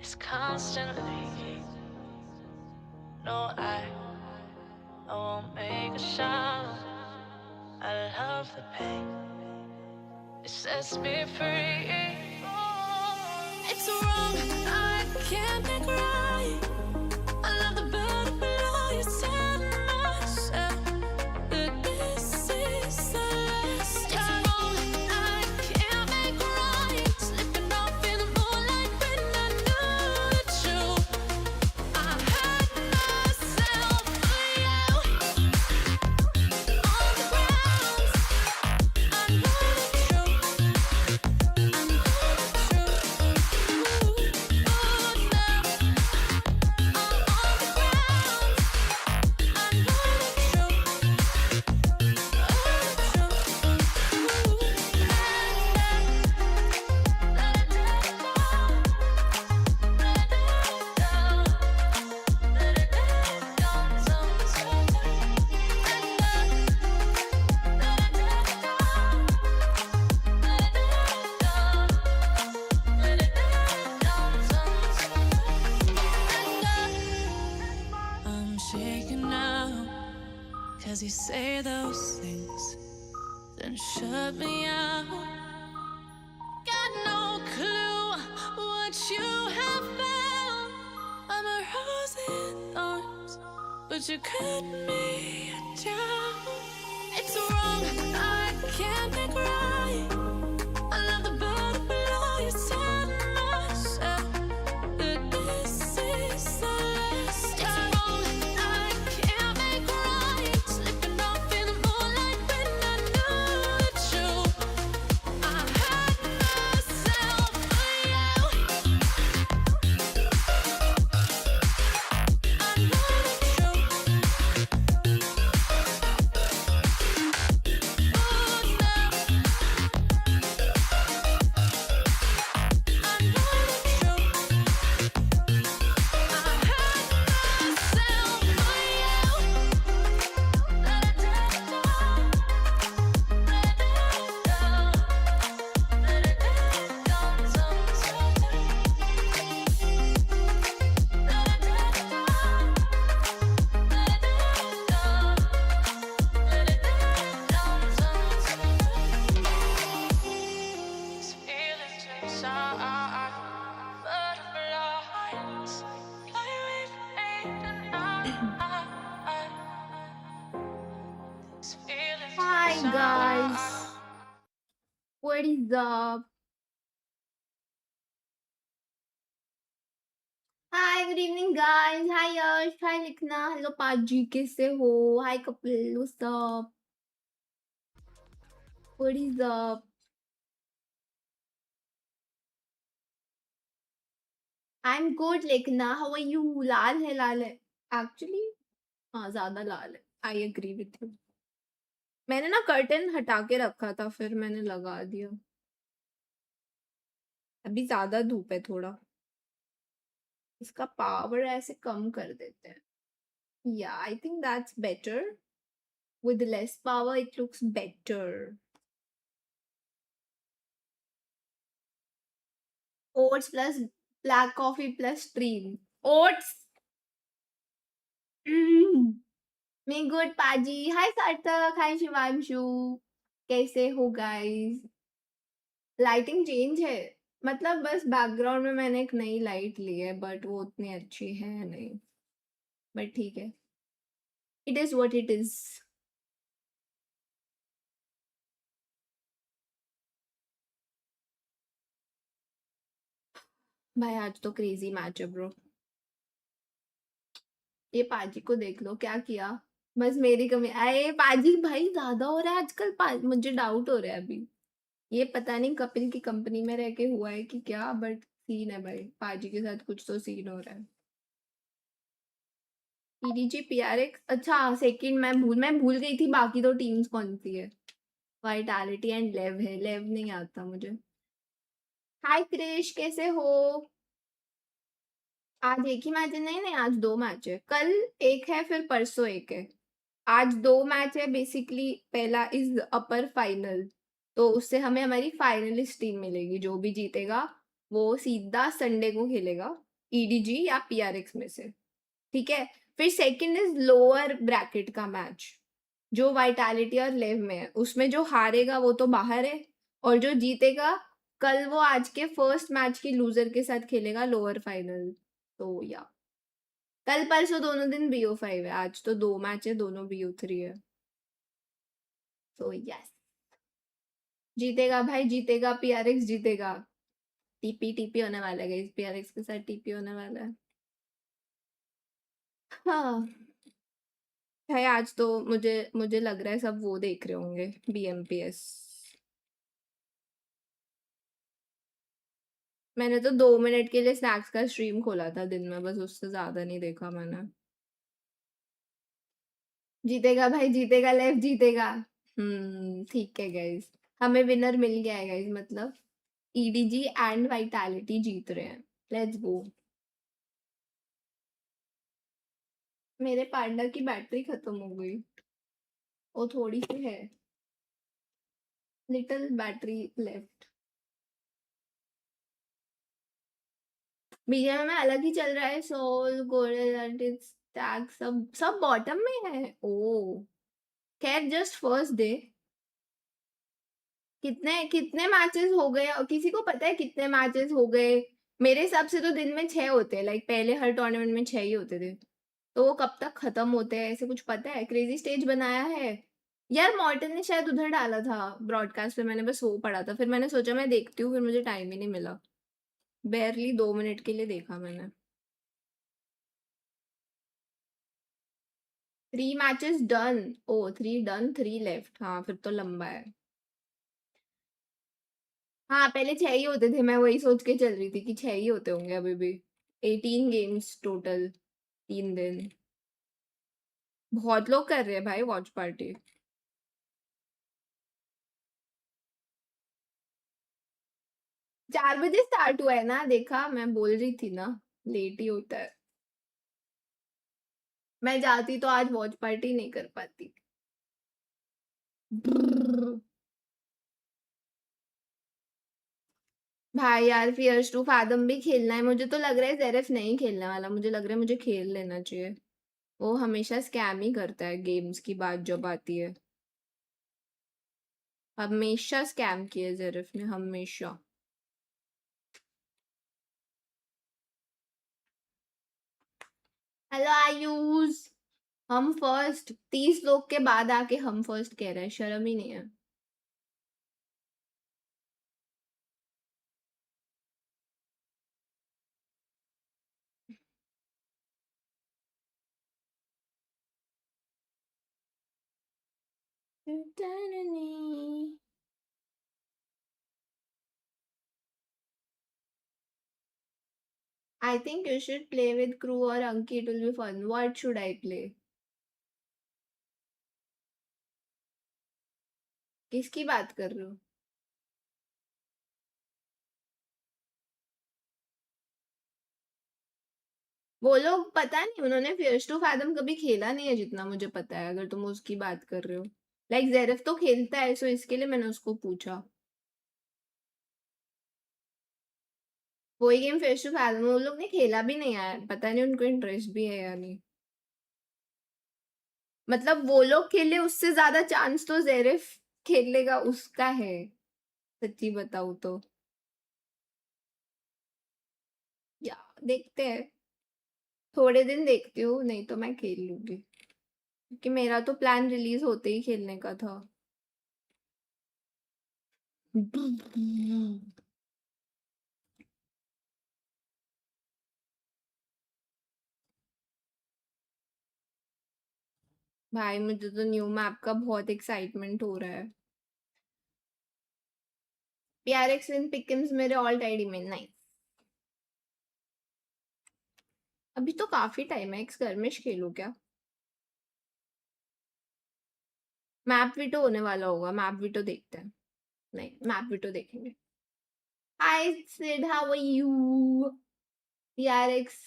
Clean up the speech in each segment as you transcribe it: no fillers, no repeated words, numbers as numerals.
It's constantly. No, I won't make a sound. I love the pain. It sets me free. It's wrong, I can't make right. I love the better below you said myself. That this is the last time. It's wrong, I can't make right. Slipping off in the moonlight when I knew the truth. I had myself for you. On the ground, I know the truth. I know the truth. Ooh, now I'm on the I'm shaking now, 'cause you say those things, then shut me out. Got no clue what you have found. I'm a rose in thorns, but you cut me down. It's wrong, I can't make right. I love the better below you said myself. That this is the last time. It's wrong, I can't make right. Slipping off in the moonlight when I knew the truth. I had myself for you. I know the truth. Ooh, now I know the Hi guys, what is up? Hi, good evening guys. Hi Yash, hi Likhna, hello Paji, कैसे हो? Hi Kapil, what's up? What is up? I'm good Likhna, how are you? लाल है. Actually, हाँ ज़्यादा लाल है. I agree with you. मैंने ना curtain हटा के रखा था, फिर मैंने लगा दिया. अभी ज़्यादा धूप है थोड़ा. इसका पावर ऐसे कम कर देते हैं. Yeah, I think that's better. With less power, it looks better. Oats plus black coffee plus stream. Oats. Me good, Paji. Hi, Sarthak. Hi, Shivanshu. कैसे हो guys? लाइटिंग चेंज है. मतलब बस बैकग्राउंड में मैंने एक नई लाइट ली है, बट वो उतनी अच्छी है नहीं. बट ठीक है. It is what it is. भाई आज तो क्रेजी मैच है ब्रो. ये पाजी को देख लो क्या किया. बस मेरी कमी. अरे पाजी भाई ज्यादा हो रहा है आजकल. मुझे डाउट हो रहा है अभी. ये पता नहीं कपिल की कंपनी में रह के हुआ है कि क्या, बट सीन है भाई. पाजी के साथ कुछ तो सीन हो रहा है. पीडीजी पीआरएक्स. अच्छा सेकंड मैं भूल गई थी बाकी दो टीम्स कौन सी है. वाइटालिटी एंड लेव है. लेव नहीं आता मुझे. हाय क्रिश कैसे हो. आज एक ही मैच है. नहीं नहीं आज 2 मैच है. कल एक है फिर परसों एक है. आज 2 मैच है बेसिकली. पहला इज अपर फाइनल, तो उससे हमें हमारी फाइनलिस्ट टीम मिलेगी. जो भी जीतेगा वो सीधा संडे को खेलेगा. ईडीजी या पीआरएक्स में से, ठीक है। फिर सेकंड इज लोअर ब्रैकेट का मैच, जो वाइटैलिटी और लेव में है, उसमें जो हारेगा वो तो बाहर है, और जो जीतेगा कल वो आज के फर्स्ट मैच की लूजर के साथ खेलेगा लोअर फाइनल। तो या कल परसों दोनों दिन BO5 है, आज तो 2 मैच है, दोनों BO3 है। तो यस, जीतेगा भाई जीतेगा, पीआरएक्स जीतेगा। टीपी टीपी होने वाला है गाइस, पीआरएक्स के साथ टीपी होने वाला है। हाँ भाई, आज तो मुझे मुझे लग रहा है सब वो देख रहे होंगे, BMPS। मैंने तो 2 मिनट के लिए स्नैक्स का स्ट्रीम खोला था दिन में, बस उससे ज्यादा नहीं देखा मैंने। जीतेगा भाई जीतेगा, लेफ्ट जीतेगा। ठीक है गाइस, हमें विनर मिल गया है गाइस, मतलब ईडीजी एंड वाइटैलिटी जीत रहे हैं। Let's go. मेरे पार्टनर की बैटरी खत्म हो गई, वो थोड़ी सी है, लिटिल बैटरी लेफ्ट। बीजीएम में अलग ही चल रहा है, सोल गोल्डन टैग सब सब बॉटम में है। ओ खैर, जस्ट फर्स्ट डे। कितने कितने मैचेस हो गए, और किसी को पता है कितने मैचेस हो गए? मेरे हिसाब से तो दिन में 6 होते हैं, लाइक पहले हर टूर्नामेंट में 6 ही होते थे। तो वो कब तक खत्म होते हैं, ऐसे कुछ पता है? क्रेजी स्टेज बनाया है यार, मॉर्टन ने शायद उधर डाला था ब्रॉडकास्ट पे, मैंने बस वो पढ़ा था, फिर मैंने सोचा मैं देखती हूँ, फिर मुझे टाइम ही नहीं मिला। बेरली 2 मिनट के लिए देखा मैंने। 3 मैचेस डन। ओ 3 डन 3 लेफ्ट, हाँ फिर तो लंबा है। हाँ पहले 6 ही होते थे, मैं वही सोच के चल रही थी कि 6 ही होते होंगे अभी भी। 18 गेम्स टोटल, 3 दिन। बहुत लोग कर रहे हैं भाई वॉच पार्टी। 4 बजे स्टार्ट हुआ है ना, देखा मैं बोल रही थी ना, लेट ही होता है। मैं जाती तो आज वॉच पार्टी नहीं कर पाती। ब्रर। भाई यार फियर्स टू फैथम भी खेलना है, मुझे तो लग रहा है जेरेफ नहीं खेलने वाला, मुझे लग रहा है मुझे खेल लेना चाहिए। वो हमेशा स्कैम ही करता है गेम्स की बात जब आती है, हमेशा स्कैम किया जेरेफ ने, हमेशा। हेलो आयुष, हम फर्स्ट, 30 लोग के बाद आके हम फर्स्ट कह रहे हैं, शर्म ही नहीं है। I think you should play with crew or Anki, it will be fun. What should I play? किसकी बात कर रहे हो? वो लोग पता नहीं, उन्होंने फियर्स टू फैथम कभी खेला नहीं है जितना मुझे पता है, अगर तुम उसकी बात कर रहे हो। लाइक जेरेफ तो खेलता है, सो इसके लिए मैंने उसको पूछा। वही गेम फियर्स टू फैथम वो लोग ने खेला भी नहीं है, पता नहीं उनको इंटरेस्ट भी है या नहीं। मतलब वो लोग खेले उससे ज्यादा चांस तो जेरेफ खेलेगा उसका है, सच्ची बताऊं तो। या देखते हैं, थोड़े दिन देखती हूँ, नहीं तो मैं खेल लूंगी, क्योंकि मेरा तो प्लान रिलीज होते ही खेलने का था। भाई मुझे तो न्यू मैप का बहुत एक्साइटमेंट हो रहा है। पीआरएक्स विन पिकन्स मेरे ऑल्ट आईडी में नहीं। अभी तो काफी टाइम है, एक स्कर्मिश खेलूं क्या? मैप विटो होने वाला होगा, मैप विटो देखते हैं। नहीं, मैप विटो देखेंगे। Hi Sid, how are you? PRX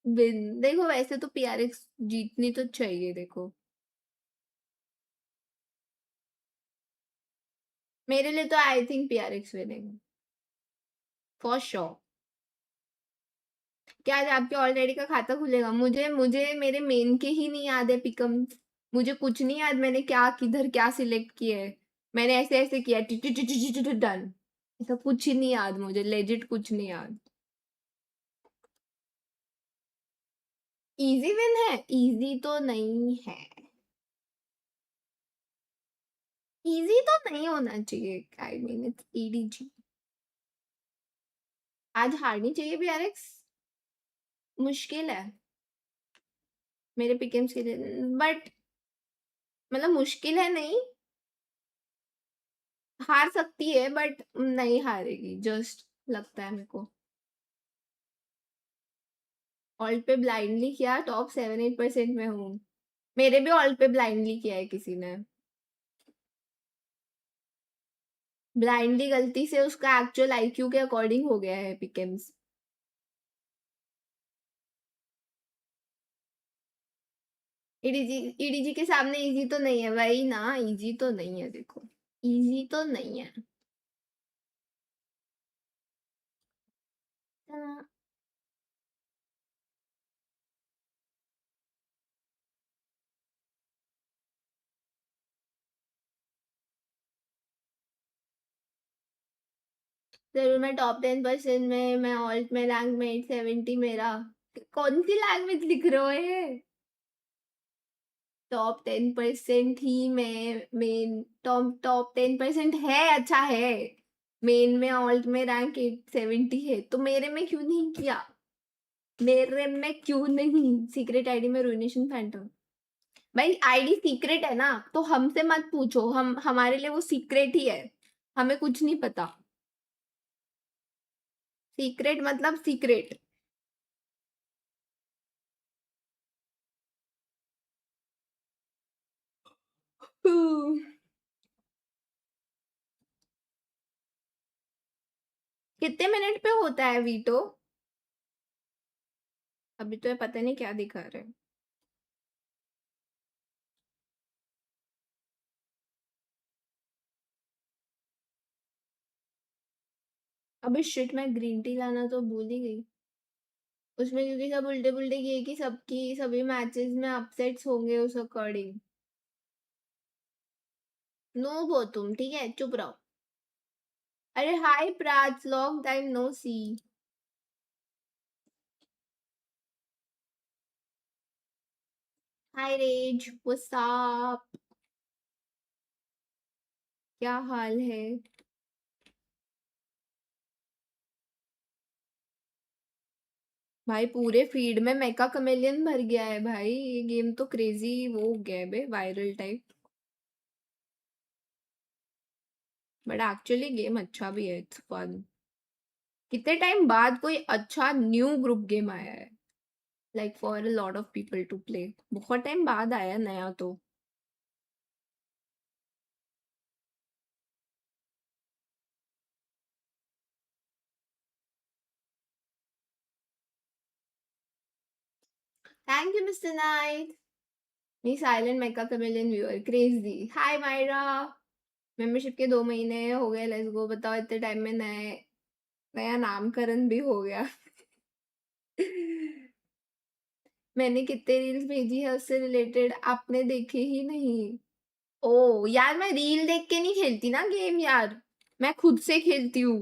win, देखो वैसे तो पीआरएक्स जीतनी तो चाहिए, देखो मेरे लिए तो आई थिंक पीआरएक्स विनेगा फॉर श्योर। क्या आज आपके ऑलरेडी का खाता खुलेगा? मुझे मुझे मेरे मेन के ही नहीं याद है पिकम्स। मुझे कुछ नहीं याद मैंने क्या किधर क्या सिलेक्ट किया है। मैंने ऐसे ऐसे किया डन। ऐसा कुछ ही नहीं याद मुझे, लेजिट कुछ नहीं याद। इजी विन है? इजी तो नहीं है। इजी तो नहीं होना चाहिए। I mean it's EDG. आज हारनी चाहिए भी एलेक्स। मुश्किल है मेरे पिकम्स के लिए, बट मतलब मुश्किल है नहीं, हार सकती है बट नहीं हारेगी, जस्ट लगता है मेरे को। ऑल्ट पे ब्लाइंडली किया, टॉप 7-8% में हूँ। मेरे भी ऑल्ट पे ब्लाइंडली किया है किसी ने। ब्लाइंडली गलती से उसका एक्चुअल आईक्यू के अकॉर्डिंग हो गया है पिकम्स। ईडीजी, ईडीजी के सामने इजी तो नहीं है भाई ना, इजी तो नहीं है देखो, इजी तो नहीं है। जरूर मैं टॉप 10% में, मैं ऑल्ट में रैंक में 870 मेरा। कौन सी लैंग्वेज लिख रहे हो ये? टॉप 10% ही मैं मेन, टॉप टॉप 10% है, अच्छा है। मेन में ऑल्ट में रैंक 870 है, तो मेरे में क्यों नहीं किया? मेरे में क्यों नहीं? सीक्रेट आईडी में रुइनेशन फैंटम। भाई आईडी सीक्रेट है ना, तो हमसे मत पूछो, हम हमारे लिए वो सीक्रेट ही है, हमें कुछ नहीं पता। सीक्रेट मतलब सीक्रेट। कितने मिनट पे होता है वीटो? अभी तो ये पता नहीं क्या दिखा रहे हैं। अभी शिट, मैं ग्रीन टी लाना तो भूल ही गई उसमें, क्योंकि सब उल्टे पुल्टे किए कि सबकी सभी मैचेस में अपसेट्स होंगे उस अकॉर्डिंग। नूब हो तुम, ठीक है चुप रहो। अरे हाय प्राच, लॉन्ग टाइम नो सी। हाय रेज, व्हाट्स अप? क्या हाल है? भाई पूरे फीड में मेका कमेलियन भर गया है भाई, ये गेम तो क्रेजी वो हो गया है बे, viral type. But actually game अच्छा भी है, इट्स फन। कितने टाइम बाद कोई अच्छा न्यू ग्रुप गेम आया है, like for a lot of people to play. बहुत टाइम बाद आया नया तो। Thank you mister Knight. Me silent मेका chameleon viewer crazy. Hi Myra. Membership के 2 महीने हो गए, लेट्स गो। बताओ इतने टाइम में नए नया नामकरण भी हो गया। मैंने कितने रील्स भेजी है उससे रिलेटेड, आपने देखे ही नहीं। ओ यार, मैं रील देख के नहीं खेलती ना गेम यार, मैं खुद से खेलती हूँ।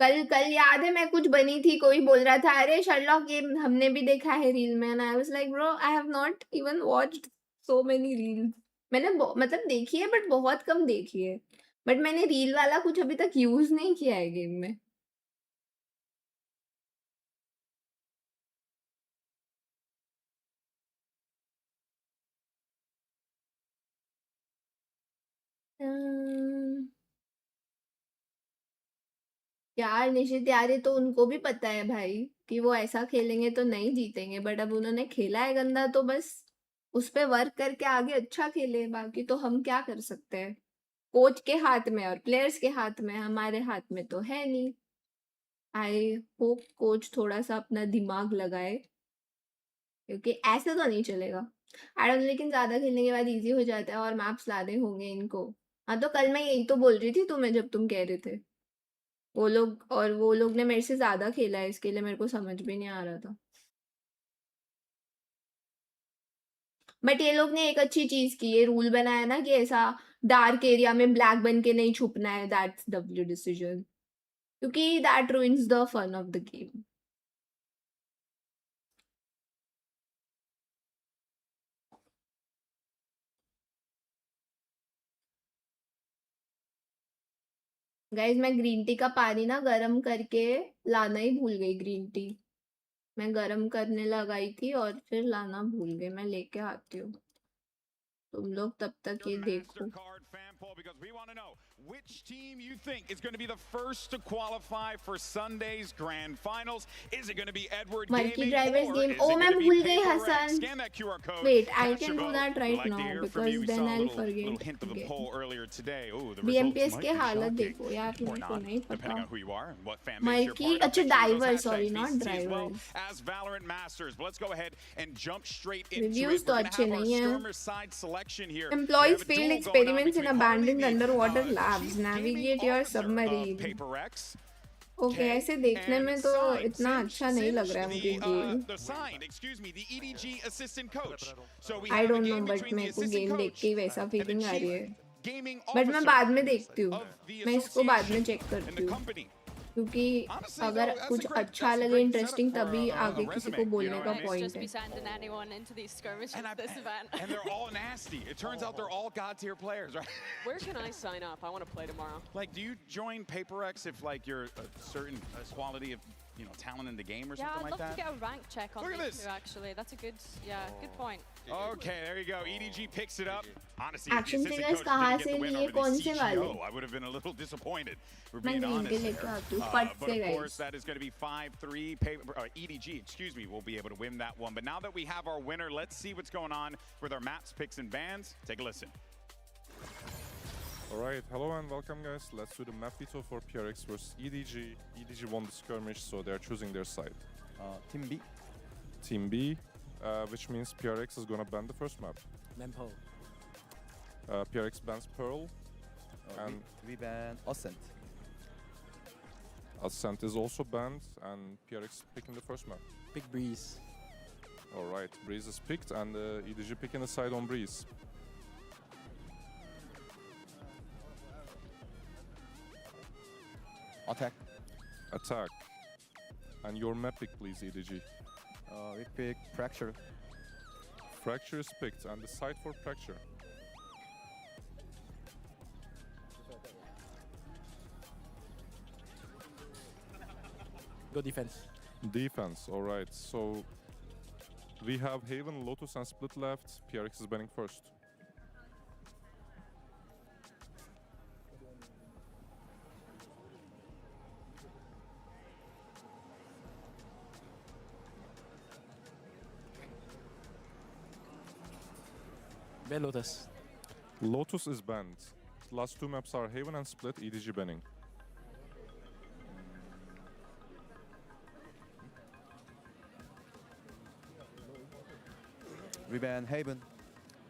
कल कल याद है मैं कुछ बनी थी, कोई बोल रहा था अरे शर्लॉक गेम हमने भी देखा है रील में, and I was like bro I have not even watched so many reels. मैंने मतलब देखी है बट बहुत कम देखी है। बट मैंने रील वाला कुछ अभी तक यूज नहीं किया है गेम में। अम्म, यार निशित यार, ये तो उनको भी पता है भाई कि वो ऐसा खेलेंगे तो नहीं जीतेंगे, बट अब उन्होंने खेला है गंदा तो बस उस पे वर्क करके आगे अच्छा खेले, बाकी तो हम क्या कर सकते हैं। कोच के हाथ में और प्लेयर्स के हाथ में, हमारे हाथ में तो है नहीं। आई होप कोच थोड़ा सा अपना दिमाग लगाए, क्योंकि ऐसे तो नहीं चलेगा। आई डोंट, लेकिन ज्यादा खेलने के बाद इजी हो जाता है और मैप्स लाने होंगे इनको। हाँ तो कल मैं यही तो बोल रही थी तुम्हें जब तुम कह रहे थे। वो लोग ने मेरे से ज़्यादा खेला है, इसके लिए मेरे को समझ भी नहीं आ रहा था। बट ये लोग ने एक अच्छी चीज़ की, ये रूल बनाया ना कि ऐसा डार्क एरिया में ब्लैक बन के नहीं छुपना है, दैट्स डब्ल्यू डिसीजन, क्योंकि that ruins the fun of the game. Guys मैं ग्रीन टी का पानी ना गरम करके लाना ही भूल गई। ग्रीन टी मैं गरम करने लगाई थी और फिर लाना भूल गई। मैं लेके आती हूँ, तुम लोग तब तक ये देखो। Which team you think is going to be the first to qualify for Sunday's grand finals? Is it going to be Edward Murky Gaming Drivers or game. is Oh, it मैं going to be भूल गई Paper X? Hasan. Scan that QR code. Wait, I Cast can your do vote. that We'd right like to now hear from because you. We then saw a I'll little forget. hint of the Okay. poll earlier today. Oh, the results BMPS might के be हालत shocking. देखो यार, Or मेरे को not, नहीं depending पता। on who you are and what fan base you're Murky, part of. अच्छा Make sure those drivers, hashtags sorry, be not seen as well drivers। as Valorant Masters. But let's go ahead and jump straight into Reviews it. तो We're going अच्छे to have our नहीं हैं। Skirmer side selection here. We Employees have a failed duel going on experiments in between Harley, abandoned the underwater labs. Chief Navigate Gaming your Officer of submarine. Paper X. Okay, ऐसे देखने And में तो signed, इतना अच्छा नहीं लग रहा है मुझे game. the signed, excuse me, the EDG assistant coach. So we I have a don't know, game but between the मेरे को assistant गेम देख coach के ही वैसा and the फीलिंग आ रही chief है। gaming बट मैं officer बाद में देखती हूँ, of the मैं इसको बाद में चेक association and करती the हूँ, company. क्योंकि Honestly, अगर though, कुछ अच्छा लगे इंटरेस्टिंग तभी आगे किसी को बोलने का Let's पॉइंट just है। be sending anyone into these skirmishes And, this event. and they're all nasty. It turns out they're all god tier players, right? Where can I sign up? I want to play tomorrow. Like, do you join Paper X if like you're a certain quality of talent in the game or Yeah, something I'd like love that? to get a rank check on Look at these this. two, actually. That's a good, good point. Okay, there you go. EDG picks it up. Honestly, Action the assistant figures coach कहाँ didn't से get the win लिए, over कौन the से वाले? CGO. I would have been a little disappointed, for मैं being green honest. T लेके आती हूँ, फट But से of course, guys। that is going to be 5-3. EDG, excuse me, will be able to win that one. But now that we have our winner, let's see what's going on with our maps, picks, and bans. Take a listen. Alright, hello and welcome guys. Let's do the map veto for PRX versus EDG. EDG won the skirmish, so they're choosing their side. Team B, Team B, which means PRX is gonna ban the first map. Mempo. PRX bans Pearl, and we ban Ascent. Ascent is also banned, and PRX picking the first map. Big Breeze. Alright, Breeze is picked, and EDG picking a side on Breeze. Attack. Attack. And your map pick, please, EDG. We pick Fracture. Fracture is picked, and the side for Fracture. Go defense. Defense, alright. So we have Haven, Lotus, and Split left. PRX is banning first. Ban Lotus. Lotus is banned. Last two maps are Haven and Split, EDG banning. We ban Haven.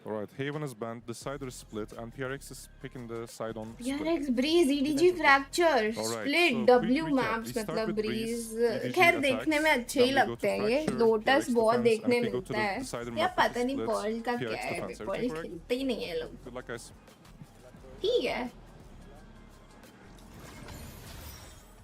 Alright, Haven is banned, the side is Split, and PRX is picking the side on Split. PRX Breeze, EDG Fracture, Alright, Split, so W quick recap. maps We start मतलब with Breeze, EDG खैर attacks, देखने में अच्छे ही then we go लगते to हैं ये, Fracture, lotus PRX बहुत defense, देखने and we go मिलता to the है, decider या map पता with नहीं Split, पर्ल का PRX क्या है, defense. Perl Everything correct? खेलते ही नहीं है लोग, Good luck, guys. ठीक है।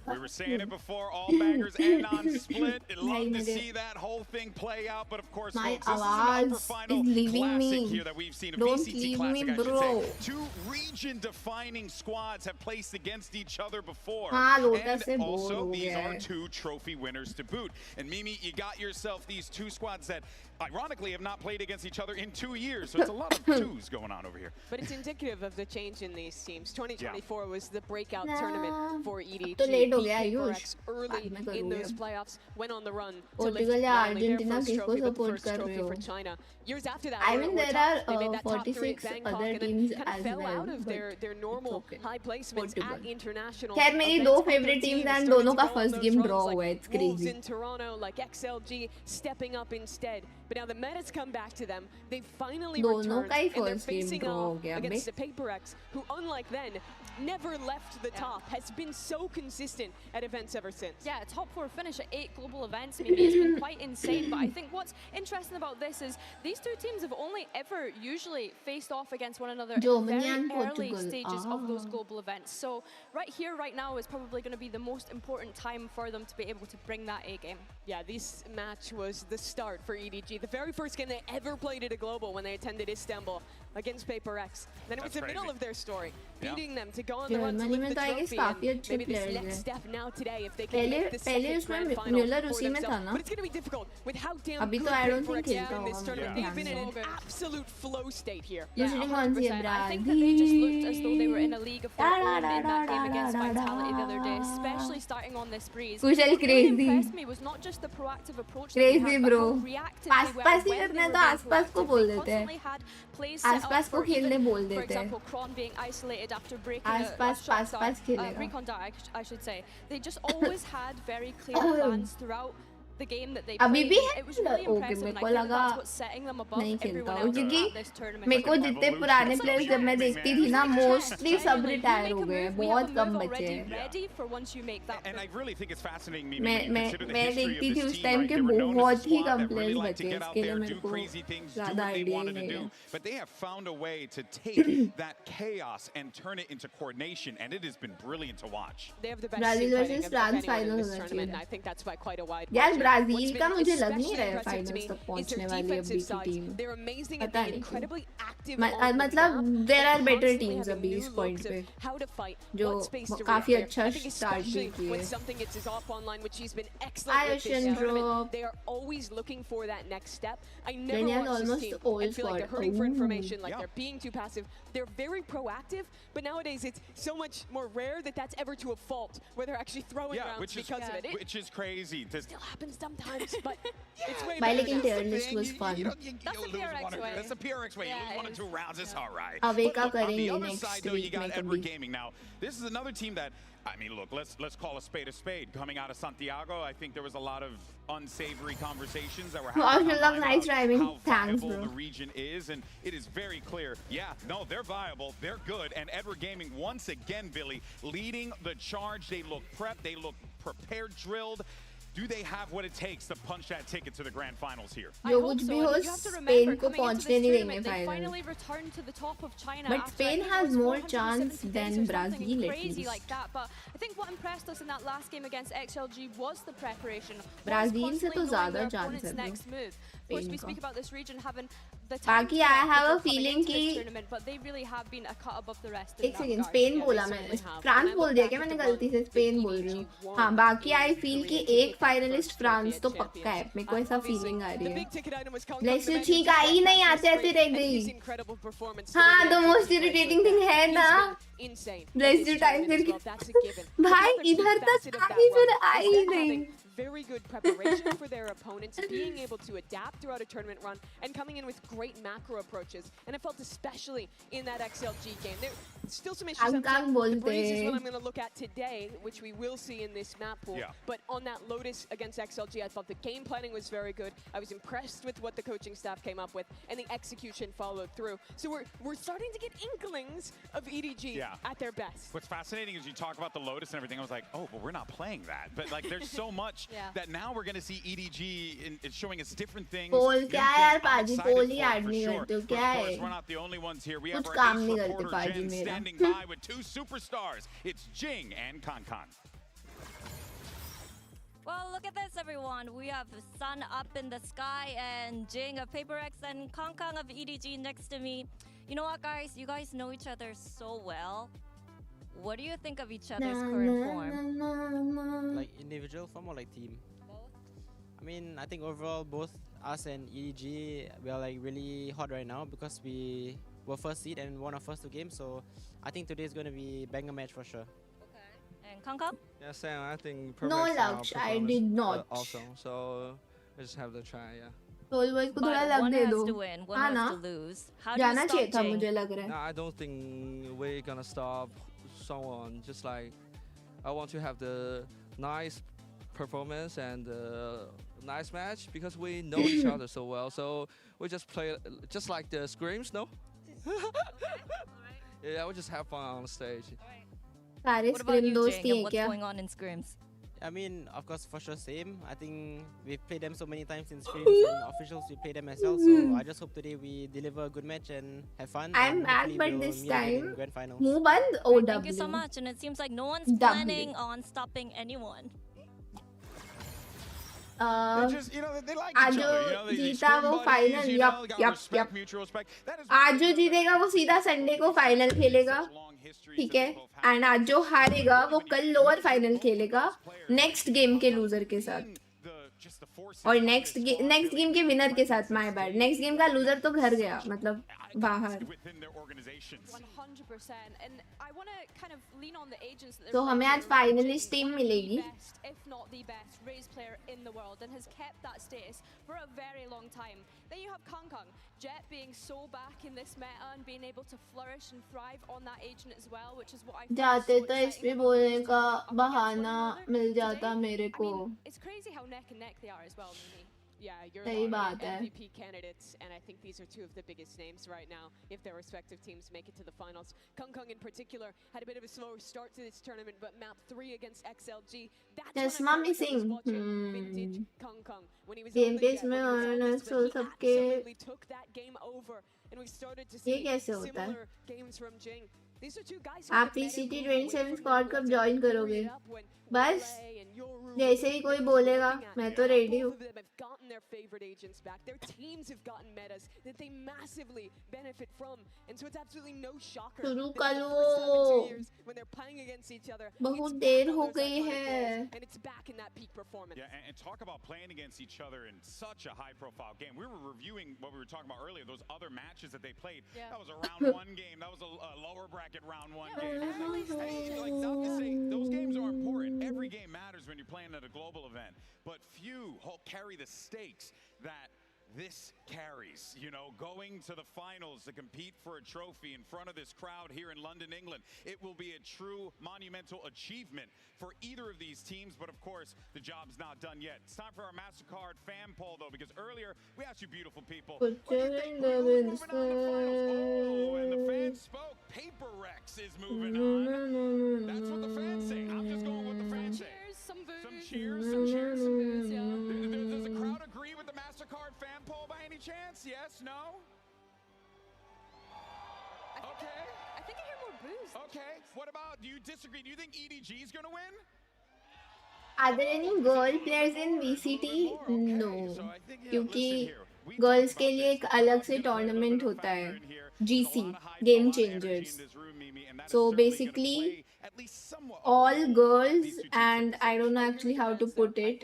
We were saying it before, all bangers end on Split. I'd love to see that whole thing play out, but of course, My folks, this is an आवाज upper final is leaving classic me. here that we've seen, a Don't VCT leave classic, me, I should bro. say. Two region-defining squads have placed against each other before. हाँ, lotus से And bore also, हो these गया are है। two trophy winners to boot. And Mimi, you got yourself these two squads that ironically have not played against each other in 2 years, so it's a lot of twos going on over here. But it's indicative of the change in these teams. 2024 was the breakout Nah. tournament for EDG. तो late हो Beat गया Paper Ayush, X early बाद में in करूँगी those अब। playoffs, went on the run to lift Portugal या not only their Argentina first किसको trophy, but the support first कर रहे trophy हो? for China. Years after that, I mean, were there tough. They are made that top three 46 at Bangkok other and then teams kind of as fell well, out of their but normal okay. high placements Portugal. at international खैर मेरी events. दो But their favorite teams teams and started दोनों to का go on first those game runs draw like हुआ है, it's Wolves crazy. in Toronto, like XLG stepping up instead. But now the meta's come back to them. They finally दोनों returned का ही and they're first game facing draw हो off गया against bay. the Paper X, who unlike then never left the top, has been so consistent at events ever since. Yeah, top 4 finish at 8 global events. Maybe it's been quite insane, but I think what's interesting about this is these two teams have only ever usually faced off against one another Germany in and very early Portugal. stages of those global events. So right here, right now is probably going to be the most important time for them to be able to bring that A game. Yeah, this match was the start for EDG. The very first game they ever played at a global when they attended Istanbul against Paper X. Then it was the middle of their story, beating them to go on the run to lift the trophy. And maybe this next step now today, if they can make the second grand final for themselves. But it's going to be difficult with how damn good Paper X are in this tournament. They've been in an absolute flow state here. Yeah, 100%. I think that they just looked as though they were in a league of their own in that game against Vitality the other day, especially starting on this breeze. What really impressed me was not just the proactive approach that they had, but how reactive they were when they were being proactive. They constantly had plays set up for even, for example, Kron being isolated after breaking a recon dart, I should say. They just always had very clear plans throughout the game that they played. It was really impressive, and I think that's what's setting them above everyone else at this tournament. मेरे को जितने पुराने players जब मैं देखती थी ना mostly सब रिटायर हो गए बहुत कम बचे हैं And I really think it's fascinating me मैं देखती थी उस टाइम के बहुत ही कम प्लेयर्स बचे इसके लिए मेरे को ज़्यादा आइडिया नहीं है but they have found a way to take that chaos and turn it into coordination, and it has been brilliant to watch. They have the best Brazil team versus France final in this होना tournament, and चाहिए I think that's by quite a wide यार margin. Brazil का मुझे लग नहीं रहा है finals तक पहुंचने वाली है अभी की टीम They're amazing at पता being नहीं incredibly active मतलब there are better teams अभी इस पॉइंट पे how to fight, जो what space to काफी react अच्छा there. I think स्टार्ट भी especially किए when something gets is off online, which he's been excellent with this tournament. They are always looking for that next step. I never watch this team and feel like they're hurting for information, like they're being too passive. They're very proactive, but nowadays it's so much more rare that that's ever to a fault, where they're actually throwing rounds because of it. Which is crazy. It still happens sometimes, but it's way By better like in now. tier list was fun. That's the PRX way. That's the PRX way. You lose 1 or 2 rounds, it's all right. अब एक But look, on the करेंगे other next side, though, you week got में Edward कभी Gaming. Now, this is another team that, I mean, look, let's call a spade. Coming out of Santiago, I think there was a lot of unsavory conversations that were happening Sherlock, nice driving. how Thanks, viable bro. the region is, and it is very clear. Yeah, no, they're viable, they're good, and Edward Gaming once again, Billy, leading the charge. They look prepped, they look prepared, drilled. Do they have what it takes to punch that ticket to the grand finals here? जो कुछ भी हो Spain को पहुंचने नहीं देंगे final But Spain has more chance than Brazil at least. Like that, but I think what impressed us in that last game against XLG was the preparation. Brazil से तो ज़्यादा chance है next move. Of course, we speak about this region having the बाकी I have a feeling कि but they really have been a cut above the rest. एक second Spain बोला मैंने France बोल दिया क्या मैंने गलती से स्पेन बोल रही हूँ हाँ बाकी आई फील कि एक फाइनलिस्ट फ्रांस तो पक्का है मेरे को ऐसा फीलिंग आ रही है लेट्स ठीक आई नहीं आते आते रह गई हाँ तो मोस्ट इरिटेटिंग थिंग है ना लेट्स टाइम करके भाई इधर तक आई फिर आई नहीं very good preparation for their opponents, being able to adapt throughout a tournament run, and coming in with great macro approaches. And it felt especially in that XLG game. There still some issues. The Breeze is what I'm going to look at today, which we will see in this map pool. But on that Lotus against XLG, I thought the game planning was very good. I was impressed with what the coaching staff came up with, and the execution followed through. So we're starting to get inklings of EDG at their best. What's fascinating is you talk about the Lotus and everything. I was like, oh, but we're not playing that. But like, there's so much that now we're going to see EDG in showing us different things. पोल क्या है यार पाजी पोल ही add नहीं करते हो क्या है We're not the only ones here. We have कुछ our काम ace नहीं करते reporter पाजी Jen मेरा standing by with 2 superstars. It's Jing and Kankan. Well, look at this, everyone. We have sun up in the sky and Jing of PaperX and Kong of EDG next to me. You know what, guys? You guys know each other so well. What do you think of each other's current form? Like individual form or like team? Both. I mean, I think overall both us and EDG, we are like really hot right now because we were first seed and won our first 2 games. So I think today is going to be banger match for sure. Okay. And Kong? Yeah, Sam, I think No luck, I did not. Also, so we just have to try, soul boys को थोड़ा लग one they has दो to win, one हाँ has ना to lose. How do you जाना stop चाहिए था Jing? मुझे लग रहा है No, I don't think we're gonna stop someone. Just like I want to have the nice performance and nice match because we know each other so well. So we just play just like the screams, no? Yeah, we just have fun on stage. सारे What about scrim you, दोस्त Jing? He And हैं what's क्या? going on in scrims? I mean, of course, for sure, same. I think we've played them so many times in streams and officials. We play them as well. So I just hope today we deliver a good match and have fun. I'm and back, hopefully but we'll this meet again time in grand finals. मुंह बंद OW. Thank you so much. And it seems like no one's W. planning on stopping anyone. They just, you know, they like each आज other. You know, they जीता scrim वो buddies, final you know, yup got yup respect, yup mutual respect. That is आज जो जीतेगा वो सीधा Sunday को final खेलेगा ठीक है एंड आज जो हारेगा वो कल लोअर फाइनल खेलेगा नेक्स्ट गेम के लूजर के साथ और नेक्स्ट गेम के विनर के साथ माय बैड नेक्स्ट गेम का लूजर तो घर गया मतलब बाहर 100%. And I want to kind of lean on the agents that तो हमें आज फाइनलिस्ट टीम मिलेगी best, if not the best, raised player in the world and has kept that status for a very long time. Then you have Kang, Jet being so back in this meta and being able to flourish and thrive on that agent as well, which is what I find जाते so तो इस पे exciting बोलने का about them up against one बहाना another मिल today. जाता मेरे I को mean, it's crazy how neck and neck they are as well, Mimi. Yeah, you're सही बात है MVP candidates, and I think these are two of the biggest names right now if their respective teams make it to the finals. Kang in particular had a bit of a slower start to this tournament, but map 3 against XLG. That's चश्मा when I felt like I was missing watching vintage Kang when he was game on the page jet, में when he was on और this, so but he सबके absolutely took that game over, and we started to ये see कैसे होता है similar games from Jing. These are two guys who आप have made a PCT move away 27 from squad the कब left join and carried करोगे it up when बस Wale and Yoru जैसे ही कोई बोलेगा मैं तो रेडी हूँ both of them have gotten their favorite agents back. Their teams have gotten metas that they massively benefit from. And so it's absolutely no shocker शुरू that for the करो first time in 2 years, when they're playing against each other, बहुत it's there back on हो those गई iconic है roles, and it's back in that peak performance. Yeah, and talk about playing against each other in such a high-profile game. We were reviewing what we were talking about earlier, those other matches that they played. Yeah. That was a round one game. That was a lower bracket round one game. And, like, not to say those games are important. Every game matters when you're playing at a global event. But few carry the stakes that this carries, you know, going to the finals to compete for a trophy in front of this crowd here in London, England. It will be a true monumental achievement for either of these teams, but of course, the job's not done yet. It's time for our MasterCard fan poll, though, because earlier we asked you beautiful people, what do you think? Who's moving on to finals? Oh, and the fans spoke. Paper Rex is moving on. That's what the fans say. I'm just going with the fans say. Cheers, some boos. Some cheers, some cheers. Some boos, yeah. Does the crowd agree with the MasterCard fan poll by any chance? Yes? No? Okay. I think I hear more boos. Okay. What about, do you disagree? Do you think EDG is going to win? Are there any girl players in VCT? No, क्योंकि girls के लिए एक अलग से tournament होता है GC Game Changers. So basically, all girls and I don't know actually how to put it,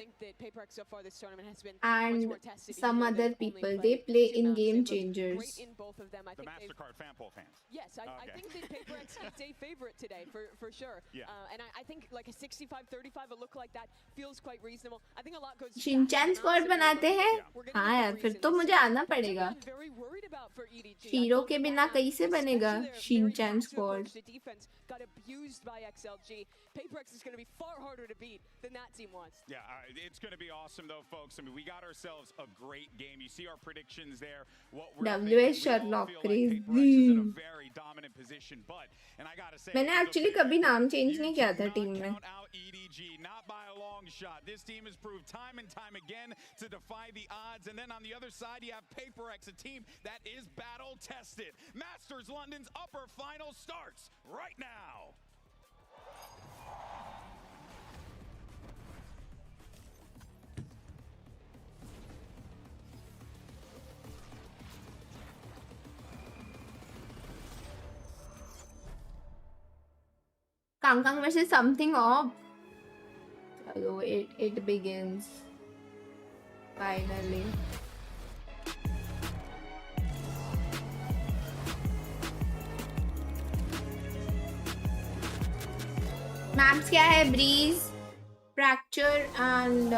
and some other people, they play in Game Changers. The MasterCard fan poll fans. Yes, I think that PaperX is a favorite today, for sure. Yeah. And I think like a 65-35, a look like that feels quite reasonable. I think a lot goes Shinchan squad बनाते हैं हाँ यार फिर तो मुझे आना पड़ेगा very worried about for EDG. Shero के बिना कैसे बनेगा Shinchan The squad defense got abused by XLG. PaperX is going to be far harder to beat than that team was. Yeah, it's going to be awesome, though, folks. I mean, we got ourselves a great game. You see our predictions there. What we're WS Sherlock crazy. very dominant position, but and I gotta say, मैंने actually कभी नाम change नहीं किया था team में count out EDG, not by a long shot. This team has proved time and time again to defy the odds. And then on the other side, you have PaperX, a team that is battle tested. Masters London's upper final starts right now. Kang versus something off. Hello, it begins. Finally. Maps क्या है? Breeze, Fracture and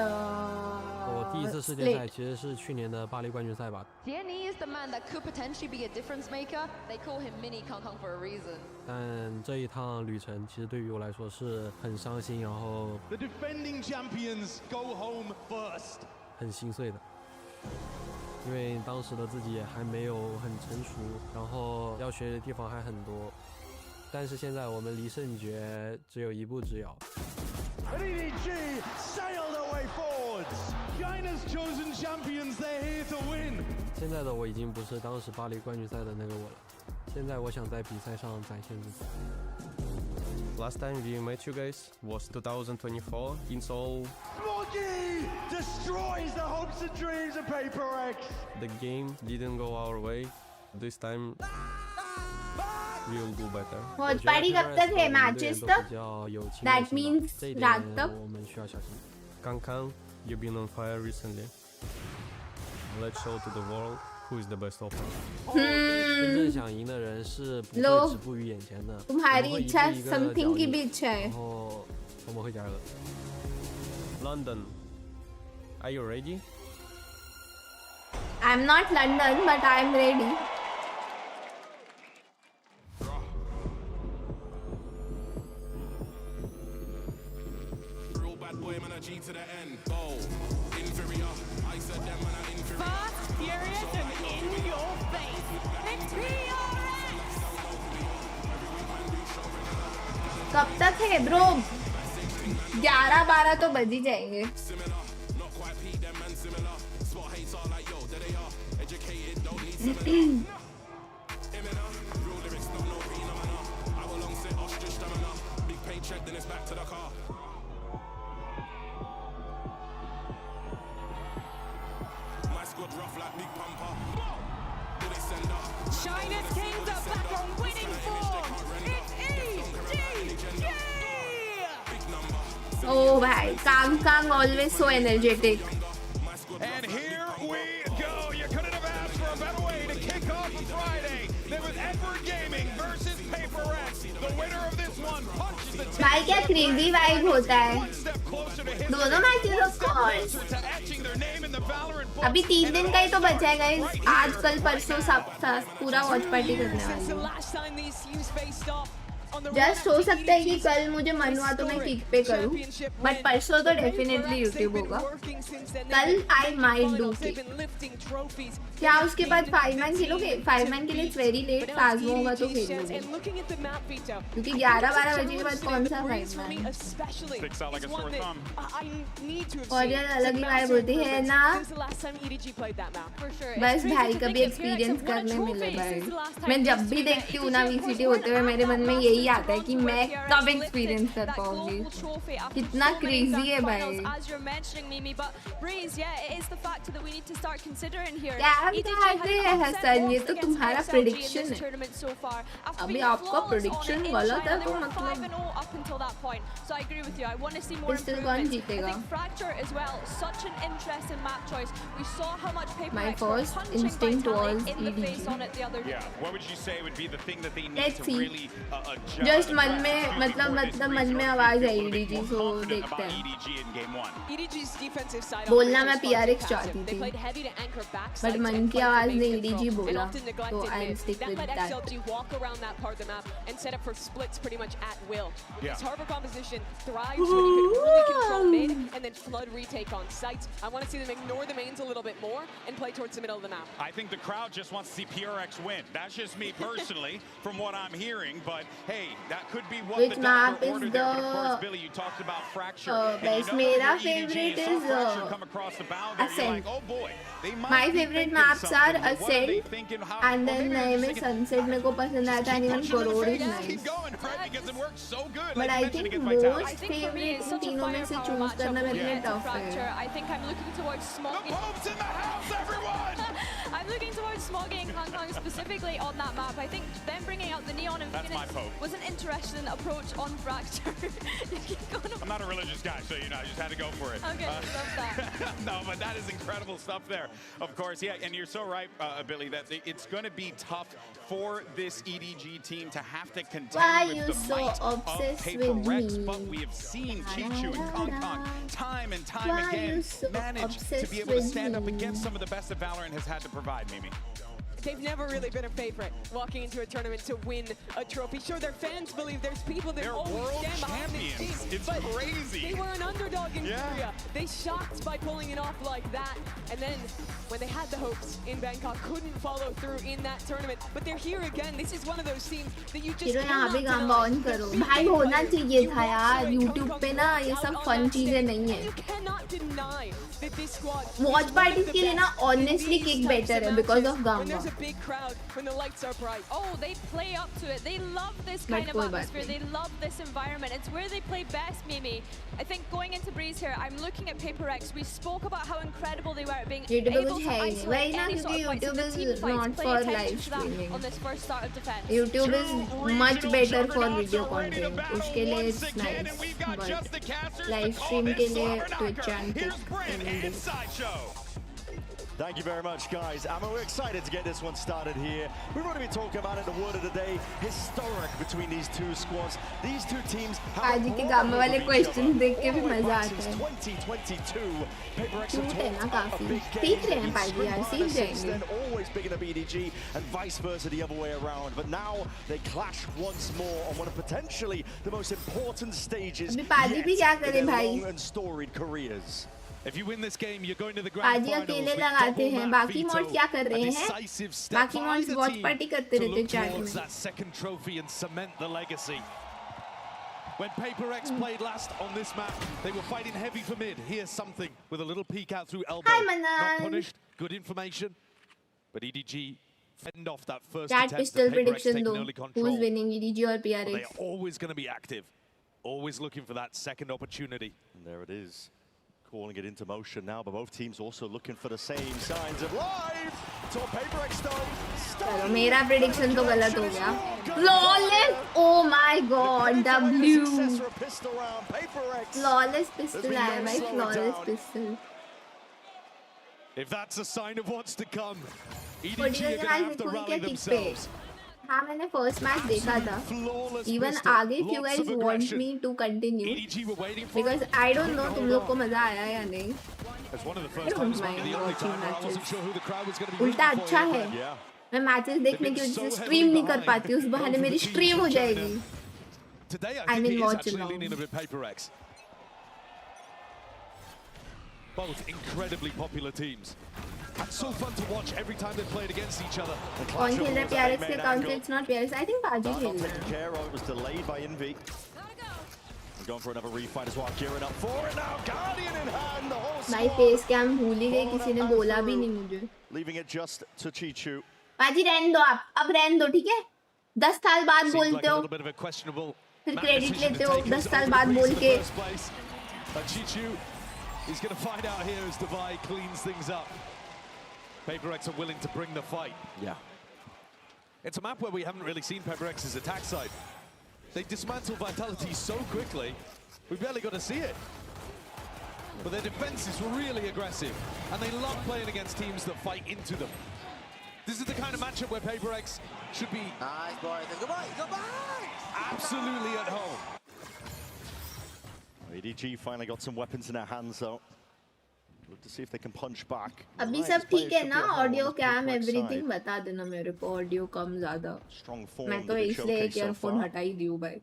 我第一次世界赛其实是去年的巴黎冠军赛吧。 Tierney is the man that could potentially be a difference maker. They call him Mini Kang Kang for a reason. 但这一趟旅程其实对于我来说是很伤心，然后 The defending champions go home first. 很心碎的，因为当时的自己还没有很成熟，然后要学的地方还很多。但是现在我们离胜决只有1步之遥。But EDG sail their way forwards. China's chosen champions, they're here to win. 现在的我已经不是当时巴黎冠军赛的那个我了，现在我想在比赛上展现自己。Last time we met you guys was 2024 in Seoul. Smoggy destroys the hopes and dreams of Paper X. The game didn't go our way. This time we will do better. Watchparty कब तक है matches तक? That means रात तक. 我们需要小心。Kang, you've been on fire recently. Let's show to the world who is the best of us. 真正想赢的人是不会止步于眼前的。तुम्हारी इच्छा something की भी इच्छा है. 然后我们会加油的。London, are you ready? I'm not London, but I'm ready. Fast, furious, and in your face. It's PRX! कब तक है bro? 11-12 तो बज ही जाएंगे. China's Kings are back on winning form. It's EDG! Oh भाई, Kang always so energetic. And here we go. You couldn't have asked for a better way to kick off a Friday. There was Edward Gaming versus Paper X. The winner of this one punches the ticket. भाई क्या crazy vibe होता है. दोनों matches of course. अभी 3 दिन का ही तो बचा है गाइस. आज कल परसों सब पूरा वॉच पार्टी करने वाले हैं. जस्ट हो सकता है कि कल मुझे मन हुआ तो मैं किक पे करूं, बट परसों तो डेफिनेटली यूट्यूब होगा. कल आई माइट डू किक. क्या उसके बाद 5 मैन खेलोगे? 5 मैन के लिए इट्स वेरी लेट. फाजमो होगा तो खेल लोगे, क्योंकि 11-12 बजे के बाद कौन सा 5 मैन. और यार अलग ही वाइब होती है ना. बस भाई कभी एक्सपीरियंस करने मिले भाई. मैं जब भी देखती हूँ ना वीसीटी होते हुए मेरे मन में यही आता है कि मैं कब एक्सपीरियंस कर पाऊंगी. कितना क्रेजी है भाई. हसन, ये तो तुम्हारा प्रेडिक्शन है. अभी आपका प्रेडिक्शन गलत है तो मतलब पिस्टल कौन जीतेगा? My first instinct was EDG. Let's see. Just मन में मतलब मन में आवाज आई EDG, सो देखते हैं. बोलना मैं PRX चाहती थी, बट मन की आवाज ने EDG बोला, तो I'll stick with that. walk around that part of the map and set up for splits pretty much at will. This harbor composition thrives when you can really control mid and then flood retake on sites. I want to see them ignore the mains a little bit more and play towards the middle of the map. I think the crowd just wants to see PRX win. That's just me personally, from what I'm hearing. But hey, that could be what Which the map doctor is ordered the there. But of course, Billy, you talked about fracture. Best मेरा favorite is Ascent. Oh boy, My favorite maps are Ascent and then नए में Sunset मेरे को पसंद आता है. Even Coror is nice. But I think most favorite इन तीनों में से choose करना मेरे लिए tough है. I think I'm looking towards smoking. I'm looking towards smoking Hong Kong specifically on that map. I think them bringing out the Neon and Phoenix was an interesting approach on Fracture. I'm not a religious guy, so you know, I just had to go for it. Okay, love that. No, but that is incredible stuff there. Of course, yeah, and you're so right, Billy, that it's going to be tough for this EDG team to have to contend with the might of Paper Rex, but we have seen Chichu and Kong Kong time and time again manage to be able to stand up against some of the best that Valorant has had to provide, Mimi. they've never really been a favorite walking into a tournament to win a trophy. Sure, their fans believe there's people that always stand behind this team. It's but crazy. They were an underdog in Korea. They shocked by pulling it off like that. And then when they had the hopes in Bangkok, couldn't follow through in that tournament. But they're here again. This is one of those teams that you just यहाँ पे Gamba on करो भाई होना चाहिए था यार YouTube पे ना ये सब फन चीजें नहीं है वॉच पार्टी के लिए ना honestly kick better है because of Gamba oh they play up to it they love this kind of atmosphere they love this environment it's where they play best Mimi I think going into Breeze here I'm looking at Paper X we spoke about how incredible they were at being able to isolate any sort of fights in the team fights play attention to that on this first start of defense YouTube is much better for video content उसके लिए it's nice but live stream के लिए Twitch and Kick Thank you very much, guys. We're excited to get this one started here. We've already been talking about it, the word of the day, historic between these two squads. These two teams आज के Gamba वाले questions देख के भी मजा आता है 2022. Paper X cute है ना काफी सीख रहे हैं पाजी यार सीख जाएंगे always big in the BDG and vice versa the other way around. But now they clash once more on one of potentially the most important stages पाजी भी क्या करे in their भाई long and storied careers. If you win this game, you're going to the grand पाजी finals. अकेले लगाते हैं बाकी मॉड्स क्या कर रहे हैं बाकी मॉड्स वॉच पार्टी करते रहते हैं चैट में that second trophy and cement the legacy. When Paper X played last on this map, they were fighting heavy for mid. Here's something with a little peek out through elbow. Hi, Manan. Not punished, good information. But EDG fend off that first Chat attempt. pistol Paper X prediction taking though early control. who's winning EDG or PRX Well, they're always going to be active. Always looking for that second opportunity. And there it is. Calling it into motion now, but both teams also looking for the same signs of life. So Paper X चलो मेरा prediction तो गलत हो गया flawless oh my god W flawless pistol आया भाई flawless pistol If that's a sign of what's to come, EDG Political are going to have to rally themselves. हाँ मैंने first match देखा था even आगे if you guys want me to continue because I don't know तुम लोग को मजा आया या नहीं I don't mind watching matches उल्टा अच्छा है मैं मैचेस देखने की वजह से स्ट्रीम नहीं कर पाती उस बहाने मेरी स्ट्रीम हो जाएगी I mean watch along Both incredibly popular teams. And so fun to watch every time they played against each other. कौन खेल रहा है PRX के अकाउंट से? It's not PRX. I think पाजी खेल रहा है. It was delayed by Envy. Going for another refight as well. Gearing up for it now. Guardian in hand. The whole भाई फेस कैम भूल ही गए किसी ने बोला भी नहीं मुझे. Leaving it just to Chichu. पाजी रहने दो आप. अब रहने दो ठीक है? 10 साल बाद बोलते हो. फिर क्रेडिट लेते हो 10 साल बाद बोल के. Chichu is going to find out here as Divide cleans things up. Paper X are willing to bring the fight. Yeah. It's a map where we haven't really seen Paper X's attack side. They dismantle Vitality so quickly, we barely got to see it. But their defense is really aggressive, and they love playing against teams that fight into them. This is the kind of matchup where Paper X should be absolutely at home. EDG finally got some weapons in their hands though. Look to see if they can punch back. अभी सब ठीक है ना audio cam everything बता देना मेरे को audio कम ज्यादा मैं तो इसलिए एक ईयरफोन हटा ही दियो भाई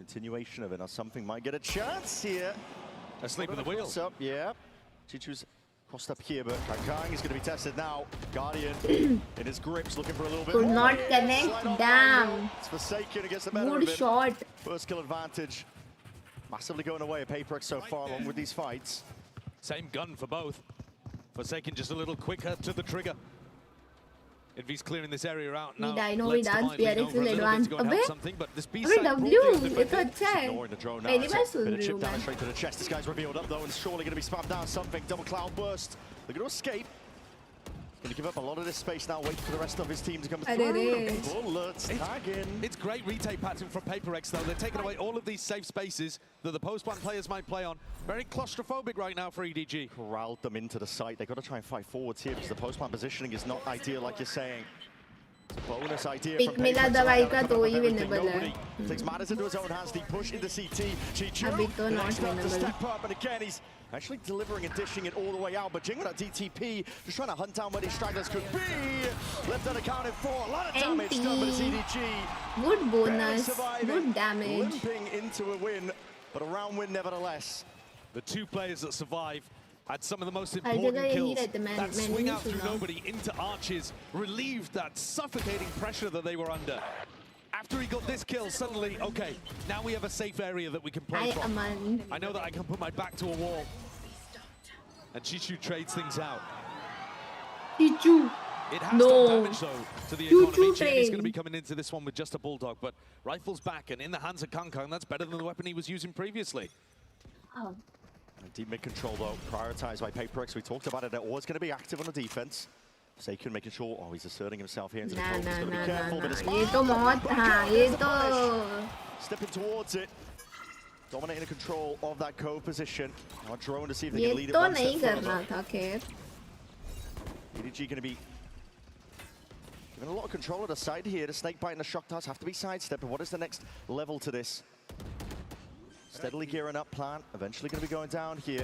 Continuation of it. Now something might get a chance here. Asleep at the wheel. Up, yeah. Chichu's crossed up here, but Kang is going to be tested now. Guardian in his grips, looking for a little bit. Could not connect. Damn. It's Forsaken against the better Good shot. First kill advantage. Massively going away at Paper X so far along with these fights. Same gun for both. Forsaken just a little quicker to the trigger. Envy's clearing this area out now. I know he does. PRX will advance. अबे W ये तो अच्छा है. पहली बार सुन रही हूँ मैं. Straight to the chest. This guy's revealed up though, and surely going to be spammed down something. Double cloud burst. They're going to escape. Going to give up a lot of this space now, wait for the rest of his team to come through. Bullets tagging. It's great retake pattern from Paper X though. They're taking away all of these safe spaces that the post-ban players might play on. Very claustrophobic right now for EDG. Corralled them into the site. They've got to try and fight forwards here because the post-ban positioning is not ideal like you're saying. It's a bonus idea Pick from मिला दवाई का तो ही winnable है. Takes matters into his own hands. The push into CT. अभी तो not Next up to winnable. step up, and again he's Actually delivering and dishing it all the way out, but Jing with that DTP, just trying to hunt down where these stragglers could be. Left unaccounted for, a lot of damage done, but it's EDG. Good bonus, good damage. Limping into a win, but a round win nevertheless. The two players that survive had some of the most important kills. That swing out through nobody into arches relieved that suffocating pressure that they were under. After he got this kill, suddenly, okay, now we have a safe area that we can play from. I know that I can put my back to a wall. And Chichu trades things out. Chichu. It has done damage, though, to the economy. He's going to be coming into this one with just a Bulldog, but rifle's back, and in the hands of Kangkang, that's better than the weapon he was using previously. Oh. Deep mid control, though, prioritized by PaperX. We talked about it, they're always going to be active on the defense. Forsaken making sure, oh, he's asserting himself here into the close. He's got to be careful, but it's stepping towards it. Dominating the control of that cove position. Now drone to see if they can lead it one step further. EDG going to be given a lot of control at the side here. The snake bite and the shock darts have to be sidestepped. But what is the next level to this? Steadily gearing up, Plant eventually going to be going down here.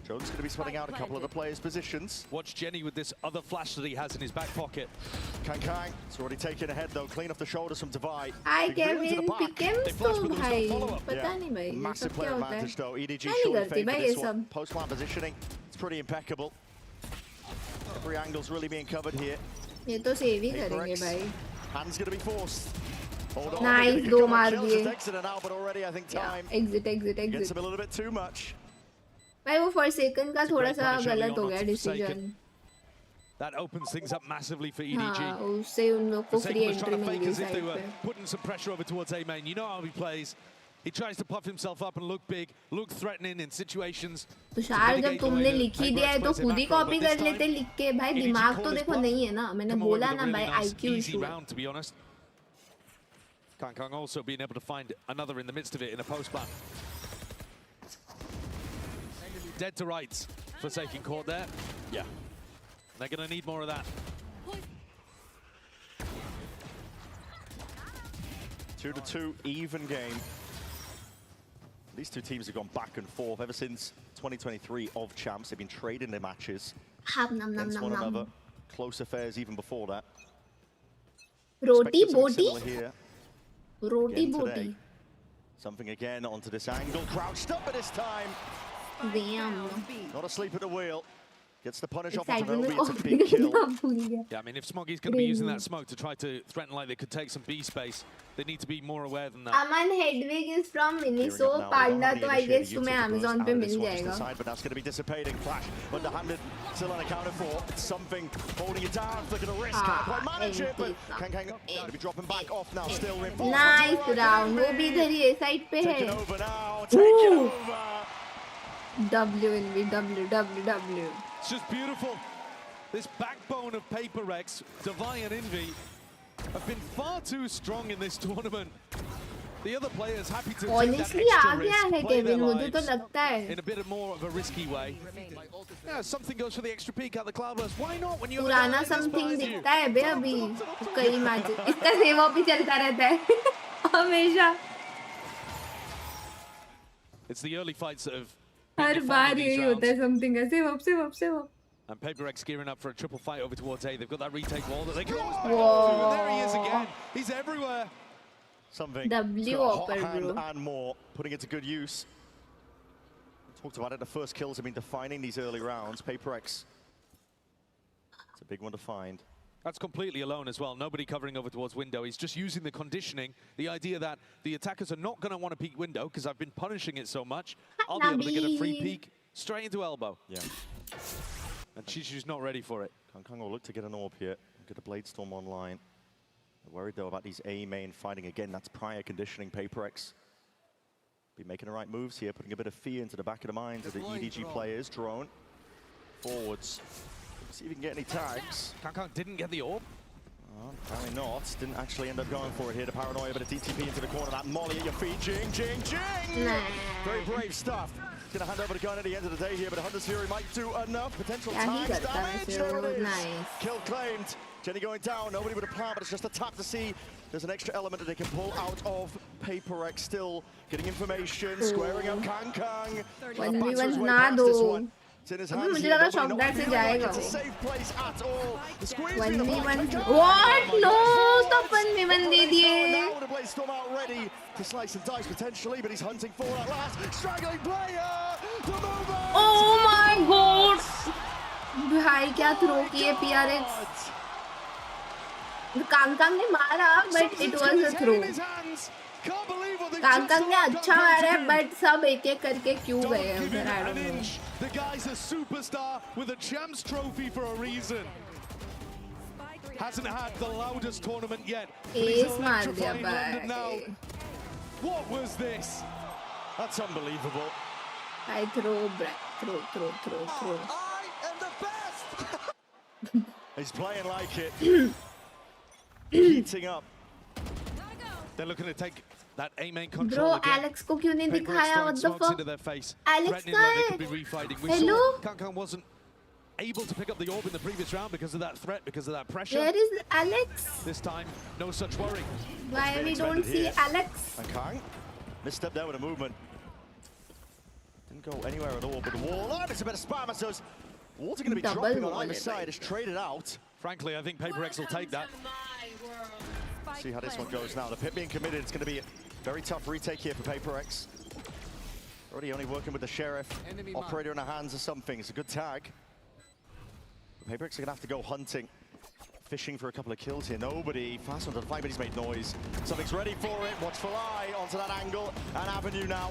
Jones going to be sweating out a couple of the players' positions. Watch Jenny with this other flash that he has in his back pocket. Kangkang, it's already taken ahead though, clean off the shoulders from Divide. Hi Kevin, pick him so bhai. Pata nahi bhai. Massive player advantage though. EDG showing fame for this one. Post-plant positioning, it's pretty impeccable. Every angle's really being covered here. ये तो save ही करेंगे भाई. Hands going to be forced. Hold on. Nice, दो मार दिए. But already I think time exit. gets him a little bit too much. भाई वो Forsaken का थोड़ा सा गलत हो गया decision. That opens things up massively for EDG. हाँ, उससे उन लोग को free entry मिल गई side पे. Putting some pressure over towards A main. You know how he plays. He tries to puff himself up and look big, look threatening in situations. Tushar जब तुमने लिख ही दिया है तो खुद ही कॉपी कर लेते लिख के भाई दिमाग तो देखो नहीं है ना मैंने बोला ना भाई IQ issue. Round, to be honest. Kangkang also being able to find another in the midst of it in a post ban. Dead to rights. Forsaken caught there. Yeah. They're going to need more of that. 2-2, even game. These two teams have gone back and forth ever since 2023 of champs. They've been trading their matches against one another. Close affairs even before that. Roti boti. Roti boti. Something again onto this angle. Crouched up at this time. Damn. Not asleep at the wheel. Gets the punish off of Nobi. It's a big kill. Yeah, I mean, if Smoggy's going to be using that smoke to try to threaten like they could take some B space, they need to be more aware than that. Aman Hedwig is from Minnesota. Panda to I guess तुम्हें Amazon पे मिल जाएगा. But that's going to be dissipating. Flash underhanded, still unaccounted for. It's something holding it down, flicking a wrist. Can't quite manage it, but Kangkang going to be dropping back off now. Still reinforced. Nice round. वो भी इधर ही side पे है. Taking over now. Taking over. WNV. It's just beautiful. This backbone of PaperX, Devi and Envy, have been far too strong in this tournament. The other players happy to honestly take that extra risk, play their मुझे तो lives लगता है in a bit more of a risky way. Yeah, something goes for the extra peek out the cloudburst. Why not when you have पुराना something दिखता है बे अभी कई match इसका सेव ऑफ ही चलता रहता है हमेशा. It's the early fights that have हर बार यही होता है something है save of. And PaperX gearing up for a triple fight over towards A. They've got that retake wall that they can always back to. And there he is again. He's everywhere. Something W hot hand and more, putting it to good use. Talked about it, the first kills have been defining these early rounds. PaperX, it's a big one to find. That's completely alone as well. Nobody covering over towards window. He's just using the conditioning, the idea that the attackers are not going to want to peek window because I've been punishing it so much. I'll be able to get a free peek straight into elbow. Yeah. And Chichu's not ready for it. Kangkang will look to get an orb here. Get a Blade Storm online. They're worried though about these A main fighting again. That's prior conditioning. PaperX be making the right moves here, putting a bit of fear into the back of the minds of the EDG players. Drone forwards. See if we can get any tags. Kangkang didn't get the orb. Apparently not. Didn't actually end up going for it here. The paranoia, but a DTP into the corner. That molly at your feet. Jing. Very brave stuff. Gonna hand over the gun at the end of the day here, but Hunter's Fury might do enough. Potential tags damage. There it is. Nice. Kill claimed. Jenny going down, nobody with a plan, but it's just a tap to see there's an extra element that they can pull out of PaperX. Still getting information, squaring up Kang. 1v1 ना दो. अभी मुझे लगा shock dart से जाएगा वो. 1v1. What? No! Stop 1v1 दे दिए. Storm out ready to slice and dice potentially, but he's hunting for at last. Straggling player. Oh my God! भाई क्या थ्रो किए PRX. कांगकांग ने मारा, but it was a throw. कांगकांग ने अच्छा मारा है, but सब एक-एक करके क्यों गए उधर? I don't know. The guy's a superstar with a champs trophy for a reason. Hasn't had the loudest tournament yet. Ace मार दिया भाई. What was this? That's unbelievable. I throw. I am the best. He's playing like it. Heating up. They're looking to take that A main control Bro, again. Alex को क्यों नहीं दिखाया? What the fuck? Alex कहाँ है? We Hello? saw Kang wasn't able to pick up the orb in the previous round because of that threat, because of that pressure. Where is Alex? This time, no such worry. Why we don't see Alex? And Kang misstep there with a movement. Didn't go anywhere at all, but the wall. Oh, it's a bit of spam as those walls are going to be dropping on either side. It's traded out. Frankly, I think PaperX will take that. See how this one goes now. The pit being committed, it's going to be a very tough retake here for PaperX. Already only working with the Sheriff. Operator in the hands or something. It's a good tag. PaperX are going to have to go hunting. Fishing for a couple of kills here. Nobody fast onto the flank, but he's made noise. Something's ready for it. Watchful eye onto that angle. And Avenue now.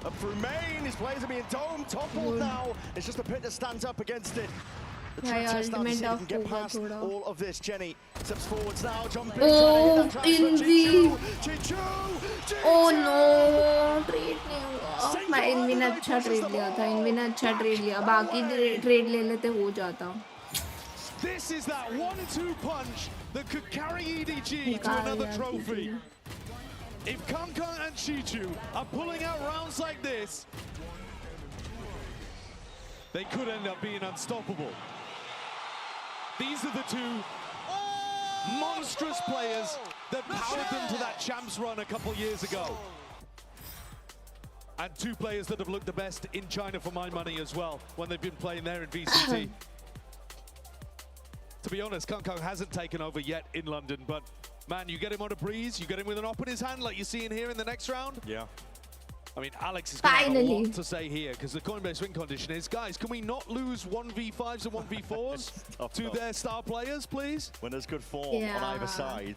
Up through main. His players are being domed. Toppled now. It's just a pit that stands up against it. The test now to see if he can get past all of this. Jenny steps forwards now. Jumping. Oh, Invi. Oh no. Trade नहीं हुआ. मैं env ने अच्छा trade लिया था. Env ने अच्छा trade लिया. बाकी ट्रेड ले लेते हो जाता. This is that 1-2 punch that could carry EDG to another trophy. If Kangkang and Chichu are pulling out rounds like this, they could end up being unstoppable. These are the two monstrous players that powered them to that champs run a couple years ago. And two players that have looked the best in China for my money as well when they've been playing there in VCT. To be honest, Kangkang hasn't taken over yet in London, but man, you get him on a breeze, you get him with an op in his hand like you see in here in the next round. Yeah. I mean, Alex is going to have a lot to say here, because the coin-based win condition is, guys, can we not lose 1v5s and 1v4s to their star players, please? When there's good form on either side,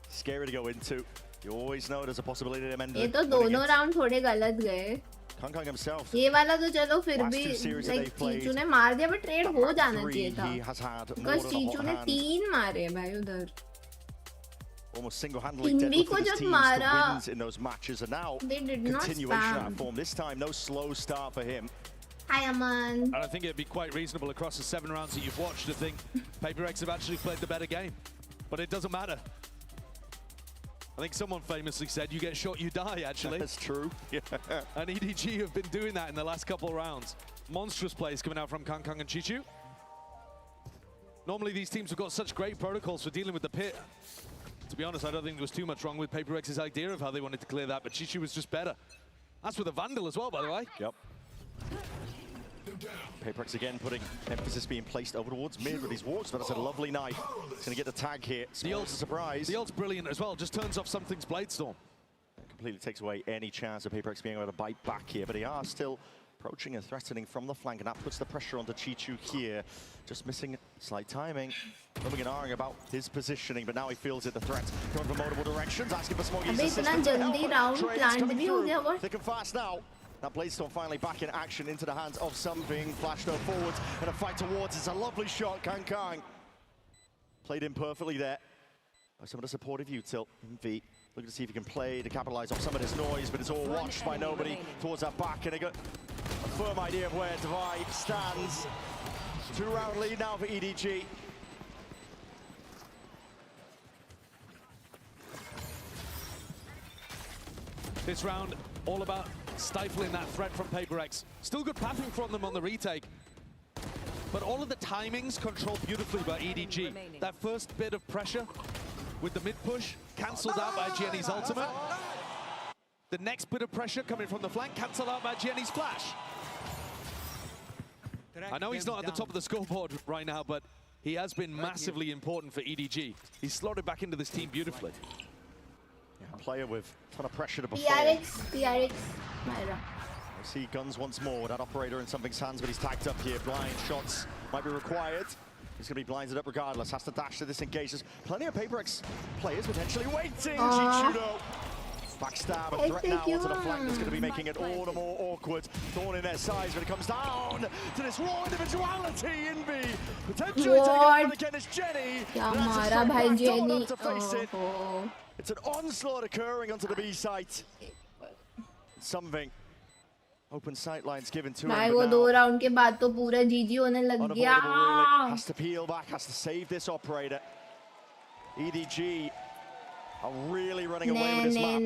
scary to go into. You always know there's a possibility of ending. ये तो दोनों round थोड़े गलत गए. Kangkang himself. ये वाला तो चलो फिर भी like चीचू ने मार दिया, but ट्रेड हो जाना चाहिए था. Because चीचू ने 3 मारे भाई उधर. Almost single-handedly dead with his teams the wins in those matches, and now continuation of that form. This time, no slow start for him. Hi, Aman. And I think it'd be quite reasonable across the 7 rounds that you've watched to think PaperX have actually played the better game. But it doesn't matter. I think someone famously said, you get shot, you die, actually. That's true. Yeah. And EDG have been doing that in the last couple of rounds. Monstrous plays coming out from Kangkang and Chichu. Normally, these teams have got such great protocols for dealing with the pit. To be honest, I don't think there was too much wrong with PaperX's idea of how they wanted to clear that, but Chichu was just better. That's with a Vandal as well, by the way. Yep. PaperX again putting emphasis being placed over towards mid with these wards, but that's a lovely knife. He's going to get the tag here. The ult's a surprise. The ult's brilliant as well, just turns off something's Bladestorm. It completely takes away any chance of PaperX being able to bite back here, but he are still approaching and threatening from the flank, and that puts the pressure onto Chichu here. Just missing slight timing. Moving and arguing about his positioning, but now he feels it, the threat coming from multiple directions, asking for Smoggy's assistance. Thick and fast now. That Bladestorm finally back in action into the hands of something. Flashed her forwards and a fight towards. It's a lovely shot, Kangkang. Played in perfectly there by some of the supportive util. V looking to see if he can play to capitalize off some of this noise, but it's all watched by nobody towards that back, and they got a firm idea of where Divide stands. 2-round lead now for EDG. This round, all about stifling that threat from PaperX. Still good pathing from them on the retake. But all of the timings controlled beautifully by EDG. That first bit of pressure with the mid push cancelled out by Jenny's ultimate. The next bit of pressure coming from the flank cancelled out by Jenny's flash. I know he's not at the top of the scoreboard right now, but he has been massively important for EDG. He's slotted back into this team beautifully. Yeah, player with a ton of pressure to perform. PRX, Myra. I see guns once more. That operator in something's hands, but he's tagged up here. Blind shots might be required. He's going to be blinded up regardless. Has to dash to disengage. There's plenty of PaperX players potentially waiting. Chichudo. Backstab and threat now onto the flank. That's going to be making it all the more awkward. Thorn in their size, but it comes down to this raw individuality. Envy potentially taking it again as Jenny. Jenny. To face it. It's an onslaught occurring onto the B site. Something. Open sight lines given to him. भाई वो 2 round के बाद तो पूरा जीजी होने लग गया. Has to peel back, has to save this operator. EDG are really running away with this map.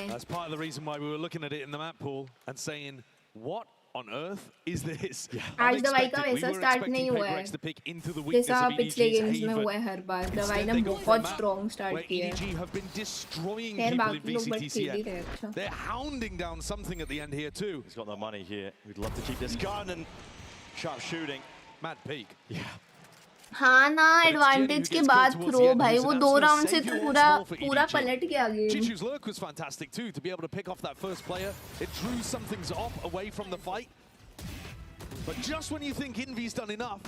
That's part of the reason why we were looking at it in the map pool and saying, what on earth is this? आज दवाई का वैसा start नहीं हुआ है जैसा पिछले games में हुआ है हर बार. दवाई ने बहुत स्ट्रॉन्ग स्टार्ट किया है. खैर बाकी लोग बट खेल ही रहे. अच्छा. They're hounding down something at the end here too. He's got the money here. We'd love to keep this gun and sharp shooting. Mad peak. Yeah. हाँ ना एडवांटेज के बाद थ्रो भाई वो 2 राउंड से पूरा पलट गया game. Chichu's lurk was fantastic too to be able to pick off that first player. It drew something's off away from the fight. But just when you think Envy's done enough,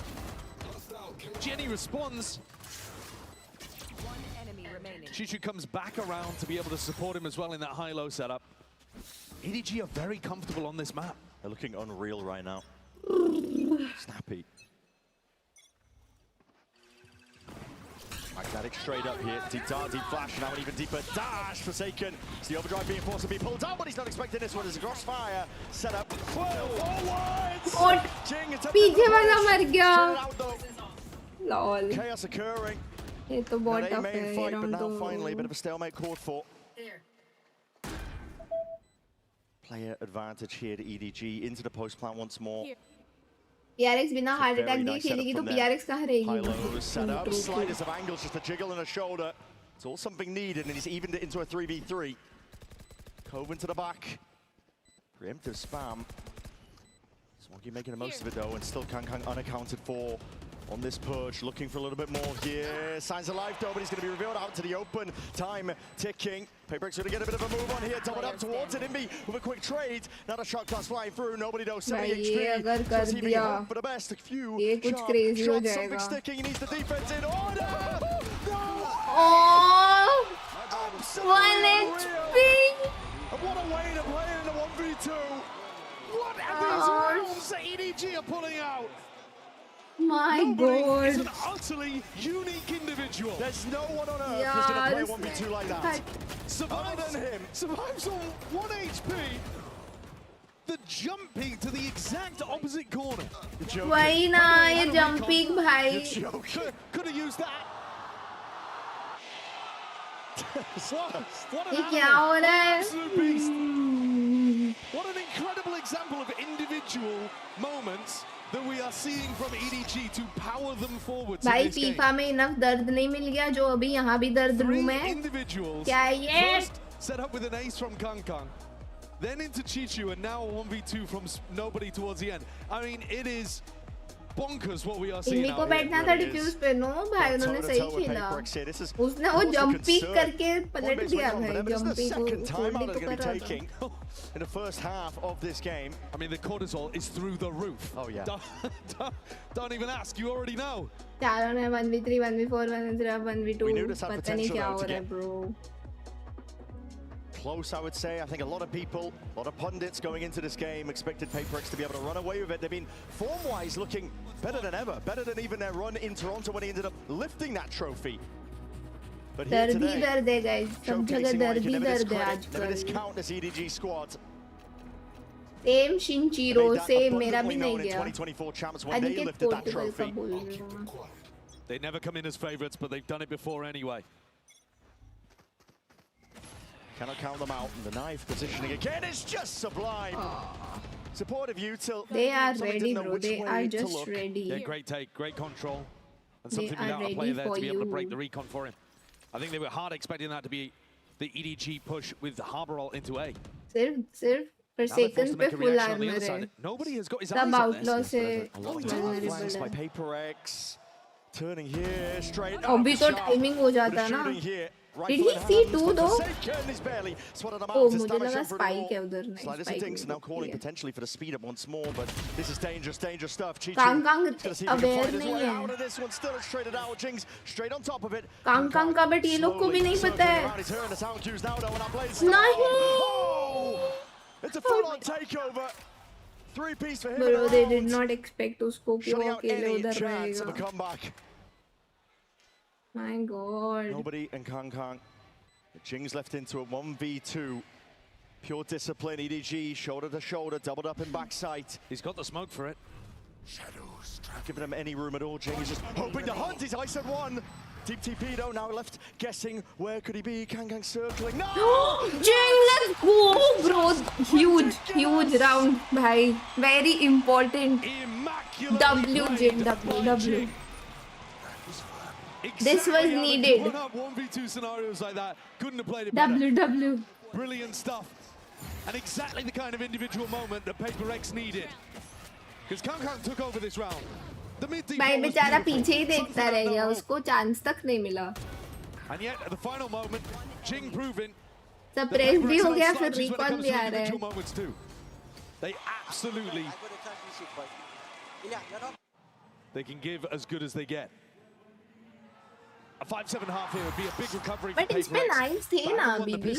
Jenny responds. Chichu comes back around to be able to support him as well in that high-low setup. EDG are very comfortable on this map. They're looking unreal right now. Snappy. Magnetic straight up here. Deep dart, deep flash, now an even deeper dash. Forsaken. It's the overdrive being forced to be pulled down, but he's not expecting this one. It's a crossfire. Set up. Forwards! और पीछे वाला मर गया. Lol. Chaos occurring. ये तो बहुत tough है. But now finally a bit of a stalemate called for. Player advantage here to EDG into the post plant once more. PRX बिना हार्ट अटैक दिए खेलेगी तो PRX कहाँ रहेगी? High-low set up, sliders of angles, just a jiggle and a shoulder. It's all something needed, and he's evened it into a 3v3. Coven to the back. Preemptive spam. Swaggy making the most of it though, and still Kankang unaccounted for on this push. Looking for a little bit more here. Signs of life though, but he's going to be revealed out to the open. Time ticking. PaperX going to get a bit of a move on here. Doubled up towards it. Envy with a quick trade. Now the shot class flying through. Nobody knows. 70 XP. Just he being hoped for the best. A few shots. Something sticking. He needs the defense in order. No! Oh! Absolutely 1 HP! And what a way to play it in a 1v2. What are these rounds that EDG are pulling out? My Nobody is God. an utterly unique individual. There's no one on earth who's going to play 1v2 like that. Survives on 1 HP. The jump peek to the exact opposite corner. वही ना ये jump peek भाई. Could have used that. ये क्या हो रहा है? What an incredible example of individual moments that we are seeing from EDG to power them forward. भाई फीफा में इनफ दर्द नहीं मिल गया जो अभी यहाँ भी दर्द रूम है. क्या ये? First set up with an ace from Kankang, then into Chichu, and now a 1v2 from nobody towards the end. I mean, it is bonkers what we are seeing. इन्हीं को बैठना था डिफ्यूज पे. No भाई उन्होंने सही खेला. उसने वो जंप पीक करके पलट दिया भाई. जंप पीक होल्ड तो कर रहा था. In the first half of this game. I mean, the cortisol is through the roof. Oh yeah. Don't even ask, you already know. चारों ने 1v3, 1v4, 1v2 पता नहीं क्या हो रहा है bro. Close, I would say. I think a lot of people, a lot of pundits going into this game expected PaperX to be able to run away with it. They've been form-wise looking better than ever, better than even their run in Toronto when he ended up lifting that trophy. But here दर्द ही today, दर्द है guys. सब जगह दर्द ही दर्द है आजकल. never discount this EDG squad. Same Shinchiro, same मेरा भी नहीं गया. 2024 champs when they lifted that trophy. They never come in as favorites, but they've done it before anyway. Cannot count them out. And the knife positioning again is just sublime. Supportive util. They are ready, bro. They are just ready. Yeah, great take, great control. And They something are without a player ready there to for be able to break you. the recon for him. I think they were hard expecting that to be the EDG push with the Harbor ult into A. सिर्फ per Now they're forced second to पे make a full reaction on the armor other है. side. Nobody has got his सब eyes on outlaw this. से A lot of vulnerable flanks by है. PaperX. Turning here, straight up. अभी तो sharp. timing हो Bit of जाता ना. shooting here. Did Rifle he in see hands, two but though? Forsaken is barely swatted them out. Oh, It's मुझे damage लगा done for it spike all. है उधर. नहीं, Sliders and spike Dinks नहीं now calling दिखती है. potentially for the speed up once more, but this is dangerous, dangerous stuff. Chi Kang Kang Chi gonna see if he can aware find his नहीं way है. out of this one. Still straight it out. Jinx straight on top of it. Kang Kang का but ये लोग को भी नहीं पता है. Around his hair and the sound cues now though, and I blaze. नहीं. Oh! It's a full-on takeover. Three-piece for him. Bro, they did not expect उसको कि Shutting वो out अकेले any उधर chance of a रहेगा. comeback. My God. Nobody and Kang Kang. Jing's left into a 1v2. Pure discipline, EDG, shoulder to shoulder, doubled up in backside. He's got the smoke for it. Shadows, giving him any room at all. Jing is just hoping to hunt his ice at one. Deep TP though, now left guessing where could he be. Kang Kang circling. No! Jing, let's go, bro. Huge round, bhai. Very important. W, Jing, W. This was needed. 1v2 scenarios like that. Couldn't have played it better. Brilliant stuff. And exactly the kind of individual moment that PaperX needed. Because Kang Kang took over this round. The mid भाई बेचारा पीछे ही देखता रह गया. उसको chance तक नहीं मिला. And yet at the final moment, Jing proving Surprise भी हो गया, फिर recon भी आ रहा है. They absolutely they can give as good as they get. A 5-7.5 here would be a big recovery for But PaperX. इसमें knives थे ना अभी भी.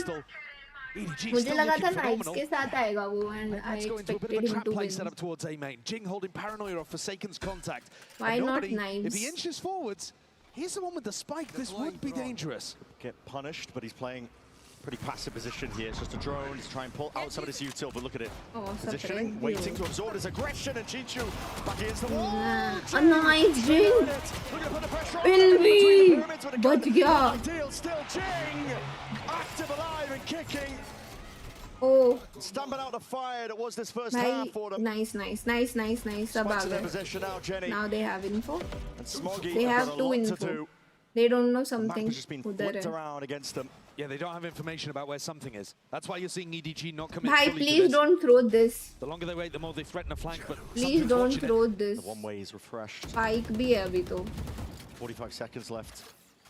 मुझे लगा था knives के साथ आएगा वो, and I Let's go into a bit expected of a him trap to play win. set up towards A main. Jing holding paranoia off Forsaken's contact. Why And not nobody, knives? If he inches forwards, here's the one with the spike. This would be dangerous. Get punished, but he's playing pretty passive position here. It's just a drone to try and pull out some of this util, but look at it. Positioning, surprise waiting you. to absorb his aggression, and Chichu back against the wall. A nice Jing. Ilvi. बच गया. Ideal still, Jing active, alive, and kicking. Oh. Stamping out the fire that was this first भाई, half for them. nice. सब आ Spikes in their गए. possession now, Jenny. Now they have info. And Smoggy They have got a two lot to info. do. They don't know Map something. has just been उधर flipped है. around against them. Yeah, they don't have information about where something is. That's why you're seeing EDG not commit Bhai, fully to please this. don't throw this. The longer they wait, the more they threaten a flank, but Please something's don't watching it. throw this. The one way is refreshed. Spike भी है अभी तो. 45 seconds left.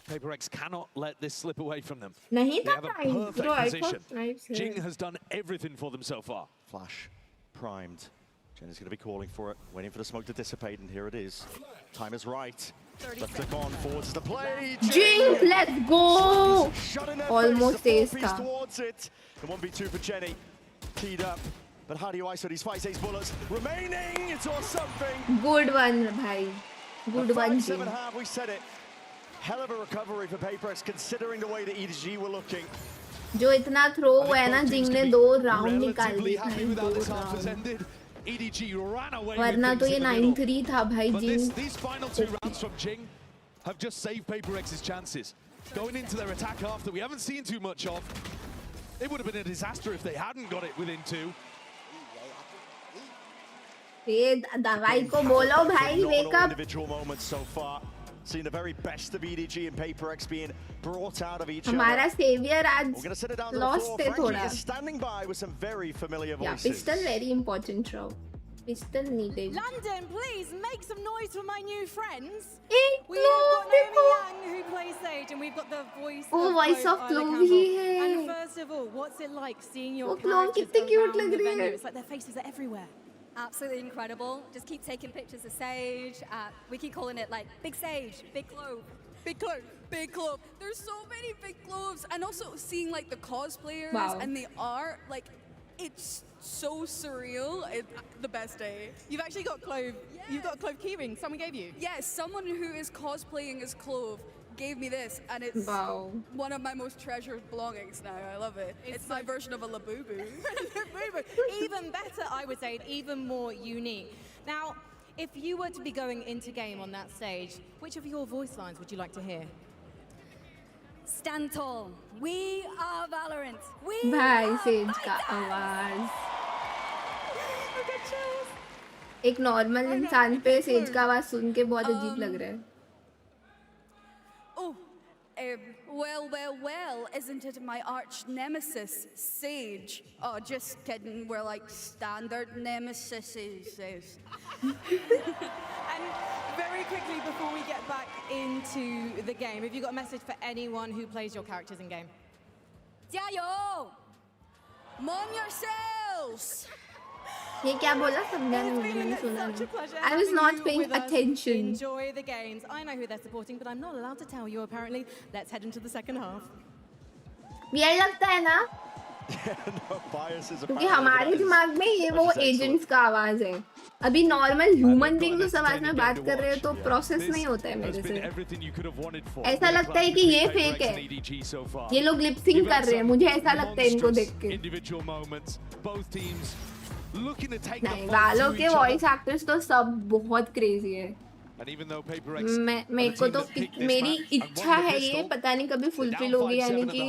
PaperX cannot let this slip away from them. नहीं They था have a time. perfect Bro, I position. thought knives Jing here. has done everything for them so far. Flash primed. Jenny's going to be calling for it, waiting for the smoke to dissipate, and here it is. Time is right. Left click on, forwards is the play. Jing, let's go. Shot in their Almost face, ace the 4-piece था. towards it. The 1v2 for Jenny. Teed up. But how do you iso these 5-6 bullets? Remaining, it's all something. Good one, bhai. Good one, Jing. 5-7.5, we said it. Hell of a recovery for PaperX, considering the way that EDG were looking. जो इतना throw हुआ है ना, जिंग ने 2 round निकाल Relatively दिए. happy with how this half has round. ended. EDG ran away वरना with तो things ये in the middle. 9-3 था भाई. But Jing these final 2 rounds from Jing have just saved PaperX's chances. Going into their attack half that we haven't seen too much of. It would have been a disaster if they hadn't got it within 2. ये दवाई को बोलो भाई. Wake up. Individual moments so far. Seeing the very best of EDG and PaperX being brought out of each other. हमारा savior आज We're going to sit it down to the lost floor. है Frankie थोड़ा. is standing by with some very familiar Yeah, voices. pistol very important, Rob. Pistol needed. London, please make some noise for my new friends. एक We have got Clove Naomi Yang who plays Sage, and we've got the voice Oh, of voice Clove, of Isla Clove Campbell. ही है. And first of all, what's it like seeing your वो Clove characters कितनी cute around लग the रही venue? है. It's like their faces are everywhere. Absolutely incredible. Just keep taking pictures of Sage. We keep calling it like Big Sage, Big Clove. Big Clove, Big Clove. There's so many big cloves, and also seeing like the cosplayers Wow. and the art, like it's so surreal. The best day. You've actually got Clove. You've got a Clove keyring. Someone gave you. Yes, someone who is cosplaying as Clove gave me this, and it's Wow. one of my most treasured belongings now. I love it. It's my version of a Labubu. Even better, I would say, and even more unique. Now, if you were to be going into game on that stage, which of your voice lines would you like to hear? Stand tall. We are Valorant. We भाई are Sage का fighters. आवाज. Okay, एक normal इंसान पे says का आवाज सुन के बहुत अजीब लग रहा है. Oh, well, isn't it my arch nemesis, Sage? Oh, just kidding, we're like standard nemesises. And very quickly before we get back into the game, have you got a message for anyone who plays your characters in game? 加油! Mom yourselves! ये क्या बोला समझा नहीं मुझे मैंने सुना नहीं. I was not paying attention. Enjoy the games. I know who they're supporting, but I'm not allowed to tell you apparently. Let's head into the second half. Weird लगता है ना? No, bias is क्योंकि हमारे दिमाग में ये वो agents का आवाज है. अभी नॉर्मल ह्यूमन बीइंग उस आवाज में बात कर रहे हो तो प्रोसेस नहीं होता है मेरे से. ऐसा लगता है कि ये फेक है. ये लोग लिप सिंक कर रहे हैं. मुझे ऐसा लगता है इनको देख के. नहीं, वालों के वॉइस एक्टर्स तो सब बहुत क्रेजी है. मेरे को तो मेरी इच्छा है ये पता नहीं कभी फुलफिल होगी यानी कि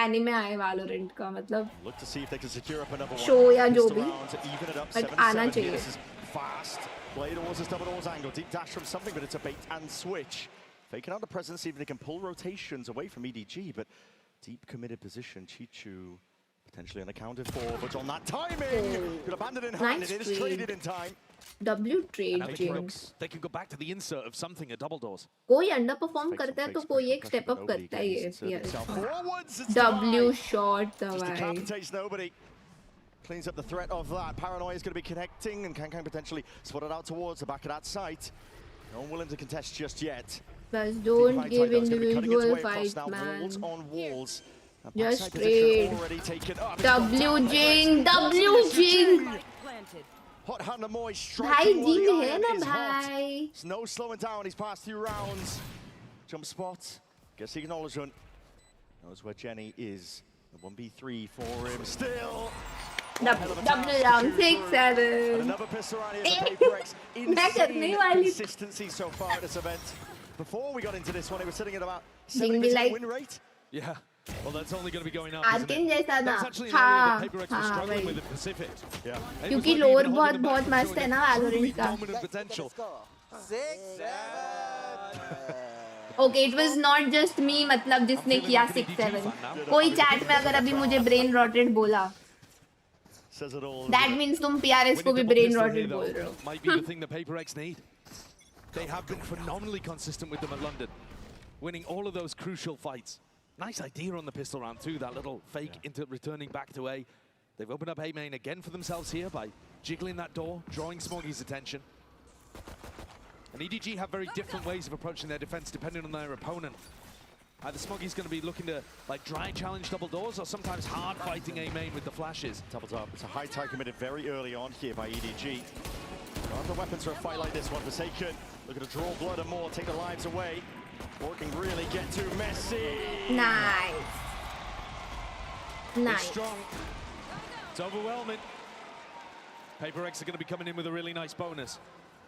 एनिमे आए वैलोरेंट का मतलब शो या जो भी बट आना चाहिए. Play towards this double doors angle, deep dash from something, but it's a bait and switch. Faking out the presence, see if they can pull rotations away from EDG, but deep committed position, Chichu potentially unaccounted for, but on that timing, could abandon in hand, nice it is traded in time. W trade They can go back to the insert of something at double doors. कोई under perform करता है तो कोई एक step up करता है ये. W shot दवाई. Cleans up the threat of that. Paranoia is going to be connecting, and Kang potentially spotted out towards the back of that site. No one willing to contest just yet. But don't give individual fight, man. Walls on walls. Just trade. W Jing. Hot hand Moy भाई striking while Jing the है iron ना is hot. भाई. There's no slowing down. He's passed through rounds. Jump spot. Gets the acknowledgement. Knows where Jenny is. The 1v3 for him. Still. Double round 6-7. Another pistol round here for PaperX. मैं करने वाली. Consistency so far at this event. Before we got into this one, it was sitting at about Jing भी 70% like win rate. Yeah. Well, that's only going to be going up. आर्किन जैसा ना. That's actually an area that PaperX was हाँ struggling भाई. with in Pacific. Yeah. क्योंकि lower बहुत मस्त है ना वैलोरेंट का. Dominant potential. 6-7. Okay, it was not just me मतलब जिसने किया 6-7. कोई चैट में अगर अभी मुझे ब्रेन रॉटेड बोला that means तुम PRS को भी ब्रेन रॉटेड बोल रहे हो. Might be the thing that PaperX need. They have been phenomenally consistent with them at London, winning all of those crucial fights. Nice idea on the pistol round too, that little fake into returning back to A. They've opened up A main again for themselves here by jiggling that door, drawing Smoggy's attention. And EDG have very different ways of approaching their defense depending on their opponent. Either Smoggy's going to be looking to like dry challenge double doors or sometimes hard fighting A main with the flashes. Doubles up. It's a high tide committed very early on here by EDG. Got the weapons for a fight like this one. Forsaken looking to draw blood and more, take the lives away. Working really get too messy. Nice. It's strong. It's overwhelming. PaperX are going to be coming in with a really nice bonus.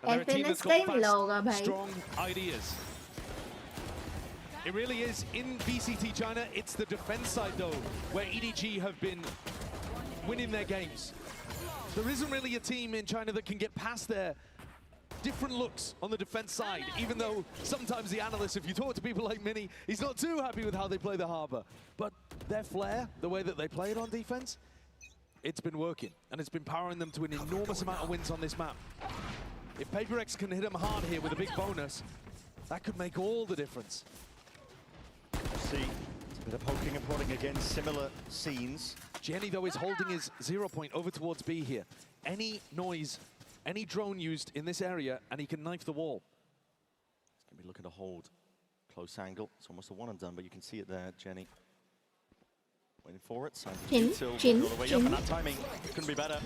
And they're a team that's got fast, strong ideas. It really is. In BCT China, it's the defense side, though, where EDG have been winning their games. There isn't really a team in China that can get past their different looks on the defense side, even though sometimes the analysts, if you talk to people like Mini, he's not too happy with how they play the Harbor. But their flair, the way that they play it on defense, it's been working, and it's been powering them to an enormous amount of wins on this map. If PaperX can hit them hard here with a big bonus, that could make all the difference. See, it's a bit of poking and prodding again, similar scenes. Jenny, though, is holding his 0 point over towards B here. Any noise, any drone used in this area, and he can knife the wall. He's going to be looking to hold close angle. It's almost a one and done, but you can see it there, Jenny. Waiting for it. Chin. All the way up, and that timing couldn't be better.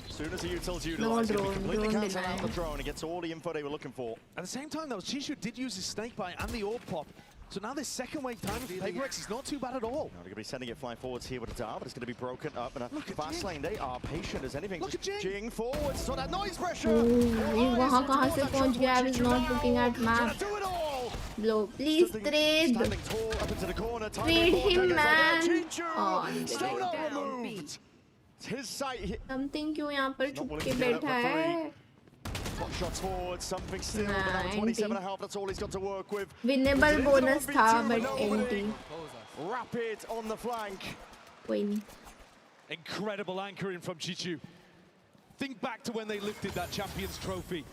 As soon as the util's utilized, he completely cancel out the drone. He gets all the info they were looking for. At the same time, though, Chishu did use his snake bite and the orb pop. So now this second wave time for PaperX is not too bad at all. They're going to be sending it flying forwards here with a dart, but it's going to be broken up. And a fast lane, they are patient as anything. Look at Jing forwards, so that noise pressure. वहाँ कहाँ से पहुँच गया? I was not looking at map. Blow, please trade. Standing tall up into the corner. Trade him, man. Oh, still not removed. It's his sight. Something क्यों यहाँ पर छुप के बैठा है? Top shots forward, something still, but now 27.5, that's all he's got to work with. Winnable bonus था, but empty. Rapid on the flank. कोई नहीं. Incredible anchoring from Chichu. Think back to when they lifted that Champions Trophy.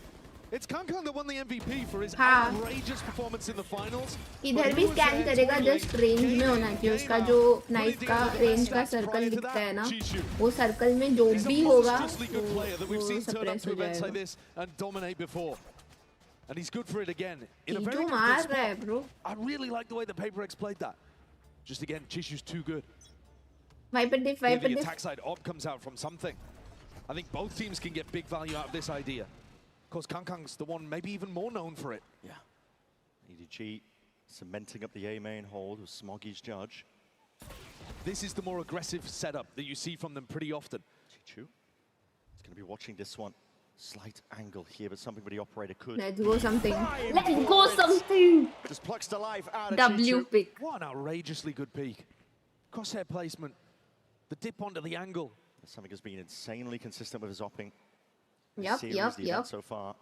It's Kankang that won the MVP for his outrageous performance in the finals. इधर भी scan करेगा, just range में होना चाहिए उसका जो नाइफ का रेंज का सर्कल दिखता है ना, वो सर्कल में जो भी होगा वो सप्रेस हो जाएगा. And he's good for it again. In a जो very मार रहा है bro. I really like the way that PaperX played that. Just again, Chishu's too good. Viper diff. The attack side op comes out from something. I think both teams can get big value out of this idea. Of course, Kankang's the one maybe even more known for it. Yeah. EDG cementing up the A main hold with Smoggy's judge. This is the more aggressive setup that you see from them pretty often. Chichu is going to be watching this one. Slight angle here, but something where the operator could. Let's go something. Let's go something. Just plucks the life out of W Chichu. pick. What an outrageously good peak. Crosshair placement. The dip onto the angle. Something has been insanely consistent with his opping. Yep. So far.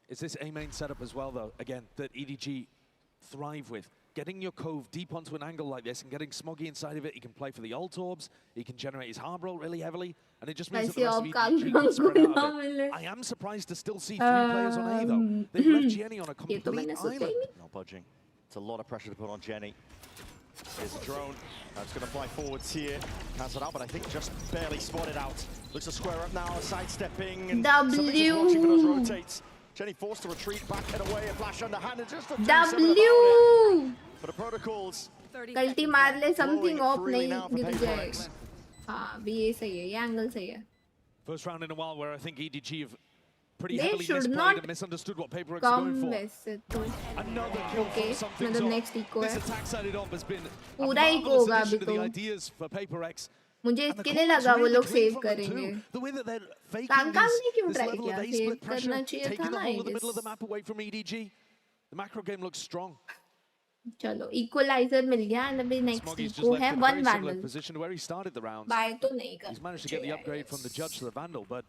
It's this A main setup as well, though, again, that EDG thrive with. Getting your cove deep onto an angle like this and getting Smoggy inside of it, he can play for the ult orbs, he can generate his hard roll really heavily, and it just means that the rest of EDG can spread out of it. I am surprised to still see 3 players on A, though. They've left Jenny on a complete island. Not budging. It's a lot of pressure to put on Jenny. Here's a drone. That's going to fly forwards here. Has it out, but I think just barely spotted out. Looks to square up now, sidestepping. And something just watching for those rotates. Jenny forced to retreat, back and away, a flash underhand, and just W. For the protocols. गलती मार ले, something off नहीं गिर जाएगा. हाँ, भी ये सही है, ये angle सही है. First round in a while where I think EDG have pretty heavily misplayed and misunderstood what PaperX is going for. Another kill from something. Next eco this attack sided off has been a पूरा eco marvelous होगा addition अभी to the तो. ideas for PaperX. मुझे इसके लिए लगा वो लोग सेव करेंगे. कांकांग ने क्यों ट्राई किया? सेव करना चाहिए था ना. The middle of the map away from EDG. The macro game looks strong. चलो इक्वलाइजर मिल गया and अभी next eco है 1 vandal. Position where he started the rounds. Buy तो नहीं कर. He's managed to get the upgrade from the judge to the vandal, but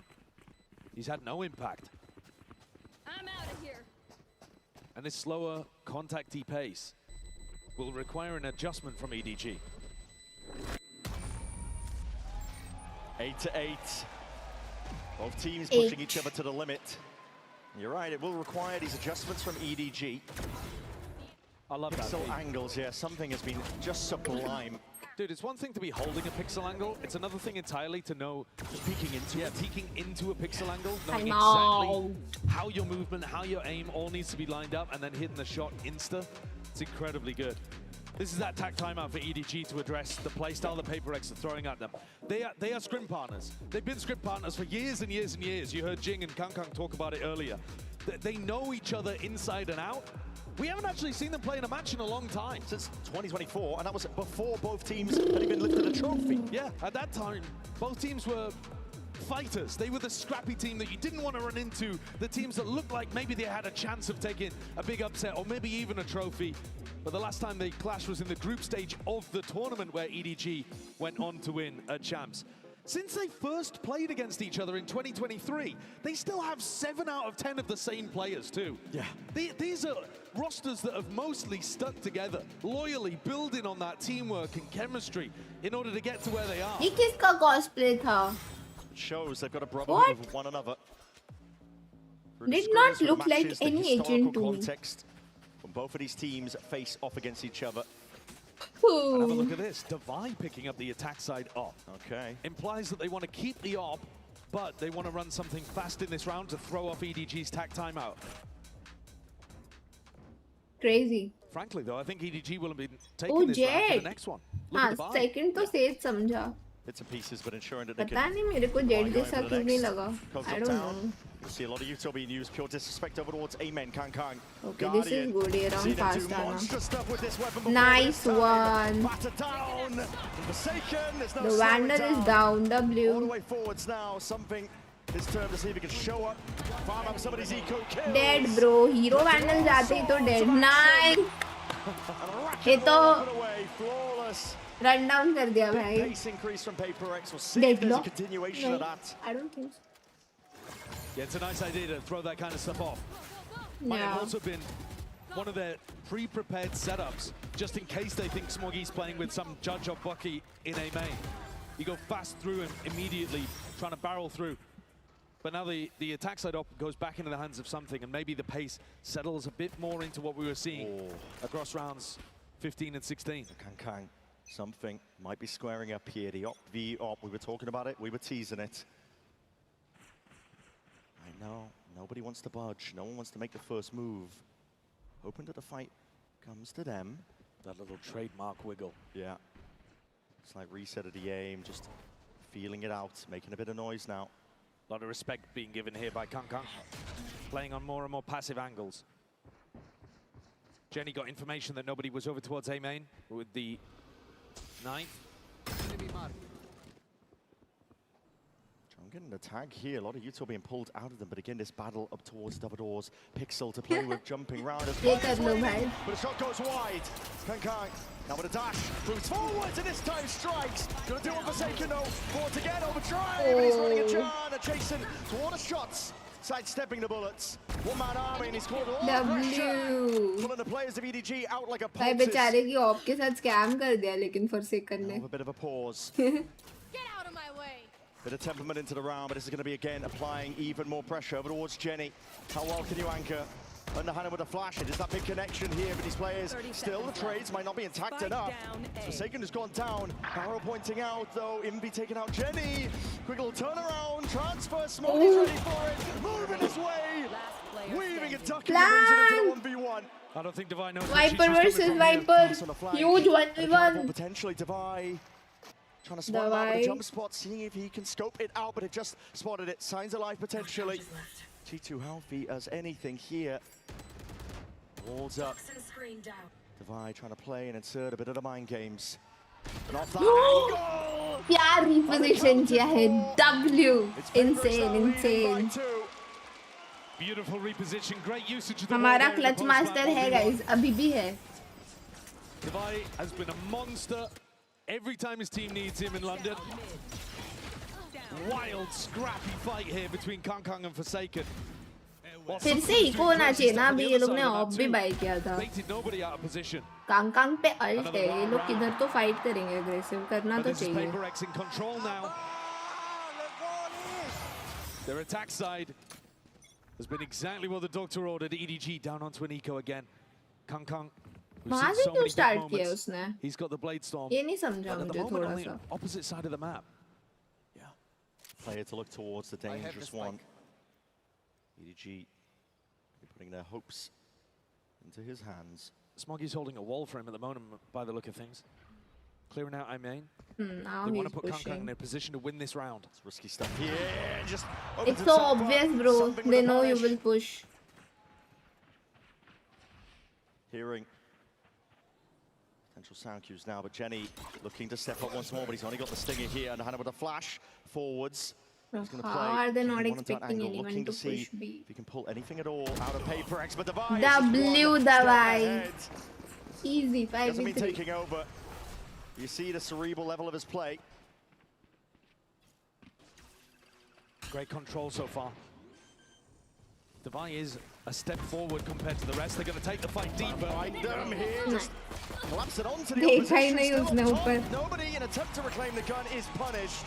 he's had no impact. I'm out of here. And this slower contacty pace will require an adjustment from EDG. 8-8. Both teams pushing each other to the limit. You're right, it will require these adjustments from EDG. I love that. Pixel angles, yeah, something has been just sublime. Dude, it's one thing to be holding a pixel angle. It's another thing entirely to know just peeking into a pixel angle, knowing exactly how your movement, how your aim all needs to be lined up, and then hitting the shot insta. It's incredibly good. This is that tack timeout for EDG to address the playstyle that PaperX are throwing at them. They are scrim partners. They've been scrim partners for years and years and years. You heard Jing and Kankang talk about it earlier. They know each other inside and out. We haven't actually seen them play in a match in a long time. Since 2024, and that was before both teams had even lifted a trophy. Yeah, at that time, both teams were fighters. They were the scrappy team that you didn't want to run into, the teams that looked like maybe they had a chance of taking a big upset or maybe even a trophy. But the last time they clashed was in the group stage of the tournament where EDG went on to win a champs. Since they first played against each other in 2023, they still have 7 out of 10 of the same players too. Yeah. These are rosters that have mostly stuck together, loyally building on that teamwork and chemistry in order to get to where they are. ये किसका cosplay था? Shows they've got a brotherhood with one another. Did not look like any agent to me. Context when both of these teams face off against each other. And have a look at this. Divide picking up the attack side op. Okay. Implies that they want to keep the op, but they want to run something fast in this round to throw off EDG's tack timeout. Crazy. Frankly, though, I think EDG will have been taking this round to the next one. हाँ, second तो safe समझा. Bits and pieces, but ensuring that they पता नहीं मेरे को Z जैसा क्यों नहीं लगा. I don't know. You'll see a lot of Utah being used. Pure disrespect over towards Amen Kankang. Okay, this is good. Here on fast Anna. Nice one. Down. Forsaken. There's no the Vandal is down. W. All the way forwards now. Something this turn to see if he can show up. Farm up somebody's eco kills. Dead, bro. Hero Vandal जाते ही तो dead. Nice. ये तो Run down कर दिया भाई. Pace increase from PaperX. We'll see if there's a continuation of that. I don't think so. Yeah, it's a nice idea to throw that kind of stuff off. Might have also been one of their pre-prepared setups, just in case they think Smoggy's playing with some Judge or Bucky in A main. You go fast through him immediately, trying to barrel through. But now the attack side up goes back into the hands of something, and maybe the pace settles a bit more into what we were seeing across rounds 15 and 16. Kang, something might be squaring up here. The op, we were talking about it, we were teasing it. I know, nobody wants to budge, no one wants to make the first move. Hoping that the fight comes to them. That little trademark wiggle. Yeah. It's like reset of the aim, just feeling it out, making a bit of noise now. A lot of respect being given here by Kang, playing on more and more passive angles. Jenny got information that nobody was over towards A main with the 9th. I'm getting the tag here. A lot of Utah being pulled out of them, but again, this battle up towards Davidore's Pixel to play with, jumping round as well. But the shot goes wide. Kang. Now with a dash, moves forwards, and this time strikes. Gonna do it for Forsaken though. Forwards again, overdrive, and he's running a charge, adjacent toward the shots, sidestepping the bullets. One-man army, and he's caught a lot of pressure. Pulling the players of EDG out like a poultice. भाई बेचारे की op के साथ scam कर दिया लेकिन Forsaken ने. A bit of a pause. Get out of my way. Bit of temperament into the round, but this is going to be again applying even more pressure over towards Jenny. How well can you anchor? Underhanded with a flash. It is that big connection here, but these players still, the trades might not be intact enough. Forsaken has gone down. Barrow pointing out, though. Invi taking out Jenny. Quick little turnaround. Transfer. Smokey's ready for it. Moving his way. Weaving and ducking. Brings it into 1v1. I don't think Divine knows. Viper versus Viper. Huge 1v1. Potentially Divine. Trying to spot him out with a jump spot, seeing if he can scope it out, but it just spotted it. Signs of life potentially. G2 healthy as anything here. Walls up. Divide trying to play and insert a bit of the mind games. And off that angle! क्या reposition किया है? W. Insane. Beautiful reposition, great usage of the हमारा clutch master है guys, अभी भी है. Divide has been a monster every time his team needs him in London. Wild, scrappy fight here between Kang and Forsaken. फिर से eco होना चाहिए ना, अभी ये लोग ने ऑफ भी बाय किया था. कांग पे अल्ट है, ये लोग किधर तो फाइट करेंगे, एग्रेसिव करना तो चाहिए. Their attack side has been exactly what the doctor ordered. EDG down onto an eco again. Kang. वहाँ से क्यों स्टार्ट किया उसने? He's got the blade storm. ये नहीं समझा मुझे थोड़ा सा. Opposite side of the map. Yeah. Player to look towards the dangerous one. EDG putting their hopes into his hands. Smoggy's holding a wall for him at the moment, by the look of things. Clearing out I main. Now they want to put Kang in a position to win this round. It's risky stuff here. Just it's so obvious, bro. They know you will push. Hearing potential sound cues now, but Jenny looking to step up once more, but he's only got the stinger here, and Hannah with a flash forwards. He's going to play. Are they not expecting anyone looking to see push B? If he can pull anything at all out of PaperX, but Divide Divide. Easy, 5v3. Doesn't mean taking over. You see the cerebral level of his play. Great control so far. Divide is a step forward compared to the rest. They're going to take the fight deeper. Find them here, just collapse it onto the opposition. Nobody in attempt to reclaim the gun is punished.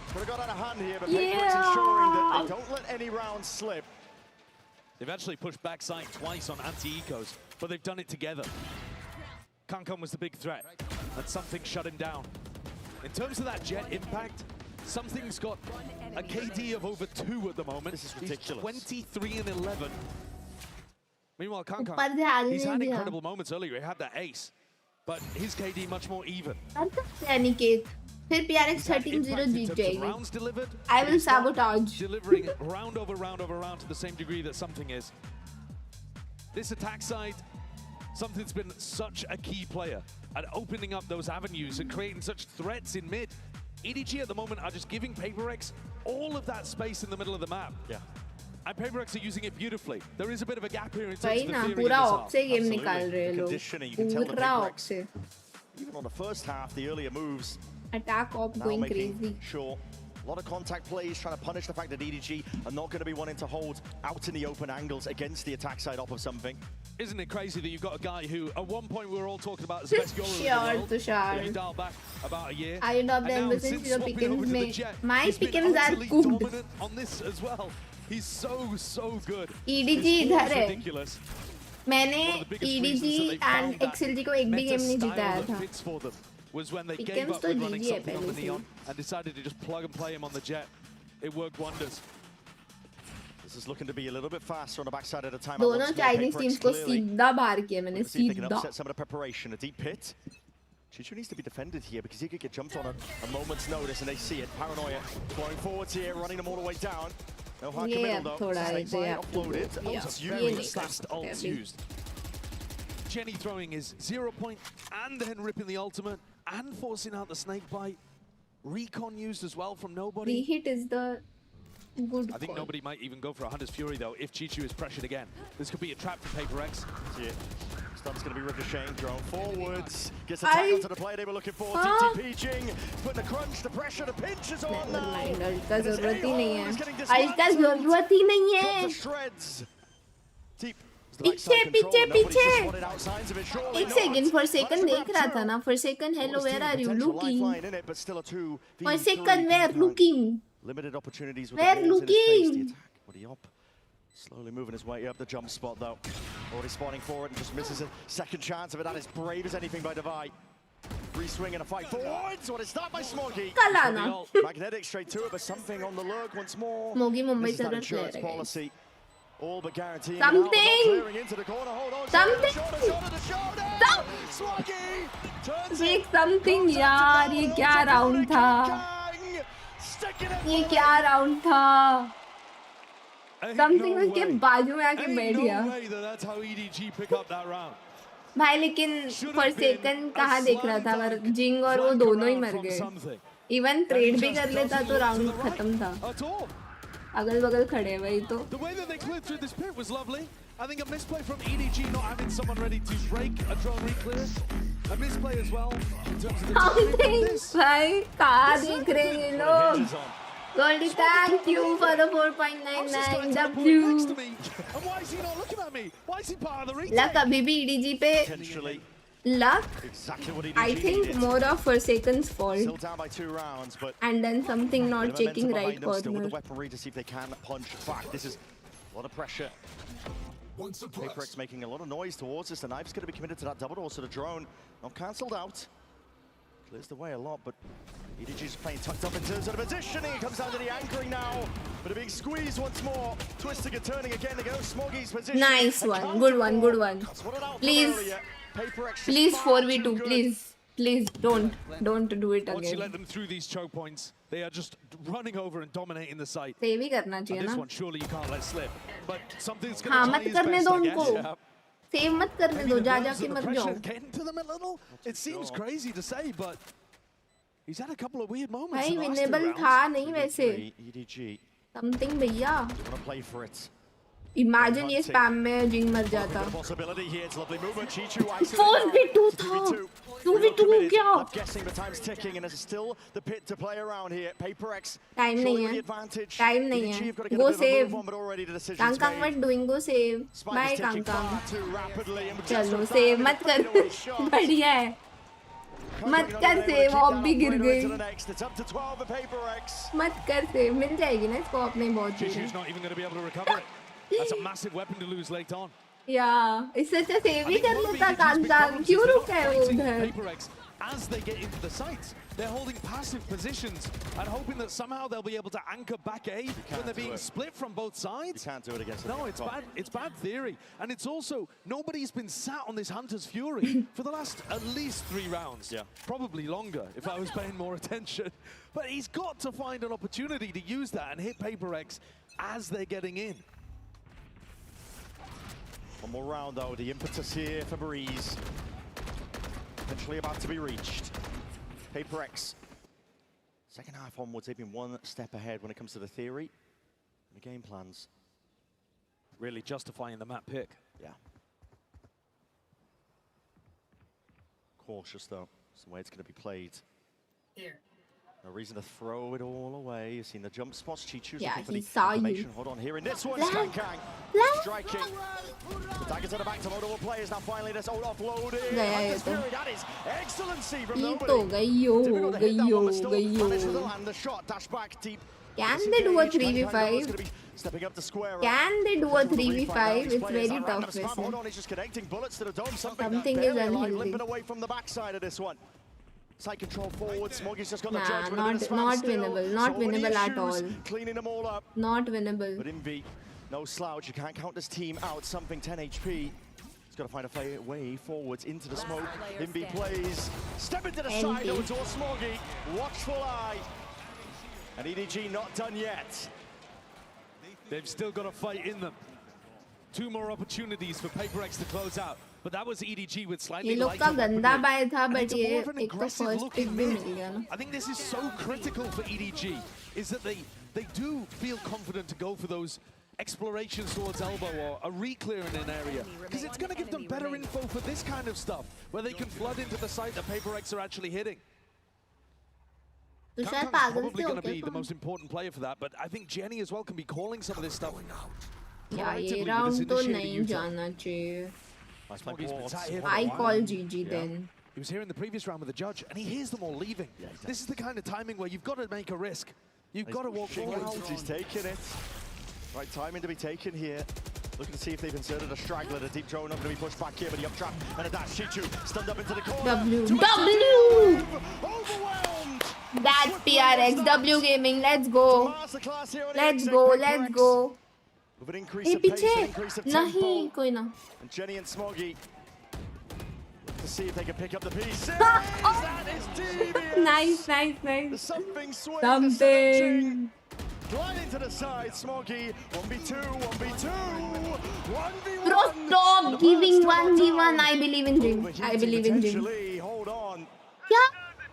Could have got out of hand here, but PaperX ensuring that they don't let any rounds slip. They've actually pushed backside twice on anti-ecos, but they've done it together. Kang was the big threat, and something shut him down. In terms of that jet impact, something's got a KD of over 2 at the moment. This is ridiculous. He's 23 and 11. Meanwhile, Kang, he's had incredible moments earlier. He had that ace, but his KD much more even. फिर PRX 13-0 जीत जाएगी. I will sabotage. Delivering round over round over round to the same degree that something is. This attack side, something's been such a key player at opening up those avenues and creating such threats in mid. EDG at the moment are just giving PaperX all of that space in the middle of the map. Yeah. And PaperX are using it beautifully. There is a bit of a gap here in terms of the theory पूरा of से game निकाल रहे हैं लोग. पूरा of से. even on the first half, the earlier moves. Attack op Now going making crazy. sure. A lot of contact plays, trying to punish the fact that EDG are not going to be wanting to hold out in the open angles against the attack side op of something. Isn't it crazy that you've got a guy who, at one point, we were all talking about as the best goaler in the world. If you dial back about a year. I love the emphasis your pickings. My pickings are cooked. Dominant on this as well. He's so good. EDG इधर है. Ridiculous. मैंने EDG and XLG को एक भी game नहीं जिताया था. Was when they gave up with running something on the Neon and decided to just plug and play him on the Jet. It worked wonders. This is looking to be a little bit faster on the backside of the time. दोनों Chinese teams को सीधा बाहर किया मैंने See if they can सीधा. upset some of the preparation. A deep pit. Chichu needs to be defended here because he could get jumped on a moment's notice, and they see it. Paranoia flowing forwards here, running them all the way down. No hard committal though. Snake bite offloaded. Very fast ults used. Jenny throwing his 0 point and then ripping the ultimate and forcing out the snake bite. Recon used as well from nobody. Reheat is the good I think call. nobody might even go for a Hunter's Fury though if Chichu is pressured again. This could be a trap for Paper X. Yeah. Stun's going to be ricocheting, drone forwards. Gets a tackle to the play they were looking for. TTP Jing putting the crunch, the pressure, the pinch is on now. Ult का ज़रूरत ही नहीं है. Ult का ज़रूरत ही नहीं है. Shreds. Deep. पीछे एक सेकंड Forsaken देख रहा था ना. Forsaken, hello, where are you looking? Forsaken, where looking? Limited opportunities with Where the balls in his face. looking? The attack, what are you up? Slowly moving his way up the jump spot though. Already spawning forward and just misses a second chance of it. That is brave as anything by Divide. Free swing and a fight forwards. What is that by Smoggy? Kalana. Magnetic straight to it, but something on the lurk once more. Smoggy Mumbai This is that से insurance player policy. All but guaranteeing Something. clearing into the corner. Hold on. Something. Smoggy turns Make something यार. ये क्या round था? ये क्या round था? Something उसके बाजू में आके बैठ गया. भाई लेकिन Forsaken कहाँ देख रहा था? जिंग और वो दोनों ही मर गए. Even trade भी कर लेता तो round खत्म था. अगल-बगल खड़े भाई तो. The way that they cleared through this pit was lovely. I think a misplay from EDG not having someone ready to break a drone re-clear. A misplay as well in terms of the timing of this. भाई कहाँ देख रहे हैं ये लोग? Goldie, thank you for the 4.99 W. And why is he not looking at me? Why is he part of the retake? Luck अभी भी EDG पे. Luck. Exactly what I think more of Forsaken's fault. Still down by 2 rounds, but And then something not checking right still with the corner. weaponry to see if they can punch back. This is a lot of pressure. Paper X making a lot of noise towards us. The knife's going to be committed to that double door, so the drone not cancelled out. Clears the way a lot, but EDG's playing tucked up in terms of the positioning. It comes down to the anchoring now, but a big squeeze once more. Twisting and turning again to go Smoggy's position. Nice one, good one, good one. Please, please 4v2, please don't do it Once you again. let them through these choke points, they are just running over and dominating the site. Save ही करना And चाहिए this ना. one surely you can't let slip. But something's going हाँ to try मत his करने best, दो I guess. उनको. Save मत करने दो. जा Because के of the मर pressure जाओ. getting to them a little. It seems crazy to say, but he's had a couple of weird moments. भाई in the last 2 winnable rounds. था नहीं वैसे. EDG, Something भैया. want to play for it. Imagine ये spam में जिंग मर जाता. Possibility here. It's lovely movement. Chichu 4v2 था. 2v2 हो गया. I'm guessing the time's ticking, and there's still the pit to play around here. Paper X. Time नहीं है. Time नहीं है. Go save. कांकांग मत doing go save. Bye कांकांग. चलो save मत कर. बढ़िया है. मत कर save. ऑफ भी गिर गई. मत कर save. मिल जाएगी ना इसको अपने बहुत देर. Chichu's not even going to be able to recover it. That's a massive weapon to lose late on. Yeah, इससे अच्छा save ही कर लेता कांकांग. क्यों रुका है वो उधर? Paper X, as they get into the sites, they're holding passive positions and hoping that somehow they'll be able to anchor back A when they're being split from both sides. You can't do it against No, it's bad. It's bad theory, and it's also nobody's been sat on this Hunter's Fury for the last at least 3 rounds. Yeah, probably longer if I was paying more attention. But he's got to find an opportunity to use that and hit Paper X as they're getting in. One more round though, the impetus here for Breeze. Eventually about to be reached. Paper X. Second half onwards, they've been one step ahead when it comes to the theory and the game plans. Really justifying the map pick. Yeah. Cautious though. That's the way it's going to be played. Here. No reason to throw it all away. You've seen the jump spots. Chichu's looking for the information. Hold on here in this one. Kang striking. The daggers at the back to multiple players. Now finally this old offloading. That is excellency from nobody. Difficult to hit that one, but still managed to land the shot. Dash back deep. Can they do a 3v5? Stepping up the square. Can they do a 3v5? It's very tough. Hold on, he's just connecting bullets to the dome. Something is unhealthy. Limping away from the backside of this one. Side control forward. Smoggy's just got the nah, judgment. not winnable. Not winnable at all. Cleaning them all up. Not winnable. But Invi, no slouch. You can't count this team out. Something 10 HP. He's got to find a way forwards into the smoke. Invi plays. Step into the side over towards Smoggy. Watchful eye. And EDG not done yet. They've still got a fight in them. 2 more opportunities for PaperX to close out. But that was EDG with slightly lighter weaponry. I think this is so critical for EDG, is that they do feel confident to go for those explorations towards elbow or a re-clear in an area. Because it's going to give them better info for this kind of stuff, where they can flood into the site that PaperX are actually hitting. Kang's probably going to be the most important player for that, but I think Jenny as well can be calling some of this stuff. Yeah, ये round तो नहीं जाना चाहिए. I call GG then. He was here in the previous round with the judge, and he hears them all leaving. This is the kind of timing where you've got to make a risk. You've got to walk forward. He's taking it. Right timing to be taken here. Looking to see if they've inserted a straggler. The deep drone not going to be pushed back here, but the up trap and a dash. Chichu stunned up into the corner. W. That's PRX. W Gaming. Let's go. Let's go. Let's go. With an increase of pace, an increase of tempo. नहीं कोई ना. And Jenny and Smoggy to see if they can pick up the pieces. That is devious. Nice. There's something swing. Something. Gliding to the side, Smoggy. 1v2, 1v2, 1v1. Bro, stop giving 1v1. I believe in Jing. I believe in Jing. Hold on. क्या?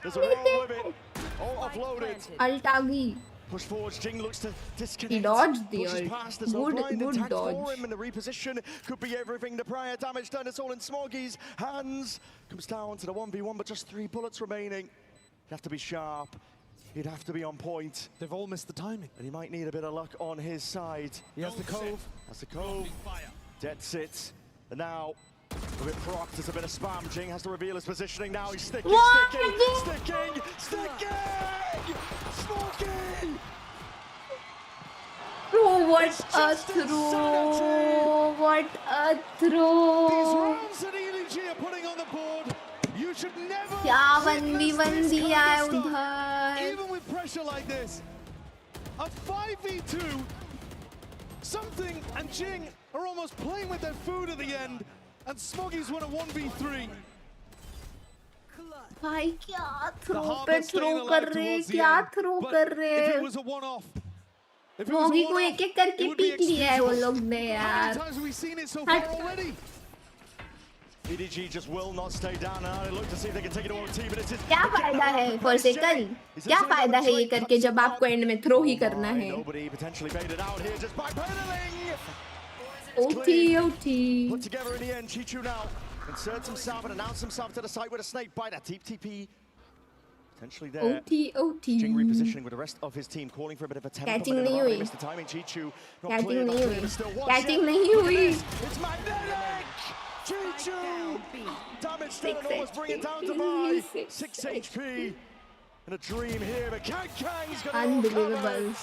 There's a roll with it. All offloaded. Altagi. Push forward, Jing looks to disconnect. He dodged the ult. Good dodge. For him, and the reposition could be everything. The prior damage done. It's all in Smoggy's hands. Comes down to the 1v1, but just 3 bullets remaining. You have to be sharp. He'd have to be on point. They've all missed the timing. And he might need a bit of luck on his side. He has the cove. That's the cove. Dead sit. And now, a bit procced, there's a bit of spam. Jing has to reveal his positioning now. He's sticking. Smoggy! Bro, what a throw! What a throw! These rounds that EDG are putting on the board, you should never. क्या 1v1 दिया है उधर? Even with pressure like this, a 5v2, something and Jing are almost playing with their food at the end, and Smoggy's won a 1v3. भाई क्या throw पे throw कर रहे? क्या थ्रो कर रहे? If it was a one-off. Smoggy को एक-एक करके पीक लिया है वो लोग ने यार. How many times have we seen it so far already? EDG just will not stay down now. They look to see if they can take it over team, but it's क्या फायदा है Forsaken? क्या फायदा है ये करके जब आपको एंड में थ्रो ही करना है? Nobody potentially baited out here just by pedaling. OT. Put together in the end. Chichu now inserts himself and announces himself to the side with a snake bite. That deep TP potentially there. OT. Jing repositioning with the rest of his team, calling for a bit of a tempo. Catching नहीं हुई. Missed the timing. Chichu not Catching clear, नहीं हुई. still Catching नहीं हुई. It's magnetic. Chichu! Damage done and almost bring it down to 5. 6 HP. And a dream here, but Kang's gonna Unbelievable.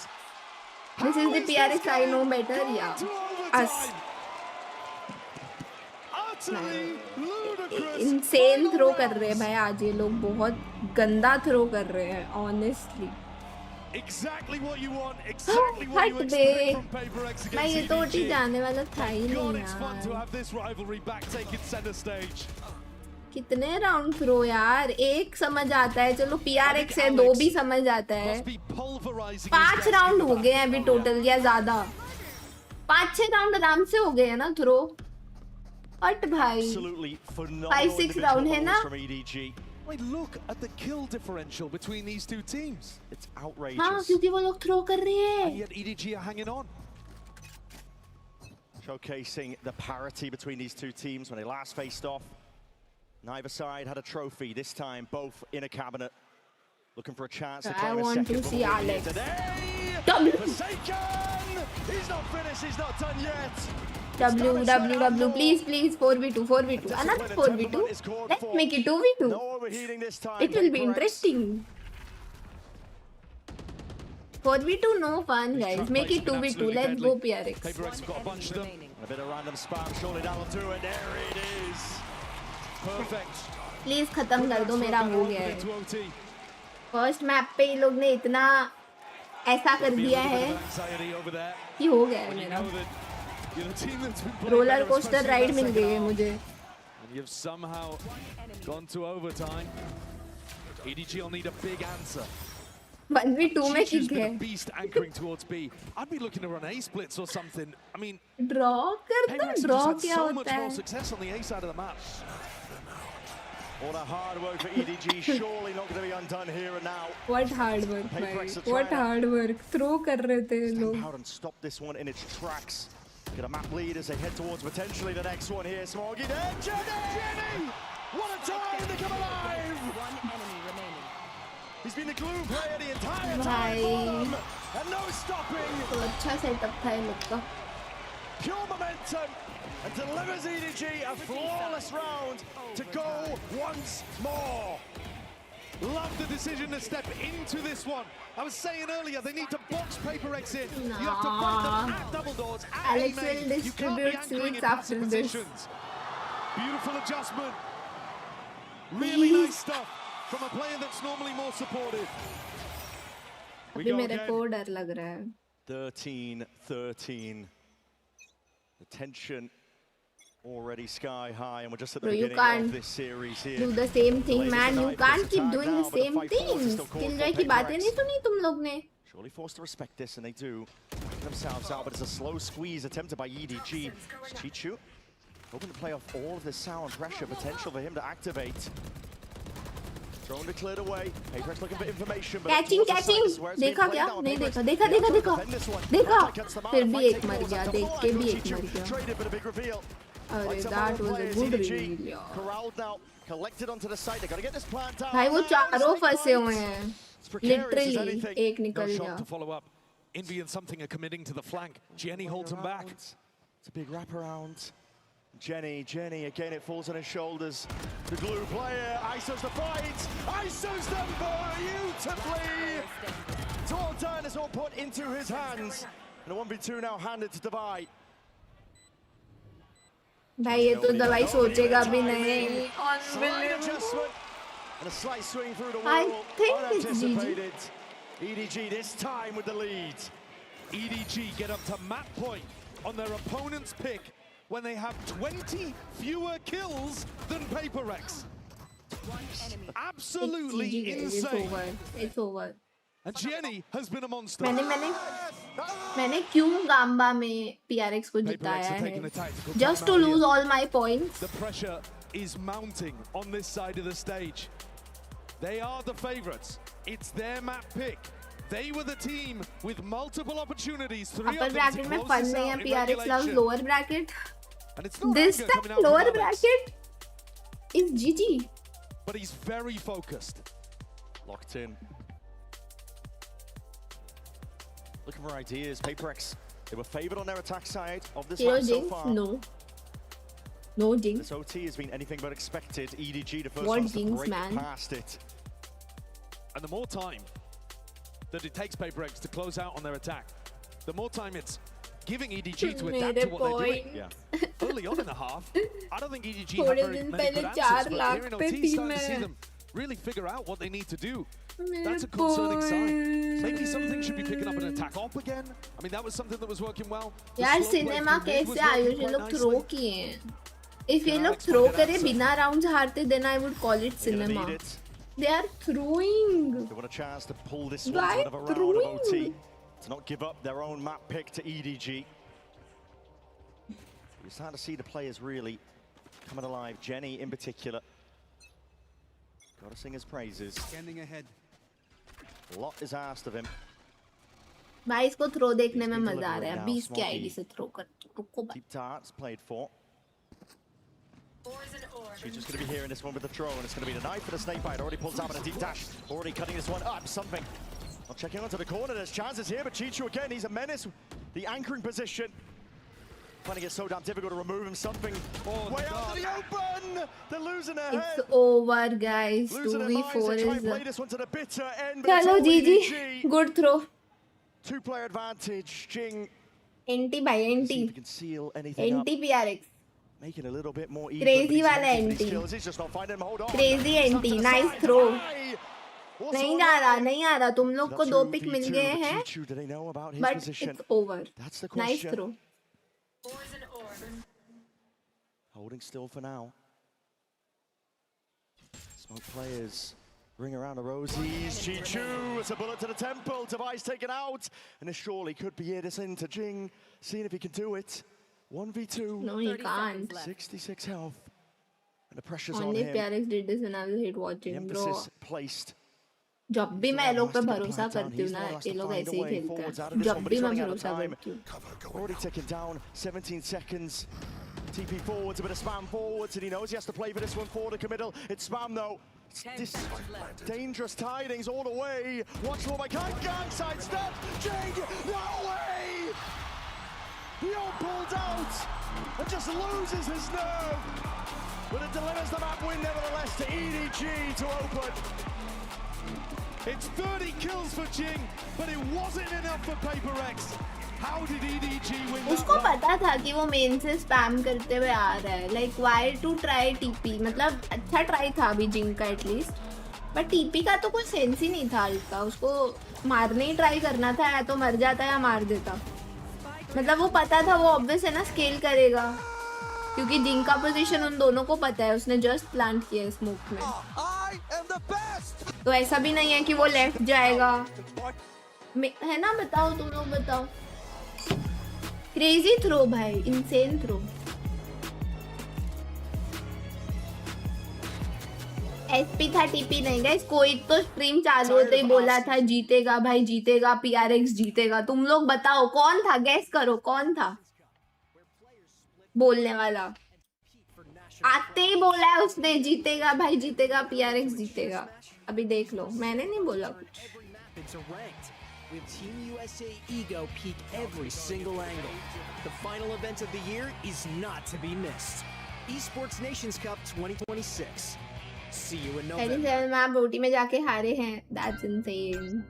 This is the PRX I know better, yeah. Us. Insane throw कर रहे हैं भाई आज ये लोग बहुत गंदा throw कर रहे हैं honestly. Exactly what you want, exactly what you expect from PaperX against EDG. मैं ये तो उठी जाने वाला था ही नहीं God, it's fun to have this rivalry back taking center stage. कितने राउंड थ्रो यार? एक समझ आता है, चलो PRX है, 2 भी समझ आता है. 5 राउंड हो गए हैं अभी टोटल या ज्यादा. 5-6 राउंड आराम से हो गए हैं ना थ्रो. हट भाई. 5-6 राउंड है ना? Wait, look at the kill differential between these two teams. It's outrageous. हाँ, क्योंकि वो लोग थ्रो कर रहे हैं. And yet EDG are hanging on. Showcasing the parity between these two teams when they last faced off. Neither side had a trophy. This time, both in a cabinet. Looking for a chance to I claim a want second. to see Alex. Forsaken! He's not finished, he's not done yet. W, please, 4v2. Another 4v2. Let's make it 2v2. No overheating this time. It will be interesting. 4v2, no fun, guys. Make it 2v2. Let's go, PRX. PaperX have got a bunch of them. A bit of random spam. Surely that'll do it. There it is. Perfect. Please खत्म कर दो मेरा हो गया है. First map पे ये लोग ने इतना ऐसा कर दिया है कि हो गया है मेरा. रोलर कोस्टर राइड मिल गई है मुझे. You've somehow gone to overtime. EDG will need a big answer. 1v2 में किक है. Beast anchoring towards B. I'd be looking to run A splits or something. I mean, draw कर दो. Draw क्या so होता much है? more success on the A side of the map. All that hard work for EDG, surely not going to be undone here and now. What hard work, भाई? What hard work? Throw कर रहे थे लोग. Out and stop this one in its tracks. Get a map lead as they head towards potentially the next one here. Smoggy there, Jenny! What a time to come alive! One enemy remaining. He's been the glue player the entire time for them, and no stopping. तो अच्छा setup था ये लोग का. Pure momentum, and delivers EDG a flawless round to go once more. Love the decision to step into this one. I was saying earlier, they need to box PaperX in. You have to fight them at double doors, at Alex A-main. will You can't be distribute anchoring sweets in after passive this. positions. Beautiful adjustment. Really nice stuff from a player that's normally more supportive. अभी मेरे को डर लग रहा है. 13-13. The tension already sky high, and we're just at the Bro, you beginning of can't this series here. Do the same thing, man. You can't keep doing the same things. Killjoy की बातें नहीं सुनी तुम लोग ने. Surely forced to respect this, and they do. Themselves out, but it's a slow squeeze attempted by EDG. Chichu hoping to play off all of this sound pressure potential for him to activate. Drone declared away. PaperX looking for information. Catching. देखा क्या? नहीं देखा. देखा. फिर भी एक मर गया. देख के भी एक मर गया. अरे that was a good reveal यार. Corralled now, collected onto the site. They got to get this plant out. भाई वो चारों फंसे हुए हैं. Literally एक निकल No shot गया. to follow up. Envy and something are committing to the flank. Jenny holds him back. It's a big wraparound. Jenny, again it falls on his shoulders. The glue player, ISOs the fight! ISOs them beautifully! It's all done, it's all put into his hands. And a 1v2 now handed to Divide. भाई ये तो दवाई सोचेगा भी नहीं. Unbelievable. And a slight swing through the wall. I think it's Unanticipated. EDG this time with the lead. EDG get up to map point on their opponent's pick when they have 20 fewer kills than PaperX. Absolutely insane. It's over. And Jenny has been a monster. मैंने क्यों Gamba में PRX को जिताया है? Just to lose all my points. The pressure is mounting on this side of the stage. They are the favorites. It's their map pick. They were the team with multiple opportunities. Upper bracket में fun नहीं है. PRX loves lower bracket. And it's not this time lower bracket is GG. But he's very focused. Locked in. Looking for ideas. PaperX, they were favored on their attack side of this map so far. No jinx. This OT has been anything but expected. EDG, the first What ones to jinx, break man? past it. And the more time that it takes PaperX to close out on their attack, the more time it's giving EDG to adapt to what they're doing. Yeah. Early on in the half, I don't think EDG had very many good answers, but here in OT starting to see them really figure out what they need to do. That's a concerning sign. Maybe something should be picking up an attack op again. I mean, that was something that was working well. यार cinema कैसे आयुष ये लोग throw किए हैं? If ये लोग throw करे बिना rounds हारते, then I would call it cinema. They are throwing. They want a chance to pull this one to another round of OT. To not give up their own map pick to EDG. We're starting to see the players really coming alive. Jenny in particular. Got to sing his praises. Standing ahead. A lot is asked of him. भाई इसको throw देखने में मजा आ रहा है. 20 की ID से throw कर. रुको भाई. Deep darts played for. She's just going to be here in this one with the throw, and it's going to be the knife for the snakebite. Already pulls out with a deep dash. Already cutting this one up. Something. Well, checking onto the corner. There's chances here, but Chichu again, he's a menace. The anchoring position. Finding it so damn difficult to remove him. Something way out to the open. They're losing their head. It's over, guys. Losing 2v4 is. Chalo, Play this one to the bitter end. GG. Good throw. Two-player advantage. Jing. NT by NT. Can seal anything NT PRX. Making a little bit more even. Crazy wala NT. He's just not finding him. Hold on. Crazy NT. Nice throw. नहीं जा रहा, नहीं आ रहा. तुम लोग को 2 pick मिल गए हैं. But it's over. Nice throw. Holding still for now. Smoke players ring around the rosies. Chichu, it's a bullet to the temple. Device taken out. And it surely could be it. It's into Jing. Seeing if he can do it. 1v2. No, he can't. 66 health. And the pressure's Only on him. PRX did this and I will hate watching, bro. Emphasis placed. जब भी मैं लोग पे भरोसा करती हूँ ना, ये लोग ऐसे ही खेलते हैं. जब भी मैं भरोसा करती हूँ. Already ticking down. 17 seconds. TP forwards, a bit of spam forwards, and he knows he has to play for this one for the committal. It's spam though. This dangerous tidings all the way. Watch for by Gang, sidestep. Jing, no way! He all pulled out and just loses his nerve. But it delivers the map win nevertheless to EDG to open. It's 30 kills for Jing, but it wasn't enough for PaperX. How did EDG win that? उसको पता था कि वो main से spam करते हुए आ रहा है. Like why to try TP? मतलब अच्छा ट्राई था अभी जिंग का एटलीस्ट. बट TP का तो कोई सेंस ही नहीं था हल्का. उसको मारने ही ट्राई करना था, या तो मर जाता या मार देता. मतलब वो पता था, वो ऑब्वियस है ना स्केल करेगा. क्योंकि जिंग का पोजीशन उन दोनों को पता है. उसने जस्ट प्लांट किया है स्मोक में. तो ऐसा भी नहीं है कि वो लेफ्ट जाएगा. है ना? बताओ तुम लोग बताओ. क्रेजी थ्रो भाई, इंसेन थ्रो. एसपी था, टीपी नहीं. गाइस कोई तो स्ट्रीम चालू होते ही बोला था जीतेगा भाई, जीतेगा, पीआरएक्स जीतेगा. तुम लोग बताओ कौन था? गैस करो कौन था बोलने वाला. आते ही बोला है उसने जीतेगा भाई, जीतेगा, पीआरएक्स जीतेगा. अभी देख लो, मैंने नहीं बोला कुछ. We have Team USA Ego peak every single angle. The final event of the year is not to be missed. Esports Nations Cup 2026. See you in November. 37 map रोटी में जाके हारे हैं. That's insane.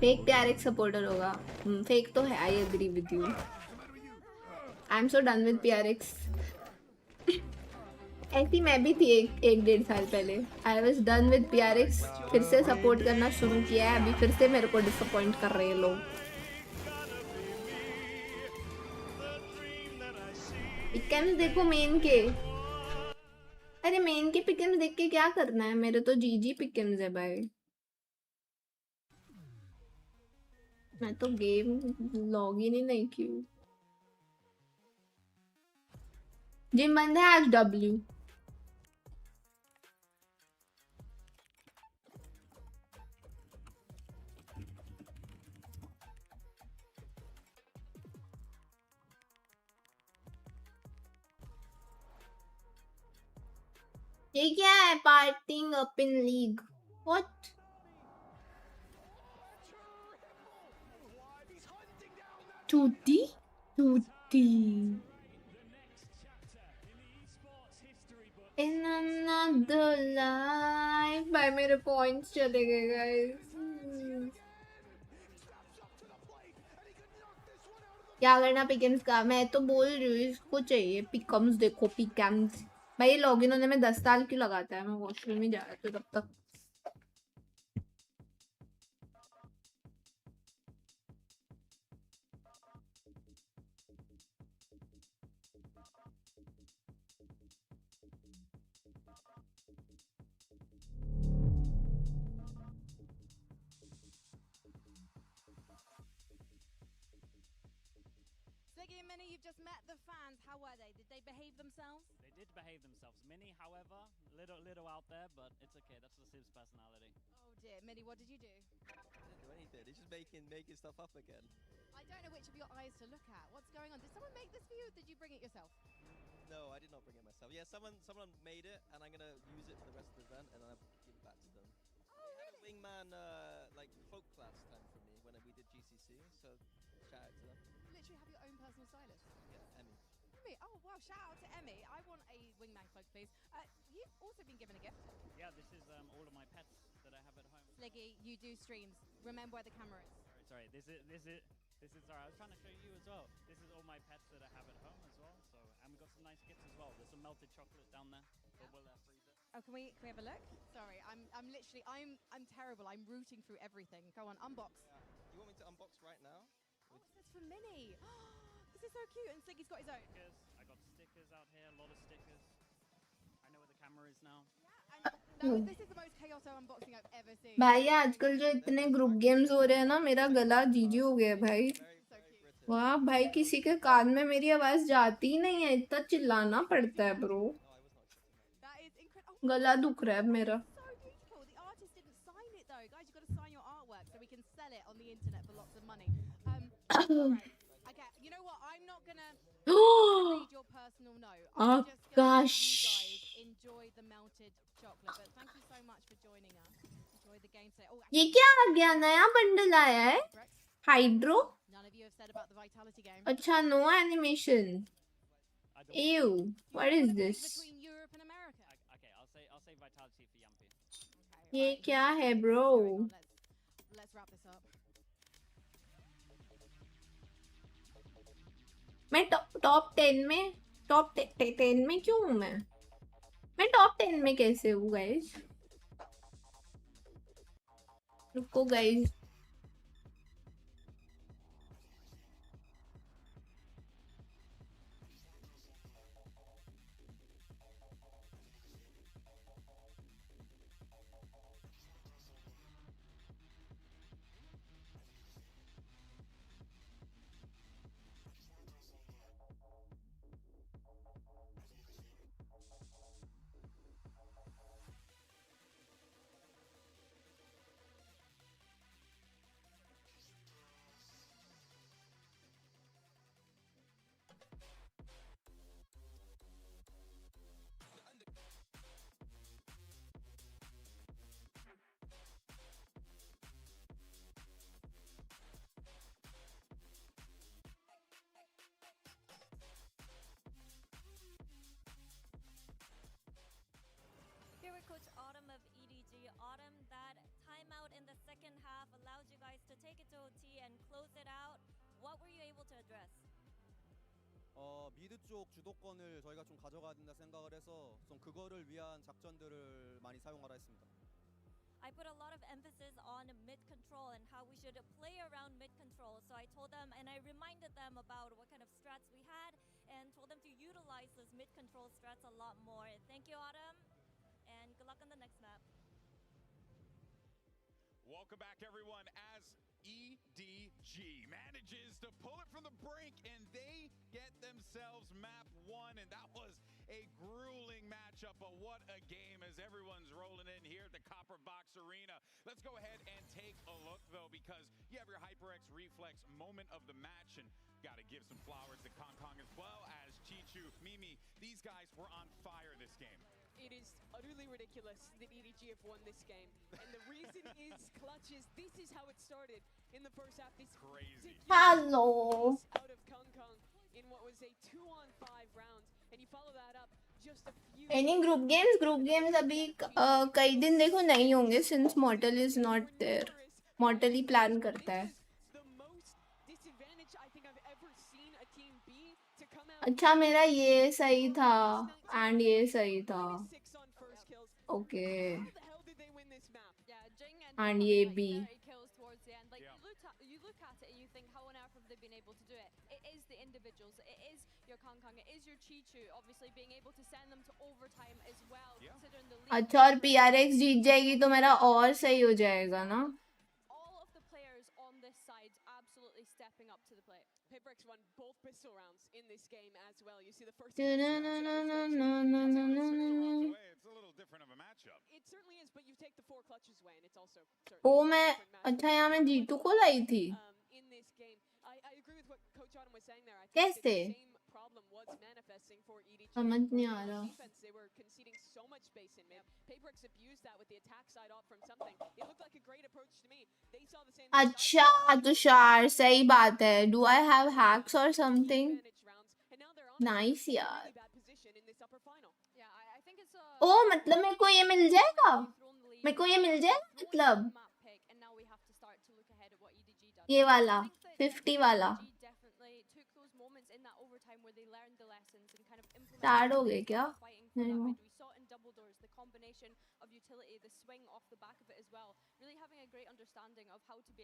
Fake PRX supporter होगा. Fake तो है. I agree with you. I'm so done with PRX. ऐसी मैं भी थी एक 1.5 साल पहले. I was done with PRX. फिर से सपोर्ट करना शुरू किया है. अभी फिर से मेरे को डिसअपॉइंट कर रहे हैं लोग. पिकम्स देखो मेन के. अरे मेन के पिकम्स देख के क्या करना है? मेरे तो जीजी पिकम्स है भाई. मैं तो गेम लॉग इन ही नहीं की हूँ. जिम बंद है आज. W ये क्या है? Parting up in league. What? टूटी टूटी. In another life. भाई मेरे पॉइंट्स चले गए गाइस. क्या करना पिकम्स का? मैं तो बोल रही हूँ इसको चाहिए पिकम्स. देखो पिकम्स भाई. ये लॉगिन होने में 10 साल क्यों लगाता है? मैं वॉशरूम में जा रहा था तब तक. Ziggy and Minnie, you've just met the fans. How were they? Did they behave themselves? They did behave themselves. Minnie, however, little out there, but it's okay. That's the Siv's personality. Oh dear, Minnie, what did you do? I didn't do anything. He's just making stuff up again. I don't know which of your eyes to look at. What's going on? Did someone make this for you, or did you bring it yourself? No, I I did not bring it myself. Yeah, someone made it, and I'm gonna use it for the rest of the event, and then I give it back to them. They had a wingman like cloak class time for me when we did GCC, so shout out to them. You literally have your own personal stylist. Yeah, Emmy. Emmy, oh wow! Shout out to Emmy. I want a wingman cloak, please. You've also been given a gift. Yeah, this is all of my pets that I have at home. Sliggy, you do streams. Remember where the camera is. Sorry. This is. Sorry, I was trying to show you as well. This is all my pets that I have at home as well. So, and we've got some nice gifts as well. There's some melted chocolate down there. But we'll freeze it. Oh, can we have a look? Sorry, I'm literally I'm terrible. I'm rooting through everything. Go on, unbox. You want me to unbox right now? Oh, it says for Minnie. This is so cute. And Sliggy's got his own. Stickers. I got stickers out here. A lot of stickers. I know where the camera is now. This is the most chaotic unboxing I've ever seen. भाई आजकल जो इतने group games हो रहे हैं ना मेरा गला जीजी हो गया भाई वाह भाई किसी के कान में मेरी आवाज जाती ही नहीं है इतना चिल्लाना पड़ता है ब्रो गला दुख रहा है मेरा You know what? I'm not gonna read your personal note. I'm just gonna let you guys enjoy the melted chocolate. But thank you so much for joining us. Enjoy the game today. Oh, ये क्या आ गया नया bundle आया है hydro none of you have said about the vitality game. अच्छा no animation ew what is this Between Europe and America. Okay, I'll say vitality for Yumpy. ये क्या है bro Let's wrap this up. मैं top 10 में top 10 में क्यों हूँ मैं टॉप 10 में कैसे हूँ गाइस रुको guys Here with Coach Autumn of EDG. Autumn, that timeout in the second half allowed you guys to take it to OT and close it out. What were you able to address? 미드 쪽 주도권을 저희가 좀 가져가야 된다 생각을 해서 좀 그거를 위한 작전들을 많이 사용하라 했습니다. I put a lot of emphasis on mid control and how we should play around mid control. So I told them and I reminded them about what kind of strats we had and told them to utilize those mid control strats a lot more. Thank you, Autumn, and good luck on the next map. Welcome back, everyone, as EDG manages to pull it from the brink, and they get themselves map 1, and that was a grueling matchup, but what a game as everyone's rolling in here at the Copper Box Arena. Let's go ahead and take a look, though, because you have your HyperX Reflex moment of the match, and got to give some flowers to Kong Kong as well as Chichu, Mimi. These guys were on fire this game. It is utterly ridiculous that EDG have won this game. And the reason is clutches. This is how it started in the first half. This crazy. Hello. Out of Kong Kong in what was a 2-on-5 round. And you follow that up just a few. Any group games अभी कई दिन देखो नहीं होंगे since Mortal is not there. Mortal he plan करता है. अच्छा मेरा ये सही था and ये सही था okay and ये भी you look at it and you think how on earth have they been able to do it. It is the individuals, it is your Kong Kong, it is your Chichu, obviously being able to send them to overtime as well, considering the lead. अच्छा और PRX जीत जाएगी तो मेरा और सही हो जाएगा ना. All of the players on this side absolutely stepping up to the plate. HyperX won both pistol rounds in this game as well. You see the first. It's a little different of a matchup. It certainly is, but you take the 4 clutches away, and it's also. ओ मैं अच्छा यहाँ मैं जीतू को लाई थी. In this game, I agree with what Coach Autumn was saying there. I think कैसे? the same problem was manifest convincing for EDG. समझ नहीं आ रहा. Defense, they were conceding so much space in mid. PaperX abused that with the attack side off from something. It looked like a great approach to me. They saw the same. अच्छा तुषार सही बात है. Do I have hacks or something? Nice यार. ओ मतलब मेरे को ये मिल जाएगा. मेरे को ये मिल जाएगा मतलब. ये वाला 50 वाला. स्टार्ट हो गए क्या? नहीं.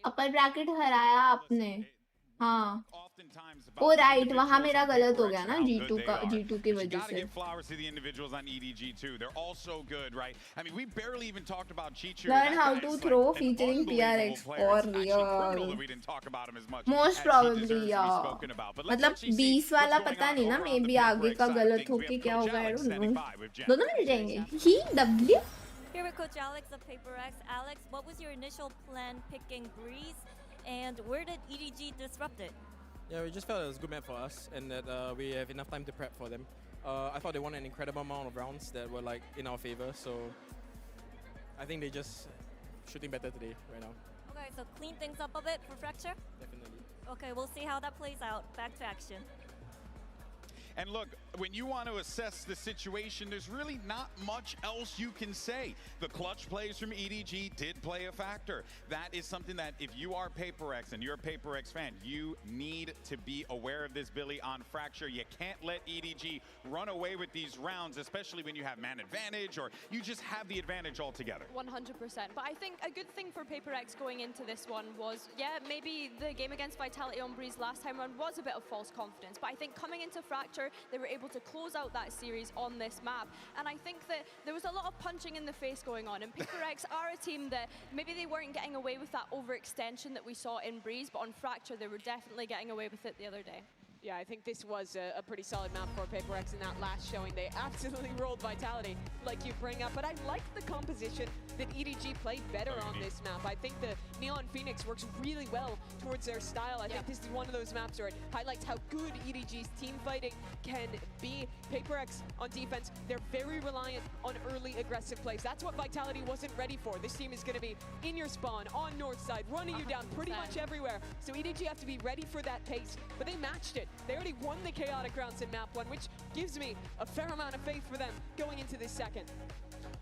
अपर ब्रैकेट हराया आपने. हाँ. ओ राइट वहाँ मेरा गलत हो गया ना G2 का G2 की वजह से. Learn how to throw featuring PRX for real. Most probably yeah. मतलब 20 वाला पता नहीं ना मे बी आगे का गलत हो के क्या होगा I don't know. दोनों मिल जाएंगे. ही W. Here with Coach Alex of PaperX. Alex, what was your initial plan picking Breeze, and where did EDG disrupt it? Yeah, we just felt it was a good map for us, and that we have enough time to prep for them. I thought they won an incredible amount of rounds that were like in our favor, so I think they just shooting better today right now. Okay, so clean things up a bit for Fracture? Definitely. Okay, we'll see how that plays out. Back to action. And look, when you want to assess the situation, there's really not much else you can say. The clutch plays from EDG did play a factor. That is something that if you are PaperX and you're a PaperX fan, you need to be aware of this, Billy, on Fracture. You can't let EDG run away with these rounds, especially when you have man advantage or you just have the advantage altogether. 100%. But I think a good thing for PaperX going into this one was, yeah, maybe the game against Vitality on Breeze last time around was a bit of false confidence. But I think coming into Fracture, they were able to close out that series on this map. And I think that there was a lot of punching in the face going on. And PaperX are a team that maybe they weren't getting away with that overextension that we saw in Breeze, but on Fracture, they were definitely getting away with it the other day. Yeah, I think this was a pretty solid map for PaperX in that last showing. They absolutely rolled Vitality, like you bring up. But I like the composition that EDG played better on this map. I think the Neon Phoenix works really well towards their style. I think this is one of those maps where it highlights how good EDG's team fighting can be. PaperX on defense, they're very reliant on early aggressive plays. That's what Vitality wasn't ready for. This team is going to be in your spawn, on north side, running you down pretty much everywhere. So EDG have to be ready for that pace. But they matched it. They already won the chaotic rounds in map 1, which gives me a fair amount of faith for them going into this second.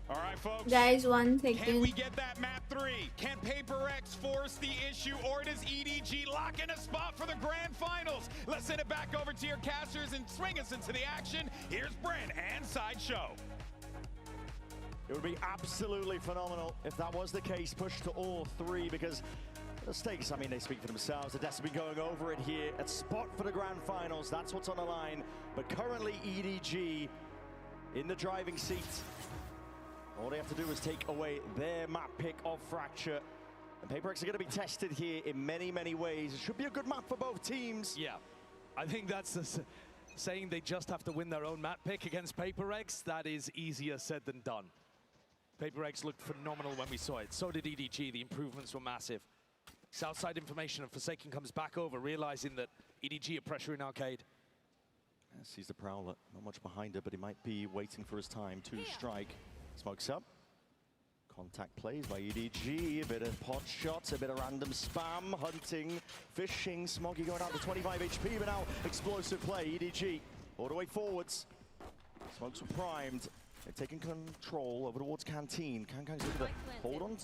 All right, folks. Guys, 1 second. Can we get that map 3? Can PaperX force the issue, or does EDG lock in a spot for the grand finals? Let's send it back over to your casters and swing us into the action. Here's Brent and Sideshow. It would be absolutely phenomenal if that was the case. Push to all 3, because the stakes, I mean, they speak for themselves. The Destiny have been going over it here. A spot for the grand finals, that's what's on the line. But currently EDG in the driving seat. All they have to do is take away their map pick of Fracture. And PaperX are going to be tested here in many, many ways. It should be a good map for both teams. Yeah, I think that's saying they just have to win their own map pick against PaperX. That is easier said than done. PaperX looked phenomenal when we saw it. So did EDG. The improvements were massive. Southside information, and Forsaken comes back over, realizing that EDG are pressuring Arcade. Sees the Prowler, not much behind it, but he might be waiting for his time to strike. Smokes up. Contact plays by EDG, a bit of pot shots, a bit of random spam, hunting, fishing. Smoggy going out to 25 HP, but now explosive play. EDG all the way forwards. Smokes were primed. They're taking control over towards Canteen. Kankang's going to hold on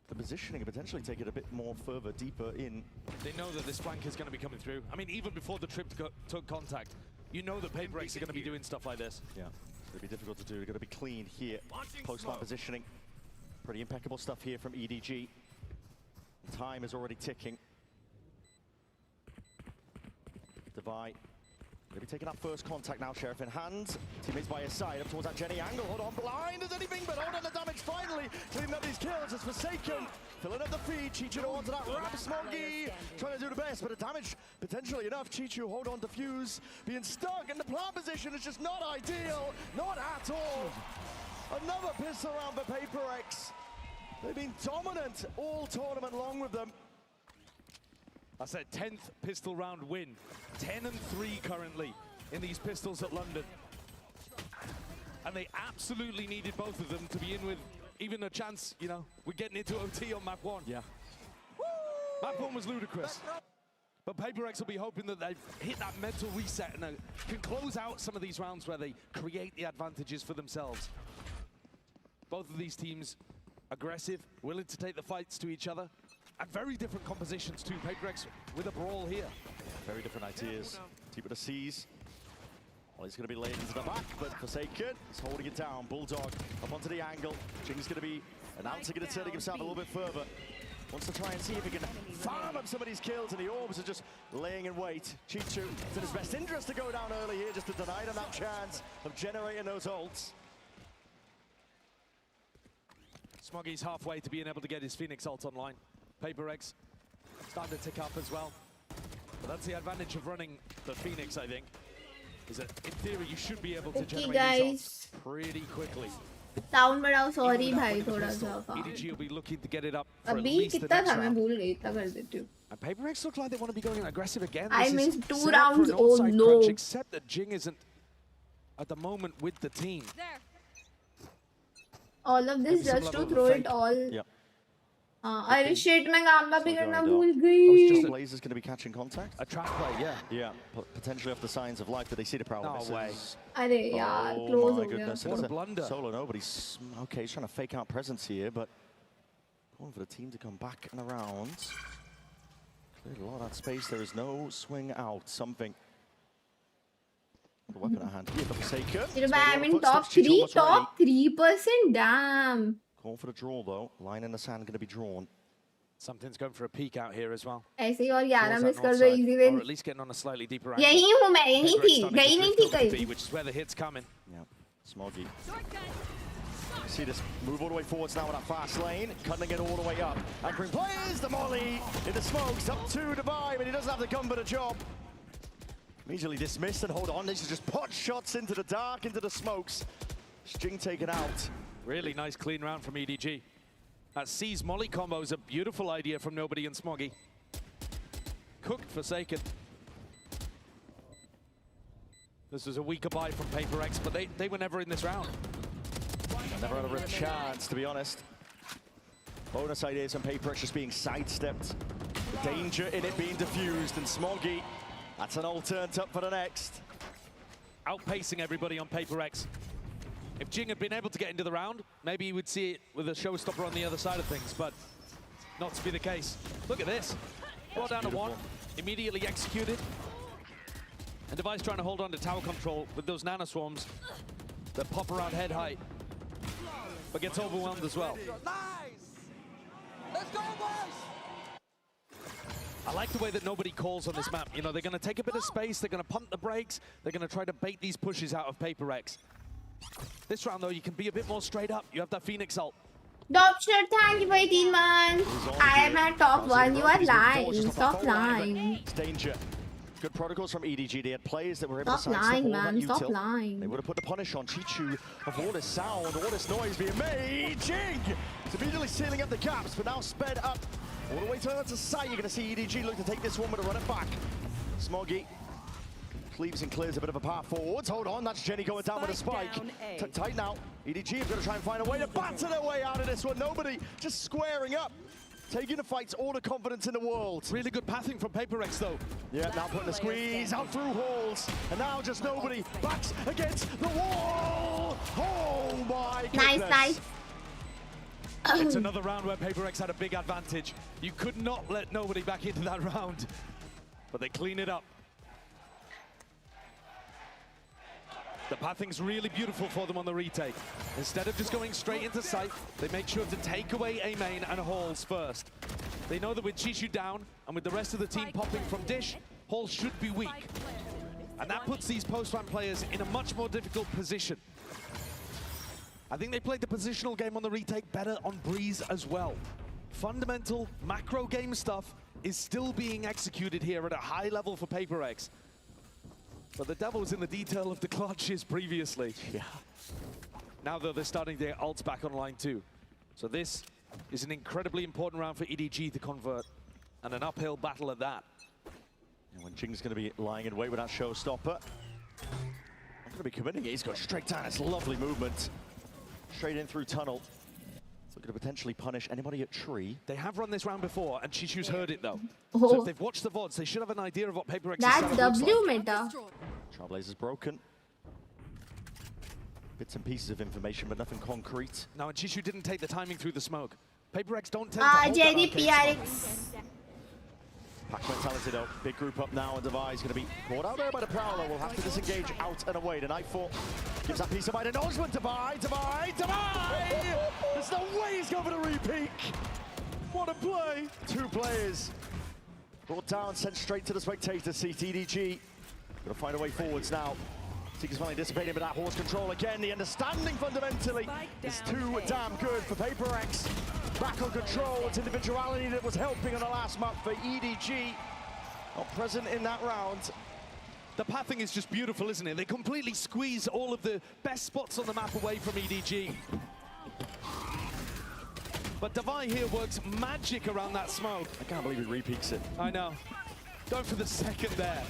the positioning and potentially take it a bit more further, deeper in. They know that this flank is going to be coming through. I mean, even before the trip took contact, you know that PaperX are going to be doing stuff like this. Yeah, it's going to be difficult to do. They're going to be clean here. Post-plant positioning. Pretty impeccable stuff here from EDG. Time is already ticking. Devi. Going to be taking that first contact now, Sheriff in hand. Teammates by his side, up towards that Jenny angle. Hold on, blind as anything, but hold on the damage finally. Cleaning up these kills as Forsaken. Filling up the feed, Chichu onto that wrap. Smoggy trying to do the best, but the damage potentially enough. Chichu hold on, defuse, being stuck, and the plant position is just not ideal. Not at all. Another pistol round for PaperX. They've been dominant all tournament long with them. That's a 10th pistol round win. 10-3 currently in these pistols at London. And they absolutely needed both of them to be in with even a chance, you know, we're getting into OT on map 1. Yeah. Map 1 was ludicrous. But PaperX will be hoping that they've hit that mental reset and can close out some of these rounds where they create the advantages for themselves. Both of these teams aggressive, willing to take the fights to each other, and very different compositions too. PaperX with a brawl here. Very different ideas. Deep with the C's. Well, he's going to be laid into the back, but Forsaken is holding it down. Bulldog up onto the angle. Jing's going to be announcing and inserting himself a little bit further. Wants to try and see if he can farm up some of these kills, and the Orbs are just laying in wait. Chichu, it's in his best interest to go down early here, just to deny them that chance of generating those ults. Smoggy's halfway to being able to get his Phoenix ult online. PaperX starting to tick up as well. But that's the advantage of running the Phoenix, I think. Is that in theory you should be able to generate these ults pretty quickly. Sound बढ़ाओ, sorry भाई थोड़ा सा. EDG will be looking to get it up for at अभी least the कितना next था मैं round. भूल गई, इतना कर देती हूँ. And PaperX look like they want to be going aggressive again. I This is missed 2 set up for rounds. an Oh onside no. crunch, except that Jing isn't at the moment with the team. All of this Maybe some just to level of throw fake. it all. Yep. अरे shit, मैं Gamba भी करना भूल Oh, गई. Blaze is going to be catching contact. A trap play, yeah. Yeah, potentially off the signs of life that they see the proud. No way. अरे यार, Oh close my हो गया. goodness. What It's a blunder. Solo, no, but he's okay. He's trying to fake out presence here, but going for the team to come back and around. Cleared a lot of that space. There is no swing out. Something. The weapon at hand here, but Forsaken. I'm in top 3, top 3%. Damn. Call for the draw though. Line in the sand going to be drawn. Something's going for a peek out here as well. ऐसे ही और 11 Draws miss that कर north दो side, easy or win. at least getting on a slightly deeper angle. यही हूँ मैं, यही PaperX थी, starting to गई नहीं drift थी over to कहीं. B, which is where the hit's coming. Yeah, Smoggy. See this move all the way forwards now in that fast lane, cutting it all the way up. Anchoring players, the molly in the smokes, up to Divine, but he doesn't have to come for the job. Immediately dismissed and hold on. This is just pot shots into the dark, into the smokes. Jing taken out. Really nice clean round from EDG. That C's molly combo is a beautiful idea from Nobody and Smoggy. Cooked Forsaken. This was a weaker buy from PaperX, but they were never in this round. Never had a real chance, to be honest. Bonus ideas on PaperX just being sidestepped. The danger in it being diffused, and Smoggy, that's an all turned up for the next. Outpacing everybody on PaperX. If Jing had been able to get into the round, maybe you would see it with a showstopper on the other side of things, but not to be the case. Look at this. Brought down to 1, immediately executed. And Device trying to hold on to tower control with those nano swarms that pop around head height, but gets overwhelmed as well. Let's go, boys! I like the way that Nobody calls on this map. You know, they're going to take a bit of space, they're going to pump the brakes, they're going to try to bait these pushes out of PaperX. This round, though, you can be a bit more straight up. You have that Phoenix ult. Doctor, thank you for 18 months. I am at top 1. You are lying. Stop lying. It's danger. Good protocols from EDG. They had players that were able to Stop sidestep lying, all man. that Stop util. lying. They would have put the punish on Chichu of all this sound, all this noise being made. Jing! It's immediately sealing up the gaps, but now sped up all the way to sight. You're going to see EDG look to take this one, but to run it back. Smoggy cleaves and clears a bit of a path forwards. Hold on, that's Jenny going down with a spike. Tight now. EDG have got to try and find a way to batter their way out of this one. Nobody just squaring up. Taking the fights, all the confidence in the world. Really good pathing from PaperX, though. Yeah, now putting the squeeze out through halls. And now just Nobody backs against the wall. Oh my goodness. Nice. It's another round where PaperX had a big advantage. You could not let Nobody back into that round, but they clean it up. The pathing's really beautiful for them on the retake. Instead of just going straight into sight, they make sure to take away A main and halls first. They know that with Chishu down and with the rest of the team popping from Dish, halls should be weak. And that puts these post-round players in a much more difficult position. I think they played the positional game on the retake better on Breeze as well. Fundamental macro game stuff is still being executed here at a high level for PaperX. But the devil was in the detail of the clutches previously. Yeah. Now though, they're starting their ults back online too. So this is an incredibly important round for EDG to convert, and an uphill battle at that. And when Jing's going to be lying in wait with that showstopper, Not going to be committing it. He's got straight down. It's lovely movement. Straight in through tunnel. So going to potentially punish anybody at tree. They have run this round before, and Chishu's heard it though. Oh. So if they've watched the VODs, they should have an idea of what PaperX's That's setup looks W like. meta. Trailblazer's broken. Bits and pieces of information, but nothing concrete. No, and Chishu didn't take the timing through the smoke. PaperX don't tend to hold that Jerry arcade PRX. smoke. Pac mentality though. Big group up now, and Devi's going to be caught out there by the Prowler. Will have to disengage out and away. The Nightfall gives that piece of mind acknowledgement. Devi! There's no way he's going for the repeat. What a play! Two players brought down, sent straight to the spectator seat. EDG going to find a way forwards now. Seeker's finally dissipating, but that horse control again. The understanding fundamentally is too damn good for PaperX. Back on control. It's individuality that was helping on the last map for EDG. Not present in that round. The pathing is just beautiful, isn't it? They completely squeeze all of the best spots on the map away from EDG. But Devi here works magic around that smoke. I can't believe he repeats it. I know. Going for the second there.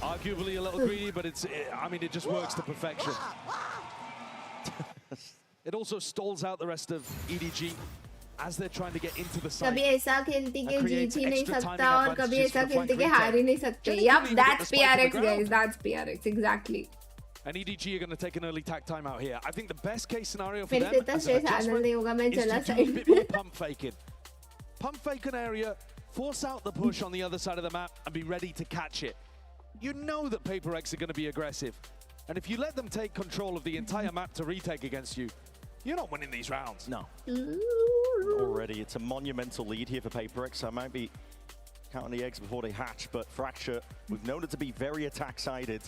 Arguably a little greedy, but I mean, it just works to perfection. It also stalls out the rest of EDG as they're trying to get into the site. कभी ऐसा खेलती कि जीत ही नहीं सकता और कभी ऐसा खेलती कि हार ही नहीं सकते. Yup, that's PRX guys. That's PRX exactly. And EDG are going to take an early tack time out here. I think the best case scenario for मेरे them से तो as an stress handle adjustment नहीं होगा. मैं is चला to do a side bit more pump faking. Pump fake an area, force out the push on the other side of the map, and be ready to catch it. You know that PaperX are going to be aggressive. And if you let them take control of the entire map to retake against you, you're not winning these rounds. No. Already, it's a monumental lead here for PaperX. I might be counting the eggs before they hatch, but Fracture, we've known it to be very attack-sided.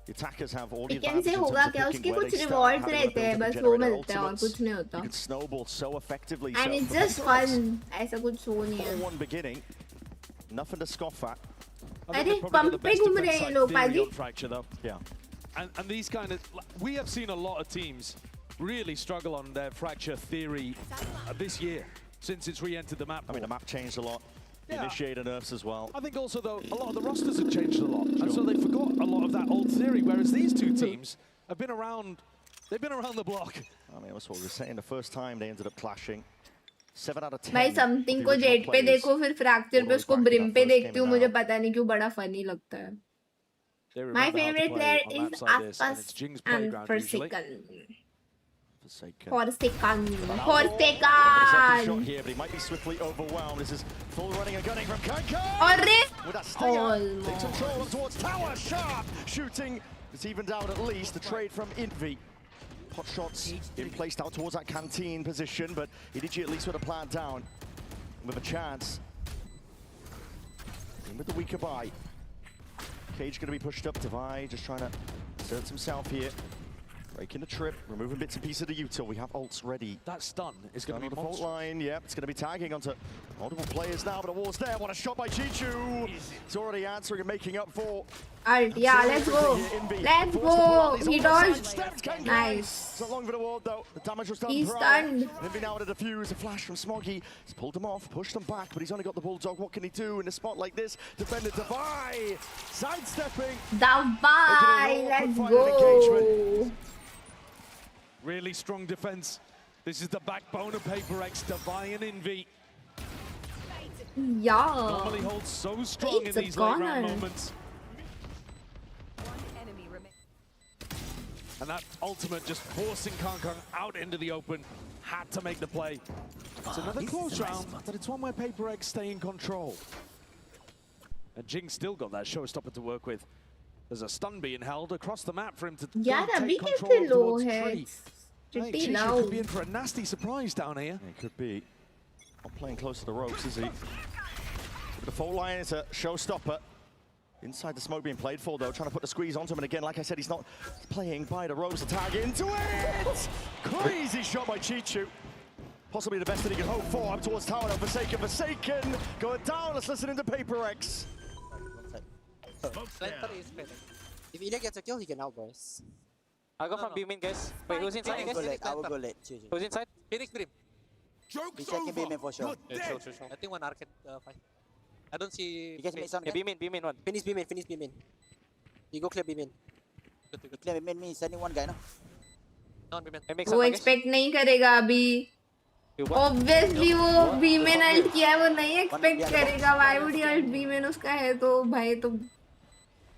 The attackers have all the advantages in terms of picking where they start, having an ability to generate their ultimates. You can snowball so effectively. And it's just fun. ऐसा कुछ हो नहीं है. 4-1 beginning. Nothing to scoff at. अरे pump पे घूम रहे हैं लोग पाजी. Fracture though. Yeah. And these kind of, we have seen a lot of teams really struggle on their Fracture theory this year since it's re-entered the map. I mean, the map changed a lot. Yeah. Initiator nerfs as well. I think also though, a lot of the rosters have changed a lot. And so they forgot a lot of that old theory, whereas these two teams have been around, they've been around the block. I mean, that's what we were saying. The first time they ended up clashing. 7 out of 10. भाई something को jet पे देखो फिर fracture पे उसको brim पे देखती हूँ मुझे पता नहीं क्यों बड़ा फनी लगता है. My favorite player is Aspas and Forsaken. Forsaken. Shot here, but he might be swiftly overwhelmed. This is full running and gunning from Kanka. With that stinger, takes control towards tower. Sharp shooting. It's evened out at least. The trade from Invi. Pot shots in placed out towards that canteen position, but EDG at least with a plan down. With a chance. In with the weaker buy. Cage going to be pushed up. Devi just trying to assert himself here. Breaking the trip, removing bits and pieces of the util. We have ults ready. That stun is going to be the fault line. Yep, it's going to be tagging onto multiple players now, but the wall's there. What a shot by Chichu. It's already answering and making up for. Alt, yeah, let's go. Let's go. He dodged. Nice. It's not long for the wall though. The damage was done. He's stunned. Invi now with a defuse. A flash from Smoggy. He's pulled them off, pushed them back, but he's only got the Bulldog. What can he do in a spot like this? Defender Devi sidestepping. Devi, let's go. Really strong defense. This is the backbone of PaperX, Devi and Invi. Yeah. Normally holds so strong in these late round moments. And that ultimate just forcing Kong out into the open. Had to make the play. It's another close round, but it's one where PaperX stay in control. And Jing still got that showstopper to work with. There's a stun being held across the map for him to take control towards Tree. Pretty low. Could be in for a nasty surprise down here. It could be. Not playing close to the ropes, is he? The fault line is a showstopper. Inside the smoke being played for, though, trying to put the squeeze onto him. And again, like I said, he's not playing by the ropes. The tag into it! Crazy shot by Chichu. Possibly the best that he can hope for. Up towards tower, Forsaken. Going down, let's listen into PaperX. If Ilya gets a kill, he can outburst. I'll go from B main, guys. Wait, who's inside, guys? I will go late. Who's inside? Phoenix Brim. He's checking B main for sure. Sure. I think one arcade fight. I don't see... Yeah, B main one. Finish B main. You go clear B main. Clear B main means sending one guy, no? वो expect नहीं करेगा अभी obviously वो B में alt किया है वो नहीं एक्सपेक्ट करेगा why would he ult be में उसका है तो भाई तो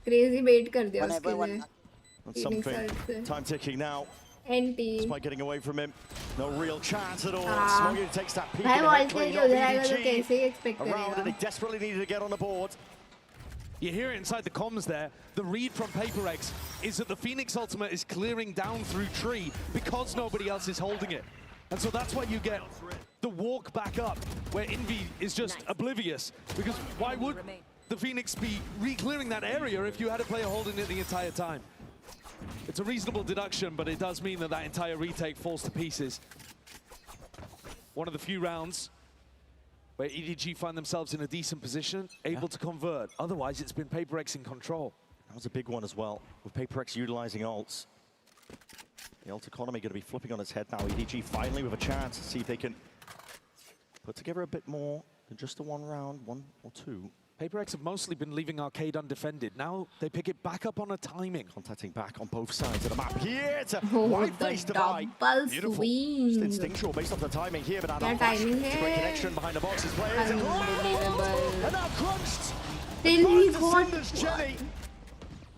क्रेजी वेट कर दिया उसके लिए Time ticking now. NT Despite getting away from him, no real chance at all. Smoggy takes that peek भाई and वॉल clean के off उधर आएगा तो EDG. कैसे एक्सपेक्ट Around and करेगा he desperately needed to get on the board. You hear it inside the comms there. The read from PaperX is that the Phoenix ultimate is clearing down through tree because nobody else is holding it. And so that's why you get the walk back up, where Envy is just oblivious. Because why would the Phoenix be re-clearing that area if you had a player holding it the entire time? It's a reasonable deduction, but it does mean that that entire retake falls to pieces. One of the few rounds where EDG find themselves in a decent position, able to convert. Otherwise, it's been PaperX in control. That was a big one as well, with PaperX utilizing ults. The ult economy going to be flipping on its head now. EDG finally with a chance to see if they can put together a bit more than just the one round, one or two. PaperX have mostly been leaving Arcade undefended. Now they pick it back up on a timing. Contacting back on both sides of the map. Here it's a Oh, wide the face divide. double Beautiful. swing. Just instinctual based off the timing here, but now क्या timing है? great connection behind the boxes. Players Unbelievable. and now crunched. Still he Both got descendants, Jenny.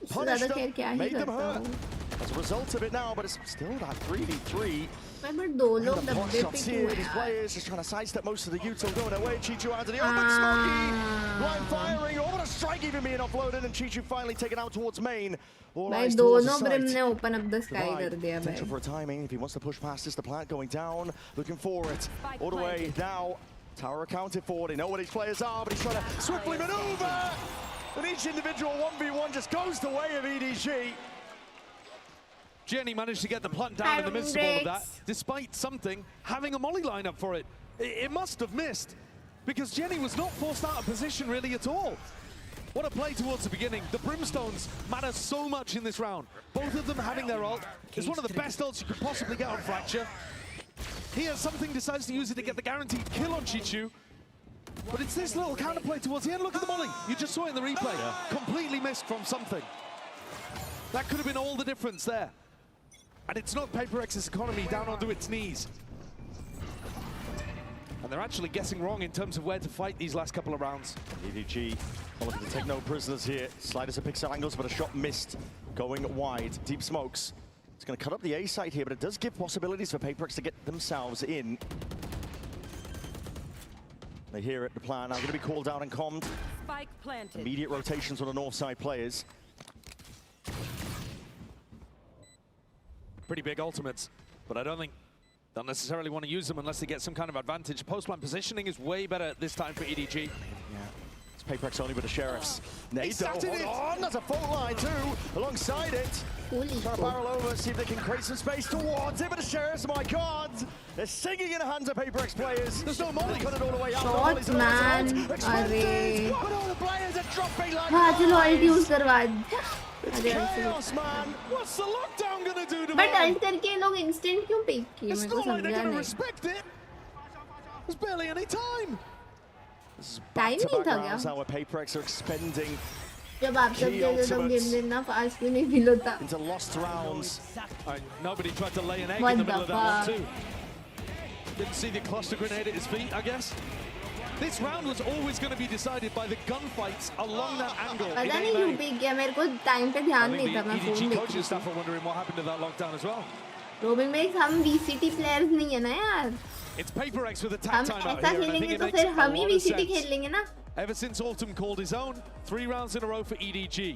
इससे Punished ज़्यादा खेल them, क्या ही made them करता hurt. हूँ As a result of it now, but it's still that 3v3. मैं but दो लोग And the pot डब्बे shots पे here, क्यों these हैं players just trying to sidestep most of the util going away. Chichu out to the open, Smokey blind firing, over a strike even being offloaded, and Chichu finally taken out towards main. All भाई eyes towards the दोनों brim site. ने open up the sky Divide. कर दिया Potential भाई for a timing if he wants to push past this. The plant going down, looking for it. All the way now. Tower accounted for. They know what his players are, but he's trying to swiftly maneuver. And each individual 1v1 just goes the way of EDG. Jenny managed to get the plant down in the midst of all of that, despite something having a molly lineup for it. It must have missed, because Jenny was not forced out of position really at all. What a play towards the beginning. The Brimstones matter so much in this round. Both of them having their ult. It's one of the best ults you could possibly get on Fracture. Here, something decides to use it to get the guaranteed kill on Chichu. But it's this little counterplay towards the end. Look at the molly. You just saw it in the replay. Completely missed from something. That could have been all the difference there. And it's not PaperX's economy down onto its knees. And they're actually guessing wrong in terms of where to fight these last couple of rounds. EDG looking to take no prisoners here. Sliders at pixel angles, but a shot missed. Going wide, deep smokes. It's going to cut up the A side here, but it does give possibilities for PaperX to get themselves in. They hear it, the plan now going to be called out and commed. Spike planted. Immediate rotations on the north side players. Pretty big ultimates, but I don't think they'll necessarily want to use them unless they get some kind of advantage. Post-plant positioning is way better this time for EDG. Yeah, it's PaperX only with the Sheriffs. Nado, started hold it. on, that's a fault line too, alongside it. Trying to barrel over, see if they can create some space towards it, but the Sheriffs, my God, they're singing in the hands of PaperX players. There's no molly, cut it all the way out. Shot, man. Expensive, but all the players are dropping like हाँ चलो alt use करवा It's chaos, man. What's the lockdown gonna do to but ult करके ये लोग instant क्यों pick किए It's मेरे को not like they're समझा gonna नहीं respect it. There's barely any time. Time नहीं था क्या rounds now where PaperX are expending जब आप सब जगह लोग गेम देना फास्ट क्यों नहीं फील होता into lost rounds. Nobody tried to lay an egg What in the the middle of that one fuck? too. Didn't see the cluster grenade at his feet, I guess. This round was always going to be decided by the gunfights along that angle. पता नहीं क्यों pick किया मेरे को time पे ध्यान नहीं था मैं फोन EDG देख coaching रही staff are wondering what happened to that lockdown as well. Robin में हम VCT प्लेयर्स नहीं है ना यार It's PaperX with a हम tag time out ऐसा here, and I think खेलेंगे it तो makes फिर a हम ही lot of VCT sense. खेल लेंगे ना Ever since Autumn called his own, 3 rounds in a row for EDG.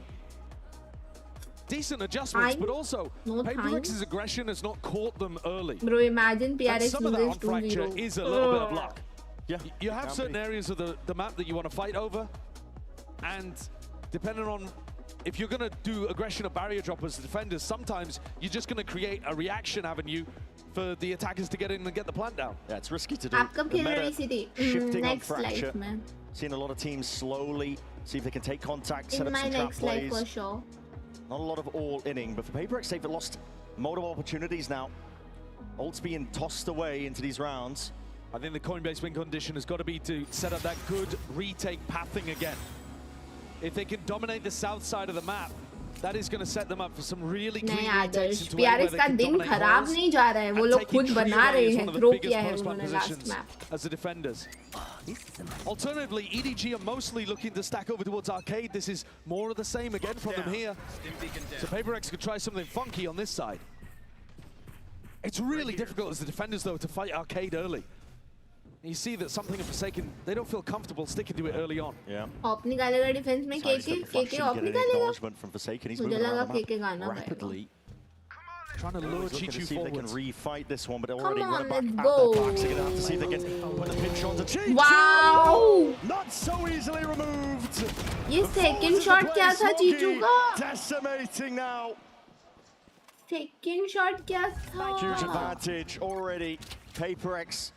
Decent adjustments, but also PaperX's aggression has not caught them early. Bro, imagine And PRX some of that loses on Fracture 2-0. is a little bit of luck. Yeah, you have certain areas of the map that you want to fight over, and depending on if you're going to do aggression or barrier droppers as defenders, sometimes you're just going to create a reaction avenue for the attackers to get in and get the plant down. Yeah, it's risky to do. आप कब The खेल रहे meta VCT shifting on next Fracture. life man Seeing a lot of teams slowly see if they can take contact, set in up my some trap next life plays. for sure Not a lot of all inning, but for PaperX, they've lost multiple opportunities now. Ults being tossed away into these rounds. I think the Coinbase win condition has got to be to set up that good retake pathing again. If they can dominate the south side of the map, That is going to set them up for some really नहीं clean आदर्श retakes into प्यार where they इसका can दिन dominate खराब holes. नहीं जा रहा है वो And लोग taking खुद बना Trio रहे is हैं one of the throw biggest किया है post-plant उन्होंने last positions map as the defenders. Alternatively, EDG are mostly looking to stack over towards Arcade. This is more of the same again from them here. So PaperX could try something funky on this side. It's really difficult as the defenders, though, to fight Arcade early. You see that something of Forsaken, they don't feel comfortable sticking to it early on. Yeah. Op निकालेगा defence में KK op निकालेगा from Forsaken. He's मुझे moving लगा around the KK map गाना rapidly. Trying to lure Looking to Chichu see if they can forwards. refight this one, but they're already Come on, right back let's at go. their backs. They're going to have to see if they can put the pinch on to Chichu. Wow! Not so easily removed. ये second shot क्या था चीचू का? Decimating now. Second shot क्या था? Huge advantage already. PaperX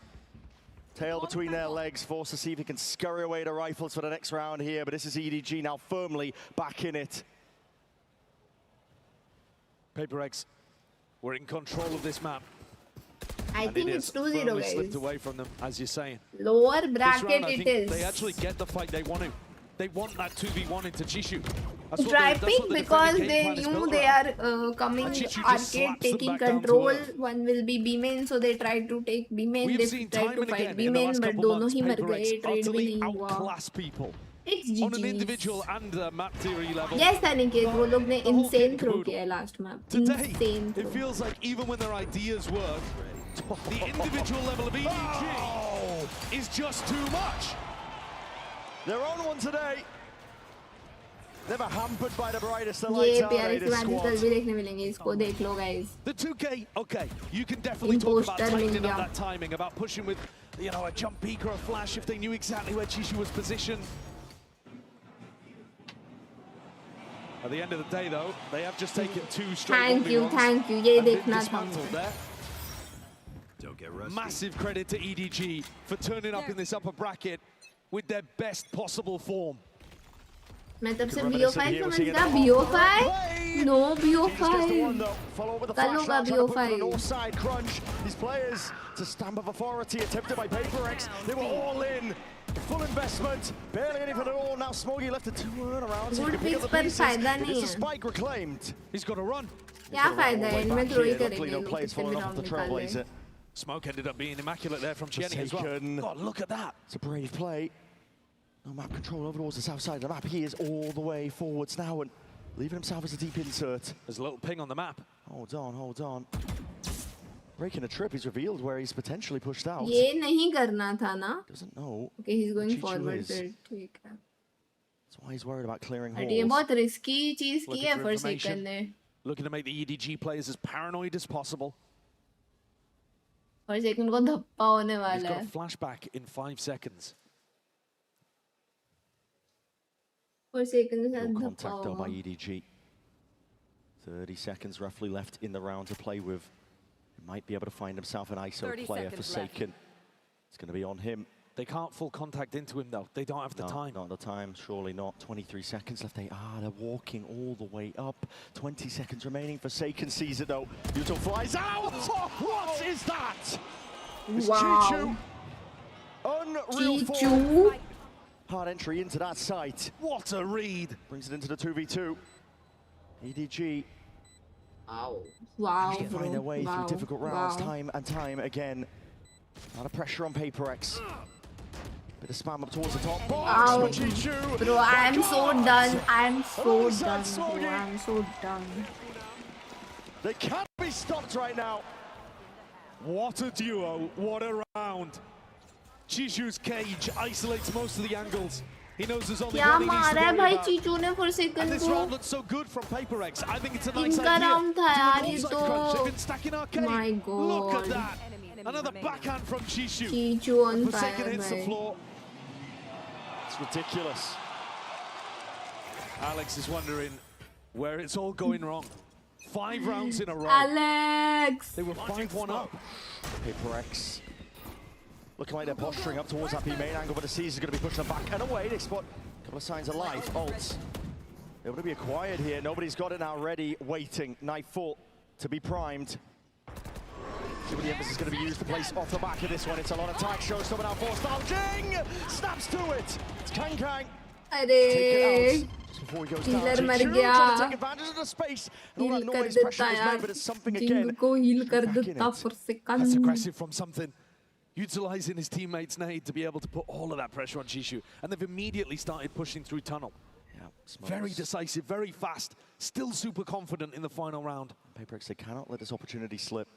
tail between their legs, forced to see if he can scurry away to rifles for the next round here. But this is EDG now firmly back in it. PaperX were in control of this map. I think it's 2-0 firmly slipped guys. away from them, as you're saying. Lower This bracket round, I it think is. they actually get the fight they want to. They want that 2v1 into Chishu. That's what Dry that's pick what the because defending they game plan is knew built they around. are coming And Chichu just arcade slaps them taking back down to control. earth. One will be B main, so they tried to take B main. We've They seen tried time to and fight again B in the main, last but couple दोनों months, ही मर PaperX गए. Trade भी utterly नहीं हुआ. outclass people. It's On an GG. individual and map theory level. Yes, Aniket, वो लोग ने insane throw किया है last map. Today, Insane throw. it feels like even when their ideas work, the individual level of EDG is just too much. They're on one today. Never hampered by the brightest of ये lights, are प्यारे they, से this matches squad? कल भी देखने मिलेंगे इसको देख लो guys. The 2K, okay, you can definitely talk about Imposter tightening India. up that timing, about pushing with, you know, a jump peek or a flash if they knew exactly where Chishu was positioned. At the end of the day, though, they have just taken two straight Thank you, 1v1s thank you. ये and been देखना था dismantled मुझे. there. Massive credit to EDG for turning up in this upper bracket with their best possible form. मैं तब से Could BO5 reminiscent here, we're समझ seeing गया it. BO5 no Just gets the one BO5 though. Follow with the कल flash होगा now, trying to put the BO5 north side crunch. These players to stamp of authority attempted by PaperX. They were all in. Full investment. Barely anything at all. Now Smoggy left a 2-1 around. So he Good can pick up picks the पर pieces. फायदा It नहीं is a है. spike reclaimed. He's got to run. क्या फायदा है इनमें throw ही Luckily करेंगे no लोग players कितने भी following up round with the निकाल Trailblazer. रहे. Smoke ended up being immaculate there from Chenny as well. Forsaken. God, look at that. It's a brave play. No map control over towards the south side of the map. He is all the way forwards now and leaving himself as a deep insert. There's a little ping on the map. Hold on, hold on. Breaking a trip, he's revealed where he's potentially pushed out. ये नहीं करना था ना. Doesn't know. Okay, he's going Chichu forward is. फिर ठीक है. That's why he's worried about clearing But ये holes. बहुत risky चीज की Looking है for Forsaken information. ने. Looking to make the EDG players as paranoid as possible. Forsaken को धप्पा होने He's वाला got है. a flashback in 5 seconds. Forsaken के साथ Good धप्पा contact though by होगा. EDG. 30 seconds roughly left in the round to play with. He might be able to find himself an ISO 30 player. seconds Forsaken. It's going to be on him. They can't full contact into him though. They don't have the No, time. Not the time, surely not. 23 seconds left. They're walking all the way up. 20 seconds remaining. Forsaken sees it though. Yuto flies out! What is that? It's Wow. Chichu. Unreal form. Chichu. Hard entry into that site. What a read. Brings it into the 2v2. EDG. Wow, They bro. find their way Wow. through difficult rounds Wow. time and time again. A lot of pressure on PaperX. Bit of spam up towards the top box. Wow. But Chichu. Bro, I am so done. I am so Alongside done. Bro. Smoggy. I am so done. They can't be stopped right now. What a duo. What a round. Chishu's cage isolates most of the angles. He knows there's only क्या one he needs to मारा है worry भाई about. चीचू ने Forsaken And this को. round looks so good from PaperX. I think it's a nice इनका idea. round था Do यार an ये onside तो. crunch. They've been stacking arcade. My Look at God. that. Another backhand from Chishu. Chichu on Forsaken fire, hits the bhai. floor. It's ridiculous. Alex is wondering where it's all going wrong. 5 rounds in a row. Alex. They were 5-1 up. PaperX. Looking like they're posturing up towards that B main angle, but the C's is going to be pushing them back and away. They spot a couple of signs of life. Ult. Able to be acquired here. Nobody's got it now ready, waiting. Knife full to be primed. See what the emphasis is going to be used to place off the back of this one. It's a lot of tag shows coming out for Jing! Snaps to it. It's Kang Kang. Take it अरे out. Before he goes Healer down, मर Jiu गया. trying to take advantage of the space. And all Heal that कर noise, देता pressure was made, यार. but it's something Jing again. को heal कर Back in देता it. for That's second. aggressive from something. Utilizing his teammates' nade to be able to put all of that pressure on Jishu. And they've immediately started pushing through tunnel. Yeah, very decisive, very fast. Still super confident in the final round. Paperx, they cannot let this opportunity slip.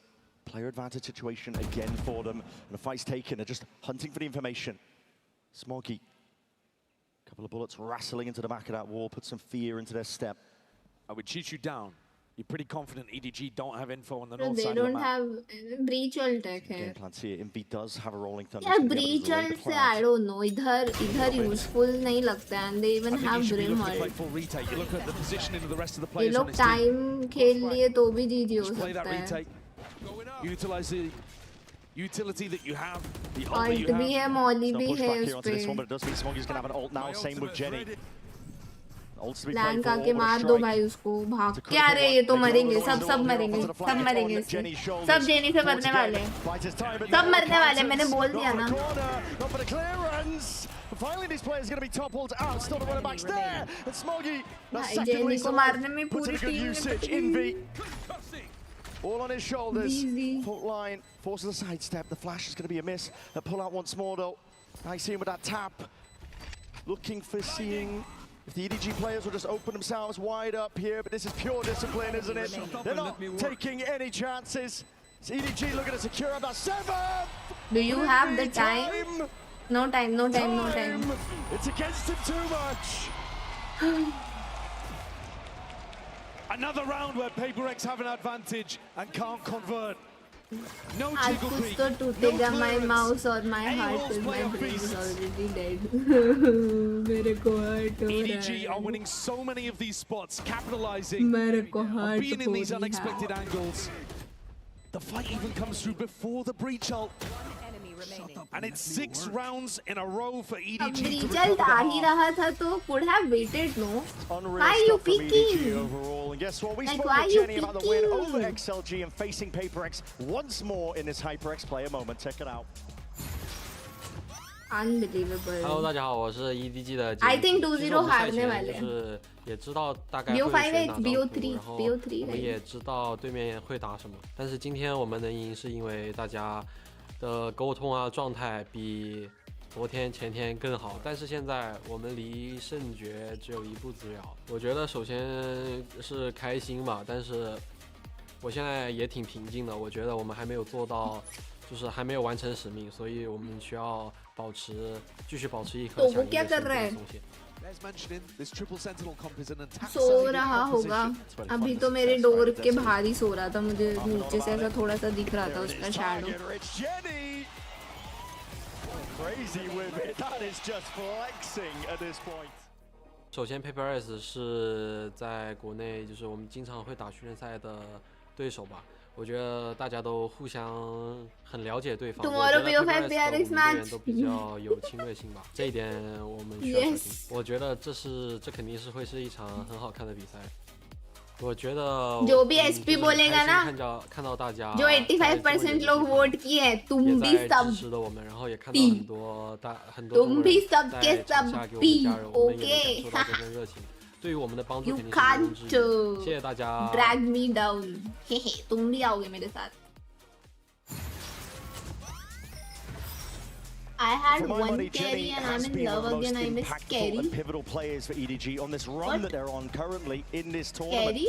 Player advantage situation again for them. And the fight's taken. They're just hunting for the information. Smoggy. Couple of bullets wrestling into the back of that wall, put some fear into their step. With Jishu down, you're pretty confident EDG don't have info on the No, north they side of the don't map. have breach ult है Game खैर. plans here. Invi does have a rolling thunder. Yeah, breach ult से I don't know. इधर useful नहीं लगता है. And they even have grim ult. Retake. You look at the positioning of the rest of the ये players on लोग his team. time खेल लिए तो भी GG हो Just play that सकता है. retake. Utilize the utility that you have, the ult that Ult you भी है, have. molly No भी है pushback उस here onto this one, पे. but it does mean Smoggy's going to have an ult now. Same with Jenny. Ults to be played Land for. काके What a मार दो strike. भाई उसको. भाग It's a क्या critical रे one. ये तो They मरेंगे. go सब on, मरेंगे. onto the flank सब and मरेंगे on इससे. Jenny's shoulders. सब जेनी से मरने Forward वाले again. हैं. Fight his time, but सब no मरने वाले हैं. मैंने counters. बोल दिया Not ना. for the corner, not for the clearance. Finally, these players are going to be toppled out. Still the running backs there. And Smoggy, that भाई second jenny least को alive, मारने में puts in पूरी a good team ने usage. पकड़ी. Invi, all on his shoulders. Easy. Fault line, forces a sidestep. The flash is going to be a miss. A pull out once more though. Nice seeing with that tap. Looking for seeing if the EDG players will just open themselves wide up here, but this is pure discipline, isn't it? They're not taking any chances. It's EDG looking to secure about 7. Do you have the time? No time, no time, no time. It's against him too much. Another round where Paper X have an advantage and can't convert. No आज jiggle कुछ peek, तो no टूटेगा. My clearance. mouse और my heart A-holes is my play on brain is beasts. already dead. मेरे को hurt हो रहा EDG are है. winning so many of these spots, capitalizing मेरे को on hurt being in हो these रही unexpected है. angles. The fight even comes through before the breach ult. And it's 6 rounds in a row for अब EDG to breach recover ult the uh he half. रहा था तो could have waited, no? Unreal Why are you stuff from EDG peeking? overall. And guess what? We Like, spoke why with you Jenny about the win peeking? over XLG and facing PaperX once more in this HyperX player moment. Check it out. Unbelievable. Hello，大家好，我是 EDG 的。 I think 2-0其实我们赛हारने前 वाले 就 हैं. 是也知道大概会 BO5 选哪张 BO3 图，然后 BO3 我们也知道对面会打什么。但是今天我们能赢，是因为大家的沟通啊状态比昨天前天更好。但是现在我们离胜决只有一步之遥。我觉得首先是开心吧，但是我现在也挺平静的。我觉得我们还没有做到，就是还没有完成使命，所以我们需要继续保持一颗तो 强 वो 硬 क्या 的 कर 心，不 रहा 能 है? 松懈。 As mentioned, this triple sentinel comp is an attack सो रहा होगा. अभी तो मेरे डोर के बाहर ही सो रहा था. मुझे नीचे से ऐसा थोड़ा सा दिख रहा था उसका shadow. Crazy with it. That is just flexing at this point. 首先 Paper S 是在国内就是我们经常会打训练赛的对手吧。我觉得大家都互相很了解对方。 Tomorrow 我觉得 BO5 Paper S 的我们 BRX 队 match 员都比较有侵略性吧，这一点我们需要小心。 Yes 我觉得这肯定是会是一场很好看的比赛。我觉得 जो भी SP बोलेगा ना, 看到大家 जो 85% लोग वोट किए हैं, तुम भी 也在 सब 支持的我们，然后也看到很多很多 तुम भी 中 सब 国 के 人在场 सब 下给我 भी 们加油，我们也 OK 能感受到这份热情，对于我们的帮助 You 肯定是毋庸置疑 can't 的。谢谢大家。 drag me down. हे हे, तुम भी आओगे मेरे साथ. I had For my one money, carry Jenny and has I'm in been one love of the most again. I miss impactful carry. and pivotal players for EDG on this run What? that they're on currently in this tournament. Carry?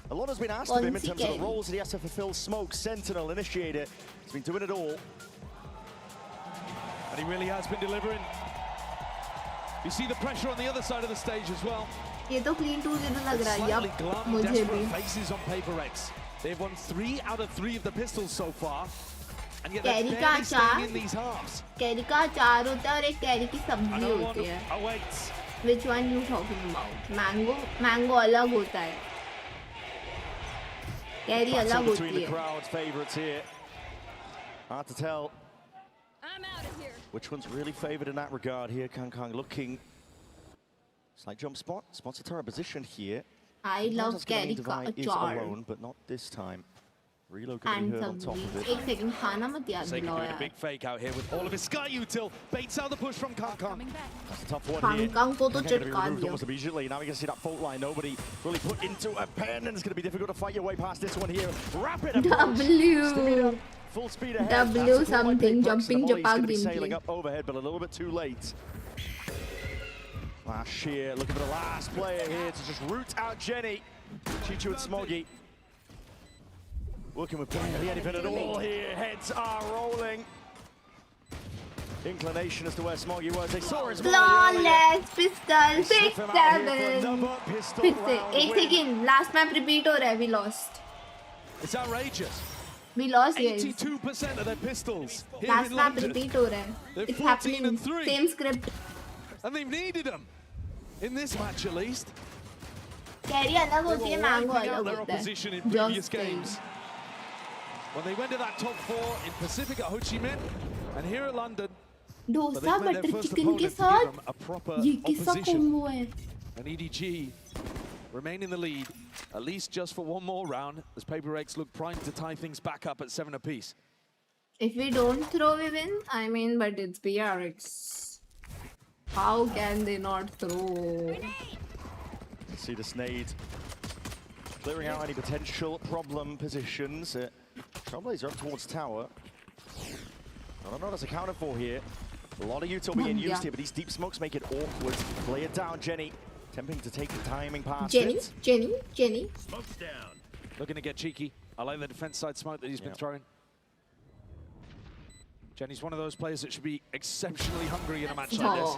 A lot has been asked of him in Once terms of the again. roles that he has to fulfill. Smoke, Sentinel, Initiator. He's been doing it all. And he really has been delivering. You see the pressure on the other side of the stage as well. ये तो clean 2-0 लग रहा है. Slightly Yup, glum, मुझे भी. desperate faces on Paper X. They've won 3 out of 3 of the pistols so far. And yet they're Carry का barely staying अचार, in these halves. Carry का अचार होता है और एक कैरी की सब्जी Another one होती है. awaits. Which one you talking about? Mango अलग होता है. कैरी अलग Battle होती between the है. crowd's favourites here. Hard to tell I'm out of here. which one's really favoured in that regard here. Kang looking. Slight jump spot. Spots a turret position here. I love Sometimes getting carry का Divide is अचार. alone, but not this time. Reload gonna be heard on top of it. एक second खाना मत याद Forsaken दिलाओ doing a यार. big fake out here with all of his Sky Util. Baits out the push from Kang Kang. That's a tough one Kang here. Kang को तो They're gonna be चिटका removed दिया. almost immediately. Now we can see that fault line. Nobody really put into a pen, and it's going to be difficult to fight your way past this one here. Rapid approach. W. Full speed ahead. W That's a goal by something, Big Bucks, jumping and the volley's japak gonna be gameplay. sailing up overhead, but a little bit too late. Last sheer, looking for the last player here to just root out Jenny. Chichu and Smoggy. Working with barely anything at all here. Heads are rolling. Inclination as to where Smoggy was. They saw his Flawless pistol 6-7. Pistol फिर से round एक win. Second last map repeat हो रहा है. We lost. It's outrageous. We lost guys. 82% of their pistols here Last in map London. repeat हो रहा है. They're It's 14 happening. and 3. Same script. And they've needed them in this match at least. Carry अलग होती है, mango Wiping out अलग their होता opposition in है. previous Just saying. games. When they went to that top 4 in Pacific at Ho Chi Minh and here at London, but they dosa met their butter first chicken के opponent to give साथ them a proper ये किसका opposition. combo है? And EDG remain in the lead, at least just for one more round, as Paper X look primed to tie things back up at 7 apiece. If we don't throw, we win. I mean, but it's PRX. How can they not throw? See the Snade clearing out any potential problem positions. Trailblazer up towards tower. I don't know what's accounted for here. A lot of util being used here, but these deep smokes make it awkward. Play it down, Jenny. Attempting to take the timing past it. Jenny. Smokes down. Looking to get cheeky. I like the defense side smoke that he's been throwing. Jenny's one of those players that should be exceptionally hungry in a match like this.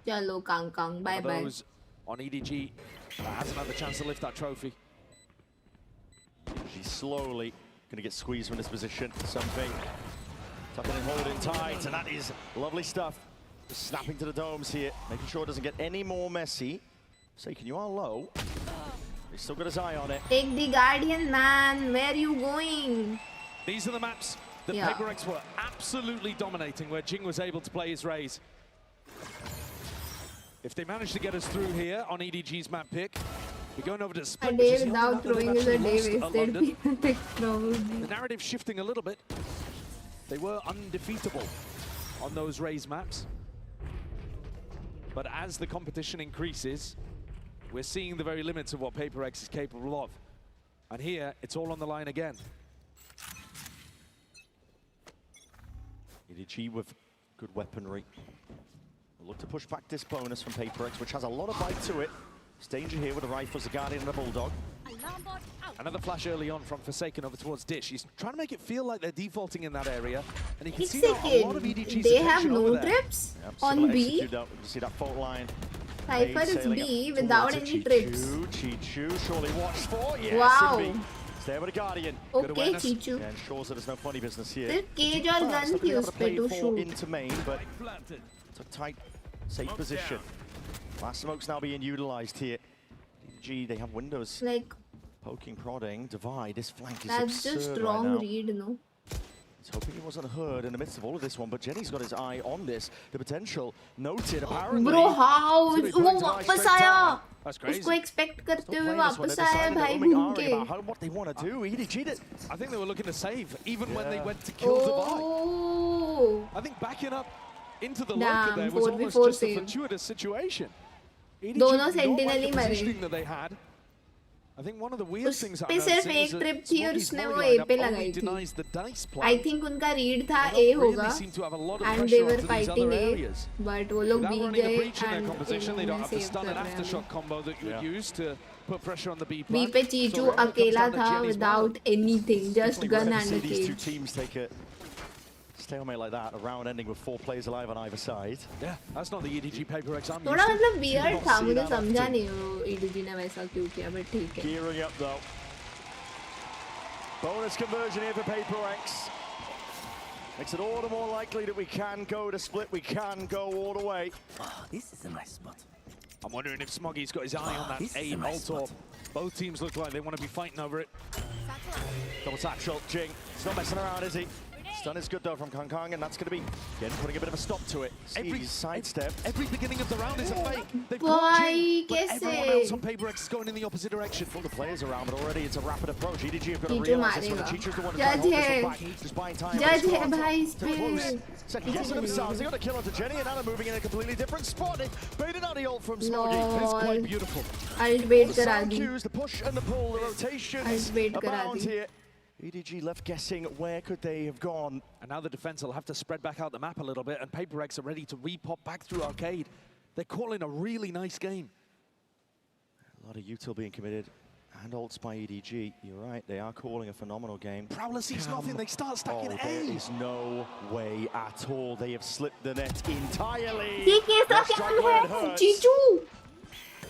Chalo Kang Kang, bye One of bye. those on EDG that hasn't had the chance to lift that trophy. She's slowly going to get squeezed from this position. Something tucking and holding tight, and that is lovely stuff. Just snapping to the domes here, making sure it doesn't get any more messy. Saken, you are low. He's still got his eye on it. Take the Guardian, man. Where are you going? These are the maps that Paper X were absolutely dominating, where Jing was able to play his Rays. If they manage to get us through here on EDG's map pick, we're going over to split. A day without throwing is a day wasted. The narrative shifting a little bit. They were undefeatable on those Rays maps. But as the competition increases, we're seeing the very limits of what Paper X is capable of. And here, it's all on the line again. EDG with good weaponry. We'll look to push back this bonus from Paper X, which has a lot of bite to it. There's danger here with the rifles, the Guardian and the Bulldog. Another flash early on from Forsaken over towards Dish. He's trying to make it feel like they're defaulting in that area. And you can see now a lot of EDG's They have attention no over there. trips Yep, on B. you can see that fault line. Cypher is B without any trips. Chichu, surely watched for. Yes, Wow. B. Stay with the Guardian. Okay, Chichu. Yeah, ensures that there's no funny business here. सिर्फ cage और gun थी उस पे to shoot. Into main, but it's a tight, safe position. Last smoke's now being utilized here. EDG, they have windows. Like, poking, prodding, divide. This flank is that's absurd just right wrong now. read, no? He's hoping he wasn't heard in the midst of all of this one, but Jenny's got his eye on this. The potential noted, apparently. Bro, how? वो वापस आया. That's crazy. उसको expect करते हुए Playing this one, वापस they're आया deciding भाई they're umming घूम and ahhing के. about what they want to do. EDG did. I think they were looking to save, even when they went to kill Divide. Oh. I think backing up into the Damn, local there was 4v4 almost just a save. fortuitous situation. EDG दोनों did not sentinel like he the मरे. positioning that they had. I think one of the weird things that पे I'm सिर्फ noticing एक is that trip थी और Smoggy's उसने volley वो A lineup पे only लगाई थी. denies the dice play. I think उनका read था They A don't really होगा seem to have a lot of and pressure they were onto these fighting other A, areas. but वो लोग Without B running a गए breach in their and composition, they don't have the save stun and कर रहे हैं. aftershock combo that you would use to put pressure on the B B plan. पे So चीचू it comes अकेला down to था Jenny's without anything, just Definitely gun rare to and see a these two cage. teams take a stalemate like that, a round ending with 4 players alive on either side. Yeah, that's not the EDG Paper X I'm थोड़ा used to. मतलब Did weird not था, see मुझे that समझा often. नहीं वो EDG ने वैसा क्यों किया, but ठीक है. Gearing up though. Bonus conversion here for Paper X. Makes it all the more likely that we can go to split, we can go all the way. Oh, this is a nice spot. I'm wondering if Smoggy's got his eye on that This is A a nice Molotov. spot. Both teams look like they want to be fighting over it. Double satchel, Jing. He's not messing around, is he? Stun is good though from Kang, and that's going to be, again, putting a bit of a stop to it. Every sidestep. Every beginning of the round is a fake. They've Why? but everyone else on Paper X is going in the opposite direction. All the players around, but already it's a rapid approach. EDG have got to Chichu realize this one. मारेगा. Chichu's the one Judge who's है. back. Just buying time. Judge है भाई इस पे. Second guessing themselves. They got a kill onto Jenny, and Anna moving in a completely different spot. They baited out the ult from Smoggy. It's quite beautiful. I'll wait The करा sound the. cues, the push and the pull, the rotations I'll wait करा abound the. here. EDG left guessing where could they have gone. And now the defense will have to spread back out the map a little bit, and Paper X are ready to re-pop back through Arcade. They're calling a really nice game. A lot of util being committed. And ults by EDG. You're right, they are calling a phenomenal game. Prowler sees nothing, they start stacking A. There is no way at all. They have slipped the net entirely. ये कैसा क्या है? Chichu.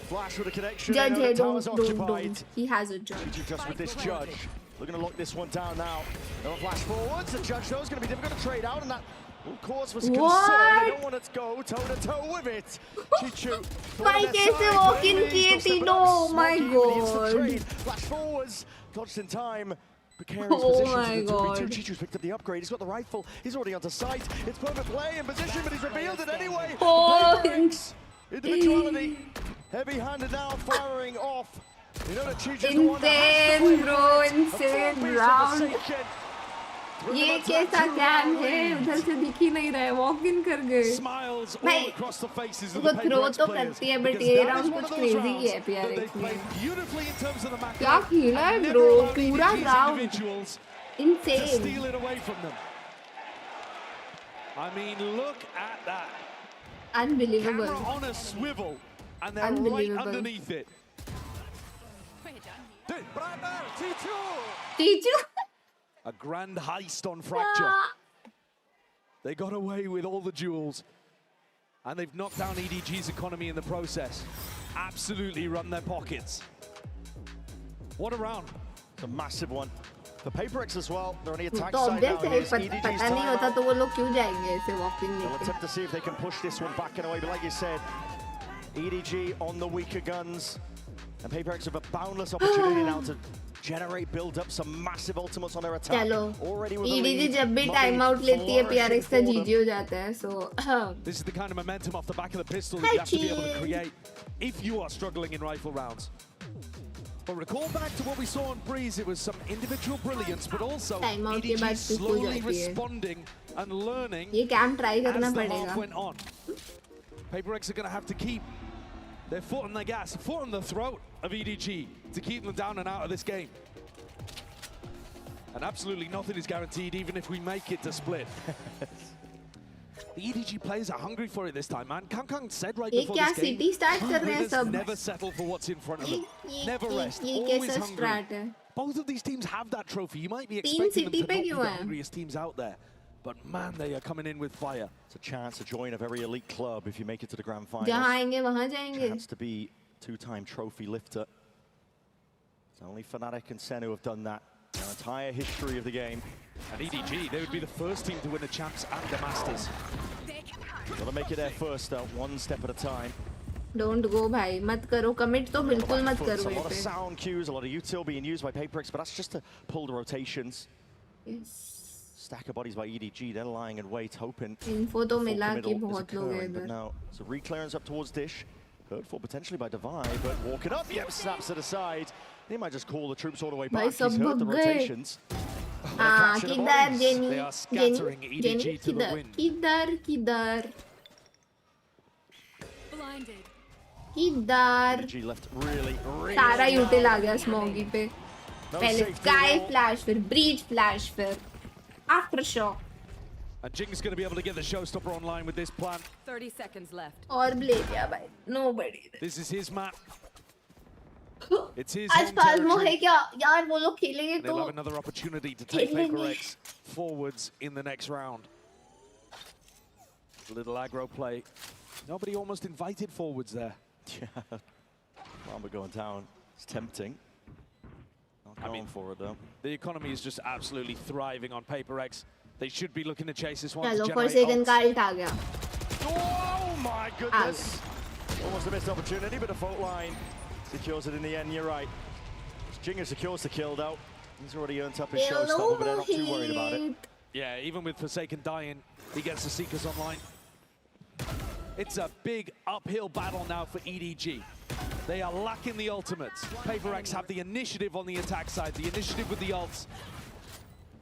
Flash with a connection. Judge है, Tower's don't. occupied. He has a judge. Chichu just with this judge. Looking to lock this one down now. No flash forwards. The judge though is going to be difficult to trade out, and that will cause for some concern. They don't want it to go toe-to-toe with it. Chichu. भाई कैसे walk in किए तीनों? Oh my god. Flash forwards. Dodged in time. Precarious Oh position my to the 2v2. god. Chichu's picked up the upgrade. He's got the rifle. He's already onto sight. It's perfect play in position, but he's revealed it anyway. Points. Individuality. Heavy-handed now, firing off. You know that Chichu's the one that has to Insane play bro, the net. insane round. ये कैसा cam है? उधर से दिख ही नहीं रहा है. Walk in कर गए. Smiles all भाई across the faces of वो the throw Paper X तो players. करती है, but because ये that round is one कुछ of those crazy rounds है that PRX they've में. played beautifully in terms of the macro. क्या खेला है and bro? never allowed पूरा EDG's round. individuals to Insane. steal it away from them. I mean, look at that. Unbelievable. Camera on a swivel, and they're right Unbelievable. underneath it. Chichu. A grand heist on Fracture. They got away with all the jewels, and they've knocked down EDG's economy in the process. Absolutely run their pockets. What a round. It's a massive one. For Paper X as well, they're on the attack तो side now. obvious है, Here's पता EDG's नहीं होता timeout. तो वो लोग क्यों जाएंगे ऐसे walk in They'll लेके? attempt to see if they can push this one back and away, but like you said, EDG on the weaker guns, and Paper X have a boundless opportunity now to generate, build up some massive ultimates on their attack. चलो. Already with the EDG lead, जब भी Lobby time out लेती है flourishing PRX का for them. GG हो जाता है. So This is the kind of momentum off the back of the pistol that you have to be able to create if you are struggling in rifle rounds. But recall back to what we saw on Breeze, it was some individual brilliance, but also Time out के बाद EDG चुप हो slowly जाती है. responding and learning ये cam try करना as the पड़ेगा. half went on. Paper X are going to have to keep their foot on the gas, foot on the throat of EDG to keep them down and out of this game. And absolutely nothing is guaranteed, even if we make it to split. The EDG players are hungry for it this time, man. Kang said right ये before क्या this game, city start true कर रहे हैं winners सब? never settle for what's in front of them. Never rest, ये always कैसा hungry. strat है? Both of these teams have that trophy. You might be तीन expecting them city to पे not be क्यों the है? hungriest teams out there. But man, they are coming in with fire. It's a chance to join a very elite club if you make it to the grand finals. जहाँ आएंगे वहाँ जाएंगे. Chance to be two-time trophy lifter. It's only Fnatic and Sen who have done that. Their entire history of the game. And EDG, they would be the first team to win the Champs and the Masters. Got to make it there first, though, one step at a time. Don't go भाई, मत करो. Commit तो बिल्कुल मत It's करो a ये lot of पे. sound cues, a lot of util being used by Paper X, but that's just to pull the rotations. Yes. Stack of bodies by EDG, they're lying in wait, hoping. Info तो full मिला कि committal is बहुत लोग हैं occurring, but इधर. now it's a reclearance up towards Dish. Heard for potentially by Divide, but walking up, yep, snaps it aside. He might just call the troops all the way भाई back. He's सब heard the भग गए. rotations. हाँ किधर jenny They are scattering jenny EDG to the किधर wind. किधर किधर Blinded. किधर EDG left really सारा यूटिल आ गया स्मॉगी पे. No पहले safety स्काई wall. फ्लैश फिर ब्रीच फ्लैश फिर after shock And Jing's going to be able to get the showstopper online with this plan. 30 seconds left. और ब्ले गया भाई. Nobody. This is his map. It's his आज home palmo है territory. क्या यार? वो लोग खेलेंगे They'll तो have another opportunity to take खेलेंगे. Paper X forwards in the next round. A little aggro play. Nobody almost invited forwards there. Yeah. Farmer going down. It's tempting. Not going for it, though. The economy is just absolutely thriving on Paper X. They should be looking to chase this one to चलो generate for second ults. का alt आ गया. Oh my goodness! Almost a missed opportunity, but the fault line secures it in the end. You're right. Jinger secures the kill, though. He's already earned up his showstopper, but they're not too worried about it. Yeah, even with Forsaken dying, he gets the Seekers online. It's a big uphill battle now for EDG. They are lacking the ultimates. PaperX have the initiative on the attack side, the initiative with the ults.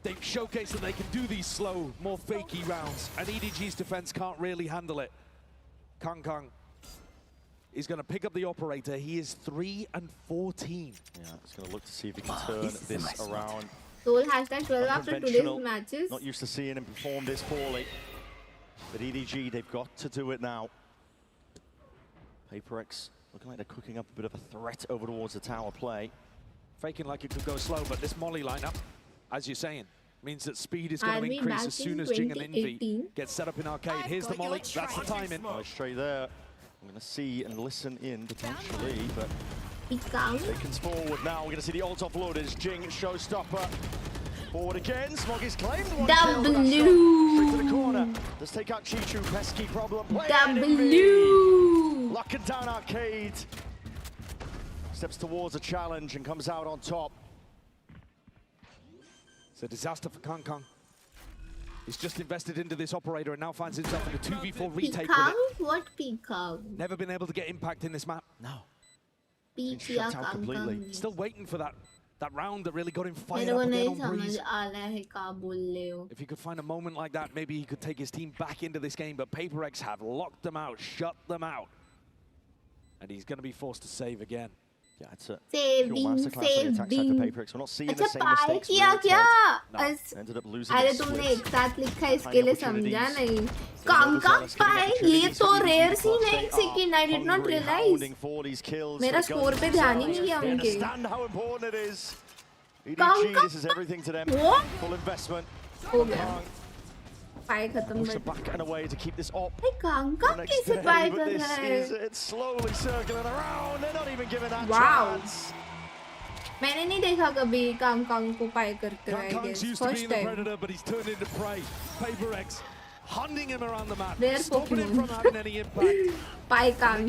They've showcased that they can do these slow, more fakey rounds, and EDG's defense can't really handle it. Kang is going to pick up the operator. He is 3 and 14. Yeah, he's going to look to see if he can turn this around. Soul #12 after today's matches. Not used to seeing him perform this poorly. But EDG, they've got to do it now. PaperX looking like they're cooking up a bit of a threat over towards the tower play. Faking like it could go slow, but this Molly lineup, as you're saying, means that speed is going to increase as soon as Jing and Envy get set up in arcade. Here's the Molly, that's the timing. Oh, straight there. I'm going to see and listen in potentially, but Faken's forward now. We're going to see the ult offload as Jing showstopper. Forward again, Smog is claimed. W. Straight to the corner. Let's take out Chichu, pesky problem. W. Locking down arcade. Steps towards a challenge and comes out on top. It's a disaster for Kang. He's just invested into this operator and now finds himself in a 2v4 retake with it. What Peacock? Never been able to get impact in this map. No. Peacock completely. Still waiting for that round that really got him fired up again on Breeze. If he could find a moment like that, maybe he could take his team back into this game, but PaperX have locked them out, shut them out. And he's going to be forced to save again. Yeah, it's a pure masterclass on the attack side for PaperX. We're not seeing the same mistakes. No, ended up losing. अरे तुमने एक साथ लिखा है इसके लिए समझा नहीं. कांग पाए ये तो रेयर सीन है. एक second I did not realize. मेरा स्कोर पे ध्यान ही नहीं गया उनके. EDG, this is everything to them. Full investment. हो गया. पाए खत्म कर. Back and away to keep this up. कांग कैसे पाए कर रहा है? It's slowly circling around. They're not even giving that chance. मैंने नहीं देखा कभी कांग को पाए करते हुए. Kang's used to being the predator, but he's turned into prey. PaperX hunting him around the map, stopping him from having any impact. पाए Kong.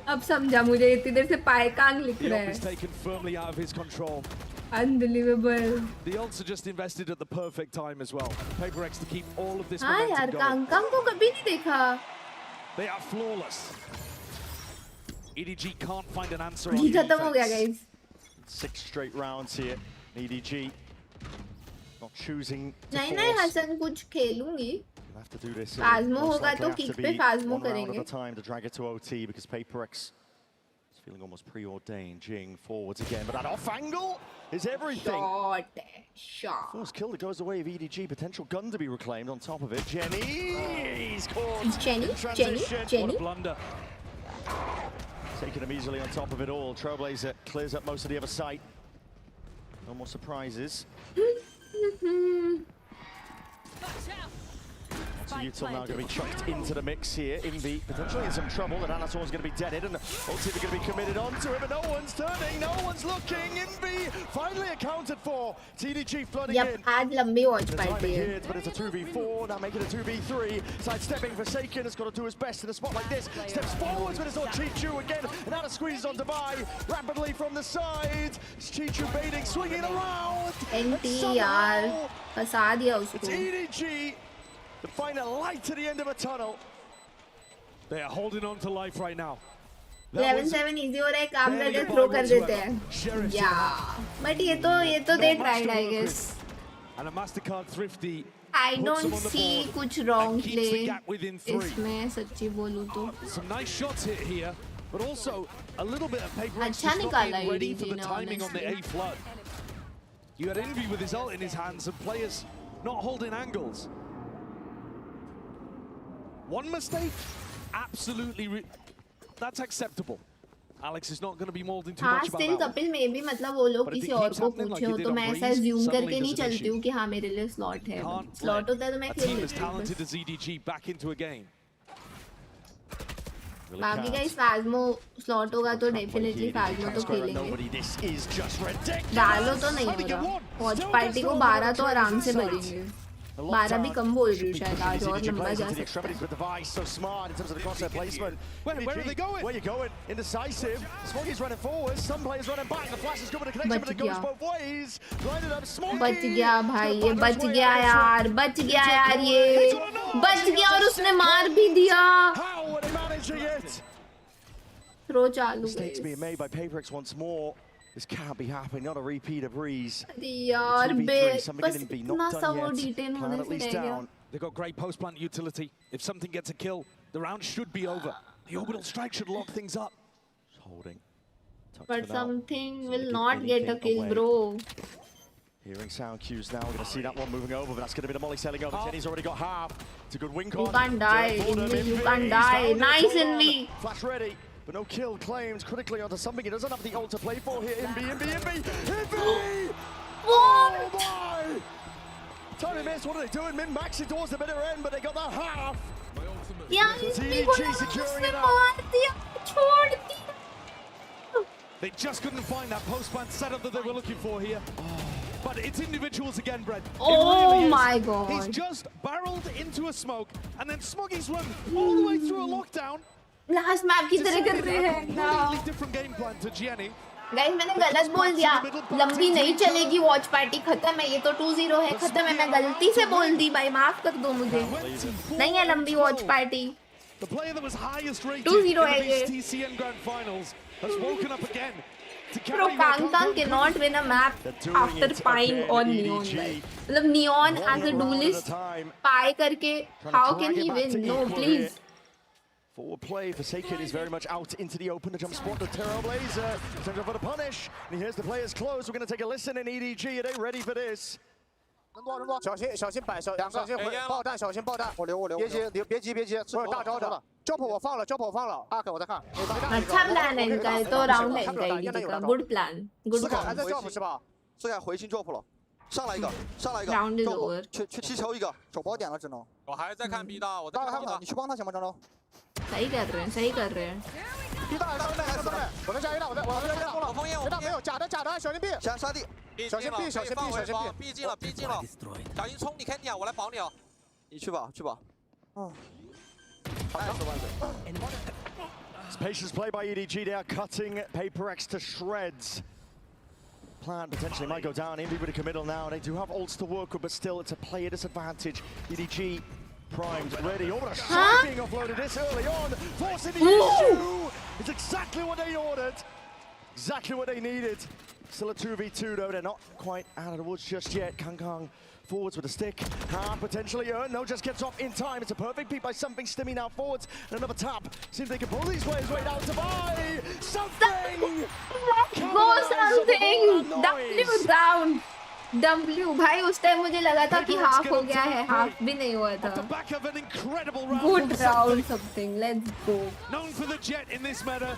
अब समझा मुझे इतनी देर से पाए कांग लिख रहा है. The op is taken firmly out of his control. Unbelievable. The ults are just invested at the perfect time as well. PaperX to keep all of this हाँ momentum यार कांग को कभी नहीं देखा. They are flawless. EDG can't find an answer. ये खत्म हो गया guys. 6 straight rounds here. EDG not choosing to नहीं हसन कुछ खेलूंगी. Have to do this. Phasmo होगा तो kick पे Phasmo करेंगे. At a time to drag it to OT because PaperX is feeling almost preordained. Jing forwards again, but that off angle is everything. Shot. First kill that goes the way of EDG. Potential gun to be reclaimed on top of it. Jenny, he's caught. Jenny. What a blunder. Taking him easily on top of it all. Trailblazer clears up most of the other site. No more surprises. Util now going to be chucked into the mix here. Envy potentially in some trouble, and Anator's going to be deaded, and ultimately going to be committed onto him, but no one's turning, no one's looking. Envy finally accounted for. TDG flooding in. आज लंबी watch party है. But it's a 2v4, now making it a 2v3. Sidestepping Forsaken has got to do his best in a spot like this. Steps forwards, but it's not Chichu again, and Ana squeezes on Dubai rapidly from the side. It's Chichu baiting, swinging around. NT यार फंसा दिया उसको. It's EDG. To find a light at the end of a tunnel. They are holding on to life right now. 11-7 easy हो रहा है. काम करके throw कर देते हैं. Yeah. But ये तो they tried I guess. And a Mastercard thrifty. I don't see कुछ wrong play इसमें सच्ची बोलूँ तो. Some nice shots hit here, but also a little bit of paper. अच्छा निकाला ready for the timing on the A flood. You had Envy with his ult in his hands and players not holding angles. One mistake, absolutely, that's acceptable. Alex is not going to be mauled into much about still that. Kapil में भी मतलब वो लोग किसी और को पूछे हो तो मैं ऐसा assume करके नहीं चलती हूँ कि हाँ मेरे लिए slot है. Slot होता है तो मैं खेल team as लेती हूँ. talented as EDG back into a game. बाकी का इस Phasmo slot होगा तो definitely Phasmo तो खेलेंगे. डालो तो नहीं हो रहा. Watch party को 12 तो आराम से बजेंगे. 12 भी कम बोल रही हूँ शायद आज और लंबा जा the सकता extremities with the Vice, so smart in terms of the crosshair placement. Where are they going? Where you going? Indecisive. Smoggy's running forward. Some players running back. The flash is good with the connection, but it goes both ways. Lining up Smoggy. बच गया भाई ये बच गया यार ये बच गया और उसने मार भी दिया How are they managing it? Throw चालू Mistakes being made by Paperex once more. This can't be happening. Not a repeat of Breeze. यार बे बस इतना सा वो डिटेन होने से रह गया They've got great post-plant utility. If something gets a kill, the round should be over. The orbital strike should lock things up. Holding. But something will not get a kill, bro. Hearing sound cues now. We're going to see that one moving over, but that's going to be the molly sailing over. Jenny's already got half. It's a good wing You can't die, Invi, you can't die. Nice, Invi. Flash ready. But no kill claims critically onto something he doesn't have the ult to play for here. Invi! What? Oh my! Tony missed, what are they doing? Min-maxing towards the bitter end, but they got that half. Yeah, TDG securing it up. They just couldn't find that post-plant setup that they were looking for here. But it's individuals again, Brett. Oh really my god. He's just barreled into a smoke, and then Smoggy's run all the way through a lockdown. Last map की तरह कर रहे हैं Completely different game plan to Jenny. Guys मैंने गलत बोल दिया लंबी नहीं चलेगी वॉच पार्टी खत्म है ये तो 2-0 है खत्म है मैं गलती से बोल दी भाई माफ कर दो मुझे नहीं है लंबी वॉच पार्टी 2-0 है ये TCN Grand Finals has woken up again to Bro, Kangkang cannot win a map after spying on Neon. मतलब Neon as a duelist spy करके how can he win? No, please. Forward play, Forsaken is very much out into the open. The jump spot, the Trailblazer sends over the punish. And here's the players close. We're going to take a listen in EDG. Are they ready for this? 小心摆小心爆弹，小心爆弹。我留。别急，我有大招的。jump 我放了。阿克我在看。अच्छा plan है इनका ये तो round है इनका EDG का good plan good plan。还在 jump 是吧？思凯回心 jump 了，上来一个。 round is over。去气球一个，手包点了只能。我还在看 B 大，我在看 B 大，你去帮他行吗，张周？ सही कर रहे हैं B 大上面，我在加一大，我在封了。别大没有，假的，小心 B。杀地，小心 B， 小心 B 进了，小心冲你 Kenny 啊，我来保你哦。你去吧。嗯。 It's patience play by EDG. They are cutting Paperex to shreds. Plan potentially might go down. Envy with a committal now. They do have ults to work with, but still it's a player disadvantage. EDG primed, ready. Oh, what a shot being offloaded this early on. Forcing the issue. It's exactly what they ordered. Exactly what they needed. Still a 2v2 though. They're not quite out of the woods just yet. Kangkang forwards with a stick. Potentially earned. No, just gets off in time. It's a perfect peek by something. Stimmy now forwards. And another tap. See if they can pull these players way down to buy something. Go something. W down. W भाई उस time मुझे लगा था कि half हो गया है half भी नहीं हुआ था good round something let's go known for the jet in this meta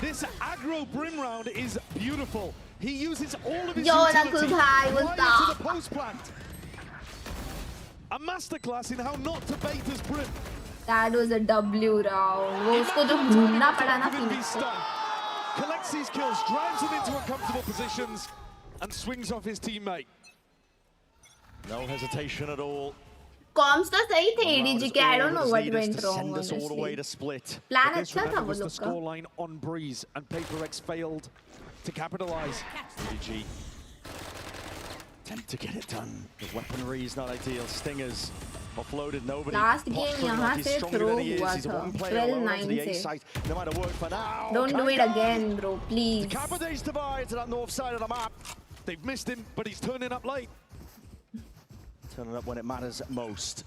this aggro brim round is beautiful he uses all of his utility bhai right into the post plant a masterclass in how not to bait his brim that was a W round वो उसको जो घूमना पड़ा ना collects these kills drives him into uncomfortable positions and swings off his teammate. No hesitation at all. Comms तो सही थे EDG के I don't know what went wrong honestly. Plan अच्छा था वो लोग का. The scoreline on Breeze and Paperex failed to capitalize. EDG attempt to get it done. The weaponry is not ideal. Stingers offloaded. Nobody. Last game यहाँ से throw हुआ था 12-9 से. No matter what for now. Don't do it again, bro. Please. Decapitates the buy to that north side of the map. They've missed him, but he's turning up late. Turning up when it matters most.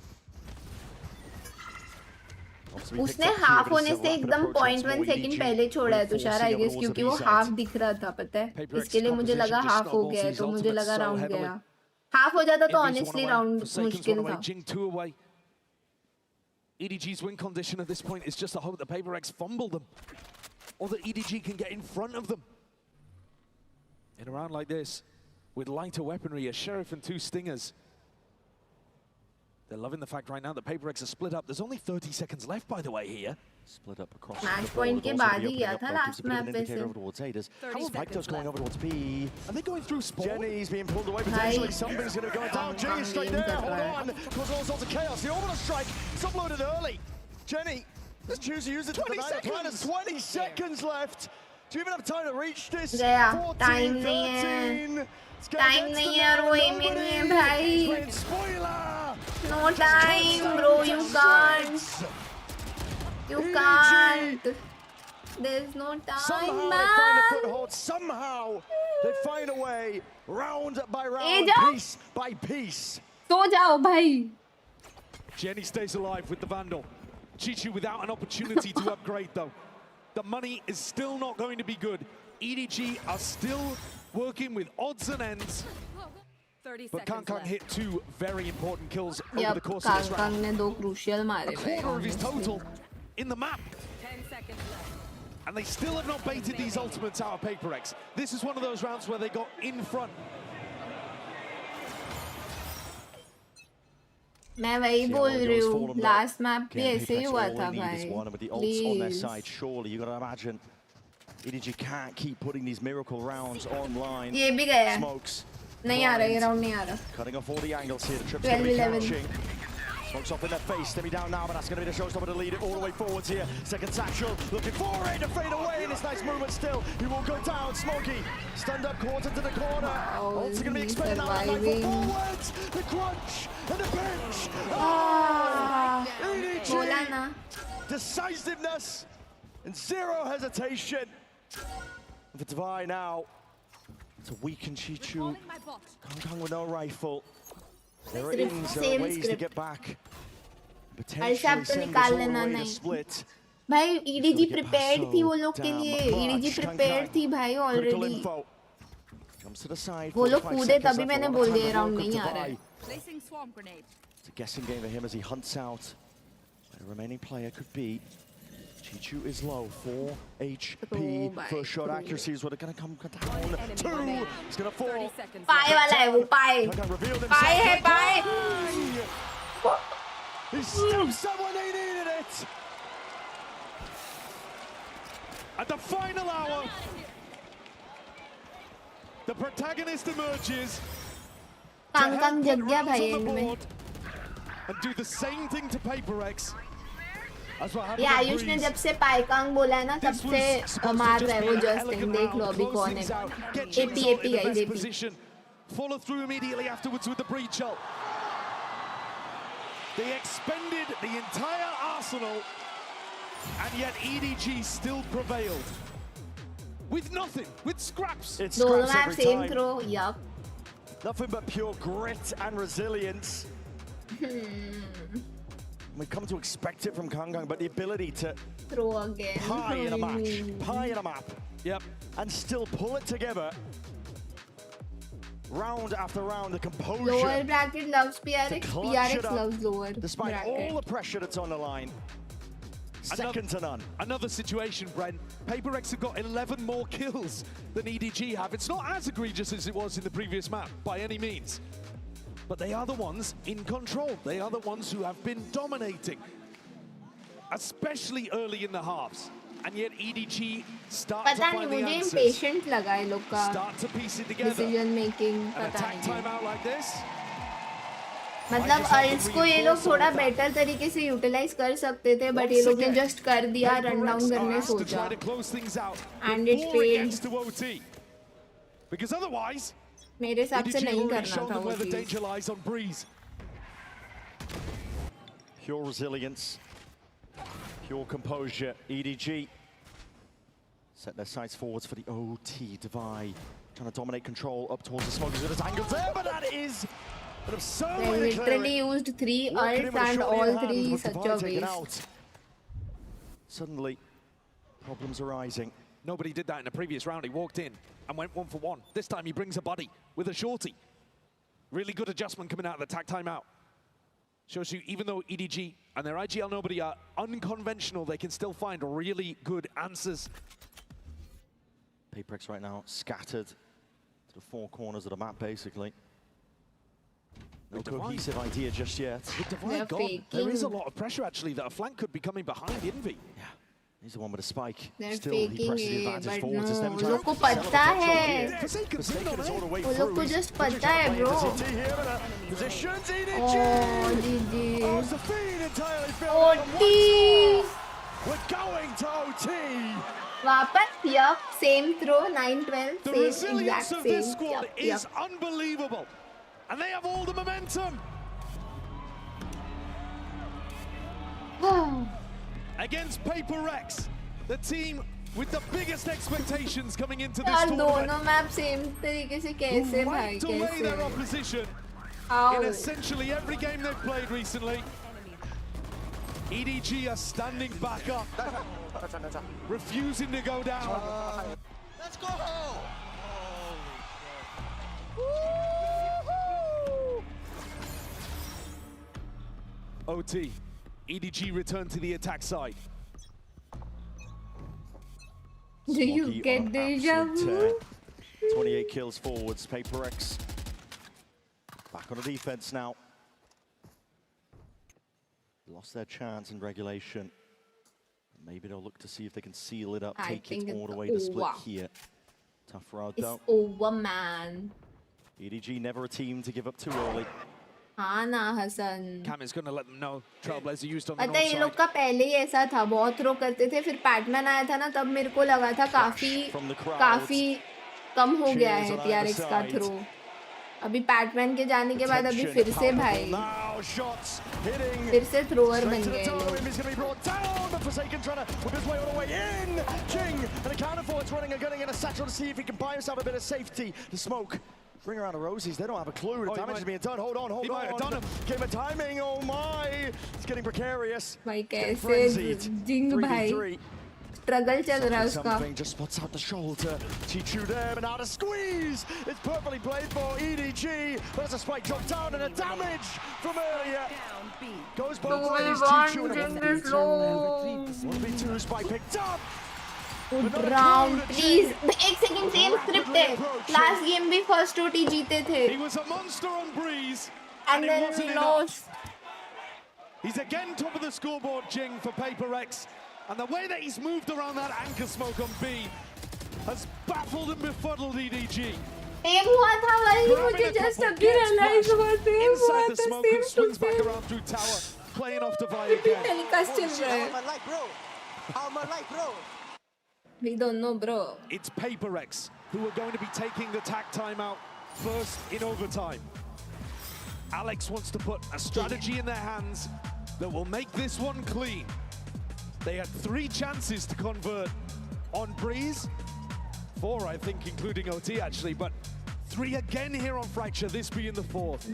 उसने half होने से एकदम 0.1 second पहले छोड़ा है Tushar I guess क्योंकि वो half दिख रहा था पता है इसके लिए मुझे लगा हाफ हो गया है तो मुझे लगा राउंड गया हाफ हो जाता तो ऑनेस्टली राउंड मुश्किल था EDG's win condition at this point is just to hope that Paperex fumble them or that EDG can get in front of them. In a round like this, with lighter weaponry, a Sheriff and 2 Stingers, They're loving the fact right now that PaperX are split up. There's only 30 seconds left, by the way, here. Split up across Match the board. point के बाद ही गया था last map पे से. Over towards A. Spike's going over towards B. Are they going through spawn? Jenny's being pulled away potentially. Something's going to go down. Jenny's straight there. Hold on. Cause all sorts of chaos. The orbital strike. It's uploaded early. Jenny, just choose to use it to deny the plan. There's 20 seconds left. Do you even have time to reach this? गया. 14, Time 13. नहीं है. Time नहीं है और वो aim में नहीं है भाई. Spoiler. No time, bro. You can't. You can't. There's no time, Somehow man. they find a foothold. Somehow they find a way, round by round, piece by piece. सो जाओ भाई. Jenny stays alive with the Vandal. Chichu without an opportunity to upgrade, though. The money is still not going to be good. EDG are still working with odds and ends. 30 But seconds Kang left. hit 2 very important kills over Yep, the course of this Kang round. ने 2 crucial मारे A भाई. quarter of his total in the map. 10 seconds left. And they still have not baited these ultimates out of PaperX. This is one of those rounds where they got in front. मैं वही बोल रही हूँ. Last map भी ऐसे ही हुआ था With the भाई. ults on their side, surely you got to imagine EDG can't keep putting these miracle rounds online. ये भी गया. Smokes. नहीं आ रहा ये round नहीं आ रहा. Cutting off all the angles here. The trip's going to be 12-11. catching. Smokes off in their face. Stimmy down now, but that's going to be the showstopper to lead it all the way forwards here. Second satchel, looking for it to fade away, and it's nice movement still. He will go down. Smokey stunned up, caught into the corner. Ults are going to be expended now. Like forwards, the crunch and the pinch. EDG. Decisiveness and zero hesitation. And for Divine now to weaken Chichu. Kang with no rifle. There are ins, there are ways to get back. Potentially send us all the way to split. भाई EDG prepared थी वो लोग के लिए. EDG prepared थी भाई already. वो लोग कूदे तभी मैंने बोल दिया round नहीं आ रहा है. Placing swarm grenade. It's a guessing game for him as he hunts out where the remaining player could be. Chichu is low, 4 HP. First shot accuracy is what are going to come down. 2, it's going to fall. पाए वाला है वो पाए. पाए है पाए. He stabbed someone, he needed it. At the final hour, the protagonist emerges Kang जग गया भाई end में. and do the same thing to PaperX. ये आयुष ने जब से पाइकांग बोला है ना तब से मार रहा है वो जस्टिन. देख लो अभी कौन है. AP guys AP. Follow through immediately afterwards with the breach ult. They expended the entire arsenal, and yet EDG still prevailed. With nothing, with scraps. It's दोनों scraps map every same time. throw. Yup. Nothing but pure grit and resilience. We come to expect it from Kang, but the ability to Throw again. pie in a match, pie in a map, yep, and still pull it together. Round after round, the composure. Lower bracket loves PRX. clutch it PRX up, loves lower despite bracket. all the pressure that's on the line. Second to none. Another situation, Brent. PaperX have got 11 more kills than EDG have. It's not as egregious as it was in the previous map, by any means. But they are the ones in control. They are the ones who have been dominating, especially early in the halves. And yet EDG start to पता नहीं find the मुझे answers. impatient लगा है लोग का Start to piece it together. decision making. An पता attack नहीं. timeout like this. मतलब अल्ट्स को ये लोग थोड़ा बेटर तरीके से यूटिलाइज कर सकते थे बट ये लोग ने जस्ट कर दिया रन डाउन करने सोचा and it failed. Because otherwise, मेरे हिसाब से नहीं करना था वो the चीज. danger lies on Breeze. Pure resilience, pure composure. EDG set their sights forwards for the OT Divide. Trying to dominate control up towards the smokers with his angles there, but that is an absurd way They to clear literally it. used 3 Walking in ults with a and shot in all hand 3 with such Divide a taken waste. out. Suddenly, problems arising. Nobody did that in the previous round. He walked in and went 1 for 1. This time he brings a buddy with a shorty. Really good adjustment coming out of the attack timeout. Shows you, even though EDG and their IGL nobody are unconventional, they can still find really good answers. PaperX right now scattered to the 4 corners of the map, basically. No cohesive idea just yet. With Divide gone, there is a lot of pressure actually that a flank could be coming behind Envy. Yeah, he's the one with a spike. They're Still, he faking presses the it, advantage but forwards. no, It's them वो trying लोग को to sell a पता top shot है, here. Forsaken all the way वो लोग को through. just He's पता है, bro. Positions, EDG. Oh, GG. Oh, it's the feed entirely filled. OT. We're going to OT. वापस yup, same throw, 9-12, The same resilience exact of this same. squad Yup, is yup. unbelievable. And they have all the momentum. Against Paper Rex, the team with the biggest expectations coming into this यार tournament. दोनों map same तरीके से कैसे Who भाई wiped away their कैसे opposition How? in essentially every game they've played recently. EDG are standing back up, refusing to go down. Let's go! OT, EDG return to the attack side. Do you Smoggy get on deja absolute vu? 28 kills forwards. Paper X back on the defense now. Lost their chance in regulation. Maybe they'll look to see if they can seal it up, I take think it all it's the way to split over. here. Tough road It's though. over, man. EDG never a team to give up too early. हाँ ना Hasan Cam is going to let them know Trailblazer used on the पता north है ये side. लोग का पहले ही ऐसा था बहुत थ्रो करते थे फिर पैटमैन आया था ना तब मेरे को लगा था काफी कम हो गया है टीआरएक्स का थ्रो अभी पैटमैन के जाने के बाद अभी फिर से भाई फिर से थ्रोअर बन गए लोग Bring around the Rosies, they don't have a clue. The damage is being done. Hold on. might have done him. Game of timing, oh my! It's getting precarious. भाई कैसे जिंग भाई स्ट्रगल चल रहा है उसका Something just spots out the shoulder. Chichu there, but now the squeeze! It's perfectly played for EDG. There's a spike drop down and a damage from earlier. Goes both ways. Chichu and a 1v2 spike picked up. Round please एक second same script है last game भी first OT जीते थे He was a monster on Breeze and then we lost. He's again top of the scoreboard, Jing, for Paper Rex. And the way that he's moved around that anchor smoke on B has baffled and befuddled EDG. Same हुआ था भाई मुझे just अभी realise हुआ same हुआ Inside the था smoke and same swings back around through tower, playing off Divide again. Telecast चल रहा है How am I like, bro? We don't know, bro. It's Paper Rex who are going to be taking the tack timeout first in overtime. Alex wants to put a strategy in their hands that will make this one clean. They had 3 chances to convert on Breeze. 4, I think, including OT actually, but 3 again here on Fracture, this being the 4th.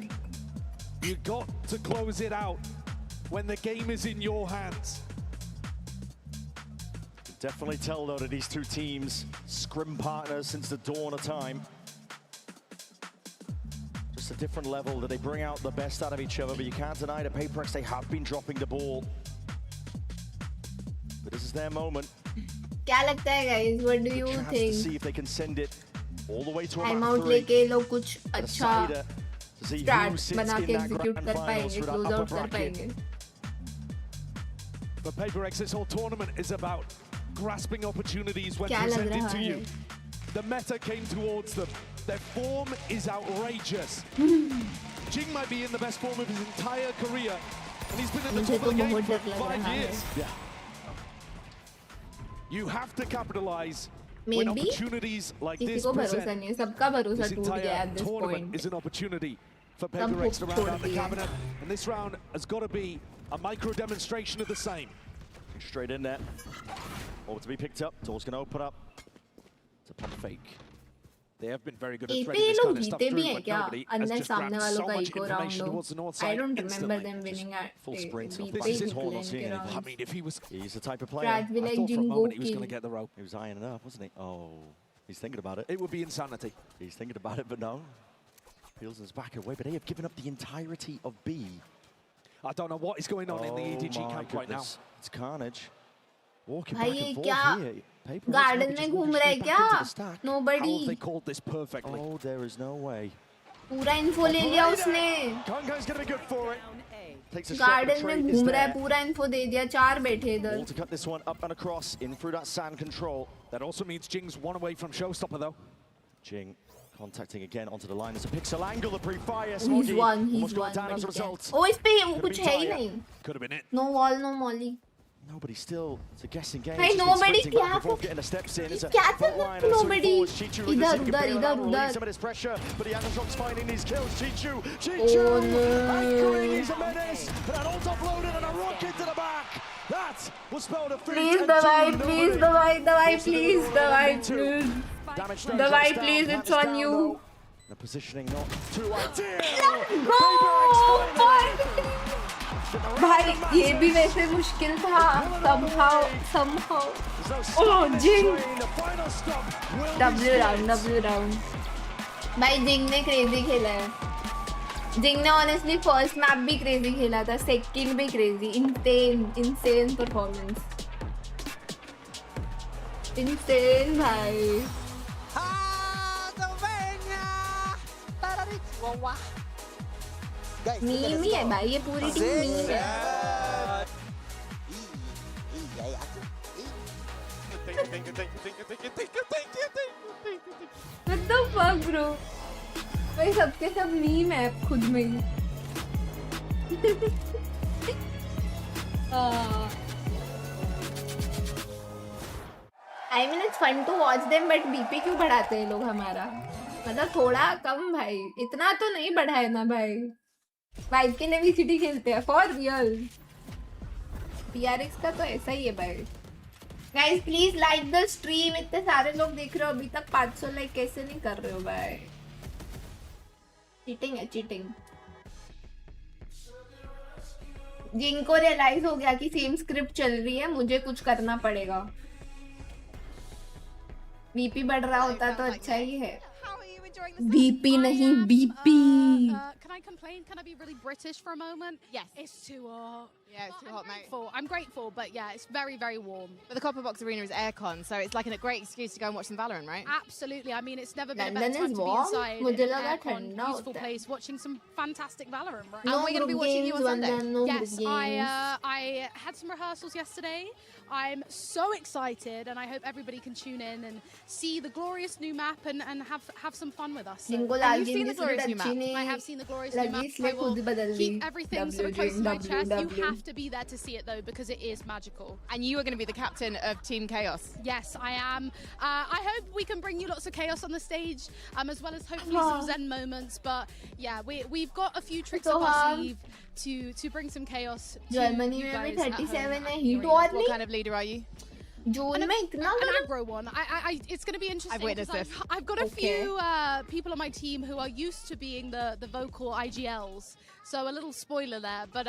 You got to close it out when the game is in your hands. Definitely tell though that these two teams scrim partners since the dawn of time. Just a different level that they bring out the best out of each other, but you can't deny that Paper X, they have been dropping the ball. But this is their moment. क्या लगता है guys? What do you To think? see if they can send it all the way to a Time map out 3. लेके ये लोग कुछ अच्छा To see who start sits बना in के that execute grand कर finals पाएंगे, for that close upper out कर bracket. पाएंगे. For Paper X, this whole tournament is about grasping opportunities when क्या लग presented रहा to है? you. The meta came towards them. Their form is outrageous. Jing might be in the best form of his entire career, and he's been at the मुझे top तो of the game बहुत for डर लग 5 रहा है. years. Yeah. You have to capitalize when Maybe opportunities like किसी this को भरोसा present. नहीं है सबका भरोसा This टूट गया entire at this tournament point. is an opportunity for सब Paper X to hope round out छोड़ the दिया. cabinet, and this round has got to be a micro demonstration of the same. Straight in there. All to be picked up. Door's going to open up. It's a pump fake. They have been very good at AP threading this लोग kind of stuff जीते through, भी हैं but क्या? nobody has Unless just सामने grabbed वालों so का much eco round information हो. towards the north I side don't remember instantly. them winning at Full sprint off beat the the his horn, not Hitler seeing के anything. I round. mean, if he was... He's the type of player. Brad will I like thought for a Jingo moment he was going to kill. get the rope. He was eyeing it up, wasn't he? Oh, he's thinking about it. It would be insanity. He's thinking about it, but no. Peelsen's back away, but they have given up the entirety of B. I don't know what is going on in the EDG my camp right now. goodness. It's carnage. Walking भाई back ये and क्या forth here. Paper Rex garden maybe में just घूम walking रहा है straight क्या? back into the stack. How have they Nobody. called this perfectly? Oh, there is no way. पूरा info ले लिया उसने। गार्डन में घूम रहा है, पूरा इन्फो दे दिया, 4 बैठे इधर। To cut this one up and across in through that sand control. That also means Jing's one away from Showstopper though. Jing contacting again onto the line. There's a pixel angle, the pre-fire. He's one down as a result. Oh, इस पे कुछ है ही नहीं। Could have been it. No wall, no molly. Nobody still. It's a guessing game. Hey, nobody क्या? Getting the steps in. It's a nobody. इधर. Some of this pressure, but the Anderson's finding these kills. Chichu. Oh no. Anchoring, he's a menace. And an ult uploaded and a rocket to the back. That will spell the Please, Davai, please, Davai, please, Davai, please, it's on you. The positioning not too ideal. भाई ये भी वैसे मुश्किल था। somehow. Oh, Jing. W round. भाई जिंग ने crazy खेला है। जिंग ने ऑनेस्टली फर्स्ट मैप भी क्रेजी खेला था, सेकंड भी क्रेजी। इंसेन परफॉर्मेंस, इंसेन भाई। मीम ही है भाई, ये पूरी टीम मीम है। What the fuck bro? भाई सबके सब मीम है खुद में ही। I mean it's fun to watch them, but BP क्यों बढ़ाते हैं लोग हमारा? मतलब थोड़ा कम भाई, इतना तो नहीं बढ़ाए ना भाई। वाइब के लिए भी सिटी खेलते हैं फॉर रियल। PRX का तो ऐसा ही है भाई। Guys please like the stream. इतने सारे लोग देख रहे हो, अभी तक 500 लाइक कैसे नहीं कर रहे हो भाई? चीटिंग है, चीटिंग। जिनको रियलाइज हो गया कि सेम स्क्रिप्ट चल रही है, मुझे कुछ करना पड़ेगा। बीपी बढ़ रहा होता तो अच्छा ही है। BP नहीं BP. Can I complain? Can I be really British for a moment? Yes. It's too hot. Yeah, it's too hot, mate. I'm grateful, but yeah, it's very, very warm. But the Copper Box Arena is aircon, so it's like a great excuse to go and watch some Valorant, right? Absolutely. I mean, it's never been London a better time is to be warm. inside मुझे an लगा aircon, ठंडा beautiful होता है। place, watching some fantastic Valorant, right? No And we're going to be watching you on Sunday. No Yes, group games. I had some rehearsals yesterday. I'm so excited, and I hope everybody can tune in and see the glorious new map and have some fun with us. So. जिनको And Lal you've seen game the की glorious सूरत new map. अच्छी नहीं I have seen the glorious new लगी, map. इसलिए I will खुद बदल दी। keep everything sort of close to my chest. You have to be there to see it though, because it is magical. And you are going to be the captain of Team Chaos. Yes, I am. I hope we can bring you lots of chaos on the stage, as well as hopefully some zen moments. But yeah, we've got a few tricks up our sleeve to bring some chaos to Germany you में भी guys at 37 home. है, heat और What नहीं। kind of leader are you? जून में इतना An aggro one. It's going to be interesting. I've witnessed 'cause this. I've got a few people on my team who are used to being the vocal IGLs. So a little spoiler there, but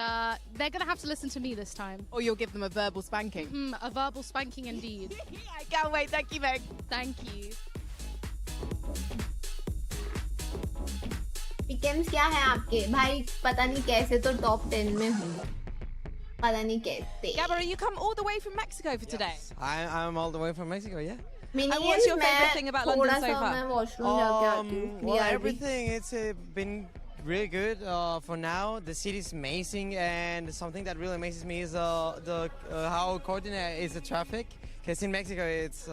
they're going to have to listen to me this time. Or you'll give them a verbal spanking. A verbal spanking indeed. I can't wait. Thank you, Meg. Thank you. पिकेम्स क्या है आपके भाई? पता नहीं कैसे तो top 10 में हूँ, पता नहीं कैसे। Gabba, you come all the way from Mexico for today? I'm all the way from Mexico, yeah. And what's your favorite thing about London so far? Well, everything. It's been really good for now. The city is amazing, and something that really amazes me is how coordinated is the traffic. Because in Mexico, it's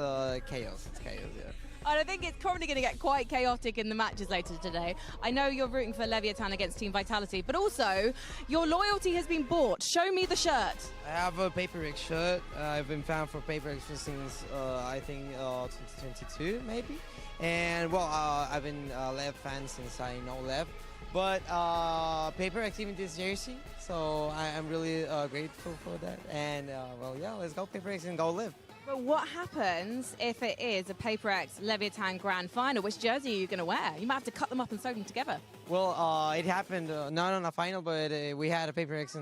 chaos. It's chaos, yeah. And I think it's probably going to get quite chaotic in the matches later today. I know you're rooting for Leviathan against Team Vitality, but also your loyalty has been bought. Show me the shirt. I have a PaperX shirt. I've been fan for PaperX since I think 2022 maybe. And well, I've been a Lev fan since I know Lev. But PaperX gave me this jersey, so I'm really grateful for that. And well, yeah, let's go PaperX and go Live. But what happens if it is a PaperX Leviathan Grand Final? Which jersey are you going to wear? You might have to cut them up and sew them together. Well, it happened not on a final, but we had a PaperX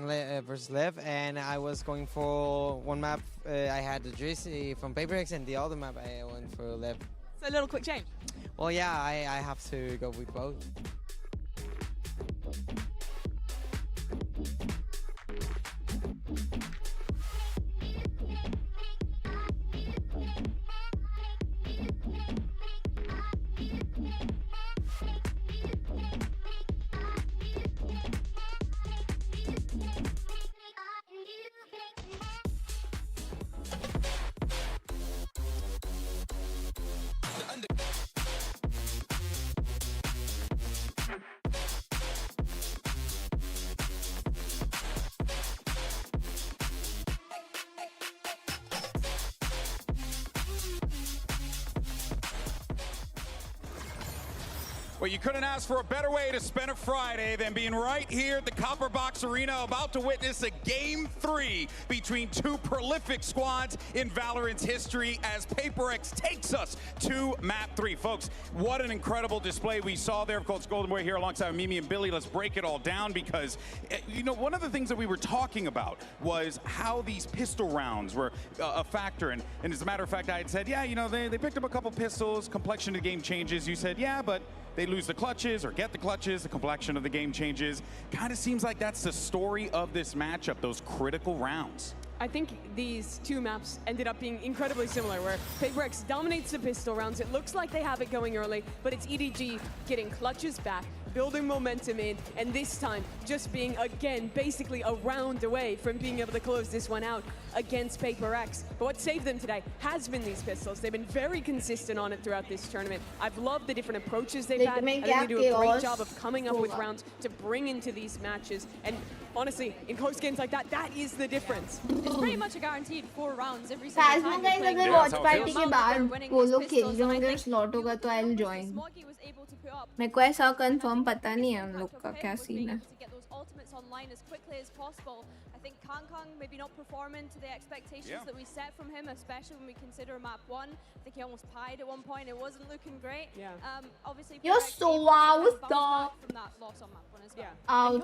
versus Lev, and I was going for one map. I had the jersey from PaperX, and the other map I went for Lev. So a little quick change. Well, yeah, I have to go with both. Well, you couldn't ask for a better way to spend a Friday than being right here at the Copper Box Arena, about to witness a Game 3 between two prolific squads in Valorant's history as PaperX takes us to Map 3. Folks, what an incredible display we saw there. Of course, Golden Boy here alongside Mimi and Billy. Let's break it all down because, you know, one of the things that we were talking about was how these pistol rounds were a factor. And as a matter of fact, I had said, yeah, you know, they picked up a couple pistols, complexion of the game changes. You said, yeah, but they lose the clutches or get the clutches, the complexion of the game changes. Kind of seems like that's the story of this matchup, those critical rounds. I think these two maps ended up being incredibly similar, where PaperX dominates the pistol rounds. It looks like they have it going early, but it's EDG getting clutches back, building momentum in, and this time just being, again, basically a round away from being able to close this one out against PaperX. But what saved them today has been these pistols. They've been very consistent on it throughout this tournament. I've loved the different approaches they've had. I think they do a great job of coming up with rounds to bring into these matches. And honestly, in close games like that, that is the difference. It's pretty much a guaranteed 4 rounds every single time. अगर watch party के बाद वो लोग खेल रहे होंगे slot होगा तो I'll join. मेरे को ऐसा कंफर्म पता नहीं है हम लोग का क्या सीन है. Online as quickly as possible. I think Kang maybe not performing to the expectations that we set from him, especially when we consider map 1. I think he almost pied at one point. It wasn't looking great. Obviously, You're so wow, stop. From that loss on map 1 as well. आओ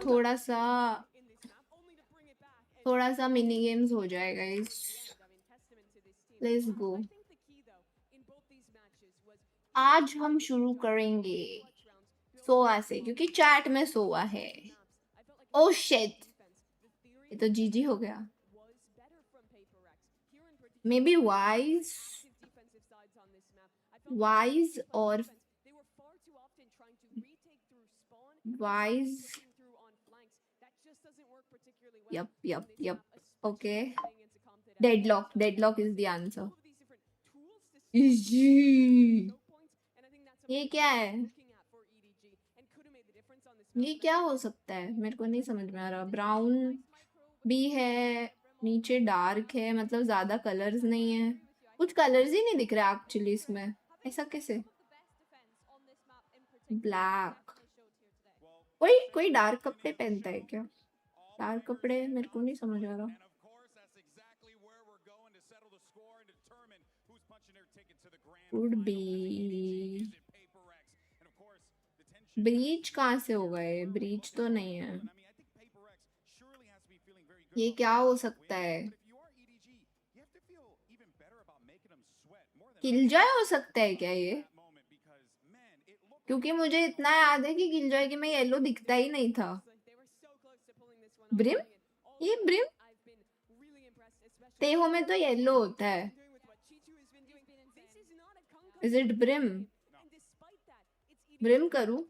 थोड़ा सा mini games हो जाए guys. Let's go. आज हम शुरू करेंगे सोआ से क्योंकि चैट में सोआ है. Oh shit! ये तो GG हो गया. Maybe Wise or Wise. Yup. Okay. Deadlock is the answer. ये क्या है? ये क्या हो सकता है? मेरे को नहीं समझ में आ रहा. ब्राउन भी है, नीचे डार्क है, मतलब ज्यादा कलर्स नहीं है. कुछ कलर्स ही नहीं दिख रहा एक्चुअली इसमें. ऐसा कैसे? ब्लैक. कोई डार्क कपड़े पहनता है क्या? डार्क कपड़े मेरे को नहीं समझ आ रहा. Would be ब्रीच कहाँ से होगा? ये ब्रीच तो नहीं है. ये क्या हो सकता है? किलजॉय हो सकता है क्या ये? क्योंकि मुझे इतना याद है कि किलजॉय के में येलो दिखता ही नहीं था. ब्रिम? ये ब्रिम? तेहो में तो येलो होता है. Is it brim? ब्रिम करूं?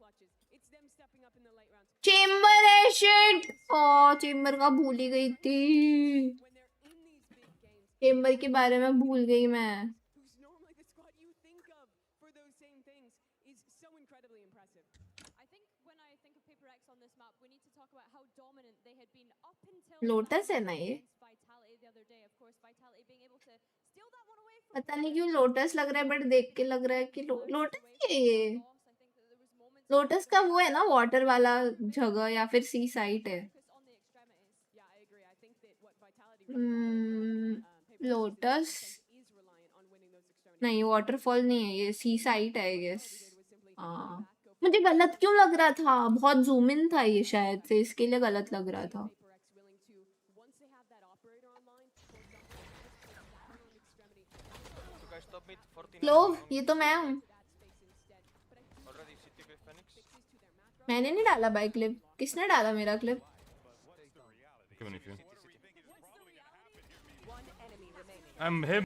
चेम्बर है. शिट. चेम्बर का भूल ही गई थी. चेम्बर के बारे में भूल गई मैं. लोटस है ना ये? पता नहीं क्यों लोटस लग रहा है, बट देख के लग रहा है कि लोटस ही है ये. लोटस का वो है ना वाटर वाला जगह या फिर सी साइट है. लोटस नहीं, वाटरफॉल नहीं है ये, सी साइट है आई गेस. मुझे गलत क्यों लग रहा था? बहुत जूम इन था ये, शायद से इसके लिए गलत लग रहा था. क्लोव, ये तो मैं हूँ. मैंने नहीं डाला भाई क्लिप. किसने डाला मेरा क्लिप? I'm him.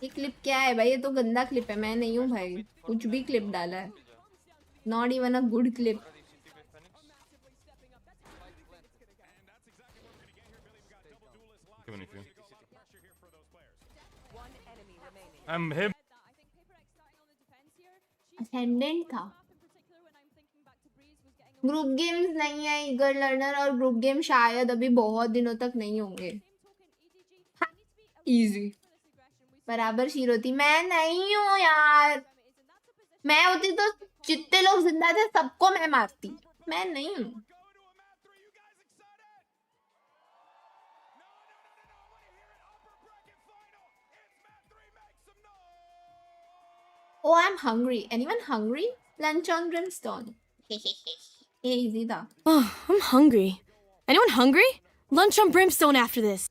ये क्लिप क्या है भाई? ये तो गंदा क्लिप है. मैं नहीं हूँ भाई. कुछ भी क्लिप डाला है. Not even a good clip. I'm him. Ascendant था. ग्रुप गेम्स नहीं है ईगर लर्नर, और ग्रुप गेम शायद अभी बहुत दिनों तक नहीं होंगे. इजी. बराबर शीरो थी। मैं नहीं हूँ यार, मैं होती तो जितने लोग जिंदा थे सबको मैं मारती। मैं नहीं हूँ। Oh, I'm hungry. Anyone hungry? Lunch on Brimstone. Easy था. Oh, I'm hungry. Anyone hungry? Lunch on Brimstone after this.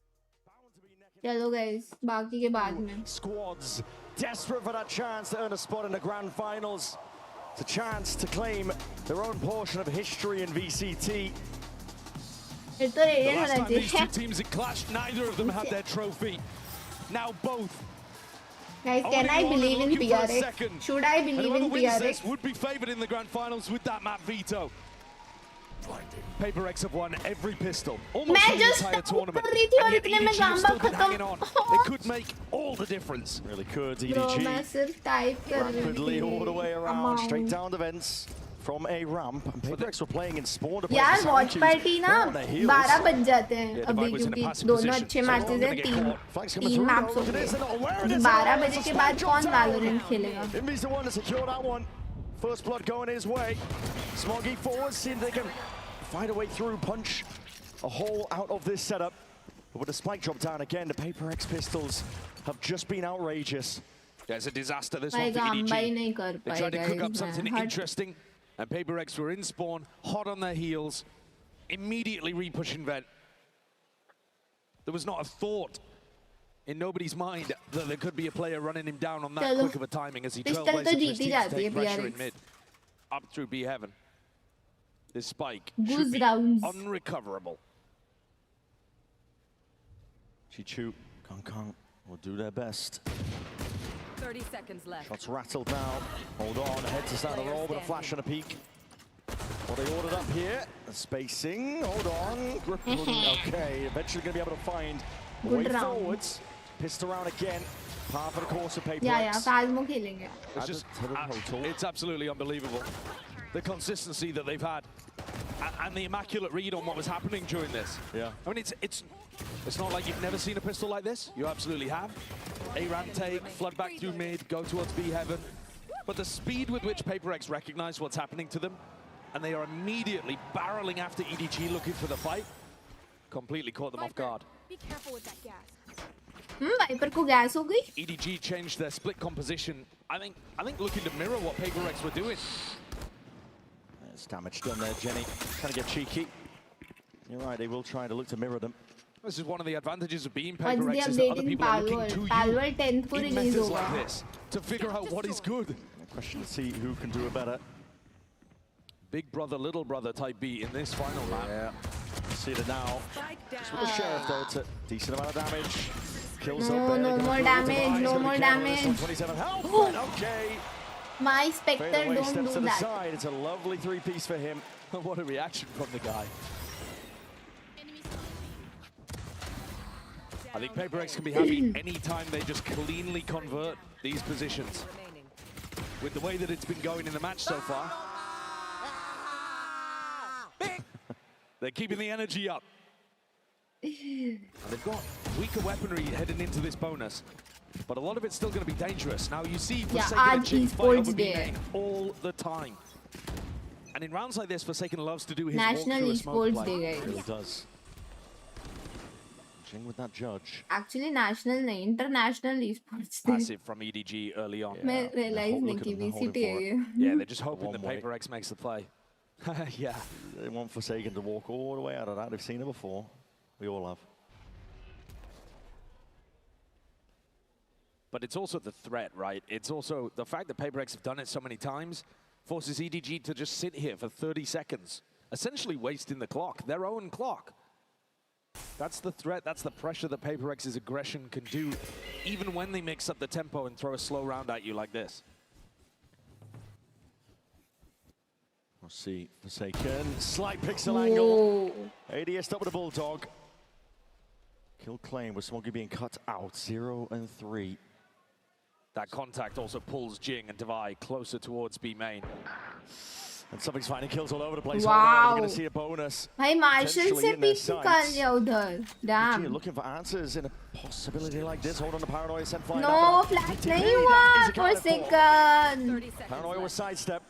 चलो guys, बाकी के बाद में. Squads desperate for that chance to earn a spot in the grand finals. It's a chance to claim their own portion of history in VCT. फिर तो The radian last होना time these two चाहिए. teams had clashed, neither of them had their trophy. Now both. Guys, can I believe in PRX? Should I believe in PRX? Would be favored in the grand finals with that map veto. Paper X have won every pistol, almost मैं the just entire tournament. कर रही थी और इतने में EDG have Gamba still been खत्म. hanging on. It could make all the difference. Really could. Bro, मैं EDG सिर्फ टाइप कर रही rapidly all the थी. way around, straight down the vents from a ramp. And Paper X were playing in spawn. यार watch party ना 12 बज जाते हैं अभी क्योंकि दोनों अच्छे मैचेस हैं. तीन मैप्स हो गए. 12 बजे के बाद कौन वैलोरेंट खेलेगा? Invis the one to secure that one. First blood going his way. Smoggy forward, see if they can find a way through, punch a hole out of this setup. But with the spike drop down again, the Paper X pistols have just been outrageous. Yeah, it's a disaster this one for EDG. They tried to cook up something interesting, and Paper X were in spawn, hot on their heels, immediately re-pushing vent. There was not a thought in nobody's mind that there could be a player running him down on that quick of a timing as he trailblazed the Prestige to take pressure in mid. Up through B heaven. This spike should be unrecoverable. Chichu, Kong will do their best. 30 seconds left. Shots rattled now. Hold on, head to start the roll, but a flash and a peek. What they ordered up here, the spacing, hold on. Okay, eventually going to be able to find a way forwards. Pissed around again. Par for the course of Paper X. Phasmo खेलेंगे. It's just, it's absolutely unbelievable. The consistency that they've had and the immaculate read on what was happening during this. Yeah. I mean, it's not like you've never seen a pistol like this. You absolutely have. A-ramp take, flood back through mid, go towards B heaven. But the speed with which Paper X recognize what's happening to them, and they are immediately barreling after EDG looking for the fight, completely caught them off guard. Be careful with that gas. Viper को gas हो गई. EDG changed their split composition. I think looking to mirror what Paper X were doing. There's damage done there, Jenny. Trying to get cheeky. You're right, they will try to look to mirror them. This is one of the advantages of being Paper X is that other people are looking to you in methods like this to figure out what is good. A question to see who can do it better. Big brother, little brother type B in this final map. Yeah, see it now. Just with the Sheriff though, it's a decent amount of damage. Kills up No more damage, no more damage. 27 health, okay. My Spectre don't steps do to the that. side. It's a lovely three-piece for him. What a reaction from the guy. I think Paper X can be happy anytime they just cleanly convert these positions. With the way that it's been going in the match so far. They're keeping the energy up. And they've got weaker weaponry heading into this bonus. But a lot of it's still going to be dangerous. Now you see Forsaken and Jing fight over B-main all the time. And in rounds like this, Forsaken loves to do his National walk through a smoke Esports play. Day, guys. He really does. Jing with that judge. Actually, national नहीं, international esports day. Passive from EDG early on. मैं realize नहीं कि VCT है ये. Yeah, they're just hoping that Paper X makes the play. Yeah. They want Forsaken to walk all the way out of that. They've seen it before. We all have. But it's also the threat, right? It's also the fact that Paper X have done it so many times forces EDG to just sit here for 30 seconds, essentially wasting the clock, their own clock. That's the threat, that's the pressure that Paper X's aggression can do, even when they mix up the tempo and throw a slow round at you like this. We'll see Forsaken. Slight pixel angle. ADS up with a Bulldog. Kill claim with Smoggy being cut out. 0 and 3. That contact also pulls Jing and Divide closer towards B main. And something's finding kills all over the place. Wow. We're going to see a bonus. भाई martial से pick निकाल लिया उधर. Damn. Looking for answers in a possibility like this. Hold on to Paranoia, send flying No, flash नहीं हुआ for second. Paranoia was sidestep.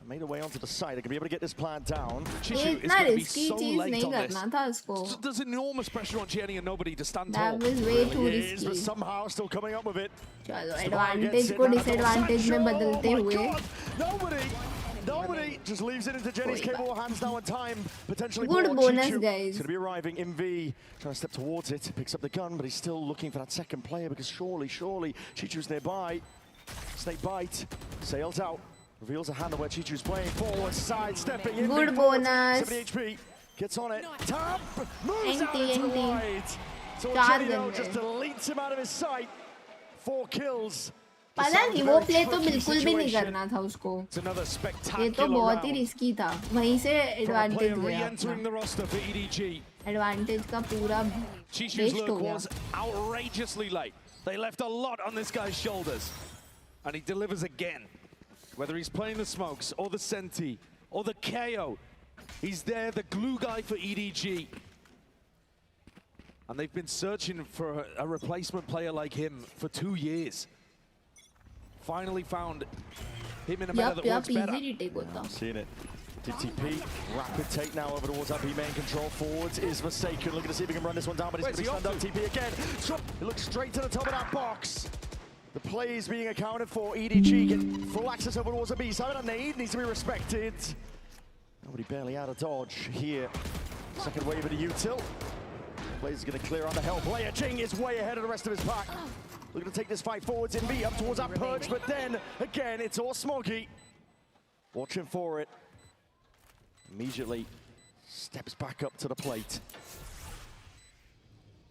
Made a way onto the side. They can be able to get this plan down. ये इतना risky चीज नहीं करना था उसको. There's enormous pressure on Jenny and nobody to stand tall. That was way too risky. But somehow still coming up with it. चलो advantage को disadvantage में बदलते हुए. Nobody just leaves it into Jenny's capable hands now in time. Potentially good bonus, guys. It's going to be arriving in V. Trying to step towards it. Picks up the gun, but he's still looking for that second player because surely, Chichu's nearby. Snake bite. Sails out. Reveals a hand of where Chichu's playing. Forward, side, stepping in. Good bonus. 70 HP. Gets on it. Tap. Moves out to the right. So Jenny just deletes him out of his sight. 4 kills. पता नहीं वो play तो बिल्कुल भी नहीं करना था उसको. ये तो बहुत ही रिस्की था. वहीं से एडवांटेज गया. एडवांटेज का पूरा वेस्ट हो गया. Outrageously late. They left a lot on this guy's shoulders, and he delivers again. Whether he's playing the smokes or the Senti or the KO, he's there, the glue guy for EDG. And they've been searching for a replacement player like him for 2 years. Finally found him in a manner that works better. I'm seeing it. TTP, rapid take now over towards that B main control. Forwards is Forsaken. Looking to see if he can run this one down, but he's going to be stunned up. TP again. It looks straight to the top of that box. The play is being accounted for. EDG get full access over towards the B side. That nade needs to be respected. Nobody barely out of dodge here. Second wave of the util. Player's going to clear on the hell player. Jing is way ahead of the rest of his pack. Looking to take this fight forwards in B up towards that perch, but then again it's all Smoggy. Watching for it. Immediately steps back up to the plate.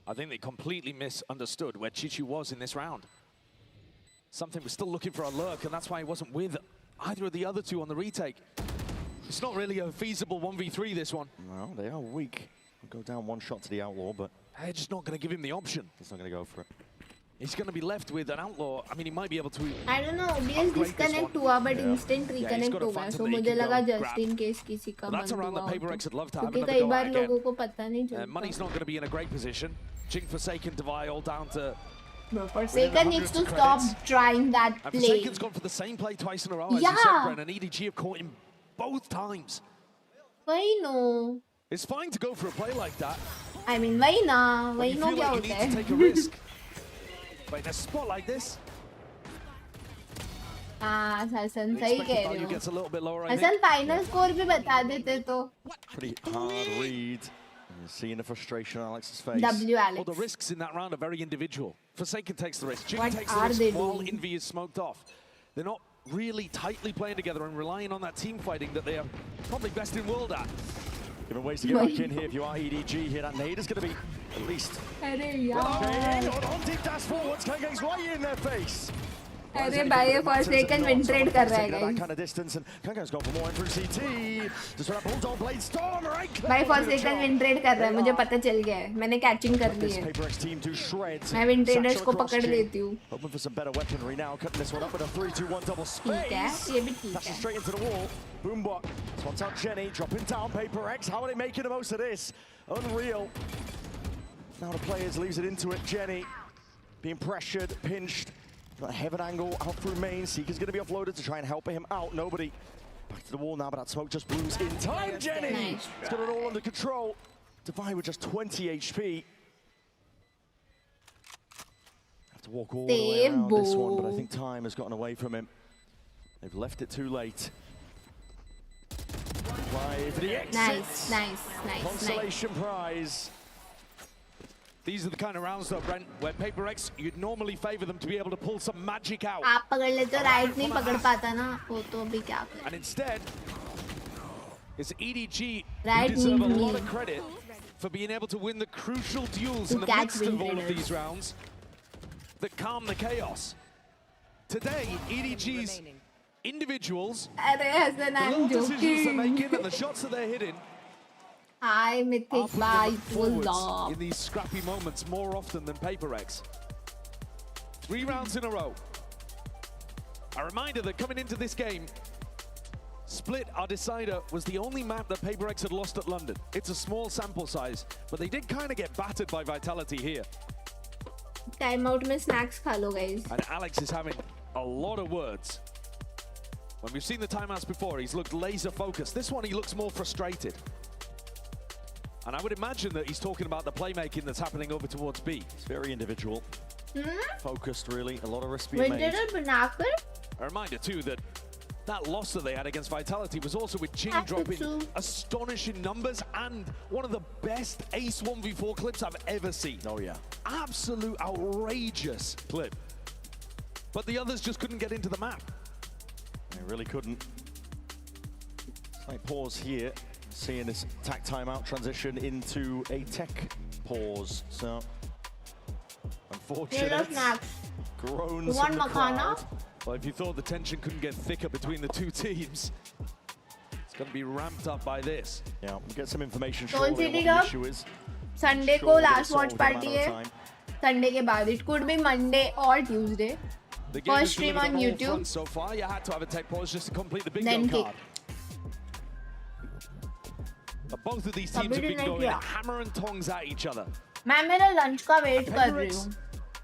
I think they completely misunderstood where Chichu was in this round. Something was still looking for a lurk, and that's why he wasn't with either of the other two on the retake. It's not really a feasible 1v3, this one. No, they are weak. We'll go down one shot to the Outlaw, but they're just not going to give him the option. He's not going to go for it. He's going to be left with an Outlaw. I mean, he might be able to. I don't know. OBS disconnect हुआ, but instant reconnect हो गया. So मुझे लगा just in case किसी का that's around the PaperX would love to have another go कई बार again. लोगों को पता नहीं चलता. Money's not going to be in a great position. Jing Forsaken, Devi all down to. Bro, Forsaken needs to stop trying that play. Forsaken's gone for the same play twice in a row, as you said, Bren, and EDG have caught him both times. वही no. It's fine to go for a play like that. I mean, वही ना, वही no क्या होता है? You need to take a risk. But in a spot like this. हाँ, हसन सही कह रहे हो. Gets a little bit lower, Hasan final score भी बता देते तो. Pretty hard read. You're seeing the frustration on Alex's face. W Alex. Well, the risks in that round are very individual. Forsaken takes the risk. Jing What takes the are risk they while doing? Envy is smoked off. They're not really tightly playing together and relying on that team fighting that they are probably best in world at. Different ways to get back in here if you are EDG here. That nade is going to be at least. On deep dash forwards. Kangang's right in their face. अरे भाई Forsaken win trade कर रहा है guys. That kind of distance and Kangang's gone for more in through CT. Just trying to pull down blade storm. Right. भाई Forsaken win trade कर रहा है. मुझे पता चल गया है. मैंने catching कर ली है. PaperX team to shreds. मैं win traders को पकड़ लेती हूँ. Hoping for some better weaponry now. Cutting this one up with a 3-2-1 double space. ठीक है, ये भी ठीक That's है. straight into the wall. Boombot. Spots out Jenny. Dropping down PaperX. How are they making the most of this? Unreal. Now the players leaves it into it. Jenny being pressured, pinched. Got a heaven angle out through main. Seeker's going to be offloaded to try and help him out. Nobody. Back to the wall now, but that smoke just blooms in time. Jenny! Nice. It's got it all under control. Devi with just 20 HP. Have to walk all the way around this one, but I think time has gotten away from him. They've left it too late. For the exits. Nice. Consolation prize. These are the kind of rounds, though, Brent, where PaperX, you'd normally favor them to be able to pull some magic out. आप पकड़ लेते हो, right नहीं पकड़ पाता ना, वो तो अभी क्या करें? And instead, it's EDG Right who deserve a need lot me. of credit for being able to win the crucial duels in the catch midst of all of win these rounds that calm the chaos. Today, EDG's individuals, अरे Hasan, the I'm little decisions they're making joking. and the shots that they're hitting I mythic bye forwards in these scrappy moments more often than PaperX. 3 rounds in a row. A reminder that coming into this game, Split, our decider, was the only map that PaperX had lost at London. It's a small sample size, but they did kind of get battered by Vitality here. Timeout mein snacks kha lo, guys. And Alex is having a lot of words. When we've seen the timeouts before, he's looked laser focused. This one, he looks more frustrated. And I would imagine that he's talking about the playmaking that's happening over towards B. It's very individual. Focused, really. A lot of risk being made. A reminder, too, that loss that they had against Vitality was also with Jing dropping astonishing numbers and one of the best Ace 1v4 clips I've ever seen. Oh, yeah. Absolute outrageous clip. But the others just couldn't get into the map. They really couldn't. Slight pause here. Seeing this tack timeout transition into a tech pause. So, unfortunate. Groans from the crowd. Well, if you thought the tension couldn't get thicker between the two teams, it's going to be ramped up by this. Yeah, we'll get some information shortly on what the issue is. Sunday ko last watch party hai. Sunday ke baad. It could be Monday or Tuesday. First stream on YouTube. So far, you had to have a tech pause just to complete the bingo Then card. But both of these teams have been going hammer and tongs at each other. मैं मेरा lunch का wait कर रही हूँ.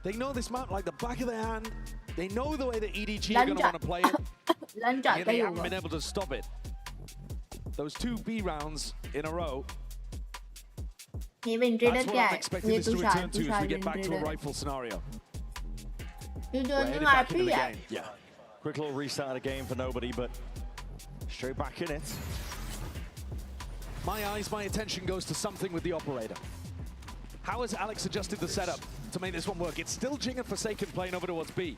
They know this map like the back of their hand. They know the way that EDG are going to want to play it. Lunch And they haven't been able to stop it. Those 2 B rounds in a row. ये Wintrader That's what क्या I'm है? expecting ये this to return to as we get back to a Wintrader. rifle scenario. You We're don't headed know back into happy the yet? game. Yeah. Quick little restart of the game for nobody, but straight back in it. My eyes, my attention goes to something with the operator. How has Alex adjusted the setup to make this one work? It's still Jing and Forsaken playing over towards B.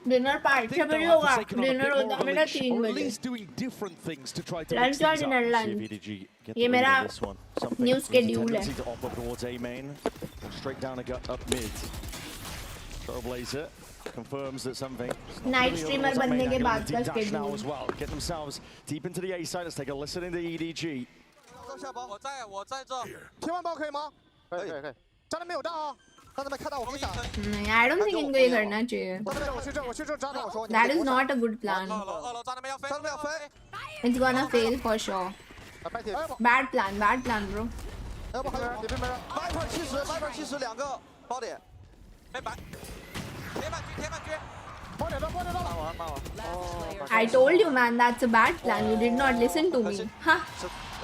Dinner part से बड़ी होगा. Dinner होता है मेरा 3 or at बजे. least doing different things to try to Lunch mix और things dinner up. lunch. ये मेरा new schedule है. To offer towards A main, straight down up mid. Trailblazer confirms that something. Night streamer बनने के बाद का Dash now schedule. as well. Get themselves deep into the A side. Let's take a listen into EDG. 我在这。天万包可以吗？可以。炸弹没有到啊，让他们看到我可以闪。I don't think इनको ये करना चाहिए. 我去这炸弹，我说。 That is not a good plan. 炸弹没要飞。 It's gonna fail for sure. Bad plan, bro. 要不还有里面没人？Viper 70， 2个包点。没白。铁板狙。包点到。I told you, man, that's a bad plan. You did not listen to me. Huh?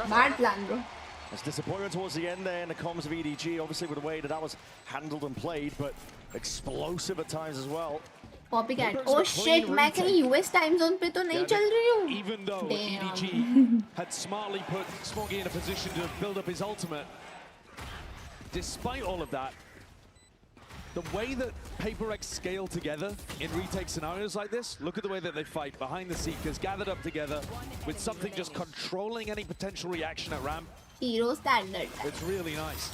Bad plan, bro. It's disappointment towards the end there in the comms of EDG, obviously with the way that was handled and played, but explosive at times as well. Copycat. Oh shit, मैं कहीं US time zone पे तो नहीं चल रही हूँ. Even though EDG had smartly put Smoggy in a position to build up his ultimate, despite all of that, the way that PaperX scale together in retake scenarios like this, look at the way that they fight behind the Seekers, gathered up together with something just controlling any potential reaction at ramp. Hero standard. It's really nice.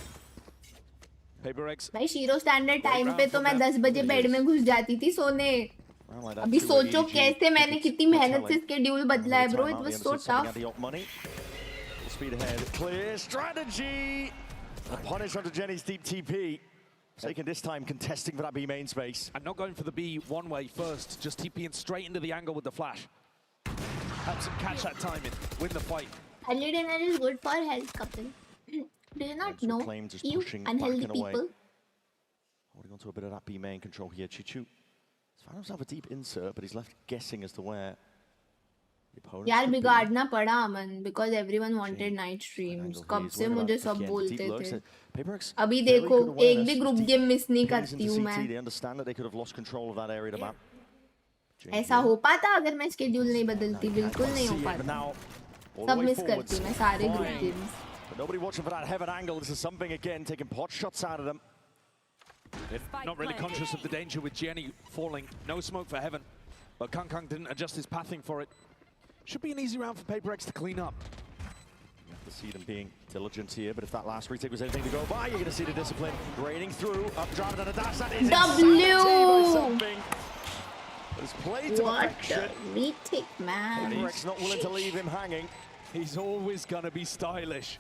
PaperX. भाई Hero standard time पे तो मैं 10 बजे bed में घुस जाती थी सोने. अभी सोचो कैसे मैंने कितनी मेहनत से schedule बदला है, bro. It was so tough. Speed ahead, clear strategy. A punish onto Jenny's deep TP. Taking this time, contesting for that B main space. And not going for the B one way first, just TPing straight into the angle with the flash. Helps him catch that timing, win the fight. Early dinner is good for health, couple. Do you not know, you unhealthy people? Holding on to a bit of that B main control here. Chichu has found himself a deep insert, but he's left guessing as to where the opponent यार बिगाड़ना पड़ा अमन, because everyone wanted night streams. कब से मुझे सब बोलते थे. अभी देखो, एक भी group game miss नहीं करती हूँ मैं. They understand that they could have lost control of that area of the map. ऐसा हो पाता अगर मैं schedule नहीं बदलती, बिल्कुल नहीं हो पाता. सब miss करती मैं सारे group games. But nobody watching for that heaven angle. This is something again, taking pot shots out of them. They're not really conscious of the danger with Jenny falling. No smoke for heaven. But Kang didn't adjust his pathing for it. Should be an easy round for PaperX to clean up. You have to see them being diligent here, but if that last retake was anything to go by, you're going to see the discipline raining through. Up driving on a dash. That is W! But it's played to perfection. What a retake, man. PaperX not willing to leave him hanging. He's always going to be stylish.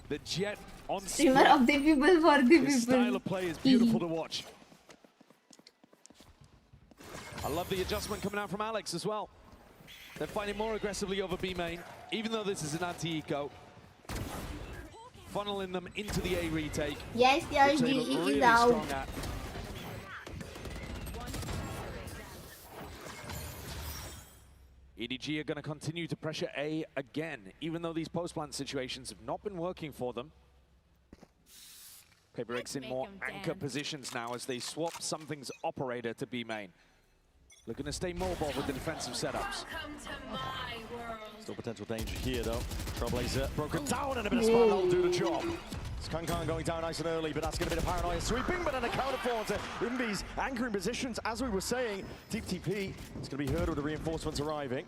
The Jet on Streamer of the people for the people. His style of play is beautiful to watch. I love the adjustment coming out from Alex as well. They're fighting more aggressively over B main, even though this is an anti-eco. Funneling them into the A retake. Yes, your GE is out. EDG are going to continue to pressure A again, even though these post-plant situations have not been working for them. Paper X in more anchor positions now as they swap Something's operator to B main. Looking to stay mobile with the defensive setups. Still potential danger here though. Trailblazer broken down and a bit of spam will do the job. Skankan going down nice and early, but that's going to be a paranoia sweeping, but an account for onto Invi's anchoring positions. As we were saying, Deep TP is going to be heard with the reinforcements arriving.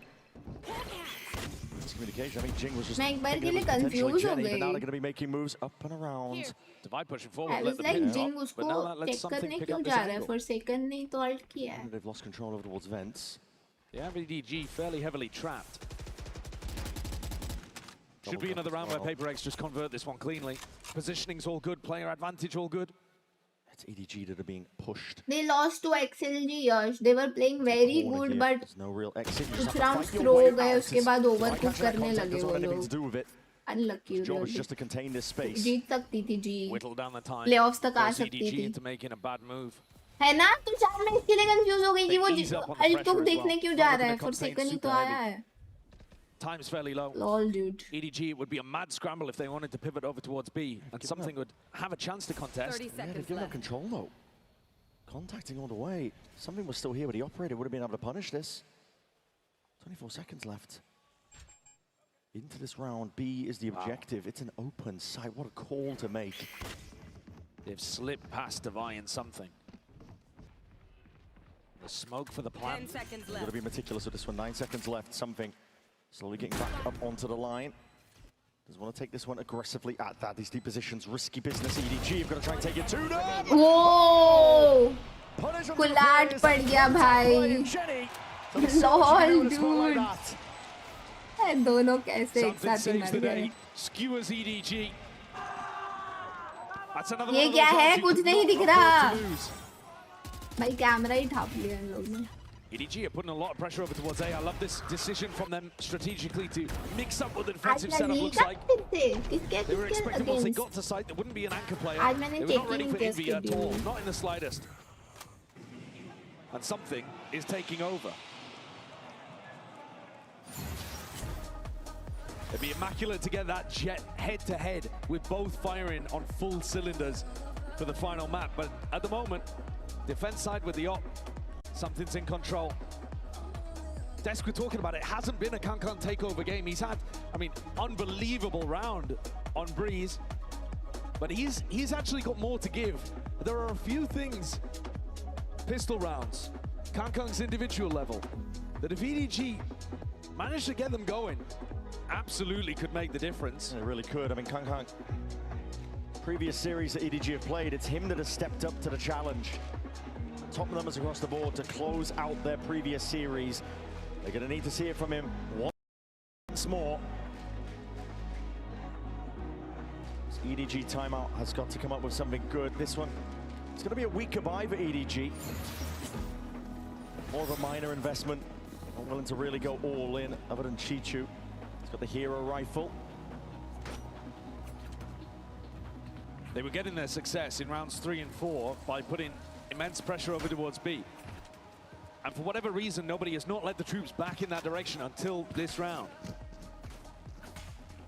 Communication. I mean, Jing was just confused Jenny, but now they're going to be making moves up and around. Divide pushing forward. I was like, Jing उसको check करने क्यों जा रहा है? For second नहीं तो alt किया है. They've lost control over towards vents. The EDG fairly heavily trapped. Should be another round where Paper X just convert this one cleanly. Positioning's all good, player advantage all good. It's EDG that are being pushed. They lost to XLG, Yash. They were playing very good, but there's no real exit. कुछ rounds throw हो गए, उसके बाद overcook करने लगे वो लोग. Unlucky. Job was just to contain this space. जीत सकती थी जी. Whittle down the time. Playoffs तक आ सकती EDG थी. into making a bad move. है ना? तो चार में इसके लिए कंफ्यूज हो गई कि वो अल्टुक देखने क्यों जा रहा है? For second ही तो आया है. Time's fairly low. Lol, dude. EDG would be a mad scramble if they wanted to pivot over towards B, and Something would have a chance to contest. 30 seconds they've given up control though. Contacting all the way. Something was still here, but the operator would have been able to punish this. 24 seconds left. Into this round, B is the objective. It's an open site. What a call to make. They've slipped past Divine and Something. The smoke for the plan. 10 seconds Got left. to be meticulous with this one. 9 seconds left. Something slowly getting back up onto the line. Doesn't want to take this one aggressively at that. These deep positions, risky business. EDG, you've got to try and take it to them. Whoa! कुलाट पड़ गया भाई. Lol, dude. दोनों कैसे एक साथ ही मर गए? Skewers EDG. ये क्या है? कुछ नहीं दिख रहा. भाई कैमरा ही ठाप लिया इन लोगों ने. EDG are putting a lot of pressure over towards A. I love this decision from them strategically to mix up what the defensive setup looks like. They were expecting once they got to site, there wouldn't be an anchor player. They were not ready for Envy at all, not in the slightest. And Something is taking over. It'd be immaculate to get that jet head-to-head with both firing on full cylinders for the final map. But at the moment, defense side with the op, Something's in control. Desk, we're talking about it, hasn't been a Kankan takeover game. He's had, I mean, unbelievable round on Breeze, but he's actually got more to give. There are a few things, pistol rounds, Kankan's individual level, that if EDG managed to get them going, absolutely could make the difference. It really could. I mean, Kankan, previous series that EDG have played, it's him that has stepped up to the challenge. Top numbers across the board to close out their previous series. They're going to need to see it from him once more. This EDG timeout has got to come up with something good. This one, it's going to be a weaker buy for EDG. More of a minor investment. Not willing to really go all in, other than Chichu. He's got the hero rifle. They were getting their success in rounds 3 and 4 by putting immense pressure over towards B. And for whatever reason, nobody has not led the troops back in that direction until this round.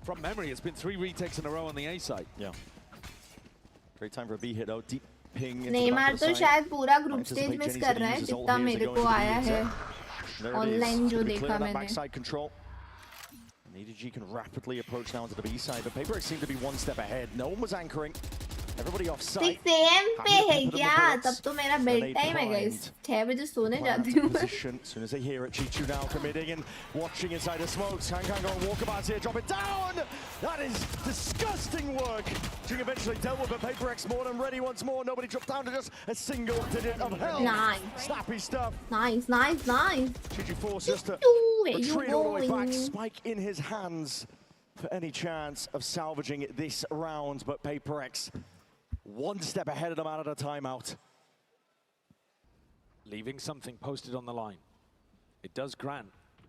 From memory, it's been 3 retakes in a row on the A side. Yeah. Great time for a B hit though. Deep ping into Neymar the तो शायद पूरा group stage miss कर रहा है जितना मेरे को आया है ऑनलाइन जो देखा मैंने. EDG can rapidly approach now to the B side, but Paper X seemed to be one step ahead. No one was anchoring. Everybody off site. 6 AM पे है क्या? तब तो मेरा बेड टाइम है guys. 6 बजे सोने जाती हूँ. As soon as they hear it, Chichu now committing and watching inside the smoke. Kankan going walkabouts here, drop it down. That is disgusting work. Jing eventually dealt with, but Paper X more than ready once more. Nobody dropped down to just a single digit of hell. Nice. Snappy stuff. Nice, nice, nice. Chichu forced just to retreat all the way back. Spike in his hands for any chance of salvaging this round, but Paper X one step ahead of them out of the timeout. Leaving Something posted on the line. It does grant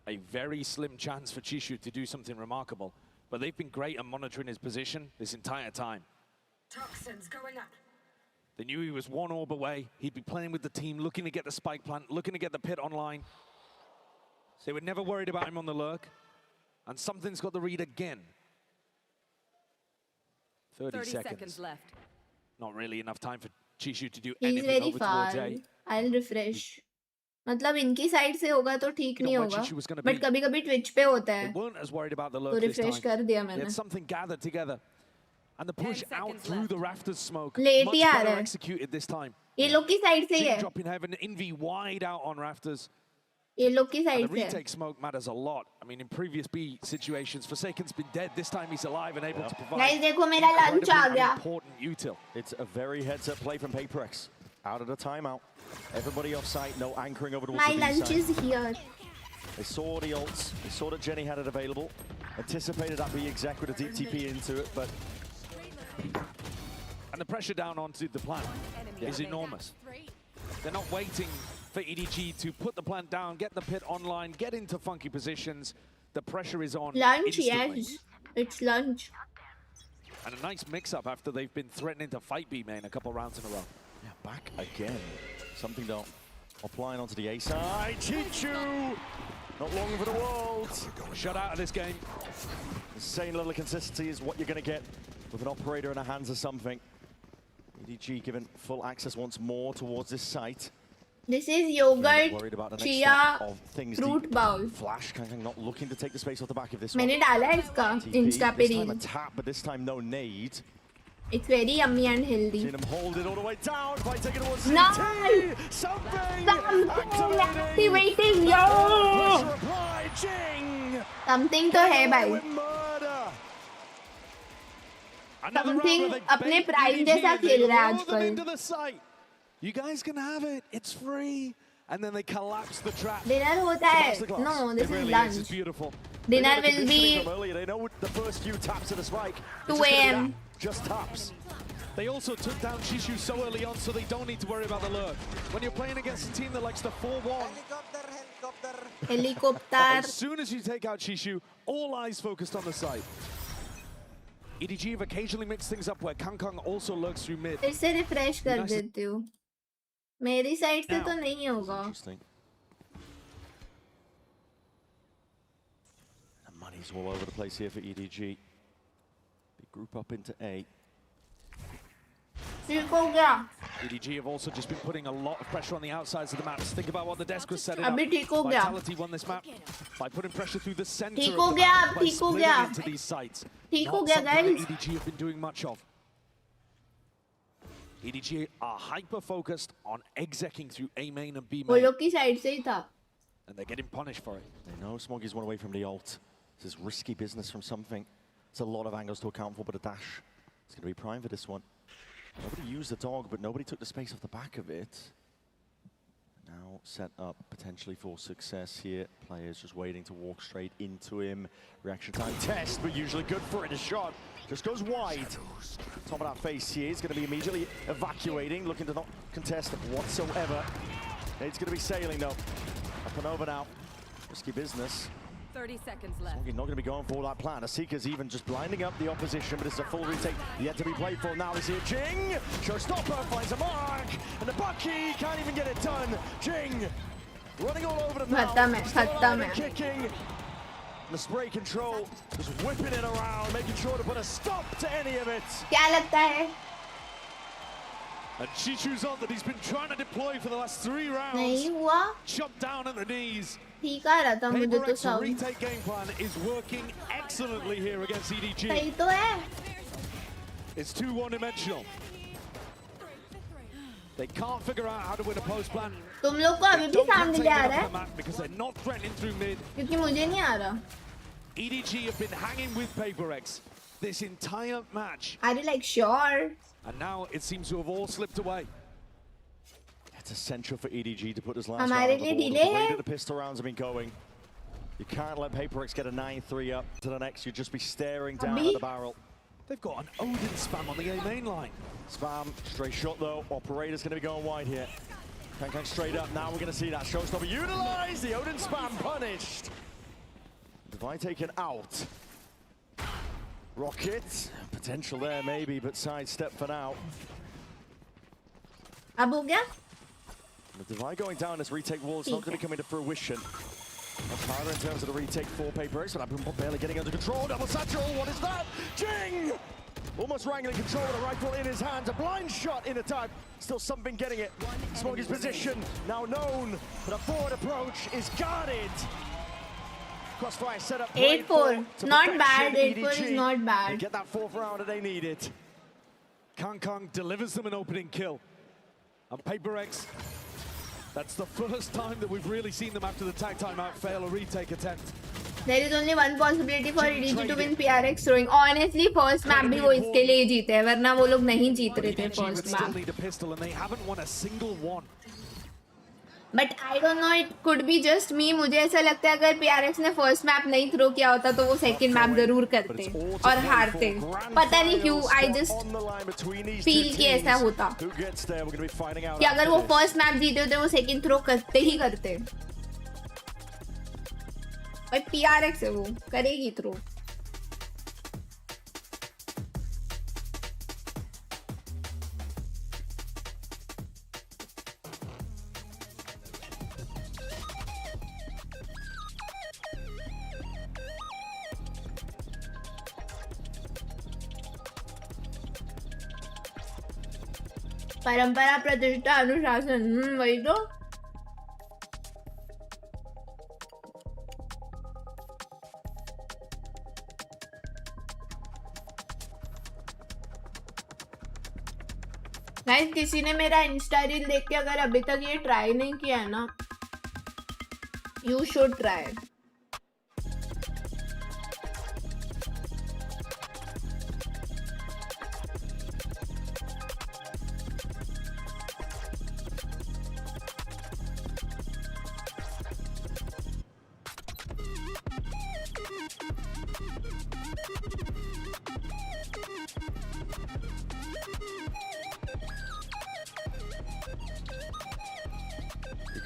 a very slim chance for Chishu to do something remarkable. But they've been great at monitoring his position this entire time. Toxins going up. They knew he was one orb away. He'd be playing with the team, looking to get the spike plant, looking to get the pit online. So they were never worried about him on the lurk. And something's got the read again. 30 seconds left. Not really enough time for Chishu to do He's anything very over far. towards A. I'll refresh. मतलब इनकी side से होगा तो ठीक नहीं होगा. But कभी-कभी Twitch पे होता They है. weren't as worried about the तो lurk this time. refresh कर दिया They had मैंने. something gathered together. And the push out through the rafters smoke. Late Much he uh better रहा है. executed this time. ये लोग की साइड से ही है. Drop in heaven, Envy wide out on rafters. ये लोग की And साइड the से है. retake smoke matters a lot. I mean, in previous B situations, Forsaken's been dead. This time he's alive and able to provide. Guys देखो मेरा lunch आ गया. Important util. It's a very heads-up play from PaperX. Out of the timeout. Everybody off site, no anchoring over towards My the B lunch side. is here. They saw the ults. They saw that Jenny had it available. Anticipated that B exec with a deep TP into it, but And the pressure down onto the plant is enormous. They're not waiting for EDG to put the plant down, get the pit online, get into funky positions. The pressure is on Lunch, instantly. yes. It's lunch. And a nice mix-up after they've been threatening to fight B main a couple rounds in a row. yeah, back again. Something though. Applying onto the A side. Chichu! Not long for the world. Shut out of this game. The same level of consistency is what you're going to get with an operator in the hands of something. EDG given full access once more towards this site. This is Worried yogurt, about the next chia, step of things. fruit bowl. Flash kind of not looking to take the space off the back of this मैंने one. डाला है इसका TP, Insta पे this time a reel. tap, but this time no nade. It's very yummy and healthy. Seen him hold it all the way down by taking it towards Nice! CT. Something Activating, yo! Pressure applied, Jing! Something तो है भाई. With murder. Something अपने prime जैसा खेल रहा है आजकल. Into the site. You guys can have it. It's free. And then they collapse the trap. Dinner होता है. No, this It is really lunch. is. It's beautiful. Dinner They know the will conditioning be from earlier. They know the first few taps of the spike. 2 a.m. Just taps. They also took down Chishu so early on, so they don't need to worry about the lurk. When you're playing against a team that likes to 4-1, Helicopter. as soon as you take out Chishu, all eyes focused on the side. EDG have occasionally mixed things up where Kangkang also lurks through mid. फिर से refresh कर देती हूँ. मेरी side से तो नहीं होगा. Interesting. The money's all over the place here for EDG. They group up into A. ठीक हो गया. EDG have also just been putting a lot of pressure on the outsides of the maps. Think about what the desk was setting up. अभी ठीक हो गया. Vitality won this map by putting pressure through the center ठीक of हो the गया, map by ठीक हो splitting गया. into these sites. ठीक हो Not गया, something guys. that EDG have been doing much of. EDG are hyper-focused on execing through A main and B वो main, लोग की साइड से ही था. and they're getting punished for it. They know Smoggy's one away from the ult. This is risky business from something. It's a lot of angles to account for, but a dash. It's going to be prime for this one. Nobody used the dog, but nobody took the space off the back of it. Now set up potentially for success here. Players just waiting to walk straight into him. Reaction time test, but usually good for it. A shot just goes wide. Top of that face here. He's going to be immediately evacuating, looking to not contest whatsoever. It's going to be sailing though. Up and over now. Risky business. 30 seconds left. Smoggy not going to be going for that plan. Seeker's even just blinding up the opposition, but it's a full retake yet to be played for. Now is here Jing. Showstopper finds a mark, and the Bucky can't even get it done. Jing running all over them now. Kicking. The spray control just whipping it around, making sure to put a stop to any of it. क्या लगता है? And Chishu's on that he's been trying to deploy for the last 3 rounds. नहीं हुआ. Chopped down at the knees. ठीक आ रहा था मुझे तो PaperX's सब. retake game plan is working excellently here against EDG. सही तो है. It's too one-dimensional. They can't figure out how to win a post plan. तुम लोग को अभी भी सामने ले आ रहा है. Because they're not threatening through mid. क्योंकि मुझे नहीं आ रहा. EDG have been hanging with PaperX this entire match. Are you like sure? And now it seems to have all slipped away. It's essential for EDG to put this last हमारे round on लिए the board. delay The way है. that the pistol rounds have been going, you can't let PaperX get a 9-3 up to the next. You'd just be staring down at the barrel. They've got an Odin spam on the A main line. Spam, straight shot though. Operator's going to be going wide here. Kang straight up. Now we're going to see that showstopper utilized. The Odin spam punished. Divine taken out. Rocket, potential there maybe, but sidestep for now. अब हो गया? The Divine going down as retake wall is not going to be coming to fruition. Much harder in terms of the retake for Paper X, but I'm barely getting under control. Double satchel, what is that? Jing! Almost wrangling control with a rifle in his hands. A blind shot in attack. Still something getting it. Smoggy's position now known, but a forward approach is guarded. Crossfire set up. 8-4. Not bad. 8-4 is not bad. They get that fourth round and they need it. Kang delivers them an opening kill. And Paper X, that's the first time that we've really seen them after the tag timeout fail a retake attempt. There is only one possibility for EDG to win PRX throwing. Honestly, first map भी वो इसके लिए जीते हैं, वरना वो लोग नहीं जीत रहे थे first map. Need a pistol and they haven't won a single one. But I don't know, it could be just me. मुझे ऐसा लगता है अगर PRX ने first map नहीं throw किया होता तो वो second map जरूर करते और हारते. पता नहीं क्यों, I just feel कि ऐसा होता कि अगर वो first map जीते होते वो second throw करते ही करते. भाई PRX है वो, करेगी थ्रो. परंपरा, प्रतिष्ठा, अनुशासन, वही तो. गाइस, किसी ने मेरा इंस्टा रील देख के अगर अभी तक ये ट्राई नहीं किया है ना, यू शुड ट्राई.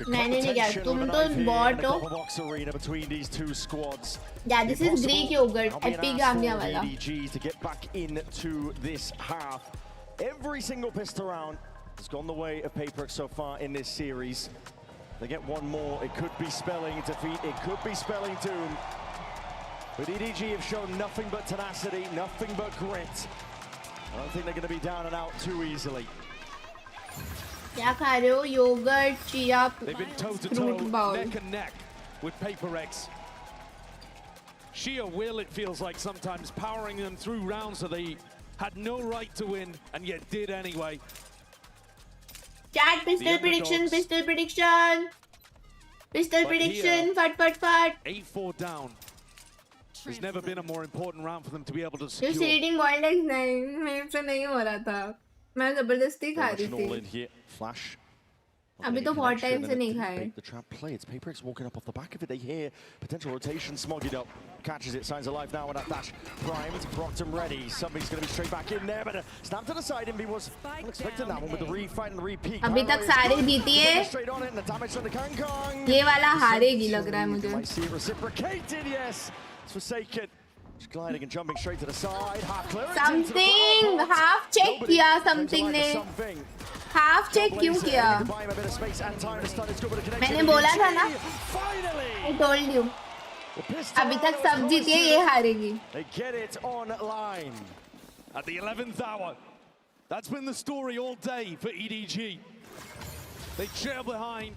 मैंने नहीं किया, तुम तो बॉट हो. Yeah, this is Greek yogurt, epigamia वाला. To get back into this half. Every single pistol round has gone the way of Paper X so far in this series. They get one more, it could be spelling defeat, it could be spelling doom. But EDG have shown nothing but tenacity, nothing but grit. I don't think they're going to be down and out too easily. क्या खा रहे हो? Yoghurt, chia, They've been toe-to-toe, neck and neck with Paper X. Sheer will, it feels like sometimes, powering them through rounds so they had no right to win and yet did anyway. Chat, pistol prediction, pistol prediction. Pistol prediction, fat, fat, fat. 8-4 down. There's never been a more important round for them to be able to secure. You're eating boiled eggs? नहीं, मेरे से नहीं हो रहा था. मैं जबरदस्ती खा रही थी. Flash. अभी तो बहुत टाइम से नहीं खाए. The trap play. It's Paper X walking up off the back of it. They hear potential rotation. Smoggied up, catches it. Signs alive now with that dash. Primed, Brockton ready. Somebody's going to be straight back in there, but snap to the side. Envy was expecting that one with the refight and the repeat. अभी तक सारे जीती है. ये वाला हारेगी लग रहा है मुझे. Might see it reciprocated. Yes, it's Forsaken. Just gliding and jumping straight to the side. Half clearance. Something half check किया something ने. हाफ चेक क्यों किया? मैंने बोला था ना. I told you. अभी तक सब जीती है, ये हारेगी. They get it online at the 11th hour. That's been the story all day for EDG. They trail behind,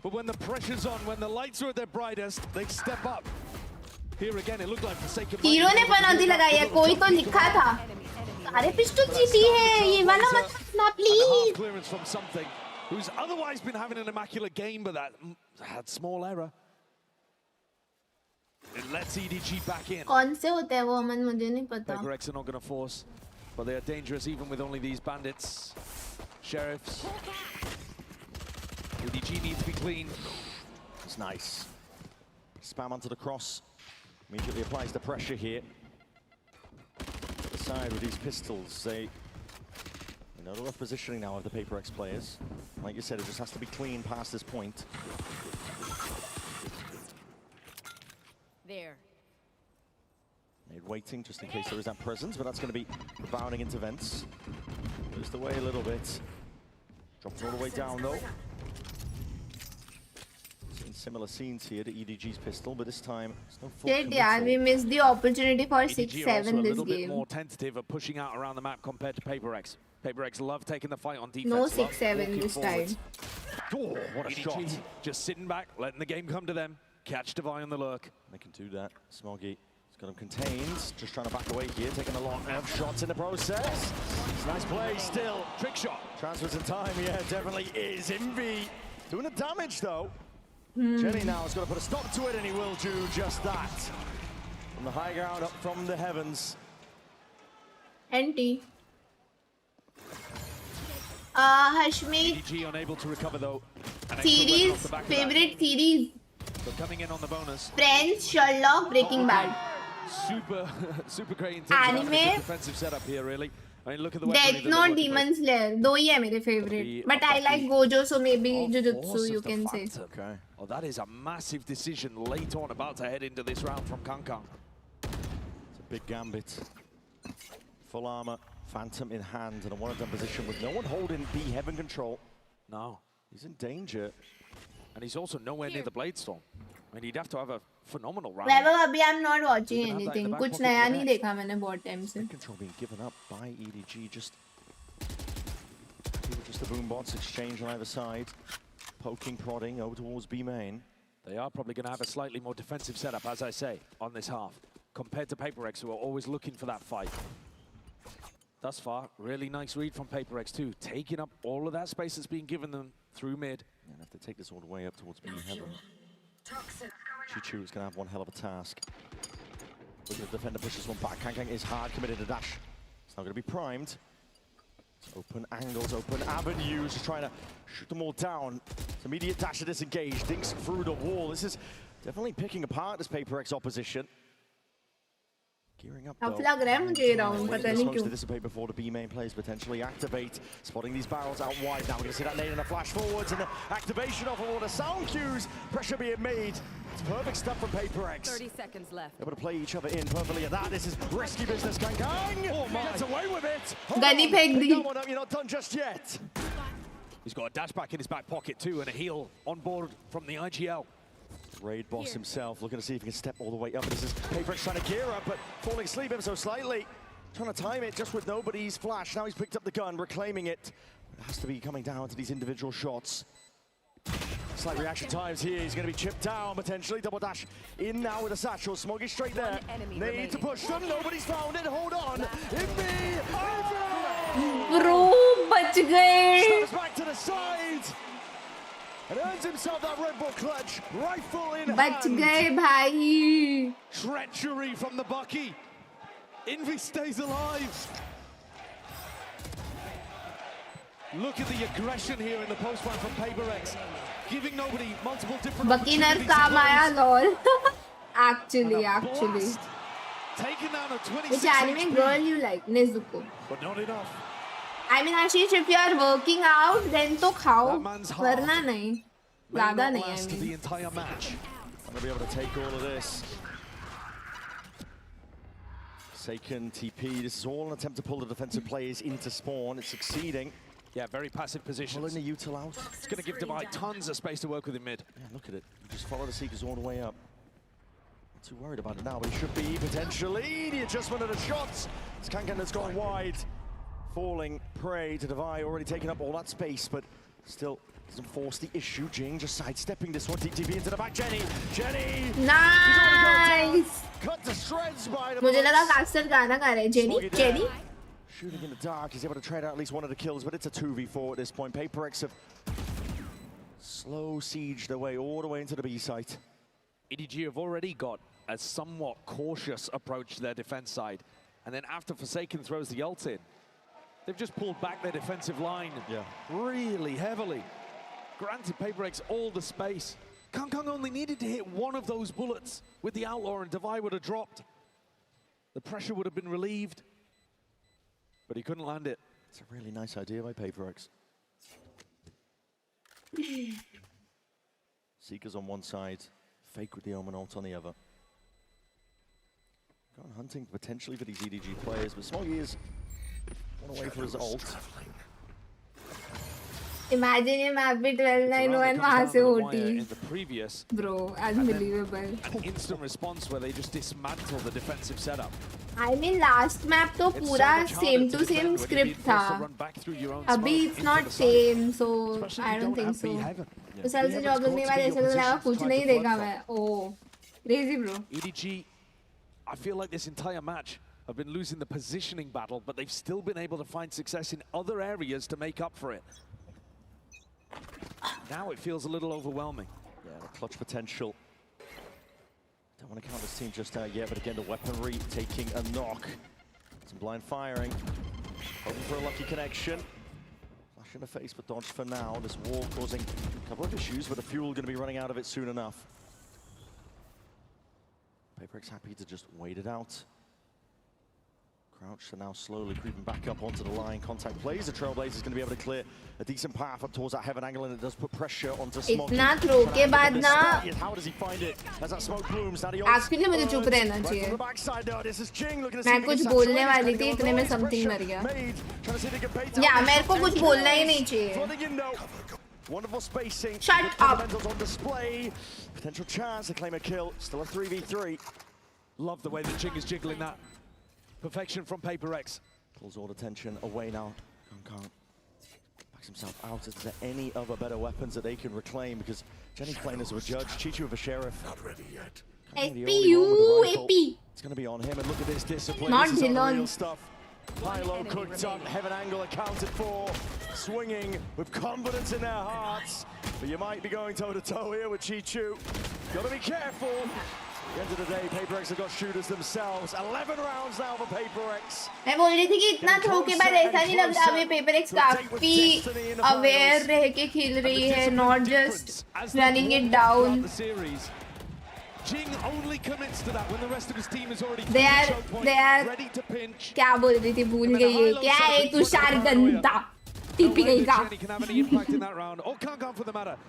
but when the pressure's on, when the lights are at their brightest, they step up. Here again, it looked like Forsaken. Hero ने पनौती लगाई है, कोई तो लिखा था. सारे pistol जीती है, ये वाला मत ना please. Clearance from something who's otherwise been having an immaculate game, but that had small error. It lets EDG back in. कौन से होते हैं वो अमन मुझे नहीं पता. Paper X are not going to force, but they are dangerous even with only these bandits. Sheriffs. EDG needs to be clean. It's nice. Spam onto the cross. Immediately applies the pressure here. The side with these pistols, they know the rough positioning now of the Paper X players. Like you said, it just has to be clean past this point. There. Nade waiting just in case there is that presence, but that's going to be rebounding into vents. Moves the way a little bit. Drops all the way down though. Seeing similar scenes here to EDG's pistol, but this time it's no full Shit, yeah, we missed the opportunity for 6-7 this game. A little bit more tentative of pushing out around the map compared to PaperX. PaperX love taking the fight on defense. No 6-7 this time. Oh, what a shot. Just sitting back, letting the game come to them. Catch Devi on the lurk. They can do that. Smoggy has got him contained. Just trying to back away here, taking a lot of shots in the process. Nice play still. Trick shot. Transfers in time, yeah, definitely is. Envy doing the damage though. Jenny now has got to put a stop to it, and he will do just that. From the high ground, up from the heavens. NT. Hashmi. EDG unable to recover though. Series, favorite series. So coming in on the bonus. Friends, Sherlock, Breaking Bad. Super great in terms of defensive setup here, really. I mean, look at the Death Note, Demon Slayer. दो ही है मेरे favorite. But I like Gojo, so maybe Jujutsu, you can say. Okay. Oh, that is a massive decision late on, about to head into this round from Kangkang. It's a big gambit. Full armor, Phantom in hand, and a one-on-one position with no one holding B Heaven control. No. He's in danger. And he's also nowhere near the Blade Storm. I mean, he'd have to have a phenomenal round. अभी I'm not watching anything. कुछ नया नहीं देखा मैंने बहुत time से. Control being given up by EDG. Just the boom bots exchange on either side, poking, prodding over towards B main. They are probably going to have a slightly more defensive setup, as I say, on this half, compared to PaperX, who are always looking for that fight. Thus far, really nice read from PaperX too, taking up all of that space that's being given them through mid. And have to take this all the way up towards B Heaven. Chichu is going to have one hell of a task. Looking at the defender, pushes one back. Kangkang is hard committed to dash. It's not going to be primed. Open angles, open avenues, just trying to shoot them all down. It's immediate dash to disengage, dinks through the wall. This is definitely picking apart this PaperX opposition. Gearing up though. लग रहा है मुझे ये round पता नहीं क्यों. To dissipate before the B main players potentially activate. Spotting these barrels out wide. Now we're going to see that nade and a flash forwards and the activation of all the sound cues. Pressure being made. It's perfect stuff from PaperX. 30 seconds left. Able to play each other in perfectly at that. This is risky business. Kangkang gets away with it. Gani फेंक दी. You're not done just yet. He's got a dash back in his back pocket too, and a heal on board from the IGL. Raid boss himself looking to see if he can step all the way up. This is PaperX trying to gear up, but falling asleep ever so slightly. Trying to time it just with nobody's flash. Now he's picked up the gun, reclaiming it. It has to be coming down to these individual shots. Slight reaction times here. He's going to be chipped down potentially. Double dash in now with a satchel. Smoggy straight there. Need to push them. Nobody's found it. Hold on. Envy! Bro, बच गए. Steps back to the side. And earns himself that Red Bull clutch. Rifle in hand. बच गए भाई. Treachery from the Bucky. Envy stays alive. Look at the aggression here in the post-fight from PaperX. Giving nobody multiple different Buckingham काम आया lol. Actually. Taking down a 26. Which anime girl you like? Nezuko. But not enough. I mean, Ashish, if you are working out, then तो खाओ. वरना नहीं. ज़्यादा नहीं. I mean. The entire match. I'm gonna be able to take all of this. Seiken TP. This is all an attempt to pull the defensive players into spawn. It's succeeding. Yeah, very passive position. Pulling the util out. It's going to give Devi tons of space to work with in mid. Yeah, look at it. You just follow the Seekers all the way up. Not too worried about it now, but he should be potentially. The adjustment of the shots. It's Kangkang that's gone wide. Falling prey to Devi, already taking up all that space, but still doesn't force the issue. Jing just sidestepping this one. TTP into the back. Jenny! Nice! Cut to shreds by the मुझे लगा caster गाना गा रहे हैं. Jenny? Shooting in the dark, he's able to trade out at least one of the kills, but it's a 2v4 at this point. PaperX have slow sieged their way all the way into the B site. EDG have already got a somewhat cautious approach to their defense side. And then after Forsaken throws the ult in, they've just pulled back their defensive line really heavily. Granted PaperX all the space. Kangkang only needed to hit one of those bullets with the Outlaw and Devi would have dropped. The pressure would have been relieved. But he couldn't land it. It's a really nice idea by PaperX. Seekers on one side, Fake with the Omen ult on the other. Gone hunting potentially for these EDG players, but Smoggy is one away for his ult. Imagine ये map पे 12-9-1 वहाँ से OT. Bro, unbelievable. An instant response where they just dismantle the defensive setup. I mean last map तो पूरा same to same script था. अभी it's not same, so I don't think so. तो साल से जॉब लगने के बाद ऐसा लगा कुछ नहीं देखा मैं. Oh, crazy bro. EDG, I feel like this entire match have been losing the positioning battle, but they've still been able to find success in other areas to make up for it. Now it feels a little overwhelming. Yeah, the clutch potential. Don't want to count this team just out yet, but again, the weaponry taking a knock. Some blind firing. Hoping for a lucky connection. Flash in the face, but dodge for now. This wall causing a couple of issues, but the fuel going to be running out of it soon enough. PaperX happy to just wait it out. Crouch, so now slowly creeping back up onto the line. Contact plays. The Trailblazer's going to be able to clear a decent path up towards that heaven angle, and it does put pressure onto Smoggy. इतना throw के बाद ना. How does he find it? As that smoke blooms, now the Actually मुझे चुप रहना चाहिए. मैं कुछ बोलने वाली थी, इतने में something मर गया. या मेरे को कुछ बोलना ही नहीं चाहिए. Wonderful spacing. Shut up. On display. Potential chance to claim a kill. Still a 3v3. Love the way that Jing is jiggling that. Perfection from PaperX. Pulls all the tension away now. Can't backs himself out. Is there any other better weapons that they can reclaim? Because Jenny's playing as a judge, Chichu of a sheriff. Not ready yet. AP. It's going to be on him, and look at this discipline. Not this is Dylan. real stuff. High-low cooked up, heaven angle accounted for. Swinging with confidence in their hearts. But you might be going toe-to-toe here with Chichu. Got to be careful. At the end of the day, PaperX have got shooters themselves. 11 rounds now for PaperX. मैं बोल रही थी कि इतना throw के बाद ऐसा नहीं लग रहा अभी PaperX काफी aware रह के खेल रही है, not just running it down. Jing only commits to that when the rest of his team is already they are ready to pinch. क्या बोल रही थी भूल गई है क्या है तुषार गंदा टीपी गई का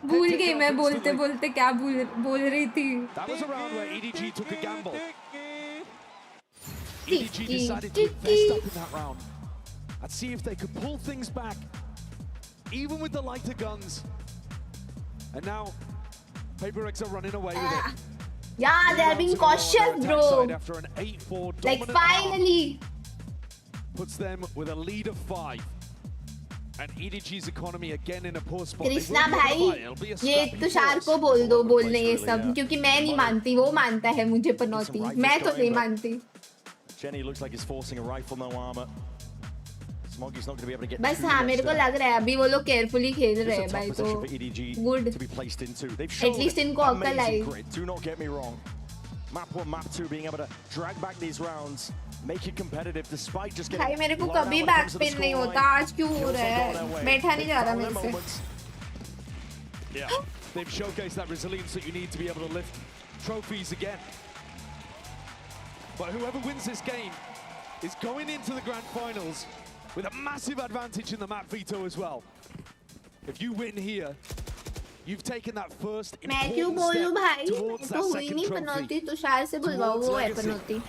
भूल गई मैं बोलते बोलते क्या बोल रही थी. That was a round where EDG took a gamble. EDG decided to invest up in that round and see if they could pull things back, even with the lighter guns. And now PaperX are running away with it. Yeah, they are being cautious, bro. After an 8-4 like finally puts them with a lead of 5. And EDG's economy again in a poor spot. Krishna भाई ये तुषार को बोल दो बोलने ये सब क्योंकि मैं नहीं मानती वो मानता है मुझे पनौती मैं तो नहीं मानती. Jenny looks like he's forcing a rifle, no armor. Smoggy's not going to be able to get. बस हाँ मेरे को लग रहा है अभी वो लोग carefully खेल रहे हैं भाई तो good. At least इनको अक्ल आई. Do not get me wrong. Map 1, map 2 being able to drag back these rounds, make it competitive despite just getting. भाई मेरे को कभी backspin नहीं होता आज क्यों हो रहा है बैठा नहीं जा रहा मेरे से. Yeah, they've showcased that resilience that you need to be able to lift trophies again. But whoever wins this game is going into the grand finals with a massive advantage in the map veto as well. If you win here, you've taken that first important step towards that second trophy. Tushar से बुलवाओ वो है पनौती.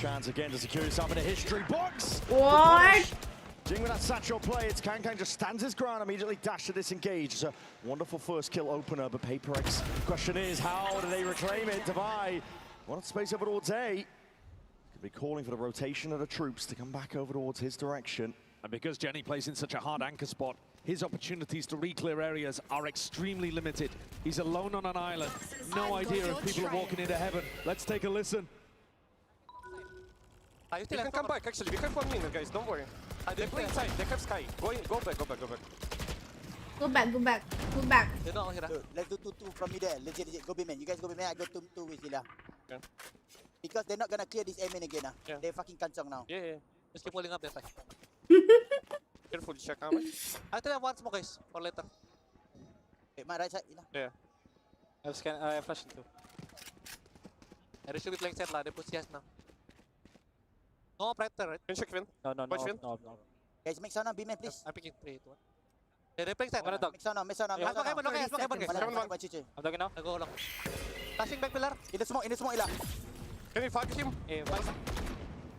Chance again to secure himself in a history box. What? Jing with that satchel play, it's Kang just stands his ground, immediately dash to disengage. It's a wonderful first kill opener, but PaperX, question is, how do they reclaim it? Divide, wanted space over towards A. Could be calling for the rotation of the troops to come back over towards his direction. And because Jenny plays in such a hard anchor spot, his opportunities to re-clear areas are extremely limited. He's alone on an island. No idea if people are walking into heaven. Let's take a listen. You can come back, actually. We have 1 minute, guys. Don't worry. They play inside. They have Sky. Go back. Go back. Let's do 2 from me there. Legit. Go B man. You guys go B man. I go 2 with Zilla. Okay. Because they're not gonna clear this A main again. Yeah. They're fucking kansong now. Yeah. Just keep pulling up that side. Careful, check out. I tell you once more, guys. Or later. Wait, my right side. Yeah. I have flash too. They should be playing set lah. They put CS now. No operator, right? Can you check Vin? No. Guys, make sound on B man, please. I'm picking 3, 2, 1. Yeah, they're playing set. Make sound on. Look, guys. I'm dogging now. I go long. Flashing back pillar. In the smoke, Ila. Can we fight him?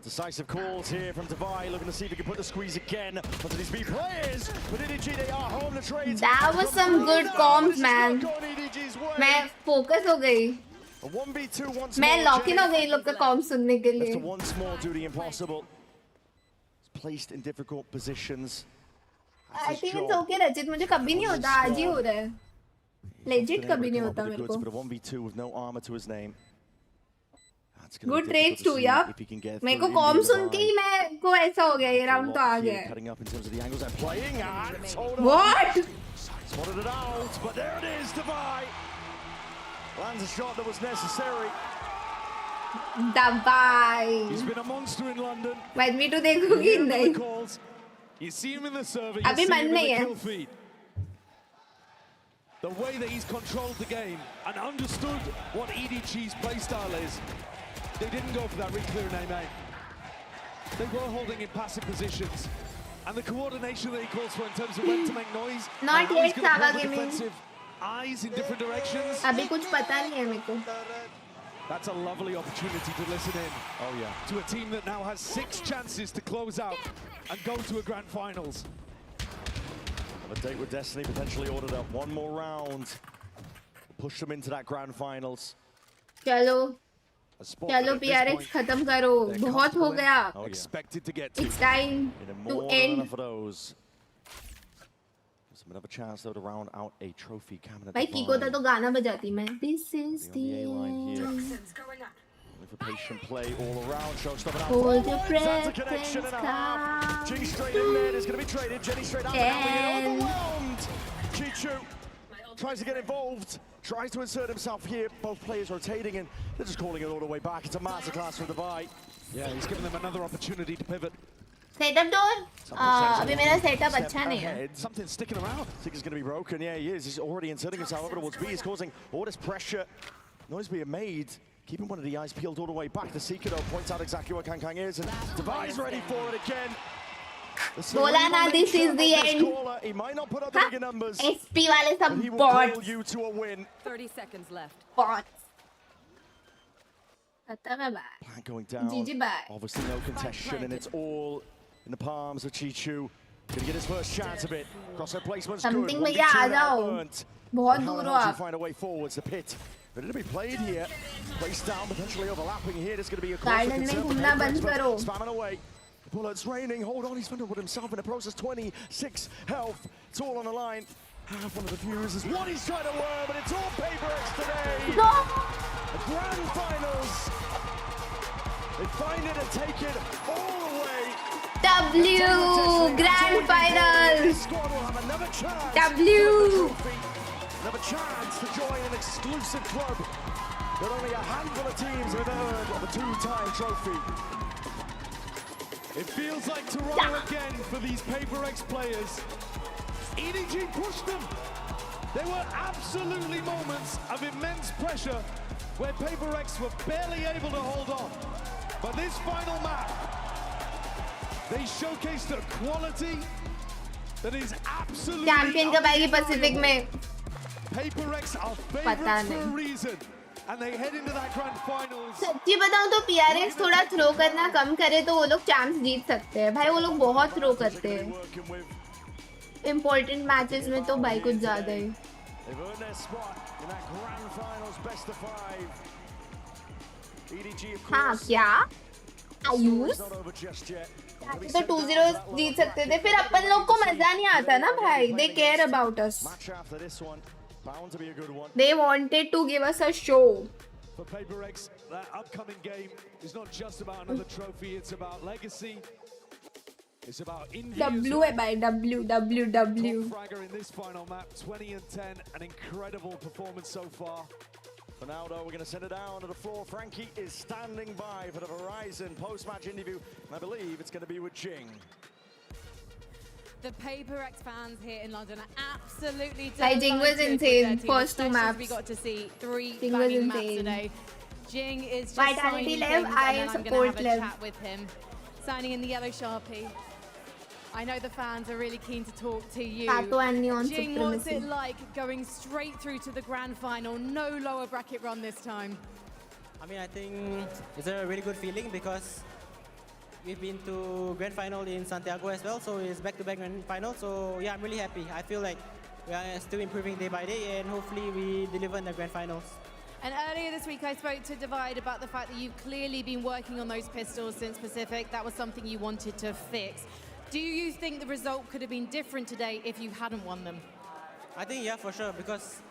Decisive calls here from Divide, looking to see if he can put the squeeze again onto these B players. But EDG, they are home to trade. That was some good comms, man. मैं focus हो गई. A 1v2 once मैं more. lock in हो गई लोग का comms सुनने के लिए. That's a once more duty impossible. It's placed in difficult positions. I think it's okay, रचित. मुझे कभी नहीं होता, आज ही हो रहा है. Legit कभी नहीं होता मेरे को. But a 1v2 with no armor to his name. Good trades too, yeah. मेरे को कॉम सुन के ही मैं को ऐसा हो गया, ये राउंड तो आ गया है. What? Spotted it out, but there it is, Divide. Lands a shot that was necessary. Divide. He's been a monster in London. Wait, me to देखूंगी नहीं. You see him in the server, अभी you see मन him in नहीं the है. kill feed. The way that he's controlled the game and understood what EDG's playstyle is. They didn't go for that re-clear in A-main. They were holding in passive positions. And the coordination that he calls for in terms of when to make noise. Not yet, Saga Gaming. Defensive eyes in different directions. अभी कुछ पता नहीं है मेरे को. That's a lovely opportunity to listen in. Oh yeah. To a team that now has 6 chances to close out and go to a grand finals. Have a date with Destiny potentially ordered up. One more round. Push them into that grand finals. चलो. चलो PRX खत्म करो. बहुत हो गया. It's time to end. Another chance though to round out a trophy cabinet. भाई कीको था तो गाना बजाती मैं. This is the end. For patient play all around. Showstopper now. Hold your breath and connection and and a half. G straight in there. Is going to be traded. Jenny straight out. Overwhelmed. Chichu tries to get involved. Tries to insert himself here. Both players rotating and they're just calling it all the way back. It's a masterclass from Divide. Yeah, he's giving them another opportunity to pivot. Setup door. अभी मेरा setup अच्छा नहीं है. Something's sticking around. I think he's going to be broken. Yeah, he is. He's already inserting himself over towards B. He's causing all this pressure. Noise being made. Keeping one of the eyes peeled all the way back. The Seeker though points out exactly what Kang is, and Divide's ready for it again. बोला ना this is the end. He might not put up the bigger numbers. SP वाले सब he will bots. call you to a win. 30 seconds left. Bots. खत्म है bye. Plan going down. GG bye. Obviously no contestation, and it's all in the palms of Chichu. Gonna get his first chance of it. Crosshair placement's good. Something भैया आ जाओ. बहुत दूर हो आप. Find a way forwards. The pit. Ready to be played here. Placed down, potentially overlapping here. There's going to be a closer Garden में घूमना बंद करो. Spamming away. The bullets raining. Hold on, he's found with himself in the process. 26 health. It's all on the line. Half one of the fuse is what he's trying to learn, but it's all paper X today. No! The grand finals. They find it and take it all the way. W grand finals. Squad will have another chance. W. Another chance to join an exclusive club that only a handful of teams have earned the 2-time trophy. It feels like Toronto again for these Paper X players. EDG pushed them. There were absolutely moments of immense pressure where Paper X were barely able to hold on. But this final map, they showcased a quality that is absolutely Champion कब आएगी Pacific में? Paper X are favorites for a reason, and they head into that grand finals. सच्ची बताऊं तो PRX थोड़ा throw करना कम करे तो वो लोग चैंप्स जीत सकते हैं. भाई वो लोग बहुत थ्रो करते हैं. Important matches में तो भाई कुछ ज़्यादा ही. They've earned their spot in that grand finals best of 5. EDG of course. हाँ क्या? आयुष? तो 2-0 जीत सकते थे. फिर अपन लोग को मजा नहीं आता ना भाई. They care about us. Match after this one, bound to be a good one. They wanted to give us a show. For Paper X, that upcoming game is not just about another trophy. It's about legacy. It's about India. W है भाई. W. Top fragger in this final map, 20 and 10, an incredible performance so far. For now, though, we're going to send it down to the floor. Frankie is standing by for the Verizon post-match interview, and I believe it's going to be with Jing. The Paper X fans here in London are absolutely delighted. Jing was insane. First 2 maps. We got to see 3 Jing banging maps today. Jing is just Vitality Lev, I support Lev. Chat with him, signing in the yellow Sharpie. I know the fans are really keen to talk to you. Jing, what's it like going straight through to the grand final? No lower bracket run this time. I mean, I think it's a really good feeling because we've been to grand final in Santiago as well, so it's back-to-back grand final. So yeah, I'm really happy. I feel like we are still improving day by day, and hopefully we deliver in the grand finals. And earlier this week, I spoke to Divide about the fact that you've clearly been working on those pistols since Pacific. That was something you wanted to fix. Do you think the result could have been different today if you hadn't won them? I think, yeah, for sure, because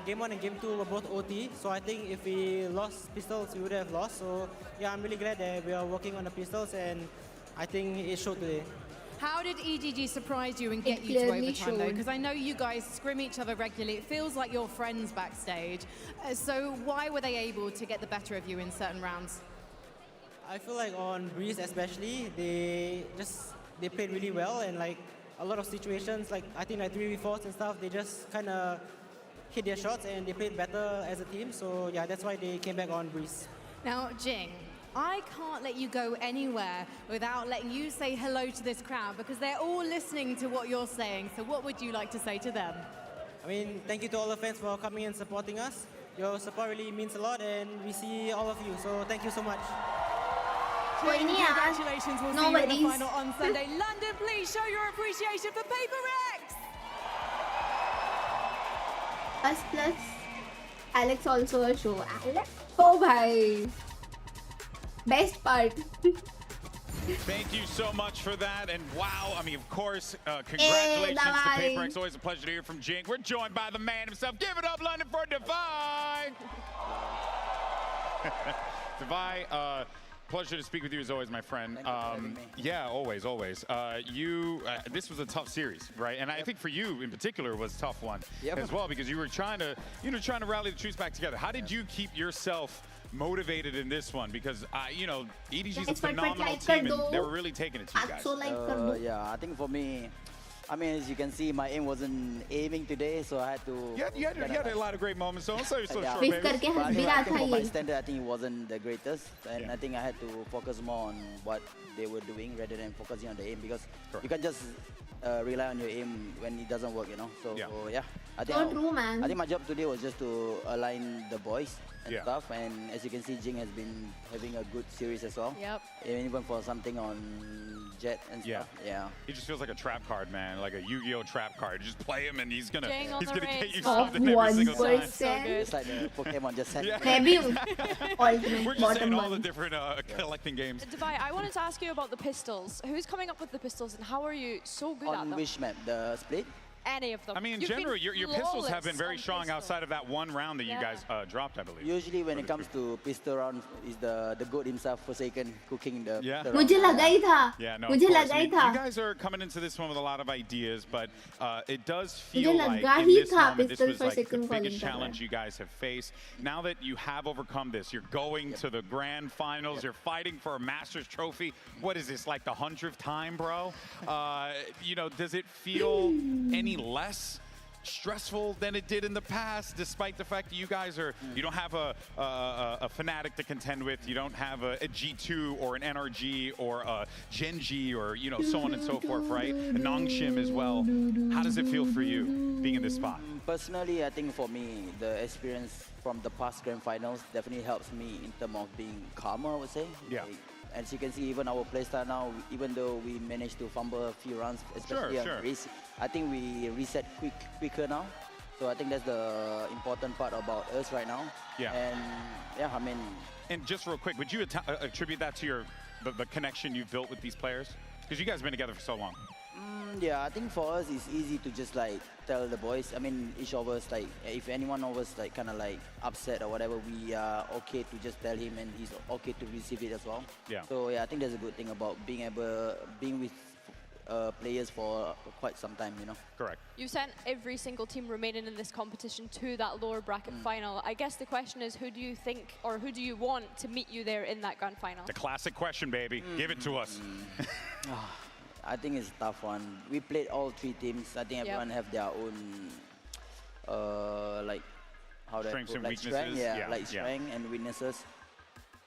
game 1 and game 2 were both OT, so I think if we lost pistols, we would have lost. So yeah, I'm really glad that we are working on the pistols, and I think it showed today. How did EGG surprise you and get you to overtime though? Because I know you guys scrim each other regularly. It feels like you're friends backstage. So why were they able to get the better of you in certain rounds? I feel like on Breeze especially, they played really well, and like a lot of situations, like I think like 3v4s and stuff, they just kind of hit their shots and they played better as a team. So yeah, that's why they came back on Breeze. Now, Jing, I can't let you go anywhere without letting you say hello to this crowd because they're all listening to what you're saying. So what would you like to say to them? I mean, thank you to all the fans for coming and supporting us. Your support really means a lot, and we see all of you. So thank you so much. Congratulations, we'll see you in the final on Sunday. London, please show your appreciation for Paper X! Us plus Alex also a show. Alex? Oh bhai. Best part. Thank you so much for that. And wow, I mean, of course, congratulations to Paper X. Always a pleasure to hear from Jing. We're joined by the man himself. Give it up, London, for Divide. Divide, pleasure to speak with you as always, my friend. Yeah, always. This was a tough series, right? And I think for you in particular was a tough one as well, because you were trying to rally the troops back together. How did you keep yourself motivated in this one? Because EDG's a phenomenal team, and they were really taking it to you guys. Yeah, I think for me, I mean, as you can see, my aim wasn't aiming today, so I had to... You had a lot of great moments, so I'm so short, yeah. baby. But I think for my standard, I think it wasn't the greatest, and I think I had to focus more on what they were doing rather than focusing on the aim, because you can't just rely on your aim when it doesn't work, So yeah, I think my job today was just to align the boys and stuff, and as you can see, Jing has been having a good series as well. Yep. Even for something on Jet and stuff. Yeah. He just feels like a trap card, man, like a Yu-Gi-Oh trap card. You just play him and he's gonna get you something every single time. So it's like the Pokemon just said. We're just saying all the different collecting games. Divide, I wanted to ask you about the pistols. Who's coming up with the pistols and how are you so good at them? On which map? The split? Any of them. I mean, in general, your pistols have been very strong outside of that one round that you guys dropped, I believe. Usually when it comes to pistol round, is the goat himself, Forsaken, cooking the round. मुझे लगा ही था. Yeah, no, मुझे लगा ही था. You guys are coming into this one with a lot of ideas, but it does feel मुझे like लगा in he this था moment, this pistol was for like the second biggest calling challenge you guys have faced. Now that you have overcome this, you're going to the grand finals, you're fighting for a Masters trophy. What is this, like the 100th time, bro? Does it feel any less stressful than it did in the past, despite the fact that you guys you don't have a Fnatic to contend with, you don't have a G2 or an NRG or a Genji or so on and so forth, right? A Nongshim as well. How does it feel for you being in this spot? Personally, I think for me, the experience from the past grand finals definitely helps me in terms of being calmer, I would say. Yeah. As you can see, even our playstyle now, even though we managed to fumble a few rounds, especially on Breeze, I think we reset quicker now. So I think that's the important part about us right now. Yeah. And yeah, I mean... And just real quick, would you attribute that to the connection you've built with these players? Because you guys have been together for so long. Yeah, I think for us, it's easy to just like tell the boys. I mean, each of us, like, if anyone of us like kind of like upset or whatever, we are okay to just tell him, and he's okay to receive it as well. Yeah. So yeah, I think that's a good thing about being with players for quite some time, Correct. You sent every single team remaining in this competition to that lower bracket final. I guess the question is, who do you think, or who do you want to meet you there in that grand final? It's a classic question, baby. Give it to us. I think it's a tough one. We played all three teams. I think everyone have their own, like, how do I strengths put, and like weaknesses. strength, like strength and weaknesses.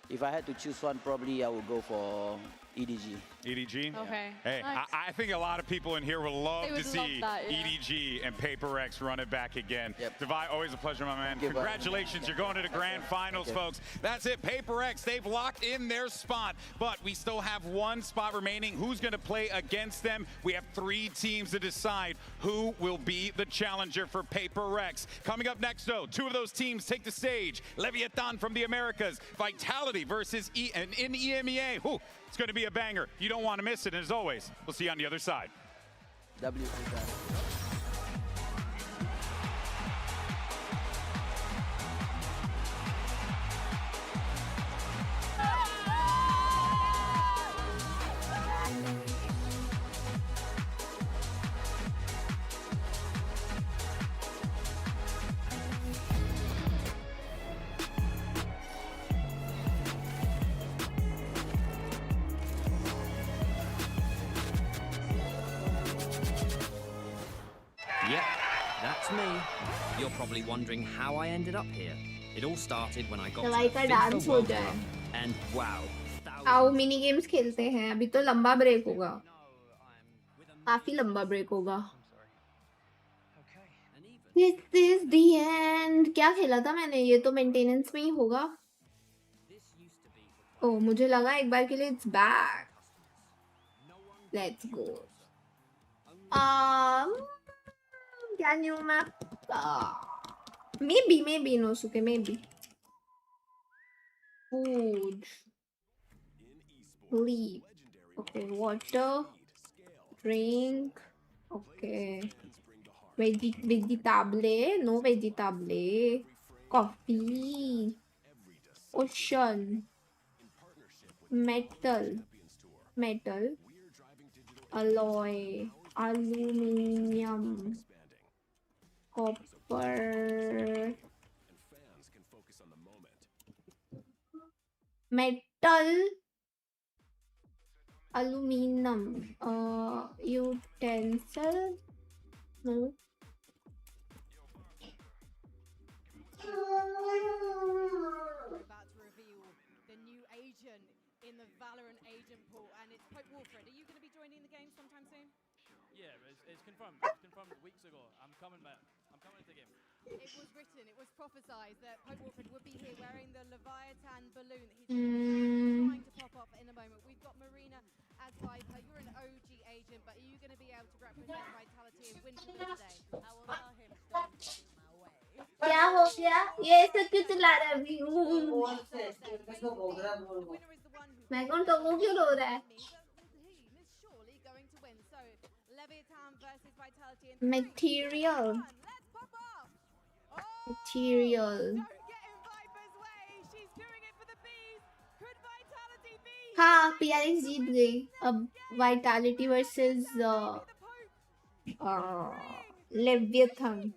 If I had to choose one, probably I would go for EDG. EDG? Okay. Hey, Nice. I think a lot of people in here would love They would to see love that, yeah. EDG and Paper X run it back again. Yep. Devi, always a pleasure, my man. Thank you, bro. Congratulations, you're going to the grand finals, folks. That's it, Paper X, they've locked in their spot, but we still have one spot remaining. Who's going to play against them? We have 3 teams to decide who will be the challenger for Paper X. Coming up next, though, 2 of those teams take the stage. Leviathan from the Americas, Vitality versus in EMEA. Ooh, it's going to be a banger. You don't want to miss it. And as always, we'll see you on the other side. W. Yep, that's me. You're probably wondering how I ended up here. It all started when I got to दवाई the का FIFA dance हो World जाए. Cup, and wow, आओ mini games खेलते हैं. अभी तो लंबा ब्रेक होगा. काफी लंबा ब्रेक होगा. This is the end. क्या खेला था मैंने? ये तो मेंटेनेंस में ही होगा. ओह, मुझे लगा एक बार के लिए it's back. Let's go. क्या new map? Maybe Inosuke, maybe. Food. Sleep. Okay, water. Drink. Okay. Vegetable. No vegetable. Coffee. Ocean. Metal. Alloy. Aluminium. Copper. Metal. Aluminum. Utensil. No. About to reveal the new agent in the Valorant agent pool, and it's Pope Wilfred. Are you going to be joining the game sometime soon? Yeah, it's confirmed. It's confirmed weeks ago. I'm coming back. I'm coming to the game. It was written, it was prophesied that Pope Wilfred would be here wearing the Leviathan balloon that he's trying to pop up in a moment. We've got Marina as Viper. You're an OG agent, but are you going to be able to represent Vitality and win for them today? I will allow him to go my way. क्या हो गया? ये सब क्यों चिल्ला रहा है अभी? मैं कौन तो वो क्यों रो रहा है? Material. हाँ, PRX जीत गई. अब Vitality versus Leviathan.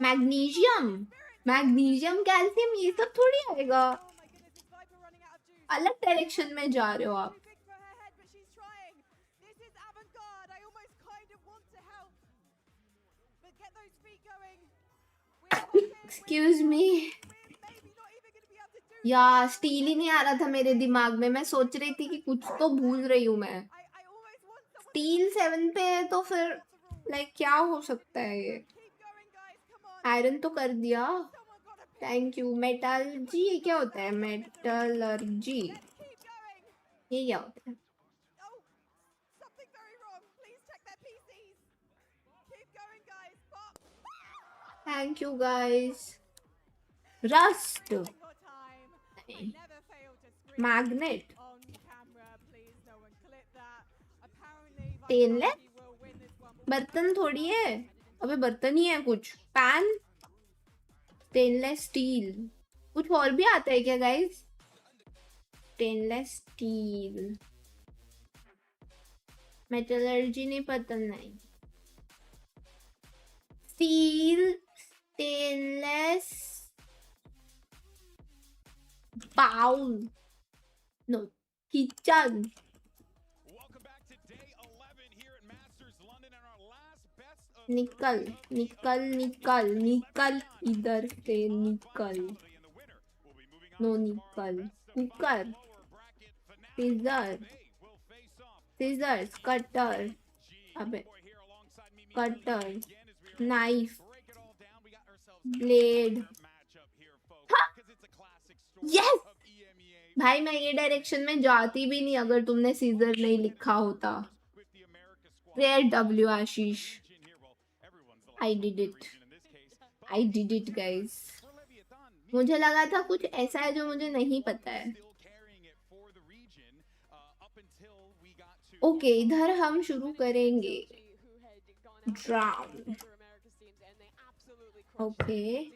Magnesium, calcium, ये सब थोड़ी आएगा. अलग डायरेक्शन में जा रहे हो आप. Excuse me. यार स्टील ही नहीं आ रहा था मेरे दिमाग में. मैं सोच रही थी कि कुछ तो भूल रही हूँ मैं. स्टील 7 पे है तो फिर लाइक क्या हो सकता है ये? आयरन तो कर दिया. Thank you. मेटलर्जी ये क्या होता है? मेटलर्जी ये क्या होता है? Thank you guys. Rust. Magnet. Stainless. बर्तन थोड़ी है. अबे बर्तन ही है कुछ. पैन. Stainless steel. कुछ और भी आता है क्या गाइस? Stainless steel. मेटलर्जी नहीं पता. नहीं. Steel. Stainless. Bowl. No. Kitchen. निकल इधर से निकल. No nickel. Cooker. scissors, cutter, अबे cutter, knife, blade. हाँ! Yes! भाई मैं ये डायरेक्शन में जाती भी नहीं अगर तुमने सीजर नहीं लिखा होता. Rare W Ashish. I did it guys. मुझे लगा था कुछ ऐसा है जो मुझे नहीं पता है. ओके इधर हम शुरू करेंगे. Drown. Okay.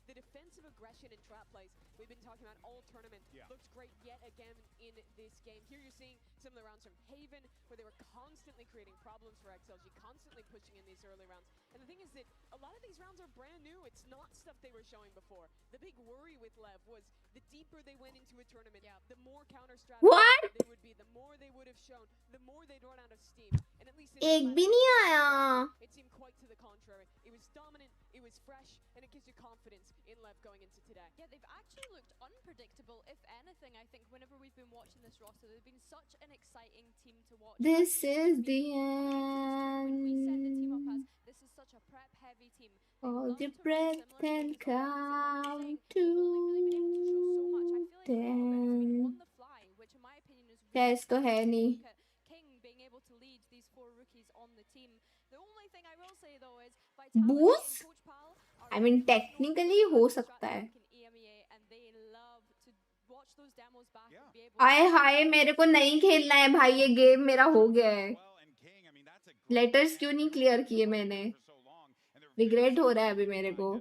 The defensive aggression and trap plays we've been talking about all tournament looked great yet again in this game. Here you're seeing some of the rounds from Haven where they were constantly creating problems for XLG, constantly pushing in these early rounds. And the thing is that a lot of these rounds are brand new. It's not stuff they were showing before. The big worry with Lev was the deeper they went into a tournament, the more counter strategy they would be, the more they would have shown, the more they'd run out of steam. And at least एक भी नहीं आया. it seemed quite to the contrary. It was dominant, it was fresh, and it gives you confidence in Lev going into today. Yeah, they've actually looked unpredictable. If anything, I think whenever we've been watching this roster, they've been such an exciting team to watch. This is the We set the team up as end. this is such a prep-heavy team. Hold your breath and count to 10. Test तो है नहीं. King being able to lead these 4 rookies on the team. The only thing I will say though is Boost? I mean technically हो सकता है. आए हाय मेरे को नहीं खेलना है भाई ये गेम मेरा हो गया है. लेटर्स क्यों नहीं क्लियर किए मैंने. रिग्रेट हो रहा है अभी मेरे को.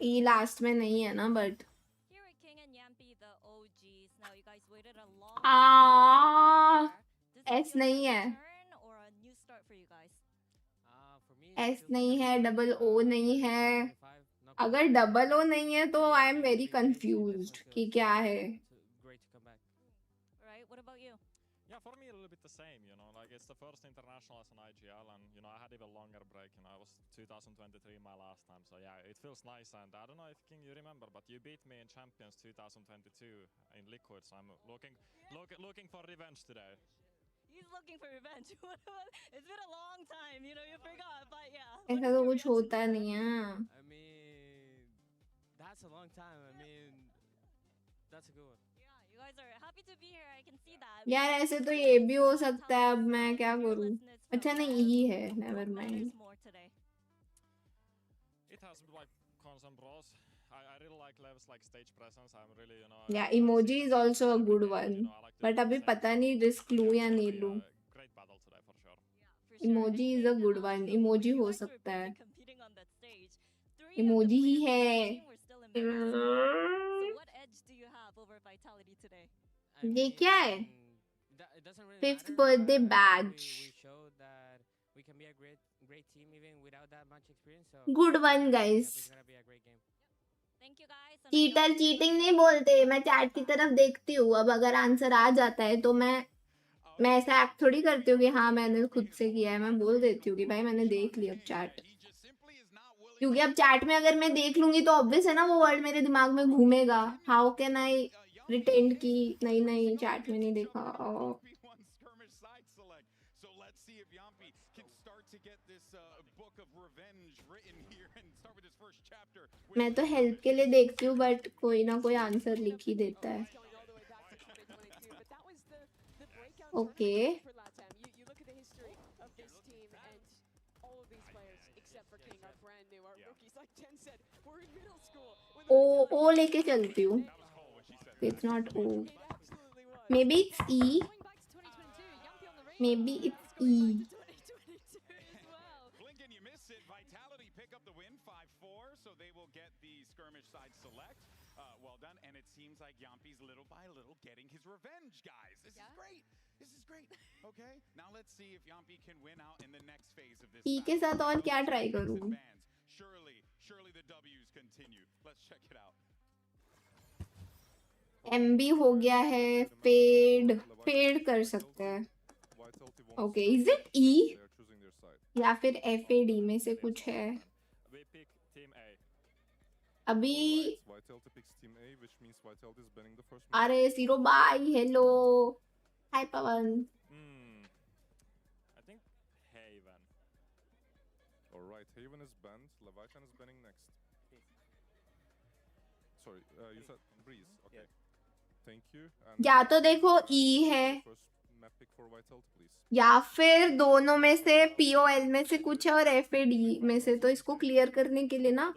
ये लास्ट में नहीं है ना बट एस नहीं है. एस नहीं है. डबल ओ नहीं है. अगर डबल ओ नहीं है तो आई एम वेरी कंफ्यूज्ड कि क्या है. Yeah, for me a little bit the same, you know, like it's the first international as an IGL and, you know, I had even longer break, you know, it was 2023 my last time, so yeah, it feels nice and I don't know if King you remember, but you beat me in Champions 2022 in Liquid, so I'm looking for revenge today. He's looking for revenge. It's been a long time, you know, you forgot, but yeah. ऐसा तो कुछ होता नहीं है. I mean, that's a long time. I mean, that's a good one. You guys are happy to be here. I can see that. यार ऐसे तो ये भी हो सकता है. अब मैं क्या करूं. अच्छा नहीं यही है. Never mind. It has like cons and pros. I really like Lev's like stage presence. I'm really, you know. Yeah, emoji is also a good one. But अभी पता नहीं risk लूं या नहीं लूं. Great battle today for sure. Emoji is a good one. Emoji हो सकता है. Emoji ही है. ये क्या है? 5th birthday badge. Good one guys. Cheater cheating नहीं बोलते. मैं चैट की तरफ देखती हूँ. अब अगर आंसर आ जाता है तो मैं ऐसा एक्ट थोड़ी करती हूँ कि हाँ मैंने खुद से किया है. मैं बोल देती हूँ कि भाई मैंने देख लिया अब चैट. क्योंकि अब चैट में अगर मैं देख लूंगी तो ऑब्वियस है ना वो वर्ड मेरे दिमाग में घूमेगा. हाउ कैन आई रिटेंड की नहीं चैट में नहीं देखा. मैं तो हेल्प के लिए देखती हूँ बट कोई ना कोई आंसर लिख ही देता है. ओके ओ लेके चलती हूँ. It's not O. Maybe it's E. Maybe it's E. So they will get the skirmish side select. Well done, and it seems like Yampi's little by little getting his revenge, guys. This is great. This is great. Okay, now let's see if Yampi can win out in the next phase of this. E के साथ और क्या try करूँ? Surely the W's continue. Let's check it out. MB हो गया है, fade कर सकते हैं। ओके, इज इट E या फिर FAD में से कुछ है? अभी अरे zero by, hello, hi Pawan. I think Haven. Alright, Haven is banned. Leviathan is banning next. Sorry, you said Breeze. Okay. Thank you. And या तो देखो E है, map pick for Vitality, please. या फिर दोनों में से POL में से कुछ है और FAD में से। तो इसको क्लियर करने के लिए ना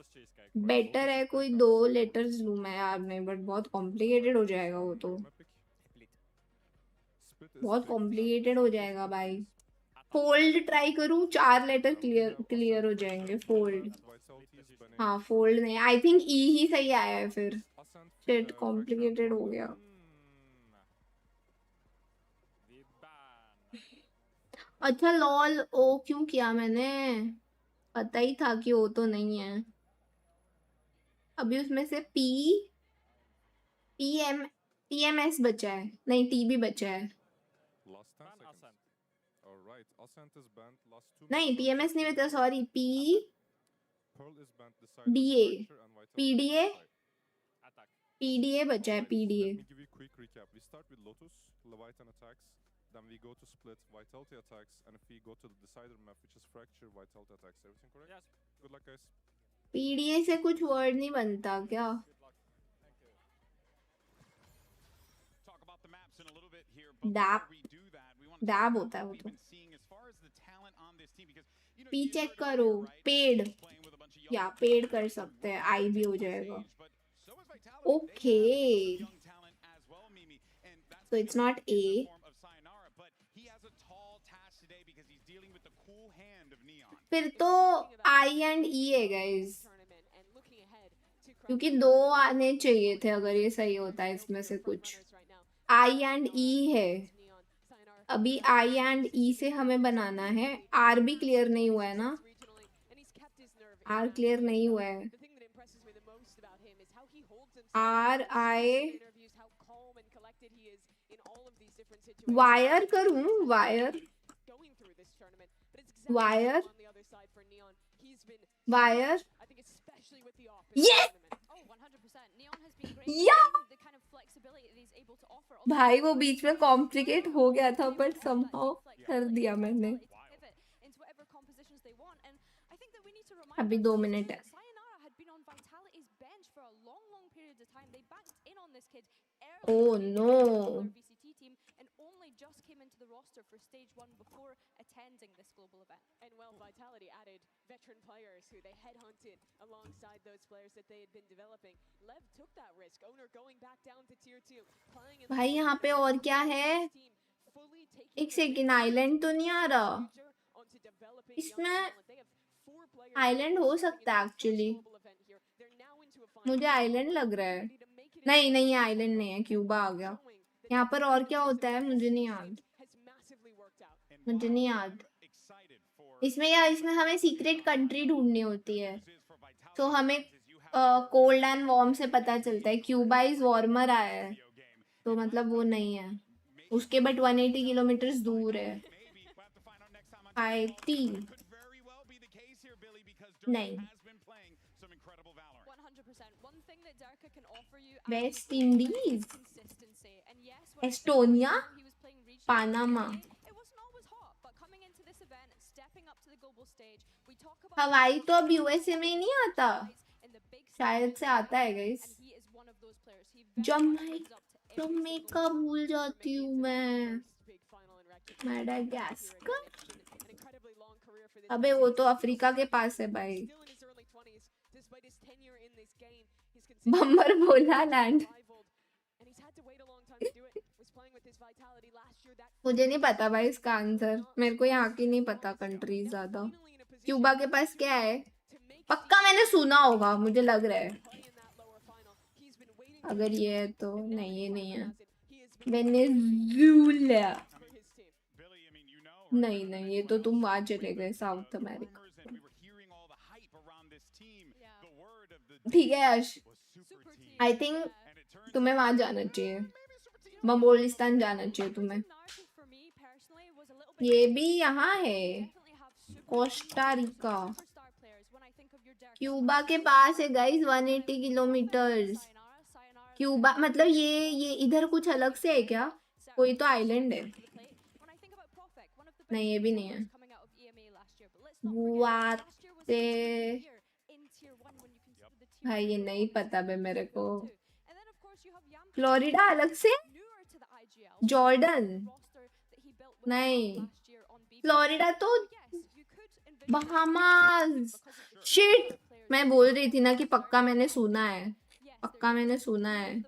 बेटर है कोई 2 लेटर्स लूं मैं यार। नहीं, बट बहुत कॉम्प्लिकेटेड हो जाएगा वो तो, बहुत कॉम्प्लिकेटेड हो जाएगा भाई। फोल्ड ट्राई करूं, 4 लेटर क्लियर हो जाएंगे। फोल्ड, हाँ फोल्ड नहीं, आई थिंक E ही सही आया है फिर। शिट, कॉम्प्लिकेटेड हो गया। अच्छा लॉल, ओ क्यों किया मैंने, पता ही था कि वो तो नहीं है। अभी उसमें से PMS बचा है, नहीं TB बचा है। नहीं PMS नहीं बचा, सॉरी PDA बचा है, PDA। Then we go to split Vitality attacks, and if we go to the decider map, which is fracture Vitality attacks. Everything correct? Yes. Good luck, guys. PDA से कुछ word नहीं बनता क्या? Dab होता है वो तो। P चेक करो, पेड या पेड कर सकते हैं, आई भी हो जाएगा। Okay, so it's not A. फिर तो I and E है गाइस, क्योंकि 2 आने चाहिए थे अगर ये सही होता है इसमें से कुछ। I and E है, अभी I and E से हमें बनाना है। R भी क्लियर नहीं हुआ है ना, R क्लियर नहीं हुआ है। वायर करूं, वायर ये या भाई वो बीच में कॉम्प्लिकेट हो गया था, बट समहाउ कर दिया मैंने। अभी 2 मिनट है। Oh no. And only just came into the roster for stage 1 before attending this global event. And well, Vitality added veteran players who they headhunted alongside those players that they had been developing. Lev took that risk. Owner going back down to tier 2, playing in भाई यहाँ पे और क्या है? एक second, island तो नहीं आ रहा इसमें। आइलैंड हो सकता है एक्चुअली, मुझे आइलैंड लग रहा है। नहीं नहीं, आइलैंड नहीं है, क्यूबा आ गया। यहाँ पर और क्या होता है मुझे नहीं याद, मुझे नहीं याद। इसमें या इसमें हमें सीक्रेट कंट्री ढूंढनी होती है, तो हमें कोल्ड एंड वार्म से पता चलता है। क्यूबा इज वार्मर आया है, तो मतलब वो नहीं है उसके, बट 180 किलोमीटर दूर है। IT नहीं, वेस्ट इंडीज, एस्टोनिया, पानामा। हवाई तो अब USA में ही नहीं आता, शायद से आता है गाइस। जमैका भूल जाती हूँ मैं, मैडागास्कर। अबे वो तो अफ्रीका के पास है भाई। बम्बर बोला लैंड। मुझे नहीं पता भाई इसका आंसर, मेरे को यहाँ की नहीं पता कंट्रीज ज्यादा। क्यूबा के पास क्या है, पक्का मैंने सुना होगा, मुझे लग रहा है। अगर ये है तो नहीं, ये नहीं है। वेनेजुएला नहीं नहीं, ये तो तुम वहां चले गए, साउथ अमेरिका। ठीक है यश, आई थिंक तुम्हें वहां जाना चाहिए, मंगोलिस्तान जाना चाहिए तुम्हें। ये भी यहाँ है, कोस्टा रिका, क्यूबा के पास है गाइस, 180 किलोमीटर्स। क्यूबा मतलब ये इधर कुछ अलग से है क्या? कोई तो आइलैंड है। नहीं ये भी नहीं है। गुआते भाई ये नहीं पता बे मेरे को। फ्लोरिडा अलग से, जॉर्डन नहीं, फ्लोरिडा तो बहामास। शिट, मैं बोल रही थी ना कि पक्का मैंने सुना है, पक्का मैंने सुना है।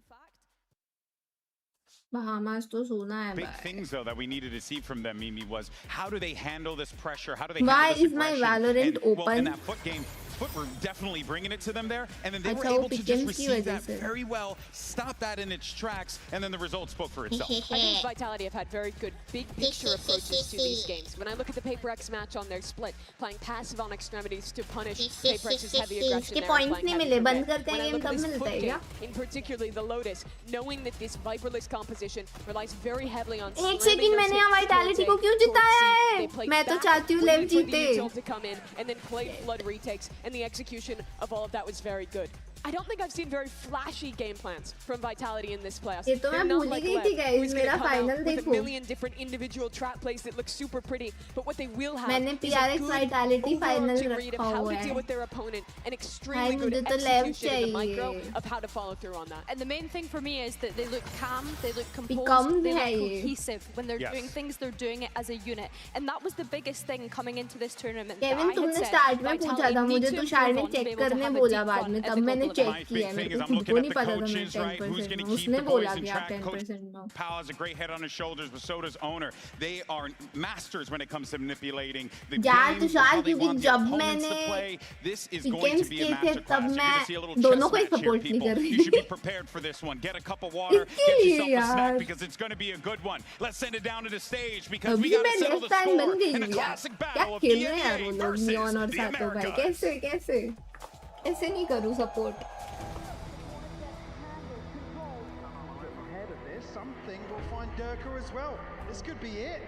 Bahamas to suna hai. Big things though that we needed to see from them, Mimi, was how do they handle this pressure? How do they Why handle this is my aggression? Valorant And, well, open? in that foot game, Foot were definitely bringing it to them there, and then they were Achha, able to just Pickens ki receive wajah that se. very well, stop that in its tracks, and then the result spoke for itself. I think Vitality have had very good big picture approaches to these games. When I look at the PaperX match on their split, playing passive on extremities to punish PaperX's heavy aggression there, points playing नहीं heavy मिले, for बंद mid. करते When हैं I look game at तब this मिलता foot है क्या? game, in particularly the Lotus, knowing that this Viperless composition relies very heavily on एक सेकंड मैंने यहाँ Vitality को क्यों जिताया है? मैं तो चाहती हूँ लेव जीते। to come in and then play flood retakes, and the execution of all of that was very good. I don't think I've seen very flashy game plans from Vitality in this playoffs. ये तो मैं भूल ही गई थी guys, मेरा final with a देखो। million different individual trap plays that look super pretty, but what they will have मैंने is a PRX good Vitality final overarching read of रखा how हुआ to है। deal with their opponent, and भाई extremely good मुझे तो लेव execution in the micro चाहिए। of how to follow through on that. And the main thing for me is that they look calm, they look composed, Become they look है ये। cohesive. When they're Yes. doing things, they're doing it as a unit. And that was the biggest thing coming into this tournament. that Kevin I had तुमने said, start में पूछा Vitality था need मुझे to तो improve शायद ने on to be check able to करने have a बोला deep बाद run में, at तब the मैंने global चेक My event. किया, big मेरे thing को is I'm खुद looking को at नहीं the पता था मैं coaches, right? Who's 10% going में, to keep उसने the बोला boys in कि आप track? Coach 10% में। Powell is a great head on his shoulders, but so does Owner. They are masters when it comes to manipulating the यार game, Tushar, how they क्योंकि want the जब opponents to मैंने play. This is going Pickens to be a किए थे masterclass. तब You're going to see a मैं little दोनों chess को ही match here, सपोर्ट नहीं people. कर रही You should be थी। prepared for this one. Get a cup of water, इसके get लिए yourself a snack, यार। because it's going to be a good one. Let's send it down to the stage because we अभी got मैं to settle left the fan बन score गई in a हूँ यार। classic क्या battle of खेल रहे हैं यार वो EMEA लोग, versus नियॉन और the सातो भाई? Americas. कैसे कैसे कैसे नहीं करूँ support? Ahead of this, something will find Durka as well. This could be it.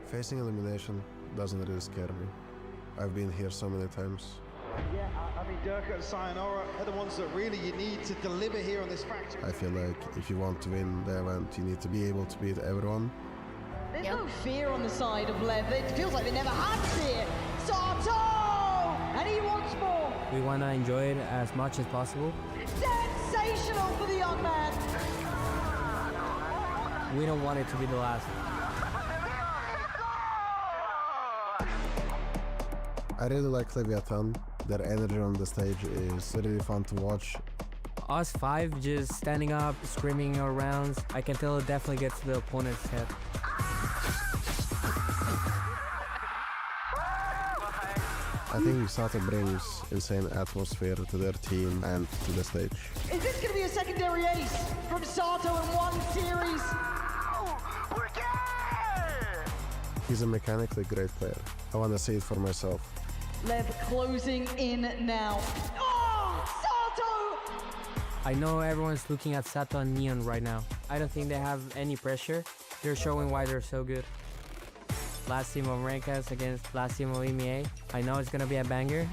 Facing elimination doesn't really scare me. I've been here so many times. Yeah, I mean, Durka and Sayonara are the ones that really you need to deliver here on this factory. I feel like if you want to win the event, you need to be able to beat everyone. There's no fear on the side of Lev. It feels like they never had fear. Sato! And he wants more. We want to enjoy it as much as possible. Sensational for the young man. We don't want it to be the last. I really like Leviathan. Their energy on the stage is really fun to watch. Us five just standing up, screaming our rounds. I can tell it definitely gets to the opponent's head. I think Sato brings insane atmosphere to their team and to the stage. Is this going to be a secondary ace from Sato in one series? He's a mechanically great player. I want to see it for myself. Lev closing in now. Oh, Sato! I know everyone's looking at Sato and Neon right now. I don't think they have any pressure. They're showing why they're so good. Last team of Americas against last team of EMEA. I know it's gonna be a banger.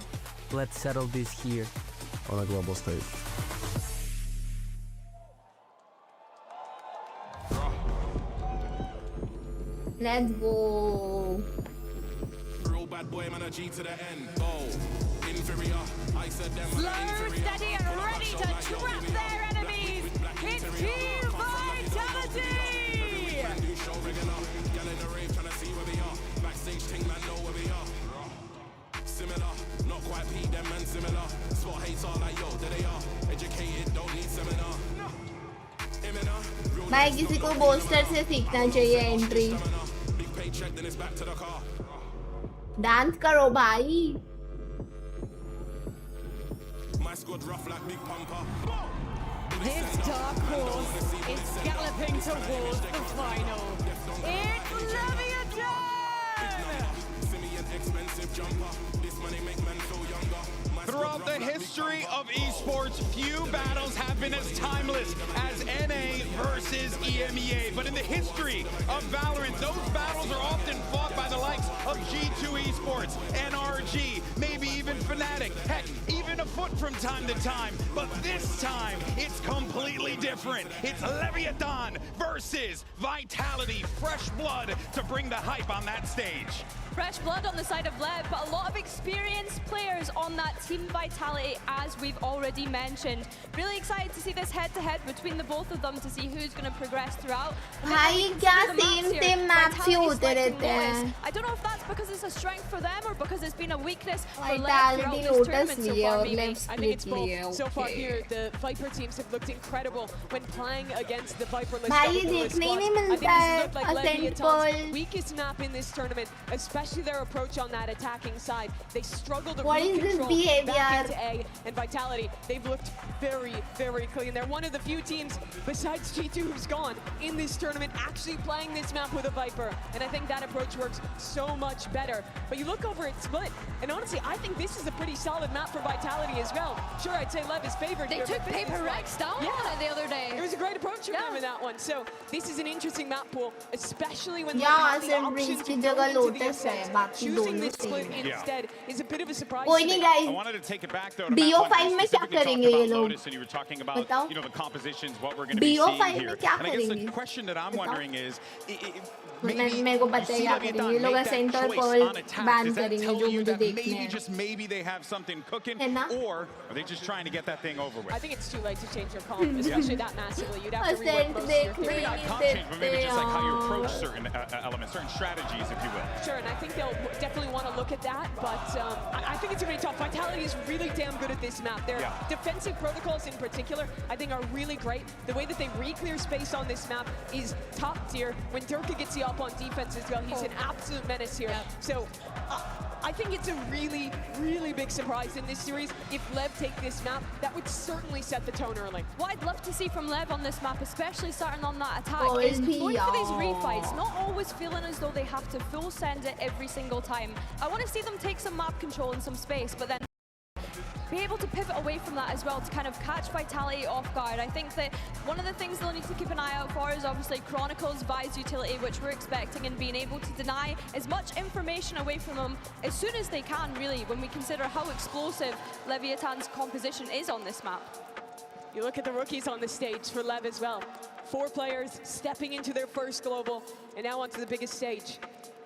Let's settle this here. On a global stage. Let's go. Real bad boy, man, a G to the end. Oh, inferior. I said them. Slow, steady, and ready to trap their enemies. It's Team Vitality! Backstage thing, man, know where we are. Similar, not quite P, them man similar. Spot hates all like yo, there they are. Educated, don't need seminar. भाई किसी को booster से सीखना चाहिए entry. Dance करो भाई। This dark horse is galloping towards the final. It's Leviathan! Throughout the history of esports, few battles have been as timeless as NA versus EMEA. But in the history of Valorant, those battles are often fought by the likes of G2 Esports, NRG, maybe even Fnatic, heck, even afoot from time to time. But this time, it's completely different. It's Leviathan versus Vitality. Fresh blood to bring the hype on that stage. Fresh blood on the side of Lev, but a lot of experienced players on that Team Vitality, as we've already mentioned. Really excited to see this head-to-head between the both of them to see who's going to progress throughout. भाई क्या same maps ही होते रहते हैं. I don't know if that's because it's a strength for them or because it's been a weakness for Lev Vitality throughout this Lotus tournament so लिए far. और Lev I think it's split लिए. both. So far here, the Viper teams have looked incredible when playing against the Viper-less भाई double देखने squad. ही नहीं I think मिलता this है has looked like Ascent Leviathan's Pearl. weakest map in this tournament, especially their approach on that attacking side. They struggled to What is this control behavior? back into A, and Vitality, they've looked very, very clean. They're one of the few teams besides G2 who's gone in this tournament actually playing this map with a Viper, and I think that approach works so much better. But you look over at Split, and honestly, I think this is a pretty solid map for Vitality as well. Sure, I'd say Lev is favored They here, took but this Paper is Rex down on it the other day. It was a great approach from them in that one. So this is an interesting map pool, especially when Yeah, they have the Ascent option Breeze to की go जगह into the Lotus है, Ascent. बाकी Choosing दोनों this Split same है. instead is a bit of a surprise. कोई to नहीं me. guys. I wanted to take it back though to BO5 Map 1. में क्या Specifically करेंगे talked ये about लोग? Lotus, and you were talking about बताओ. the compositions, what we're going to be BO5 seeing में here. क्या And I guess the करेंगे? question that I'm wondering is, मेरे को पता है क्या करेंगे ये लोग Ascent और Pearl ban करेंगे जो मुझे देखने हैं. just maybe they have something cooking, है ना? or are they just trying to get that thing over with? I think it's too late to change your comp, especially that massively. You'd have to rework Ascent most of your देखने theory. He Not comp नहीं change, but maybe just like how you approach देते certain elements, certain strategies, if you will. Sure, and I think they'll definitely want to look at that, but I think it's going to be tough. Vitality is really damn good at this map. Their defensive protocols in particular, I think, are really great. The way that they re-clear space on this map is top tier. When Durka gets you up on defense as well, he's an absolute menace here. So I think it's a really, really big surprise in this series. If Lev take this map, that would certainly set the tone early. What I'd love to see from Lev on this map, especially starting on that attack, Oh, is is he? going for these Oh. refights, not always feeling as though they have to full send it every single time. I want to see them take some map control and some space, but then be able to pivot away from that as well to kind of catch Vitality off guard. I think that one of the things they'll need to keep an eye out for is obviously Chronicle's Vi's utility, which we're expecting, and being able to deny as much information away from them as soon as they can, really, when we consider how explosive Leviathan's composition is on this map. You look at the rookies on the stage for Lev as well. 4 players stepping into their first global, and now onto the biggest stage.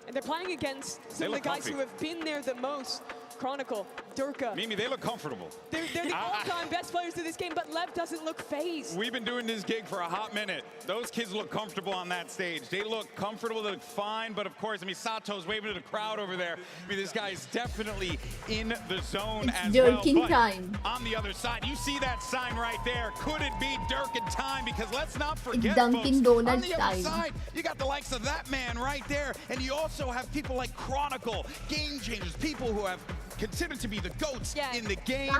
And they're playing against some of the guys who have been there the most. Chronicle, Durka. Mimi, they look comfortable. They're the all-time best players of this game, but Lev doesn't look phased. We've been doing this gig for a hot minute. Those kids look comfortable on that stage. They look comfortable, they look fine, but of course, I mean, Sato's waving to the crowd over there. I mean, this guy is definitely in the zone as well. Durkin time. On the other side, you see that sign right there. Could it be Durkin time? Because let's not forget, Dunkin' folks, on Donuts the other time. side, you got the likes of that man right there, and you also have people like Chronicle, game changers, people who have considered to be the GOATs in the game.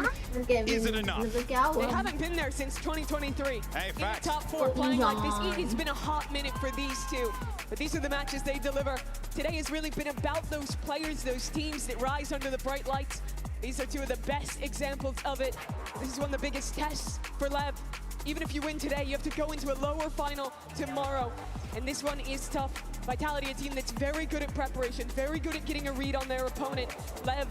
Is it enough? They haven't been there since 2023. Hey, in facts. the top 4 playing like this. It's been a hot minute for these two. But these are the matches they deliver. Today has really been about those players, those teams that rise under the bright lights. These are 2 of the best examples of it. This is one of the biggest tests for Lev. Even if you win today, you have to go into a lower final tomorrow. And this one is tough. Vitality, a team that's very good at preparation, very good at getting a read on their opponent. Lev,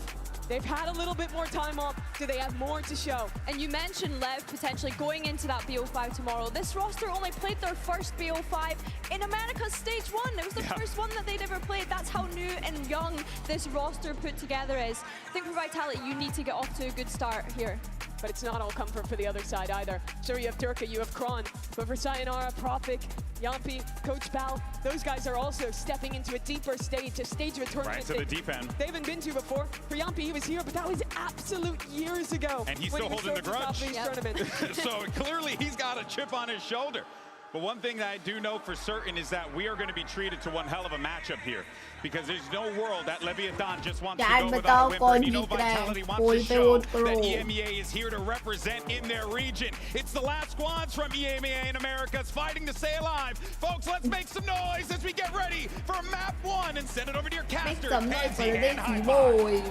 they've had a little bit more time off, so they have more to show. And you mentioned Lev potentially going into that BO5 tomorrow. This roster only played their first BO5 in America's Stage 1. It was the first one that they'd ever played. That's how new and young this roster put together is. I think for Vitality, you need to get off to a good start here. But it's not all comfort for the other side either. Sure, you have Durka, you have Kron, but for Sayonara, Prophic, Yampi, Coach Bal, those guys are also stepping into a deeper stage, a stage of a tournament Right to the deep end. they haven't been to before. For Yampi, he was here, but that was absolute years ago. And he's when still he was holding the still at top grudge. of these tournaments. So clearly he's got a chip on his shoulder. But one thing that I do know for certain is that we are going to be treated to one hell of a matchup here. Because there's no world that Leviathan just wants to go without a whimper. And you know Vitality wants to show that EMEA is here to represent in their region. It's the last squads from EMEA in Americas fighting to stay alive. Folks, let's make some noise as we get ready for map 1 and send it over to your caster. Make some noise for this boy.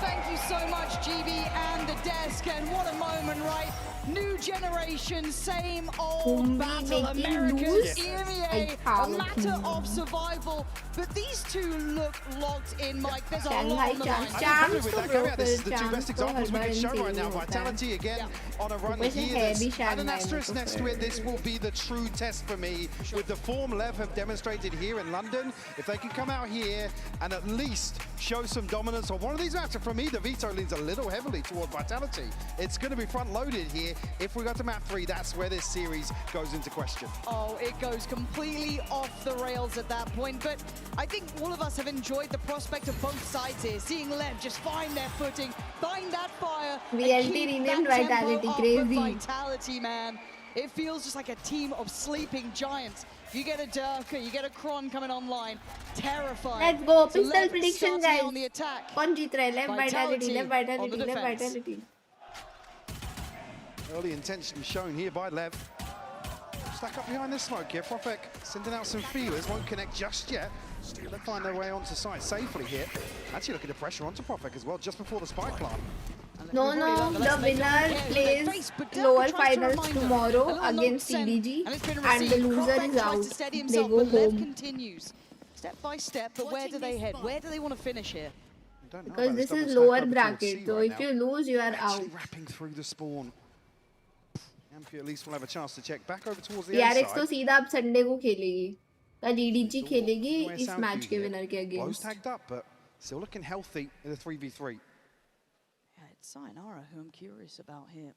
thank you so much, GB and the desk. And what a moment, right? New generation, same old battle. Americans, EMEA, a matter of survival. But these two look locked in, Mike. There's a lot on the line. This is the two best examples we can show right now. Vitality again on a run here. And an asterisk next to it. This will be the true test for me. With the form Lev have demonstrated here in London, if they can come out here and at least show some dominance on one of these maps, for me the veto leans a little heavily toward Vitality. It's going to be front loaded here. If we got to map 3, that's where this series goes into question. Oh, it goes completely off the rails at that point. But I think all of us have enjoyed the prospect of both sides here, seeing Lev just find their footing, find that fire, VLT renamed Vitality, crazy. Vitality, man. It feels just like a team of sleeping giants. You get a Durka, you get a Kron coming online. Terrifying. Let's go. So Pistol prediction, guys. on the attack. Kaun jeet raha hai? Left Vitality, left Vitality, left Vitality. Early intention shown here by Lev. Stack up behind the smoke here. Profek sending out some feelers, won't connect just yet. They'll find their way onto site safely here. Actually looking at pressure onto Profek as well, just before the spike plant. No, the winner plays lower finals tomorrow against CDG, and the loser is out. They go home. Continues step by step, but where do they head? Where do they want to finish here? Because this is lower bracket, so if you lose, you are out. Wrapping through the spawn. Yampy at least will have a chance to check back over towards the TRX तो सीधा अब Sunday को खेलेगी. कल EDG खेलेगी इस match के winner के Blows against. tagged up, but still looking healthy in the 3v3. Yeah, it's Sayonara who I'm curious about here.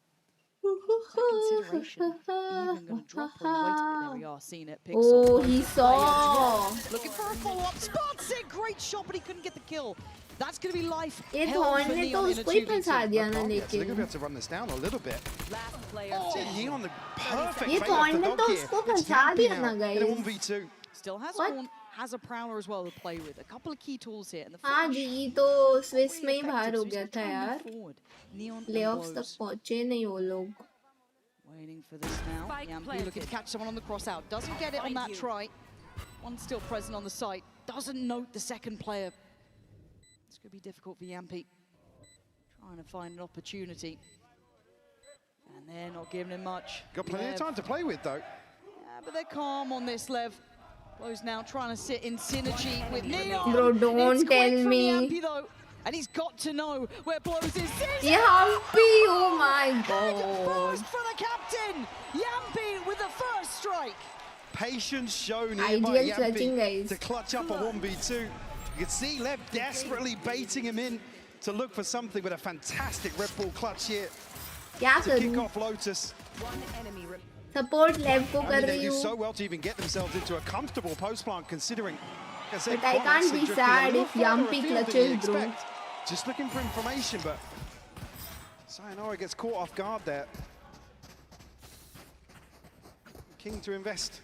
That consideration even going to drop her weight. There we are, seeing it. Oh, he saw. Looking for a follow-up. Spots it. Great shot, but he couldn't get the kill. That's going to be life. ये thorn ने तो उसको ही फंसा दिया ना They're going to लेकिन. be able to run this down a little bit. Neon, the perfect ये bait thorn off ने the तो dog here. उसको It's फंसा Yampy दिया now ना in a guys. 1v2. Still has What? Spawn, has a prowler as well to play with. A couple of key tools here. And the हाँ flash, जी ये तो Swiss में ही बाहर हो गया था यार. Neon प्लेऑफ्स तक पहुंचे नहीं वो लोग. Waiting for this now. Yampy looking to catch someone on the cross out. Doesn't get it on that try. One still present on the site. Doesn't note the second player. It's going to be difficult for Yampy. Trying to find an opportunity. And they're not giving him much. Got plenty of time to play with though. Yeah, but they're calm on this, Lev. Blows now trying to sit in synergy with Neon. Bro, don't It's quick tell from me. Yampy, though. And he's got to know where Blows is. Yampy, oh my god. First for the captain. Yampy with the first strike. Patience shown here by Ideal clutching, Yampy guys. to clutch up a 1v2. You can see Lev desperately baiting him in to look for something with a fantastic Red Bull clutch here क्या to kick करूं? off Lotus. Support Lev को I कर mean, they रही do हूँ. so well to even get themselves into a comfortable post plant, considering. But I can't be sad if Yampy clutches, bro. Just looking for information, but Sayonara gets caught off guard there. King to invest.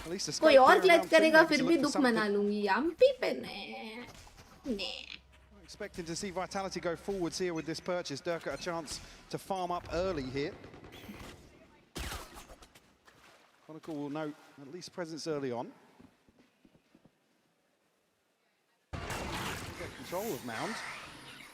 At least a कोई scope और here clutch around करेगा Finland फिर to भी look for दुख something. मना लूंगी. Yampy पे ने. Expecting to see Vitality go forwards here with this purchase. Durka a chance to farm up early here. Chronicle will note at least presence early on. Get control of Mound.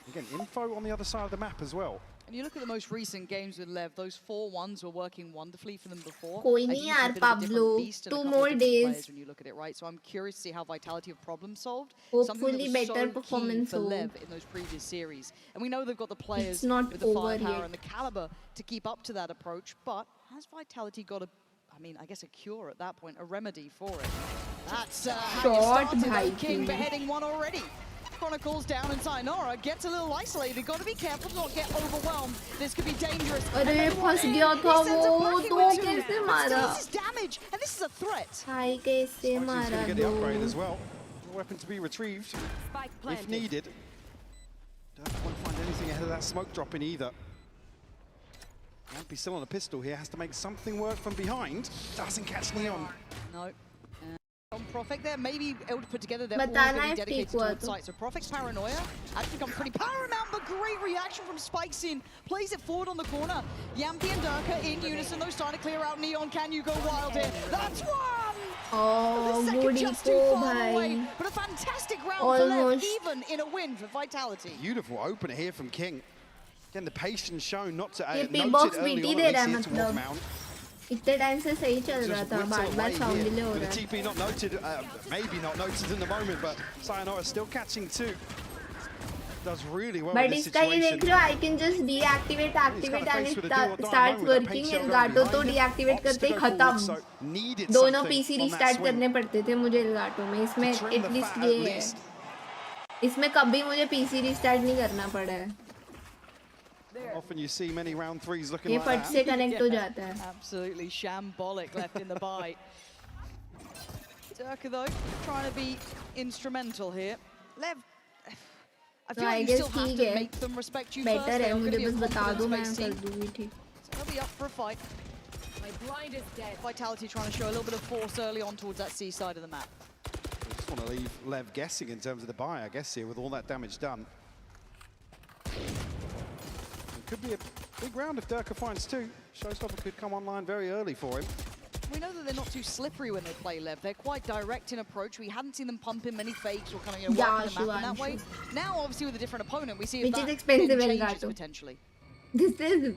Again, info on the other side of the map as well. And you look at the most recent games with Lev, those 4-1s were working wonderfully for them before. कोई And नहीं he's यार a bit of a different Pablo. beast and a 2 couple of more different days. players when you look at it, right? So I'm curious to see how Vitality have problem solved. Something Hopefully that was better so performance key for हो. Lev in those previous series. And we know they've got the players not with the over firepower yet. and the caliber to keep up to that approach. But has Vitality got a, I mean, I guess a cure at that point, a remedy for it? That's how you Short started, though, bhai King ki. beheading one already. Chronicles down and Sayonara gets a little isolated. Got to be careful to not get overwhelmed. This could be dangerous. अरे फंस गया था वो तो कैसे मारा? This is damage, and this is a threat. हाय कैसे He's going मारा to get the upgrade दो? as well. A weapon to be retrieved if needed. Don't want to find anything ahead of that smoke dropping either. Yampy still on a pistol here, has to make something work from behind. Doesn't catch Neon. No. On Profek there, maybe able to put together their बताना all है dedicated ठीक हुआ towards तो. site. So Profek's paranoia actually becomes pretty paramount, but great reaction from Spike's in. Plays it forward on the corner. Yampy and Durka in unison, though, starting to clear out Neon. Can you go wild here? That's one! Oh, the good second just too eco, far bhai. away. But a fantastic round for Lev, Almost. even in a win for Vitality. Beautiful opener here from King. Again, the patience shown not to ये noted P-box early BT on, they at रहा है least here towards मतलब Mount. इतने time से सही चल रहा Just था whittle बार-बार away साउंड here डिले हो with रहा a है TP not noted, maybe not noted in the moment, but Sayonara still catching two. Does really well But in this इसका ये situation. देख रहे हो I can just deactivate activate and faced with a it do or die starts moment with that working pink shell Elgato going तो behind him. deactivate Opts करते to he go forward, खत्म so needed दोनों something PC on that restart swing. करने पड़ते थे मुझे Elgato में इसमें trim at the least fat ये at है least. इसमें कभी मुझे PC restart नहीं करना पड़ा है Often you see many round threes looking ये like फट that. से connect हो जाता है Absolutely shambolic left in the bite. Durka though, trying to be instrumental here. Lev, I feel तो like I you guess still have ठीक to है make them respect you first. Better They है are going to मुझे be a बस बता दो मैं confidence-based कर team. दूंगी ठीक So they'll be up for a fight. Vitality trying to show a little bit of force early on towards that C side of the map. I just want to leave Lev guessing in terms of the buy, I guess, here with all that damage done. It could be a big round if Durka finds two. Showstopper could come online very early for him. We know that they're not too slippery when they play Lev. They're quite direct in approach. We hadn't seen them pump in many fakes or kind of working the map in that way. Now, obviously, with a different opponent, we see if Which is that expensive then changes Elgato. potentially. This is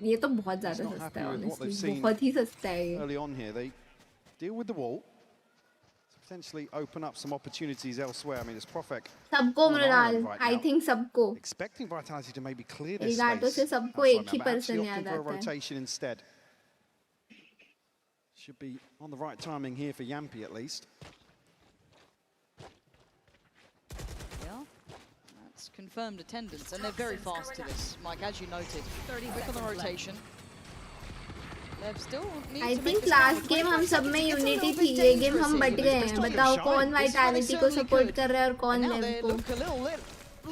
ये तो बहुत ज़्यादा Not सस्ता happy है with what they've honestly seen बहुत ही सस्ता है ये early on here. They deal with the wall to potentially open up some opportunities elsewhere. I mean, it's Profek सबको on an island Mrinal right I now. think सबको Expecting Vitality to maybe clear this Elgato space से सबको outside एक ही now, but person actually याद opting for a आता है rotation instead. Should be on the right timing here for Yampi at least. Yeah, that's confirmed attendance, and they're very fast to this, Mike, as you noted. Quick on the rotation. Lev still needs I to make think this last happen. game 25 हम सब seconds, में it gets a unity little थी bit ये game dangerous हम here. But गए हैं बताओ कौन vitality को support कर रहा है और कौन Now Lev they को look a little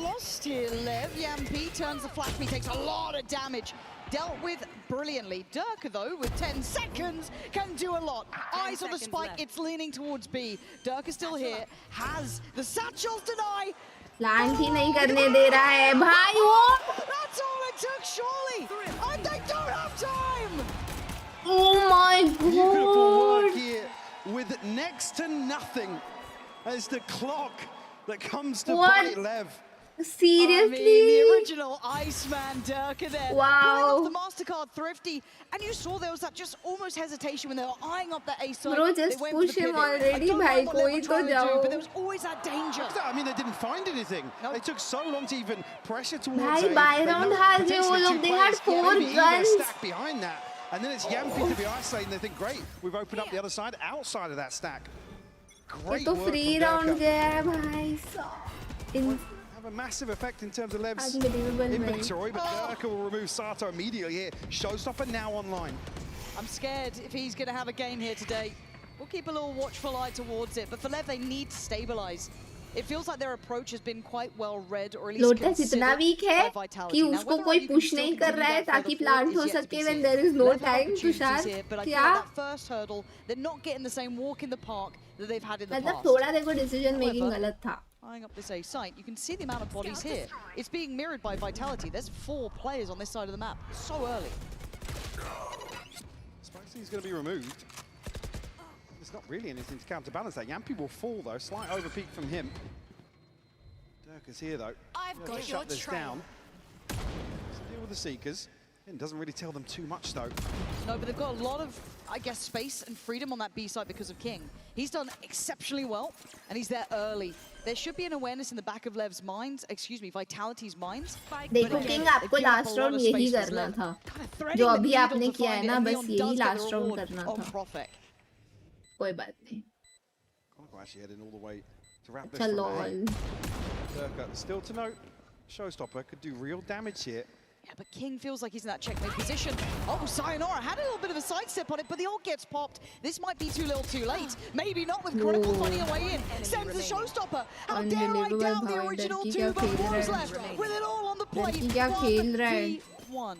lost here, Lev. Yampi turns the flash, he takes a lot of damage. Dealt with brilliantly. Durka, though, with 10 seconds, can do a lot. Eyes on the spike, it's leaning towards B. Durka still here, has the satchels deny. Plant ही नहीं करने दे रहा है भाई वो That's all it took, surely. And they don't have time. Oh my Beautiful work god here with next to nothing as the clock that comes to What? bite Lev. seriously I mean, the original Iceman Durka there. Wow. Pulling off the MasterCard Thrifty. And you saw there was that just almost hesitation when they were eyeing up that A side. Bro, They just went push for the him pivot. already, I don't know bhai, what koi Lev to were trying to do, jao. but there was always that danger. I mean, they didn't find anything. Nope. They took so long to even pressure towards भाई A. by They round know हार गए potentially वो two लोग they had players, 4 maybe even a guns stack behind that. And then it's Yampi to be isolated, and they think, great, we've opened up the other side, outside of that stack. ये Great तो work free from round Durka. गया है भाई साहब Have a massive effect in terms of Lev's Unbelievable, man. inventory, but Durka will remove Sato immediately here. Showstopper now online. I'm scared if he's going to have a game here today. We'll keep a little watchful eye towards it. But for Lev, they need to stabilize. It feels like their approach has been quite well read, or at least lotus considered इतना weak है by Vitality. कि Now, उसको whether or कोई not you can push still नहीं कर continue रहा है that further ताकि forward plant is हो yet to सके be when seen. there is no Lev have time opportunities Tushar here, but I feel क्या like that first hurdle, they're not getting the same walk in the park that they've had in the मतलब past. थोड़ा देखो decision making However, गलत था eyeing up this A site, you can see the amount of bodies here. It's being mirrored by Vitality. There's 4 players on this side of the map. So early. Spicy's going to be removed. There's not really anything to counterbalance that. Yampi will fall, though. Slight overpeak from him. Durka's here, though. I've got shut your this trail. down. Let's deal with the Seekers. It doesn't really tell them too much, though. No, but they've got a lot of, I guess, space and freedom on that B side because of King. He's done exceptionally well, and he's there early. There should be an awareness in the back of Lev's minds, excuse me, Vitality's minds. देखो king आपको last round यही करना था जो अभी आपने किया है ना बस यही लास्ट राउंड करना था कोई बात नहीं Chronicle actually heading all the way to wrap this अच्छा from lol Durka, still to note, Showstopper could do real damage here. Yeah, but King feels like he's in that checkmate position. Oh, Sayonara had a little bit of a sidestep on it, but the ult gets popped. This might be too little too late. Maybe not with Chronicle finding a way in. Sends the Showstopper. How dare I doubt the original 2, but 4's left with it all on the plate. लड़की क्या खेल रहा है 1.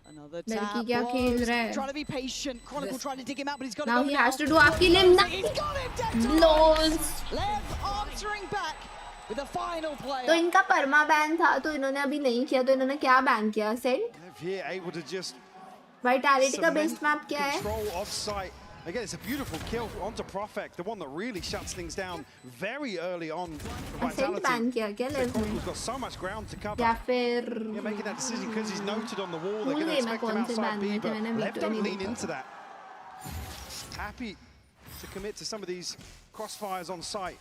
Another लड़की क्या tap खेल blows. रहा है Trying to be patient. Chronicle trying to dig him out, but he's got to now go he now. has to do आपके लिए He's got him dead to lols Lev answering back with a final player. तो इनका परमा ban था तो इन्होंने अभी नहीं किया तो इन्होंने क्या बैन किया सेंट Lev here able to just Vitality का cement बेस्ट मैप क्या है control off site Again, it's a beautiful kill onto Profek, the one that really shuts things down very early on for Vitality. Chronicle's got so much ground to cover. Yeah, making that decision because he's noted on the wall. They're going to expect him outside B, but Lev don't lean into that. Happy to commit to some of these crossfires on site.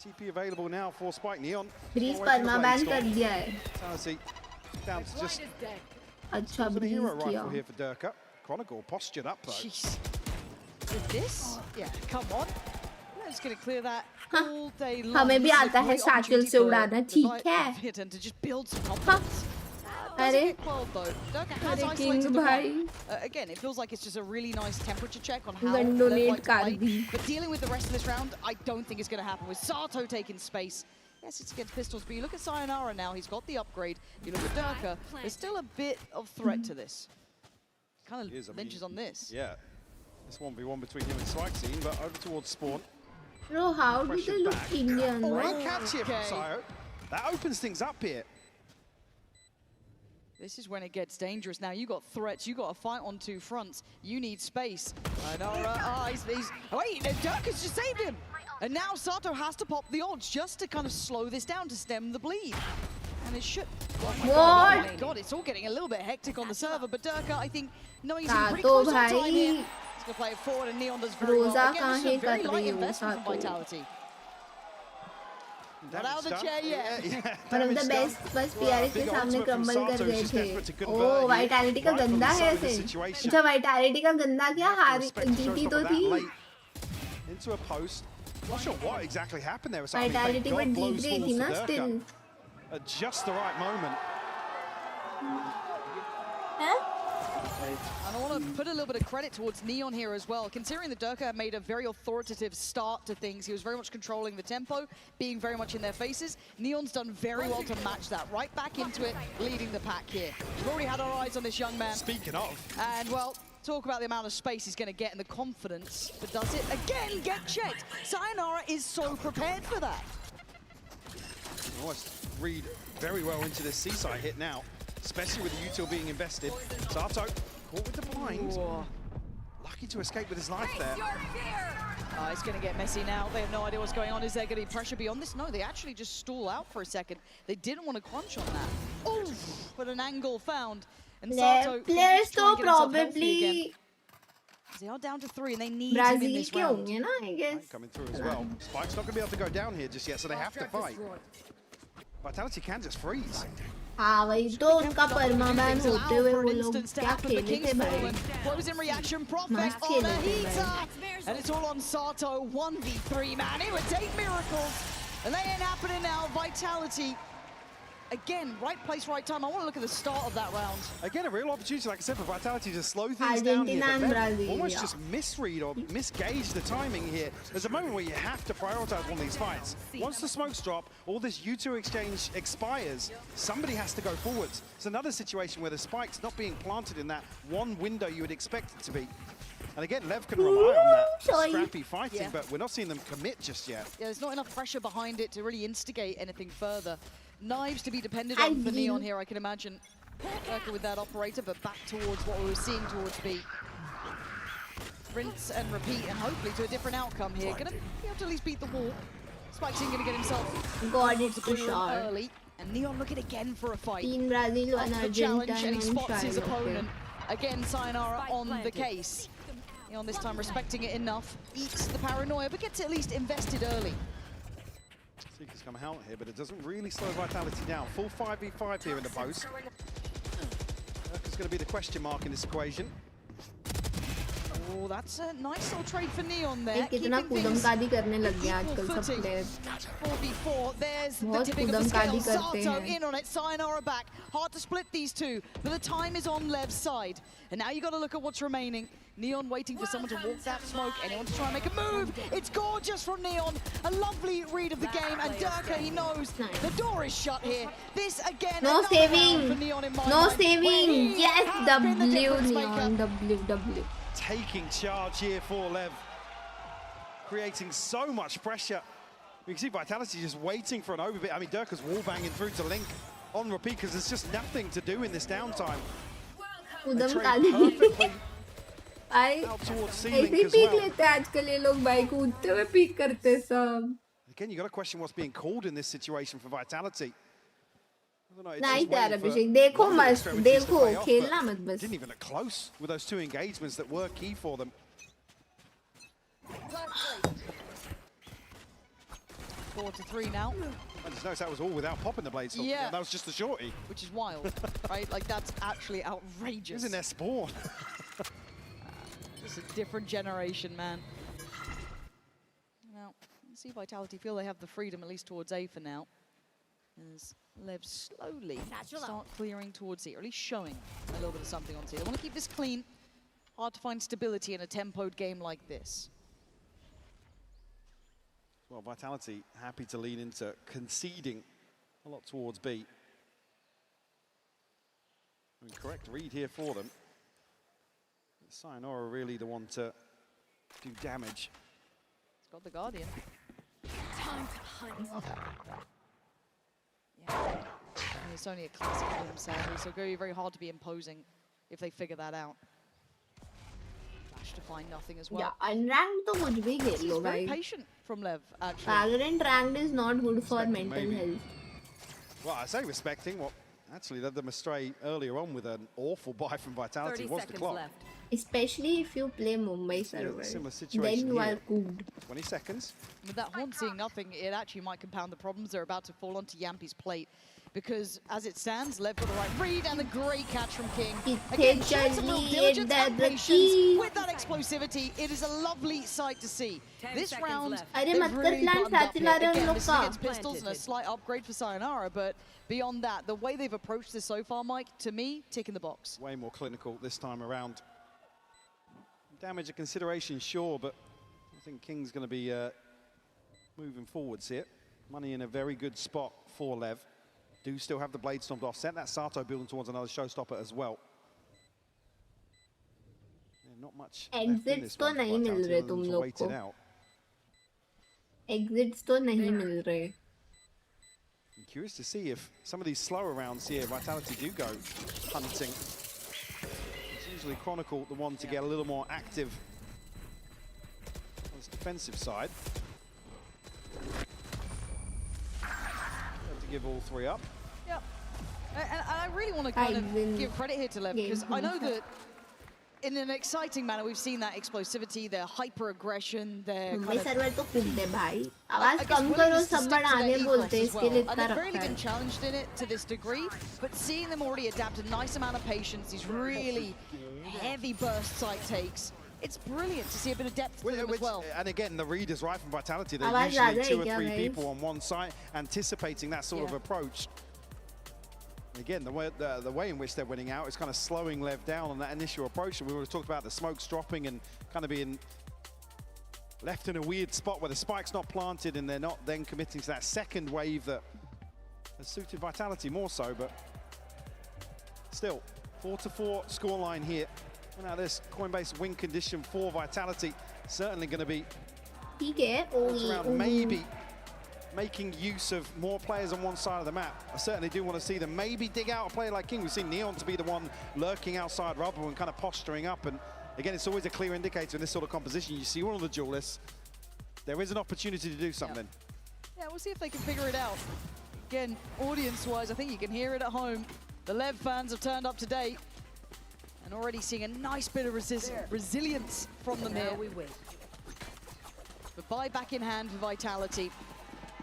TP available now for Spike. Neon. Breeze perma-ban kar diya hai. Vitality down to just... Acha, Breeze hero kiya. rifle here for Durka. Chronicle postured up though. Jeez. With this? Yeah, come on. Just going to clear that all day long. हमें भी आता है cycle से उड़ाना, ठीक है? And to just build some confidence. अरे King भाई. Again, it feels like it's just a really nice temperature check on how Donate कर दी. but dealing with the rest of this round, I don't think it's going to happen with Sato taking space. Yes, it's against pistols, but you look at Sayonara now, he's got the upgrade. You look at Durka, there's still a bit of threat to this. Kind of lynches on this. Yeah, this 1v1 between him and Spike scene, but over towards Spawn. Bro, how do they look Indian? Great catch here from Sayo. That opens things up here. This is when it gets dangerous. Now you got threats, you got a fight on two fronts. You need space. He's wait, Durka's just saved him. And now Sato has to pop the odds just to kind of slow this down to stem the bleed. And it should. Oh my God, it's all getting a little bit hectic on the server. But Durka, I think, knowing he's in pretty close on time here, he's going to play it forward, and Neon does very well. Again, just a very light investment from Vitality. Not out of the chair yet. One of the best बस PRX के सामने crumble कर गए थे. ओह, Vitality का गंदा है ऐसे. अच्छा, Vitality का गंदा क्या? हार जीती तो थी. Into a post. Not sure what exactly happened there. Vitality but जीत गई थी ना still. At just the right moment. And I want to put a little bit of credit towards Neon here as well. Considering that Durka made a very authoritative start to things, he was very much controlling the tempo, being very much in their faces. Neon's done very well to match that. Right back into it, leading the pack here. We've already had our eyes on this young man. Speaking of. And, well, talk about the amount of space he's going to get and the confidence. But does it, again, get checked? Sayonara is so prepared for that. Almost read very well into this Seaside hit now, especially with the util being invested. Sato caught with the blind. Lucky to escape with his life there. It's going to get messy now. They have no idea what's going on. Is there going to be pressure beyond this? No, they actually just stall out for a second. They didn't want to crunch on that. Oof! But an angle found. And Sato players तो probably they are down to 3 and they need him in this round. होंगे ना, I guess. Coming through as well. Spike's not going to be able to go down here just yet, so they have to fight. Vitality can just freeze. हाँ वही तो उनका permanent होते हुए वो लोग क्या खेले थे भाई. What was in reaction? Profek on a heater, and it's all on Sato. 1v3 man. It would take miracles, and they ain't happening now. Vitality. Again, right place, right time. I want to look at the start of that round. Again, a real opportunity, like I said, for Vitality to slow things down here. But almost just misread or misgauge the timing here. There's a moment where you have to prioritize one of these fights. Once the smokes drop, all this U2 exchange expires, somebody has to go forwards. It's another situation where the spike's not being planted in that one window you would expect it to be. And again, Lev can rely on that scrappy fighting, but we're not seeing them commit just yet. Yeah, there's not enough pressure behind it to really instigate anything further. Knives to be dependent on for Neon here, I can imagine. Durka with that operator, but back towards what we were seeing towards B. Rinse and repeat, and hopefully to a different outcome here. Gonna be able to at least beat the wall. Spike's in gonna get himself early. And Neon looking again for a fight. The challenge, and he spots his opponent. Again, Sayonara on the case. Neon this time respecting it enough, eats the paranoia, but gets at least invested early. Seeker's come out here, but it doesn't really slow Vitality down. Full 5v5 here in the post. Durka's going to be the question mark in this equation. Oh, that's a nice little trade for Neon there. कितना कूदमकादी करने लग गए आजकल सब players. 4v4, there's the tipping of the scale. Sato in on it, Sayonara back. Hard to split these two, but the time is on Lev's side. And now you got to look at what's remaining. Neon waiting for someone to walk that smoke. Anyone to try and make a move. It's gorgeous from Neon. A lovely read of the game. And Durka, he knows the door is shut here. This again. No saving. No saving. Yes, W, Neon. W. Taking charge here for Lev. Creating so much pressure. You can see Vitality just waiting for an overbit. I mean, Durka's wall banging through to Link on repeat because there's just nothing to do in this downtime. Perfectly भाई ऐसे ही peak लेते हैं आजकल ये लोग भाई कूदते हुए पीक करते हैं सब. Again, you got to question what's being called in this situation for Vitality. Nice यार अभिषेक, देखो मस्त, देखो खेलना मत बस. Didn't even look close with those two engagements that were key for them. 4-3 now. I just noticed that was all without popping the blades. Yeah. That was just the shorty. Which is wild, right? Like, that's actually outrageous. It was in their spawn. Just a different generation, man. Now, let's see Vitality feel they have the freedom, at least towards A for now. As Lev slowly start clearing towards C, or at least showing a little bit of something on C. They want to keep this clean. Hard to find stability in a tempoed game like this. Well, Vitality happy to lean into conceding a lot towards B. I mean, correct read here for them. Sayonara really the one to do damage. It's got the Guardian. Time to hunt. Yeah. And it's only a classic for them, sadly, so very, very hard to be imposing if they figure that out. Flash to find nothing as well. Yeah, unranked तो कुछ भी खेल लो भाई. Very patient from Lev, actually. Valorant ranked is not good for mental maybe. health. Well, I say respecting what actually led them astray earlier on with an awful buy from Vitality was the clock. Left. Especially if you play Mumbai server, similar situation then you here. are cooked. 20 seconds. With that Horn seeing nothing, it actually might compound the problems that are about to fall onto Yampi's plate. Because as it stands, Lev got the right read and a great catch from King. Again, showing some real diligence and patience with that explosivity. It is a lovely sight to see. This round, they've really buttoned up here. Again, this is against pistols and a slight upgrade for Sayonara, but beyond that, the way they've approached this so far, Mike, to me, tick in the box. Way more clinical this time around. Damage a consideration, sure, but I think King's going to be moving forwards here. Money in a very good spot for Lev. Do still have the blade storm to offset that. Sato building towards another showstopper as well. Yeah, not much. Exits तो नहीं मिल रहे तुम लोग को. Exits तो नहीं मिल रहे. I'm curious to see if some of these slower rounds here, Vitality do go hunting. It's usually Chronicle the one to get a little more active on its defensive side. Have to give all three up. Yeah, and I really want to kind of give credit here to Lev, because I know that in an exciting manner we've seen that explosivity, their hyper aggression, their Mumbai server तो खुद है भाई. आवाज कम करो, सब बढ़ाने बोलते हैं इसके लिए इतना and they've रखा really है. been challenged in it to this degree, but seeing them already adapt a nice amount of patience, these really heavy burst site takes. It's brilliant to see a bit of depth to them as well. And again, the read is right from Vitality. They're usually 2 or 3 people on one side, anticipating that sort of approach. Again, the way in which they're winning out is kind of slowing Lev down on that initial approach. We already talked about the smokes dropping and kind of being left in a weird spot where the spike's not planted and they're not then committing to that second wave that has suited Vitality more so, but still, 4-4 scoreline here. Now this Coinbase win condition for Vitality certainly going to be around maybe making use of more players on one side of the map. I certainly do want to see them maybe dig out a player like King. We've seen Neon to be the one lurking outside rubble and kind of posturing up. And again, it's always a clear indicator in this sort of composition. You see all of the duelists, there is an opportunity to do something. Yeah, we'll see if they can figure it out. Again, audience-wise, I think you can hear it at home. The Lev fans have turned up today and already seeing a nice bit of resilience from them here. But buy back in hand for Vitality.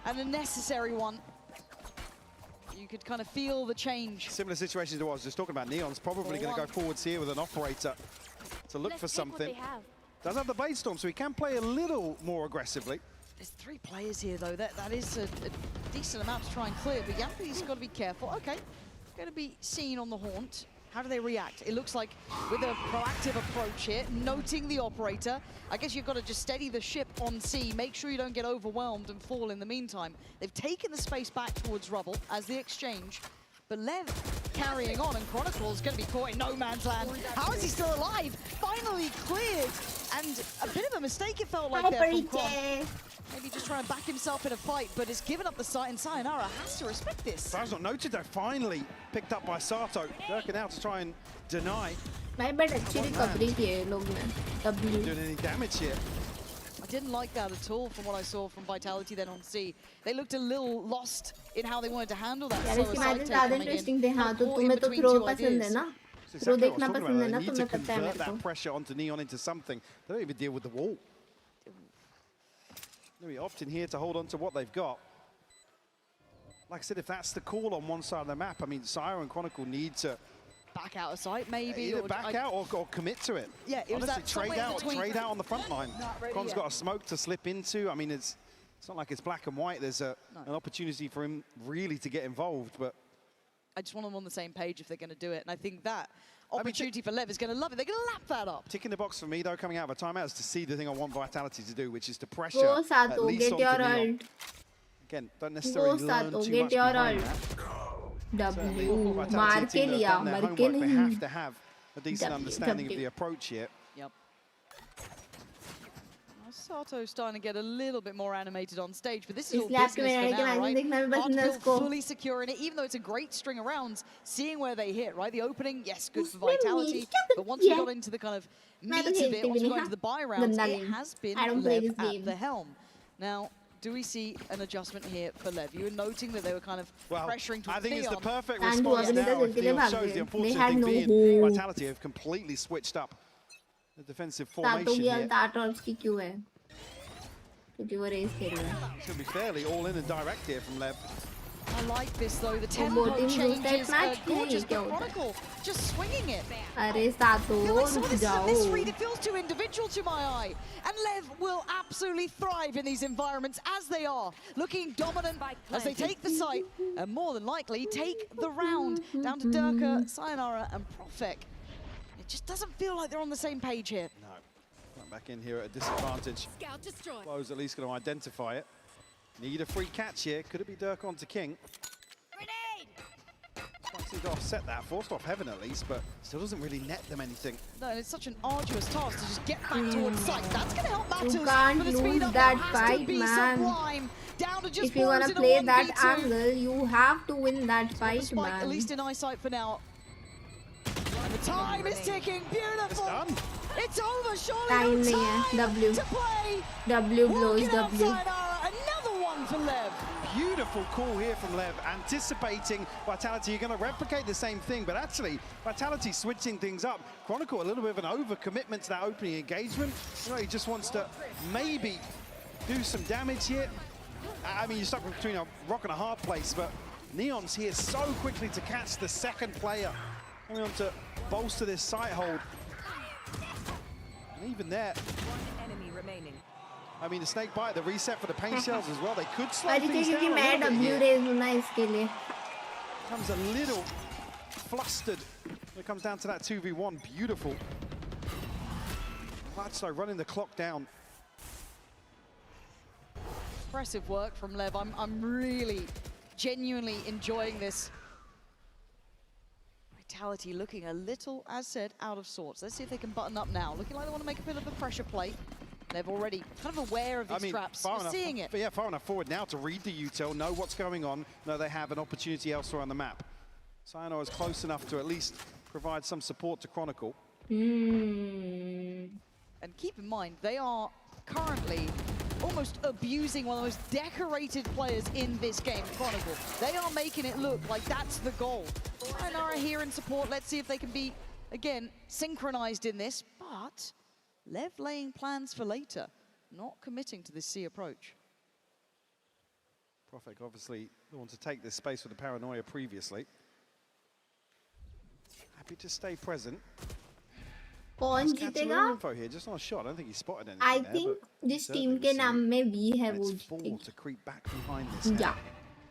And a necessary one. You could kind of feel the change. Similar situation to what I was just talking about. Neon's probably going to go forwards here with an operator to look for something. Does have the blade storm, so he can play a little more aggressively. There's 3 players here, though. That is a decent amount to try and clear. But Yampi's got to be careful. Okay, going to be seen on the haunt. How do they react? It looks like with a proactive approach here, noting the operator. I guess you've got to just steady the ship on C, make sure you don't get overwhelmed and fall in the meantime. They've taken the space back towards rubble as the exchange, but Lev carrying on, and Chronicle's going to be caught in no man's land. How is he still alive? Finally cleared, and a bit of a mistake it felt like there from Chron. Maybe just trying to back himself in a fight, but has given up the site, and Sayonara has to respect this. That's not noted though. Finally picked up by Sato. Durka now to try and deny. But अच्छी recovery की है लोग ने. W. Doing any damage here? I didn't like that at all from what I saw from Vitality then on C. They looked a little lost in how they wanted to handle that. यार इसकी matches ज़्यादा interesting थे हाँ तो तुम्हें तो throw पसंद है ना? Throw देखना पसंद है ना तुम्हें पता है मेरे को. That pressure onto Neon into something. They don't even deal with the wall. Maybe opting here to hold on to what they've got. Like I said, if that's the call on one side of the map, I mean, Syra and Chronicle need to back out of sight, maybe. Either back out or commit to it. Yeah, it was honestly, that trade out on the front line. Cron's got a smoke to slip into. I mean, it's not like it's black and white. There's an opportunity for him really to get involved, but I just want them on the same page if they're going to do it, and I think that opportunity for Lev is going to love it. They're going to lap that up. Ticking the box for me, though, coming out of a timeout is to see the thing I want Vitality to do, which is to pressure at least onto Neon. Again, don't necessarily learn too much behind that. W. मार के लिया, मर के नहीं. They have to have a decent understanding of the approach here. Yep. Sato's starting to get a little bit more animated on stage, but this is all business for now, right? Hard fully securing it, even though it's a great string of rounds, seeing where they hit, right? The opening, yes, good for Vitality, but once we got into the kind of meat of it, once we got into the buy rounds, it has been Lev at the helm. Now, do we see an adjustment here for Lev? You were noting that they were kind of pressuring towards I think Neon. It's the perfect response now. It shows the unfortunate thing being Vitality have completely switched up the defensive formation here. It's going to be fairly all in and direct here from Lev. I like this though, the tempo changes, gorgeous, but Chronicle just swinging it. This read, it feels too individual to my eye. And Lev will absolutely thrive in these environments as they are, looking dominant as they take the site and more than likely take the round down to Durka, Sayonara and Profek. It just doesn't feel like they're on the same page here. No, back in here at a disadvantage. Flo's at least going to identify it. Need a free catch here. Could it be Dirk onto King? Seems to offset that. Forced off Heaven at least, but still doesn't really net them anything. No, and it's such an arduous task to just get back towards sight. That's going to help matters. You can't lose that fight, man. If you want to play that angle, you have to win that fight, man. At least in eyesight for now. And the time is ticking. Beautiful. It's done. It's over. Surely time no time W. To play. W blows W. Another one for Lev. Beautiful call here from Lev, anticipating Vitality. You're going to replicate the same thing, but actually Vitality switching things up. Chronicle a little bit of an overcommitment to that opening engagement. You know, he just wants to maybe do some damage here. I mean, you're stuck between a rock and a hard place, but Neon's here so quickly to catch the second player. Coming on to bolster this site hold. And even there, enemy remaining. I mean, the snake bite, the reset for the paint shells as well. They could slow things down a little bit. Comes a little flustered when it comes down to that 2v1. Beautiful. Platzo running the clock down. Impressive work from Lev. I'm really, genuinely enjoying this. Vitality looking a little, as said, out of sorts. Let's see if they can button up now. Looking like they want to make a bit of a pressure play. They're already kind of aware of these traps. We're seeing it. But yeah, far enough forward now to read the util, know what's going on, know they have an opportunity elsewhere on the map. Sayonara is close enough to at least provide some support to Chronicle. And keep in mind, they are currently almost abusing one of the most decorated players in this game, Chronicle. They are making it look like that's the goal. Sayonara here in support. Let's see if they can be, again, synchronized in this. But Lev laying plans for later, not committing to this C approach. Profek obviously the one to take this space with the paranoia previously. Happy to stay present. कौन जीतेगा? Info here, just not a shot. I don't think he spotted anything. I think जिस team के नाम में V है वो जीतेगी. To creep back behind this. Yeah.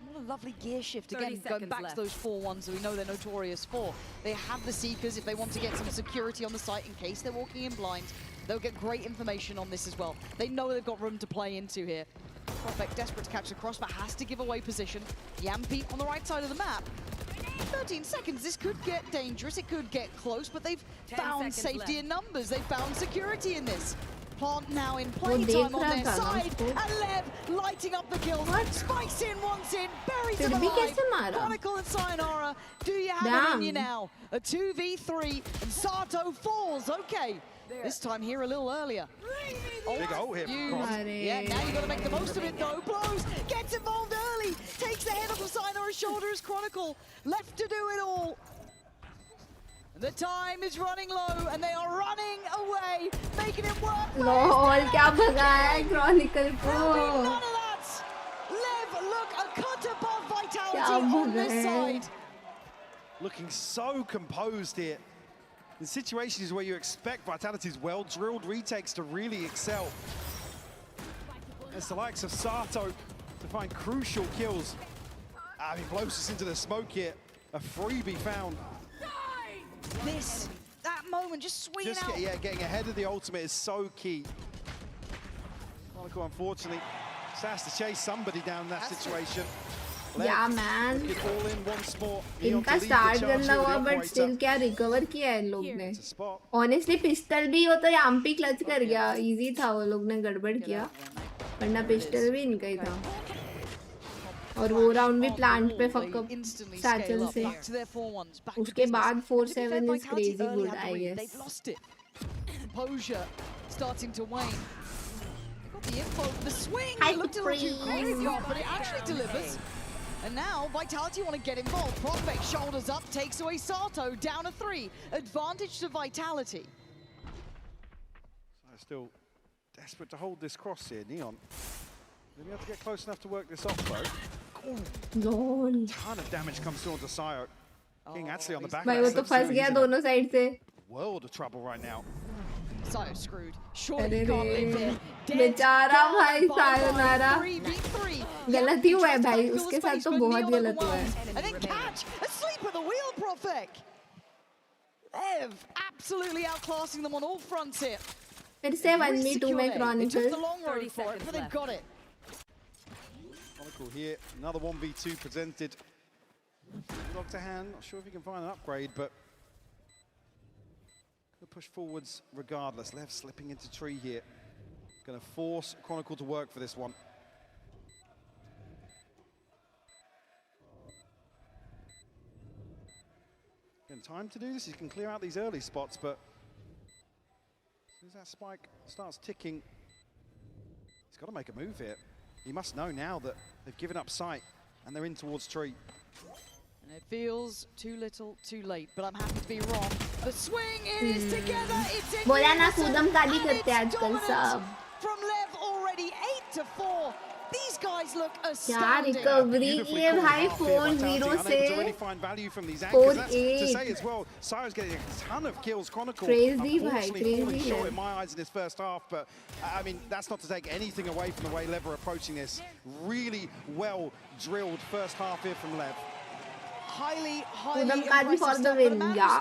What a lovely gear shift. Again, going back to those 4-1s that we know they're notorious for. They have the Seekers if they want to get some security on the site in case they're walking in blind. They'll get great information on this as well. They know they've got room to play into here. Profek desperate to catch the cross, but has to give away position. Yampi on the right side of the map. 13 seconds, this could get dangerous, it could get close, but they've found safety in numbers. They've found security in this. Plant now in playtime on their side, and Lev lighting up the kill. Spikes in, once in, buries him alive. Chronicle and Sayonara, do you have it in you now? A 2v3, and Sato falls. Okay, this time here a little earlier. Big ult here. Yeah, now you got to make the most of it though. Blows, gets involved early, takes the head off of Sayonara's shoulder as Chronicle left to do it all. The time is running low, and they are running away, making it work. LOL, क्या भगाया Chronicle को? None of that. Lev, look, a cut above Vitality on this side. Looking so composed here. In situations where you expect Vitality's well-drilled retakes to really excel. It's the likes of Sato to find crucial kills. He blows us into the smoke here. A freebie found. That moment, just swinging out. Getting ahead of the ultimate is so key. Monaco, unfortunately, just has to chase somebody down in that situation. Yeah, man. All in once more. इनका start करना हुआ, but still क्या recover किया है इन लोग ने. Honestly, pistol भी हो तो Yampi clutch कर गया. Easy था, वो लोग ने गड़बड़ किया. वरना pistol भी इनका ही था. और वो राउंड भी प्लांट पे फकअप सैचल से. उसके बाद 4-7 is crazy good, I guess. Composure starting to wane. Got the info, the swing. Hi, looked a little too graveyard, but it actually delivers. And now Vitality want to get involved. Prospect shoulders up, takes away Sato, down a 3. Advantage to Vitality. So still desperate to hold this cross here, Neon. Maybe have to get close enough to work this off though. LOL. Ton of damage comes through onto Sayo. King actually on the back. भाई वो तो फंस गया दोनों side से. World of trouble right now. Sayo screwed. Surely can't live here. बेचारा भाई sayonara. गलती हुआ है भाई, उसके साथ तो बहुत गलत हुआ है. And then catch, asleep at the wheel, Profek. Lev absolutely outclassing them on all fronts here. फिर से 1v2 में Chronicle. They took the long road for it, but they've got it. Chronicle here, another 1v2 presented. Dr. Han, not sure if he can find an upgrade, but gonna push forwards regardless. Lev slipping into tree here. Gonna force Chronicle to work for this one. Again, time to do this. You can clear out these early spots, but as soon as that spike starts ticking, he's got to make a move here. He must know now that they've given up sight and they're in towards tree. And it feels too little, too late, but I'm happy to be wrong. The swing is together. It's in. बोला ना कूदम काली करते हैं आजकल सब. From Lev already 8-4. These guys look क्या astounding. Recovery की है भाई 4-0 से 4-8. To say as well, Sayo's getting a ton of kills. Chronicle Crazy भाई, unfortunately falling crazy short है. in my eyes in this first half, but I mean that's not to take anything away from the way Lev are approaching this. Really well drilled first half here from Lev. Highly कूदम काली for the win. या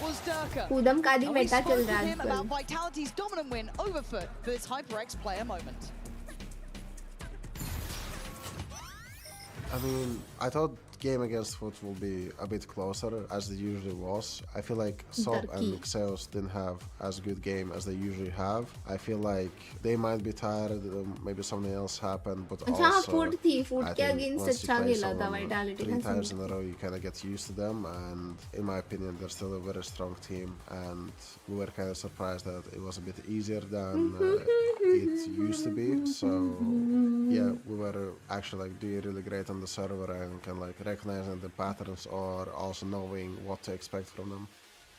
was Durka. कूदम काली And we meta spoke चल with रहा है him about आजकल. Vitality's dominant win over Foot for this HyperX player moment. I mean, I thought game against Foot will be a bit closer as they usually was. I feel like Sob and Xeos didn't have as good game as they usually have. I feel like they might be tired, maybe something else happened, but also Foot थी, Foot I के think against once you अच्छा play खेला था someone Vitality 3 का times in a row, you kind of get used to them, and in my opinion, they're still a very strong team, and we were kind of surprised that it was a bit easier than it used to be. So yeah, we were actually like doing really great on the server and kind of like recognizing the patterns or also knowing what to expect from them.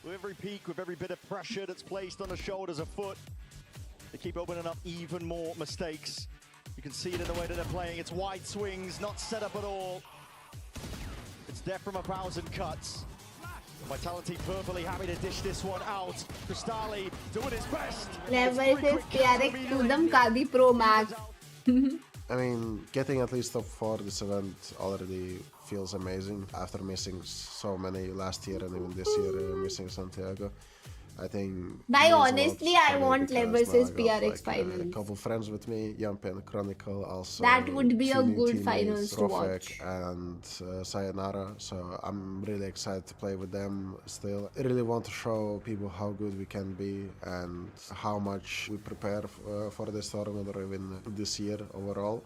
With every peak, with every bit of pressure that's placed on the shoulders of Foot, they keep opening up even more mistakes. You can see it in the way that they're playing. It's wide swings, not set up at all. It's death from 1,000 cuts. Vitality purposely happy to dish this one out. Cristali doing his best. Level says Pierre Kudam Kadi Pro Max. I mean, getting at least top 4 this event already feels amazing after missing so many last year and even this year missing Santiago. I think. Bhai, means a lot honestly, for I me want because Lev now versus I got, PRX A finals. couple friends with me, Yampi and Chronicle, also. That would be a two new good teammates, finals to Rofek watch. and Sayonara. So I'm really excited to play with them still. I really want to show people how good we can be and how much we prepare for this tournament or even this year overall.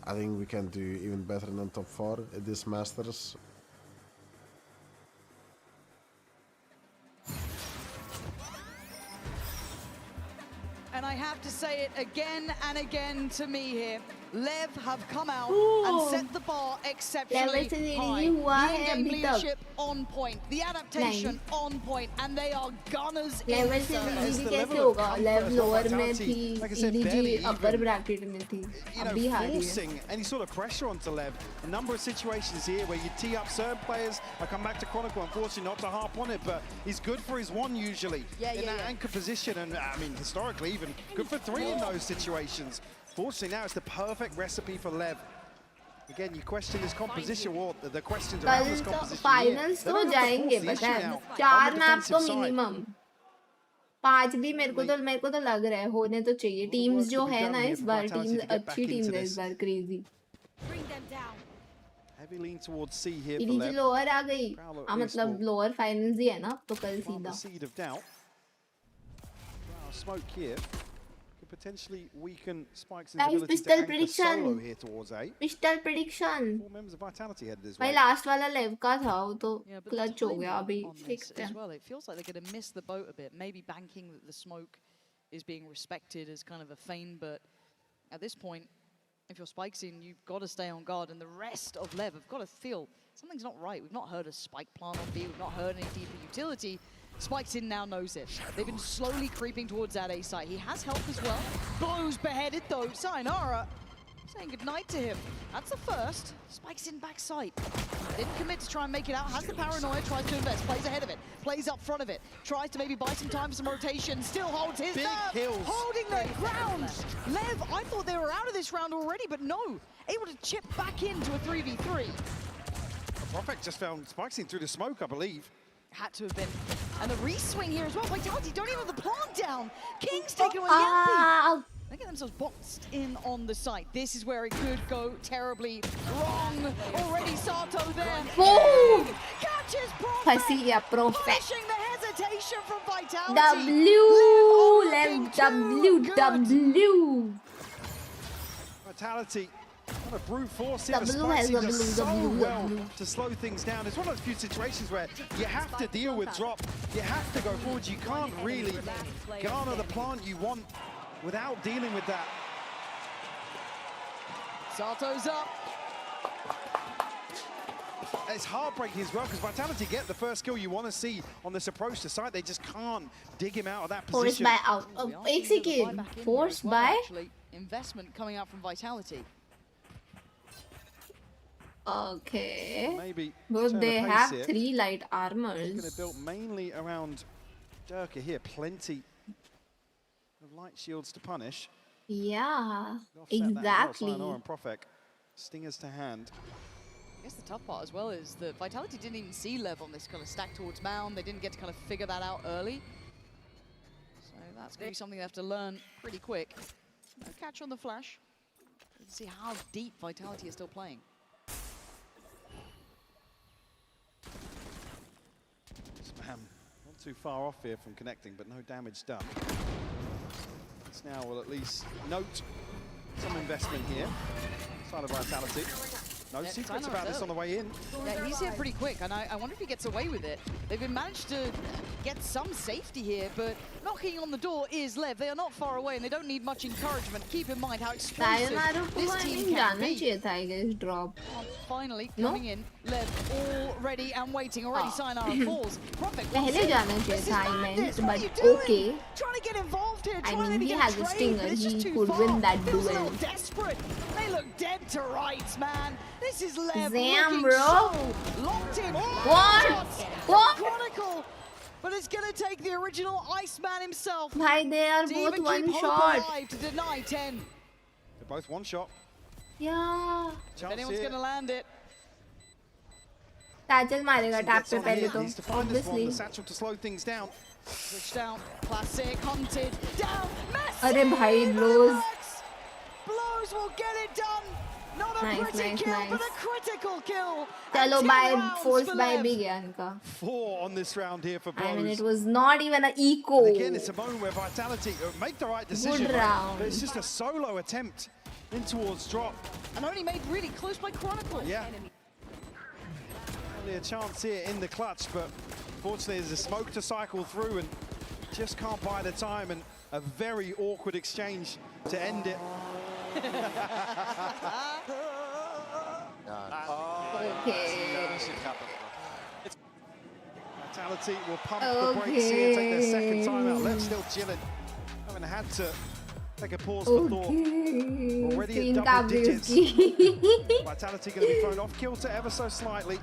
I think we can do even better than top 4 at this Masters. And I have to say it again and again to me here. Lev have come out Ooh. and set the bar exceptionally Level से high. नहीं हुआ The है in-game अभी तक. leadership on point, the adaptation on point, and they are gunners in Level से service. EDG कैसे होगा? Level lower में थी, EDG upper bracket में थी. अभी हारी है. Forcing any sort of pressure onto Lev. A number of situations here where you tee up certain players. I come back to Chronicle, unfortunately not to harp on it, but he's good for his 1 usually in that anchor position, and I mean historically even good for 3 in those situations. Fortunately now it's the perfect recipe for Lev. Again, you question this composition, or the questions around this composition. Finals तो जाएंगे पता है. 4 map तो minimum. 5 भी मेरे को तो लग रहा है होने तो चाहिए. टीम्स जो है ना इस बार टीम्स अच्छी टीम्स है इस बार crazy. Heavy lean towards C here for EDG Lev. lower आ गई. मतलब lower finals ही है ना तो कल सीधा. Seed of doubt. Smoke here. Potentially weaken Spike's ability pistol to anchor prediction. solo here towards A. Pistol prediction. 4 members of Vitality headed as भाई well. Last वाला लेव का था वो तो but क्लच the हो गया timing अभी on this देखते as हैं. well. It feels like they're going to miss the boat a bit. Maybe banking that the smoke is being respected as kind of a feign, but at this point, if your Spike's in, you've got to stay on guard, and the rest of Lev have got to feel something's not right. We've not heard a Spike plant on B, we've not heard any deeper utility. Spike's in now knows it. They've been slowly creeping towards that A site. He has help as well. Blows beheaded though. Sayonara saying goodnight to him. That's the first. Spike's in backside. Didn't commit to try and make it out. Has the paranoia, tries to invest. Plays ahead of it. Plays up front of it. Tries to maybe buy some time for some rotation. Still holds his nerve. Kills. Holding their ground. Lev, I thought they were out of this round already, but no. Able to chip back into a 3v3. Prophet just found Spike's in through the smoke, I believe. Had to have been. And the re-swing here as well. Vitality don't even have the plant down. King's taken away Yampi. They get themselves boxed in on the site. This is where it could go terribly wrong. Already Sato there. Boom! Catches Prophet. फंसी गया Prophet. Punishing the hesitation from Vitality. W. Vitality. What a brute force here. W Spike's has does so W. well to slow things down. It's one of those few situations where you have to deal with drop. You have to go forward. You can't really garner the plant you want without dealing with that. Sato's up. It's heartbreaking as well because Vitality get the first kill you want to see on this approach to site. They just can't dig him out of that position. Forced by out. Execute. Forced by. Investment coming out from Vitality. Okay. Maybe but they have here. 3 light armors. Going to build mainly around Durka here. Plenty of light shields to punish. Yeah, exactly. exactly. And Profek, stingers to hand. I guess the tough part as well is that Vitality didn't even see Lev on this kind of stack towards Mound. They didn't get to kind of figure that out early. So that's going to be something they have to learn pretty quick. No catch on the flash. You can see how deep Vitality is still playing. Spam, not too far off here from connecting, but no damage done. This now will at least note some investment here. Side of Vitality. No secrets about this on the way in. Yeah, he's here pretty quick, and I wonder if he gets away with it. They've been managed to get some safety here, but knocking on the door is Lev. They are not far away, and they don't need much encouragement. Keep in mind how explosive this team can be. Drop. Finally coming in, Lev already and waiting. Already Sayonara falls. Perfect. पहले जाना चाहिए था I meant, but okay. Trying to get involved here. I mean, he has a stinger. He could win that duel. Desperate. They look dead to rights, man. This is Lev Damn, looking bro. so locked in. What? Chronicle. But it's going to take the original Iceman himself. Bhai, they are both one shot. To deny 10. They're both one shot. Yeah. If anyone's going to land it. Satchel मारेगा tap पे पहले तो Needs to find this one, obviously. the satchel to slow things down. Switch down, classic, hunted, down, Messi! अरे भाई blows. Blows will get it done. Not a Nice, pretty nice, kill, nice. but a critical kill. चलो And 10 by rounds force for by Lev. भी गया इनका. 4 on this round here for Blows. I mean it was not even an eco. And again, it's a moment where Vitality make the right decision. Good right? round. But it's just a solo attempt in towards drop. And only made really close by Chronicle. Yeah. Only a chance here in the clutch, but unfortunately there's a smoke to cycle through and just can't buy the time, and a very awkward exchange to end it. Vitality will pump the brakes here, take their second time out. Left still chilling. Haven't had to take a pause for thought. Already at double digits. Vitality going to be thrown off kilter ever so slightly.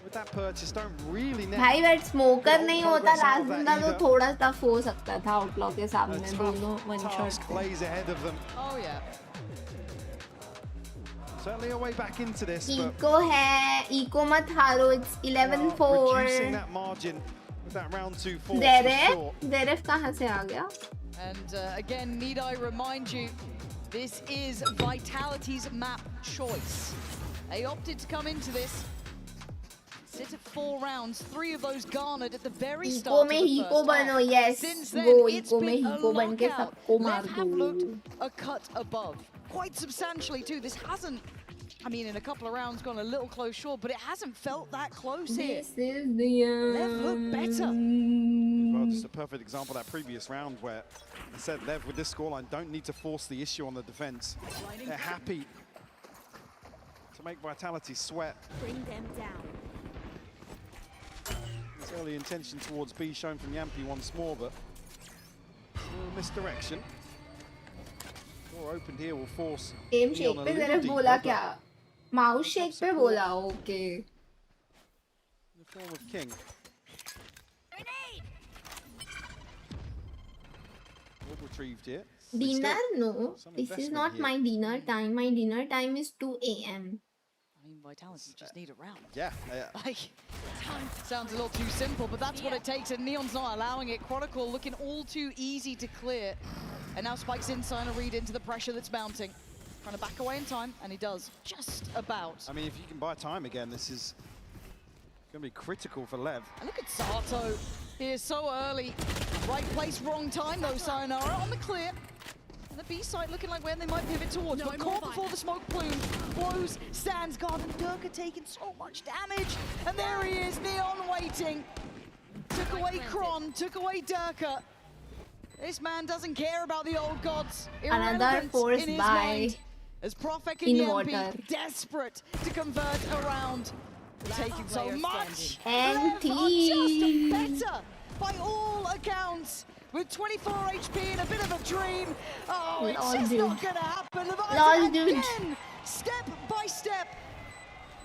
With that purchase, don't really know. भाई but smoker नहीं होता last बंदा तो थोड़ा tough हो सकता था outlaw के सामने दोनों one shot plays ahead of them. Oh yeah. Certainly a way back into this. Eco है, eco मत हारो. It's 11-4. Reducing that margin with that round 2 force. Deref कहाँ से आ गया? And again, need I remind you, this is Vitality's map choice. They opted to come into this. Sit at 4 rounds, 3 of those garnered at the very start of the first half. Yes. Since then, it's been a lockout. Lev have looked a cut above. Quite substantially too. This hasn't, I mean, in a couple of rounds gone a little close short, but it hasn't felt that close here. This is the Lev look better. Well, just a perfect example of that previous round where I said Lev with this scoreline don't need to force the issue on the defense. They're happy to make Vitality sweat. Bring them down. This early intention towards B shown from Yampi once more, but a little misdirection. Door opened here will force Game shake पे जरा बोला क्या? Mouse shake पे बोला, okay. In the form of King. All retrieved here. Dinner? No, this is not my dinner time. My dinner time is 2 AM. I mean, Vitality just need a round. Yeah. Like, sounds a little too simple, but that's what it takes, and Neon's not allowing it. Chronicle looking all too easy to clear. And now Spike's inside a read into the pressure that's mounting. Trying to back away in time, and he does, just about. I mean, if you can buy time again, this is going to be critical for Lev. And look at Sato here so early. Right place, wrong time though, Sayonara on the clear. And the B side looking like where they might pivot towards. But caught before the smoke plume. Blows, stands guard, and Durka taking so much damage. And there he is, Neon waiting. Took away Kron, took away Durka. This man doesn't care about the old gods. Another force in his by mind. As Profek and Yampi desperate to convert around. Taking so much. And Lev are just better by all accounts. With 24 HP and a bit of a dream. Oh, it's just not gonna happen. Again, step by step.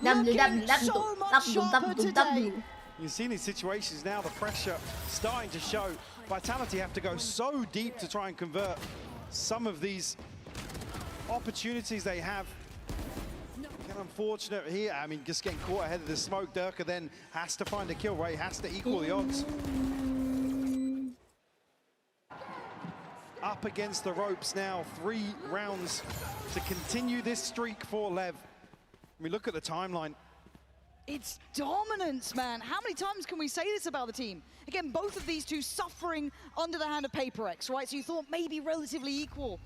Looking so much sharper today. You see these situations now, the pressure starting to show. Vitality have to go so deep to try and convert some of these opportunities they have. Again, unfortunate here. I mean, just getting caught ahead of the smoke. Durka then has to find a kill rate, has to equal the odds. Up against the ropes now, 3 rounds to continue this streak for Lev. I mean, look at the timeline. It's dominance, man. How many times can we say this about the team? Again, both of these two suffering under the hand of PaperX, right? So you thought maybe relatively equal.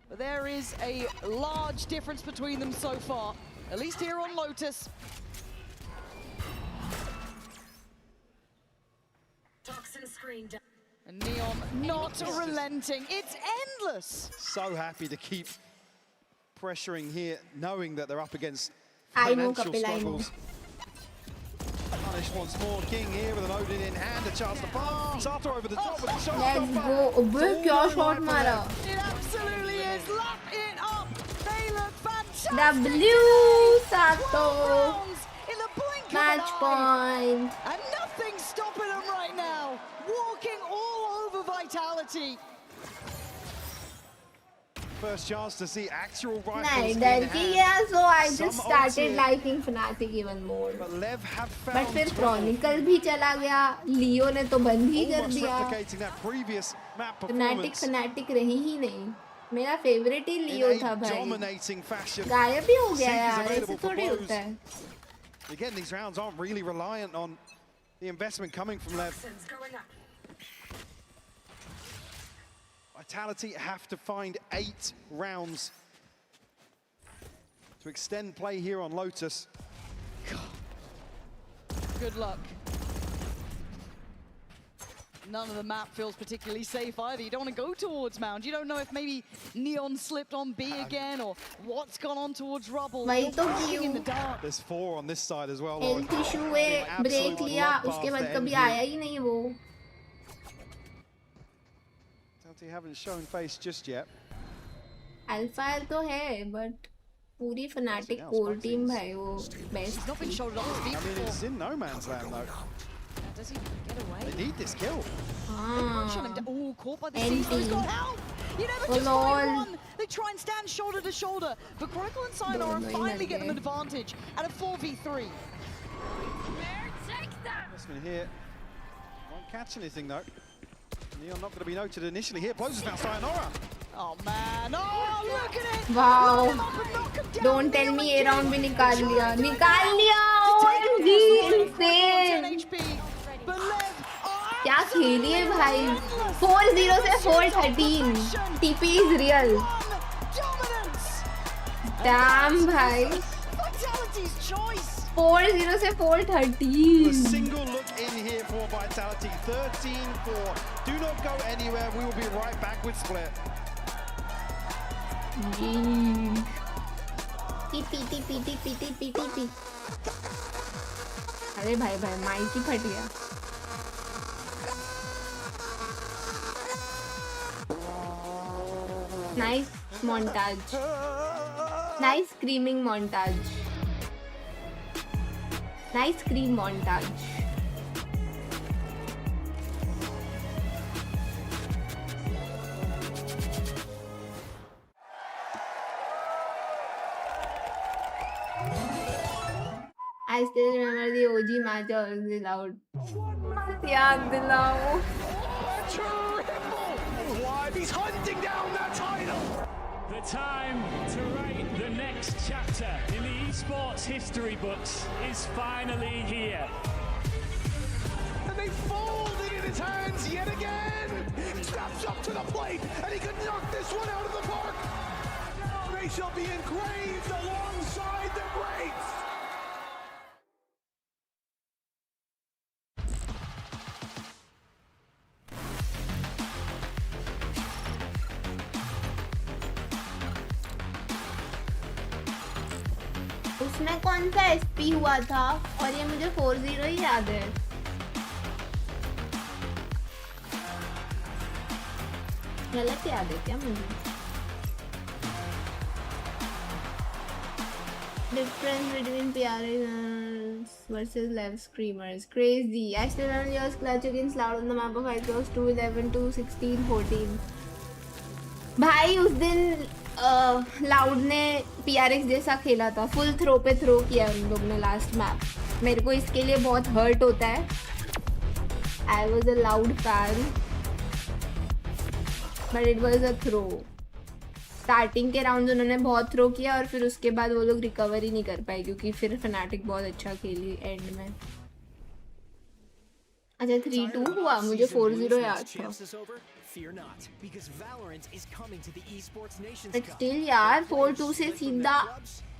But there is a large difference between them so far, at least here on Lotus. Toxin screen down. And Neon not relenting. It's endless. So happy to keep pressuring here, knowing that they're up against I know, financial Kapil, struggles. Punish once more. King here with an Odin in hand, a chance to pass. Sato over the top with a shot. Let's go. Abbe, kya shot mara? It absolutely is. Lap it up. They look fantastic. W Sato. In the blink Match point. And nothing's stopping them right now. Walking all over Vitality. first chance to see actual rifles नहीं in डर की hand. गया, so I Some just started ulti. liking Fnatic even more. But Lev have But found फिर 12. Chronicle भी चला गया, लियो ने तो बंद ही कर Almost दिया. replicating that previous map Fnatic performance रही ही नहीं. मेरा favourite he in Leo a था भाई. dominating fashion. गायब ही हो गया Sync is यार, ऐसे available for थोड़ी blows. होता है. Again, these rounds aren't really reliant on the investment coming from Lev. Vitality have to find 8 rounds to extend play here on Lotus. Good luck. None of the map feels particularly safe either. You don't want to go towards Mound. You don't know if maybe Neon slipped on B again or what's gone on towards Rubble. वही तो You're in the क्यों? dark. There's 4 on this side as well. Health issue है, break लिया, उसके बाद कभी आया ही नहीं वो. Vitality haven't shown face just yet. Alpha तो है, but पूरी Fnatic कोर टीम भाई वो best. Not been shouldered on to I mean, it's in no man's land though. Does he get away? They need this kill. Oh, caught by the NT. season. He's got help. You never Oh, just lol. find one. They try and stand shoulder to shoulder. But Chronicle and Sayonara Dono hi finally get mar them gaye. advantage at a 4v3. Investment here. Won't catch anything though. Neon not going to be noted initially here. Blows us now, Sayonara. Oh man, oh look at it! Wow. Lock him up and knock him down. Don't tell me A round भी निकाल लिया. OMG, insane. But Lev क्या खेली है भाई. 4-0 से 4-13. TP is real. Damn भाई. Vitality's choice. 4-0 से A 4-13. single look in here for Vitality. 13-4. Do not go anywhere. We will be right back with split. TP. अरे भाई माइक ही फट गया. Nice montage. Nice screaming montage. Nice scream montage. I still remember the OG match always loud. याद दिलाओ. He's hunting down that title. The time to write the next chapter in the esports history books is finally here. And they fold it in his hands yet again. Steps up to the plate, and he could knock this one out of the park. Now they shall be engraved alongside the greats. उसमें कौन सा SP हुआ था और ये मुझे 4-0 ही याद है. गलत याद है क्या मुझे? Difference between PRs versus live screamers. Crazy. I still remember yours clutch against Loud on the map of Fight Cross 2-11 to 16-14. भाई उस दिन लाउड ने PRX जैसा खेला था. फुल थ्रो पे थ्रो किया उन लोग ने लास्ट मैप. मेरे को इसके लिए बहुत हर्ट होता है. I was a Loud fan. But it was a throw. Starting के राउंड उन्होंने बहुत थ्रो किया और फिर उसके बाद वो लोग रिकवर ही नहीं कर पाए क्योंकि फिर फनाटिक बहुत अच्छा खेली एंड में. अच्छा 3-2 हुआ. मुझे 4-0 याद था. Fear not, because Valorant is coming to the esports nation. But still यार 4-2 से सीधा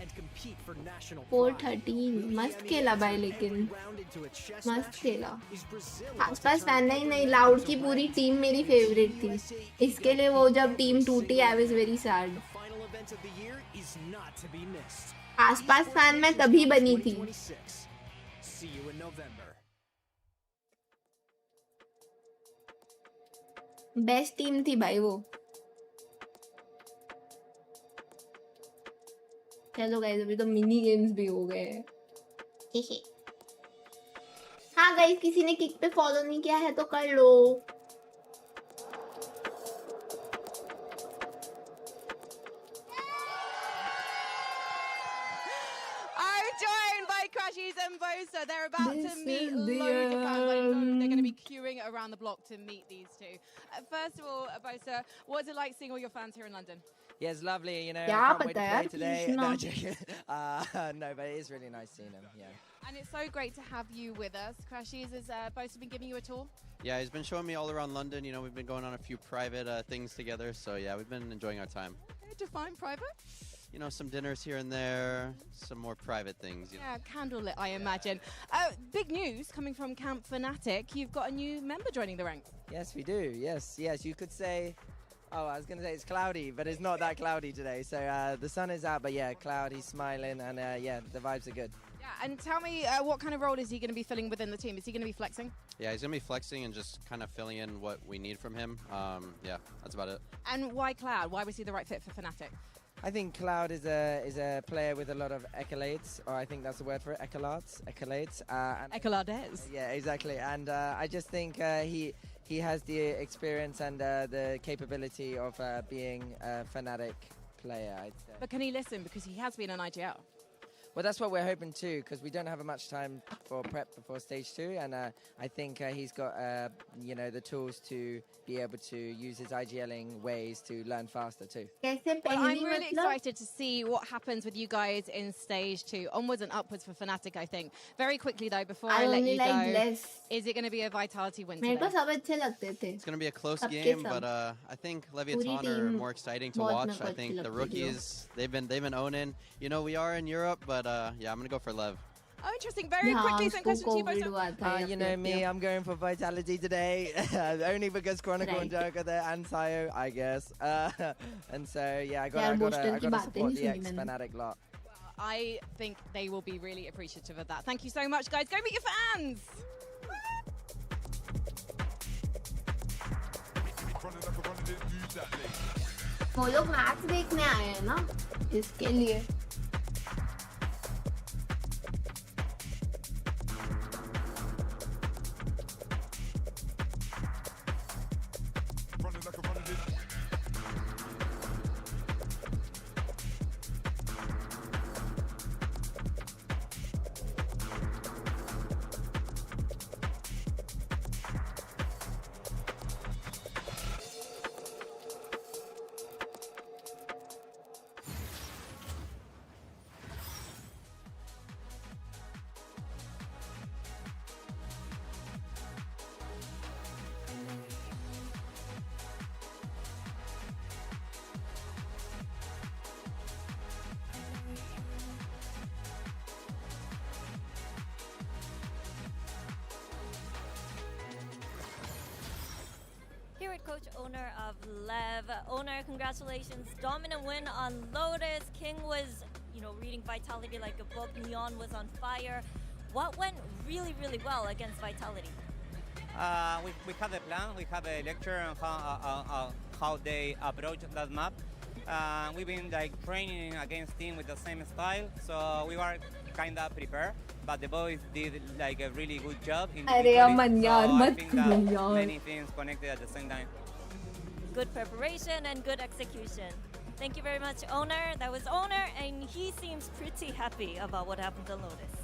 and compete for national 4-13. मस्त खेला भाई लेकिन मस्त खेला. आसपास फैन नहीं लाउड की पूरी टीम मेरी फेवरेट थी. इसके लिए वो जब टीम टूटी आई वाज वेरी सैड. आसपास फैन मैं तभी बनी थी. See you in November. Best team थी भाई वो. चलो गाइस अभी तो मिनी गेम्स भी हो गए हैं. हाँ गाइस किसी ने किक पे फॉलो नहीं किया है तो कर लो. Crashies and Bosa, they're about to meet loads of fans. I know they're going to be queuing around the block to meet these two. First of all, Bosa, what's it like seeing all your fans here in London? Yeah, it's lovely, you know, Yeah, I can't but wait to they play are today. Krishna. No, joking. No, but it is really nice seeing them, yeah. And it's so great to have you with us. Crashies, has Bosa been giving you a tour? Yeah, he's been showing me all around London. You know, we've been going on a few private things together. So yeah, we've been enjoying our time. Okay, define private? You know, some dinners here and there, some more private things. You know. Yeah, candlelit, I imagine. Big news coming from Camp Fnatic. You've got a new member joining the ranks. Yes, we do. Yes, you could say, oh, I was going to say it's cloudy, but it's not that cloudy today. So the sun is out, but yeah, cloudy, smiling, and yeah, the vibes are good. Yeah, and tell me, what kind of role is he going to be filling within the team? Is he going to be flexing? Yeah, he's going to be flexing and just kind of filling in what we need from him. Yeah, that's about it. And why Cloud? Why was he the right fit for Fnatic? I think Cloud is a player with a lot of accolades, or I think that's the word for it, accolades. Accolades. Yeah, exactly. And I just think he has the experience and the capability of being a Fnatic player, I'd say. But can he listen? Because he has been on IGL. Well, that's what we're hoping too, because we don't have much time for prep before stage 2, and I think he's got you know, the tools to be able to use his IGLing ways to learn faster too. Well, I'm really excited to see what happens with you guys in stage 2, onwards and upwards for Fnatic, I think. Very quickly though, before I let you go, is it going to be a Vitality win today? It's going to be a close game, but I think Leviathan are more exciting to watch. I think the rookies, they've been owning. You know, we are in Europe, but yeah, I'm going to go for Lev. Oh, interesting. Very quickly, some questions to you both. You know me, I'm going for Vitality today, only because Chronicle and Joke are there, and Sayo, I guess. And so, yeah, I got to support the ex-Fnatic lot. I think they will be really appreciative of that. Thank you so much, guys. Go meet your fans. वो लोग match देखने आए हैं ना, इसके लिए. Here with Coach Owner of Lev. Owner, congratulations. Dominant win on Lotus. King was, you know, reading Vitality like a book. Neon was on fire. What went really, really well against Vitality? We have a plan. We have a lecture on how they approach that map. We've been like training against team with the same style, so we were kind of prepared. But the boys did like a really good job in the victory. So I think that many things connected at the same time. Good preparation and good execution. Thank you very much, Owner. That was Owner, and he seems pretty happy about what happened to Lotus.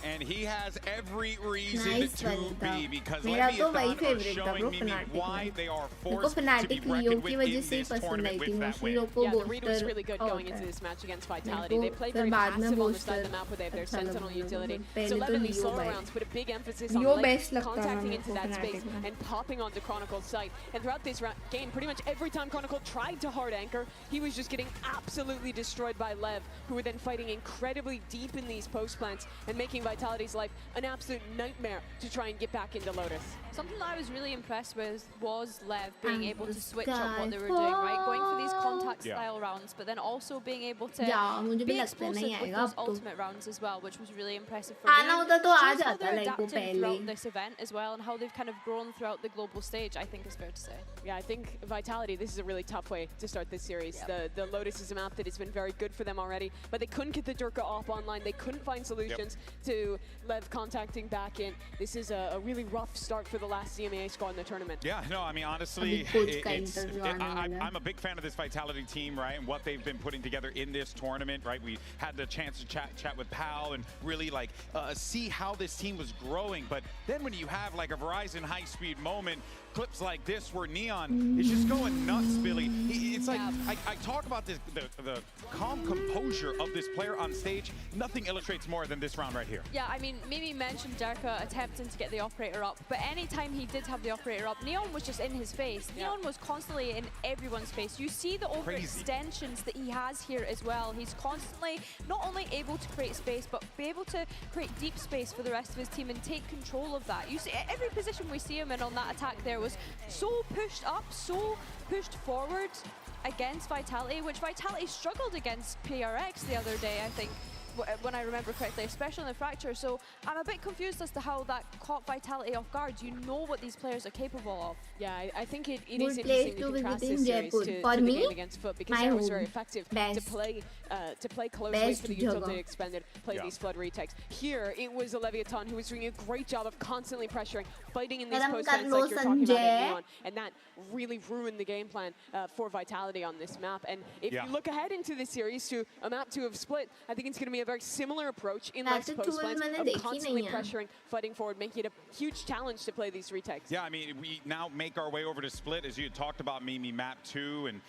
And he has every reason to be, because मेरा तो वही Leviathan are favorite था showing bro, me Fnatic why में. they are मेरे को forced to be Fnatic Leo reckoned की with वजह in से ही this पसंद tournament आई थी. with that मुझे win. लोग को Yeah, the read was booster really good going into होता है. this match against Vitality. They played फिर very बाद में passive on the booster side of the map with their अच्छा sentinel लगा utility. मुझे. So पहले Lev तो in these Leo solo भाई. rounds put a big emphasis on Leo like best लगता था contacting मेरे into को that space Fnatic में. and popping onto Chronicle's site. And throughout this game, pretty much every time Chronicle tried to hard anchor, he was just getting absolutely destroyed by Lev, who were then fighting incredibly deep in these post plants and making Vitality's life an absolute nightmare to try and get back into Lotus. Something that I was really impressed with was Lev being able to switch up what they were doing, right? Going for these contact style rounds, but then also being able to be explosive with those ultimate rounds as well, which was really impressive for me. आना होता तो आ Shows how जाता they're like वो adapting पहले. throughout this event as well, and how they've kind of grown throughout the global stage, I think is fair to say. Yeah, I think Vitality, this is a really tough way to start this series. The Lotus is a map that has been very good for them already, but they couldn't get the Durka op online. They couldn't find solutions to to Lev contacting back in. This is a really rough start for the last CMA squad in the tournament. Yeah, no, I mean, honestly, I'm a big fan of this Vitality team, right, and what they've been putting together in this tournament, right? We had the chance to chat with Pal and really, like, see how this team was growing. But then when you have, like, a Verizon high-speed moment, clips like this where Neon is just going nuts, Billy. It's like, I talk about this, the calm composure of this player on stage. Nothing illustrates more than this round right here. Yeah, I mean, Mimi mentioned Derka attempting to get the operator up, but anytime he did have the operator up, Neon was just in his face. Neon was constantly in everyone's face. You see the overextensions that he has here as well. He's constantly not only able to create space, but be able to create deep space for the rest of his team and take control of that. You see, every position we see him in on that attack there was so pushed up, so pushed forward against Vitality, which Vitality struggled against PRX the other day, I think, when I remember correctly, especially in the Fracture. So I'm a bit confused as to how that caught Vitality off guard. You know what these players are capable of. Yeah, I think it is interesting to contrast this series to the game against Foot, because it was very effective to play closely for the Utility Expended, play these Flood retakes. Here, it was a Leviathan who was doing a great job of constantly pressuring, fighting in these post fights like you're talking about in Neon, and that really ruined the game plan for Vitality on this map. And if you look ahead into the series to a map 2 of Split, I think it's going to be a very similar approach in Lev's post fights of constantly pressuring, fighting forward, making it a huge challenge to play these retakes. Yeah, I mean, we now make our way over to Split, as you had talked about, Mimi, map 2, and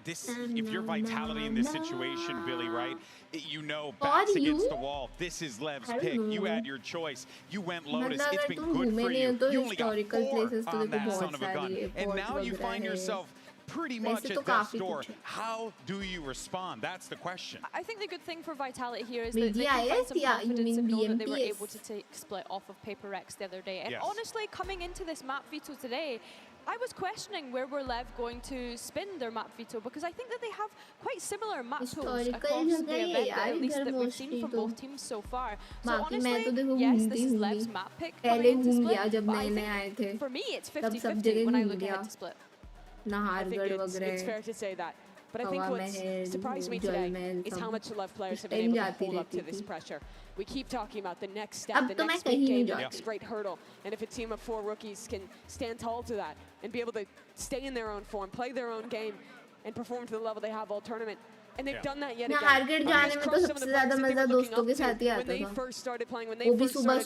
if you're Vitality in this situation, Billy, right, you know, backs against the wall, this is Lev's pick. You had your choice. You went Lotus. It's been good for you. You only got 4 on that son of a gun. And now you find yourself pretty much at death's door. How do you respond? That's the question. I think the good thing for Vitality here is that they can find some confidence and know that they were able to take Split off of Paper X the other day. And honestly, coming into this map veto today, I was questioning where were Lev going to spin their map veto, because I think that they have quite similar map tools across the event, at least that we've seen from both teams so far. So honestly, yes, this is Lev's map pick coming into Split, but I think for me it's 50-50 when I look ahead to Split. I think it's fair to say that. But I think what's surprised me today is how much the Lev players have been able to hold up to this pressure. We keep talking about the next step, the next big game, the next great hurdle. And if a team of 4 rookies can stand tall to that and be able to stay in their own form, play their own game, and perform to the level they have all tournament, and they've done that yet again. हारगेट जाने में तो सबसे ज़्यादा मज़ा दोस्तों के साथ ही आता था। वो भी सुबह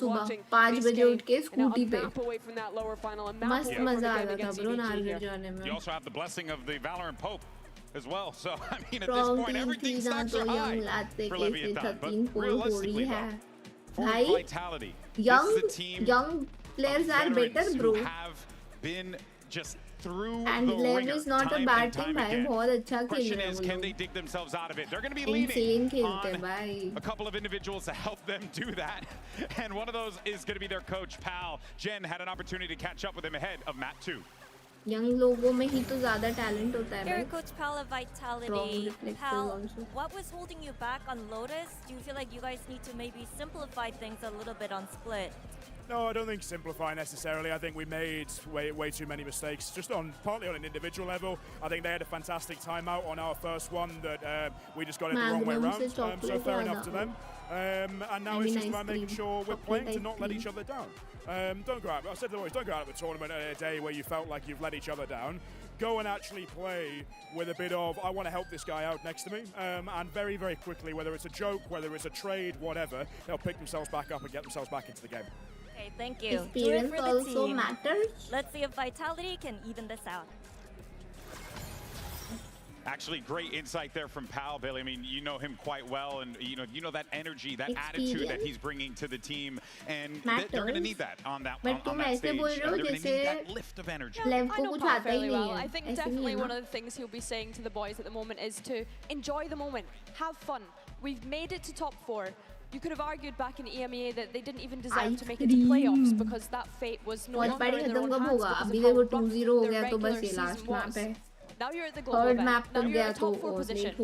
5 बजे उठ के स्कूटी पे। मस्त मज़ा आता था ब्रो हारगेट जाने में। You also have the blessing of the Valorant Pope as well. So I mean, at this point, everything stocks are high for Leviathan. But realistically, for Vitality, this is a team young players are better, bro. Have been just through and the Lev ringer is not a bad team, भाई बहुत अच्छा खेल Question रहे हैं is, वो can they लोग। dig themselves out of it? They're going to be leaning खेलते भाई। on a couple of individuals to help them do that. And one of those is going to be their coach, Pal. Jen had an opportunity to catch up with him ahead of map 2. Young लोगों में ही तो ज़्यादा talent होता है You're Coach Pal of Vitality. Pal, what was holding you back on Lotus? Do you feel like you guys need to maybe simplify things a little bit on Split? No, I don't think simplify necessarily. I think we made way too many mistakes, just partly on an individual level. I think they had a fantastic timeout on our first one that we just got it the wrong way around. So fair enough to them. And now it's just about making sure we're playing to not let each other down. Don't go out. I said to the boys, don't go out of a tournament at a day where you felt like you've let each other down. Go and actually play with a bit of, I want to help this guy out next to me. And very, very quickly, whether it's a joke, whether it's a trade, whatever, they'll pick themselves back up and get themselves back into the game. Okay, thank you. Experience for the also team. matters. Let's see if Vitality can even this out. Actually, great insight there from Pal, Billy. I mean, you know him quite well, and you know that energy, that attitude that he's bringing to the team, and they're going to need that on that stage. They're going to need that lift of energy. I know Pal fairly well. I think definitely one of the things he'll be saying to the boys at the moment is to enjoy the moment, have fun. We've made it to top 4. You could have argued back in EMEA that they didn't even deserve to make it to playoffs because that fate was no longer in their own hands because of how rough their regular season was. Now you're at the global event. Now you're at a top 4 position.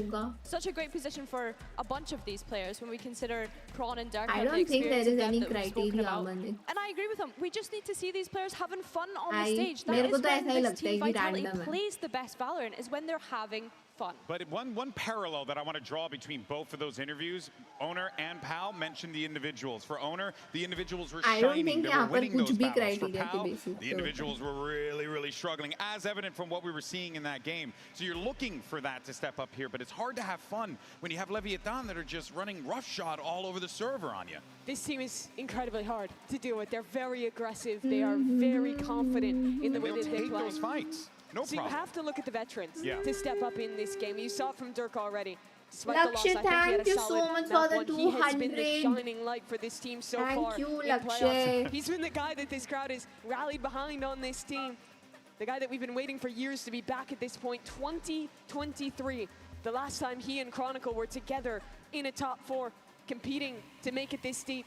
Such a great position for a bunch of these players when we consider Prawn and Dark. I don't think there is any criteria. And I agree with him. We just need to see these players having fun on the stage. That is when this team Vitality plays the best Valorant, is when they're having fun. But one parallel that I want to draw between both of those interviews, Owner and Pal mentioned the individuals. For Owner, the individuals were shining. They were winning those battles. For Pal, the individuals were really, really struggling, as evident from what we were seeing in that game. So you're looking for that to step up here, but it's hard to have fun when you have Leviathan that are just running roughshod all over the server on you. This team is incredibly hard to deal with. They're very aggressive. They are very confident in the way that they play. Those fights. No so problem. You have to look at the veterans Yeah. to step up in this game. You saw it from Dirk already. Lakshya, thank you so much for the 200. He has been the shining light for this team so far. Thank you, in Lakshya. playoffs. He's been the guy that this crowd has rallied behind on this team. The guy that we've been waiting for years to be back at this point. 2023, the last time he and Chronicle were together in a top 4, competing to make it this deep.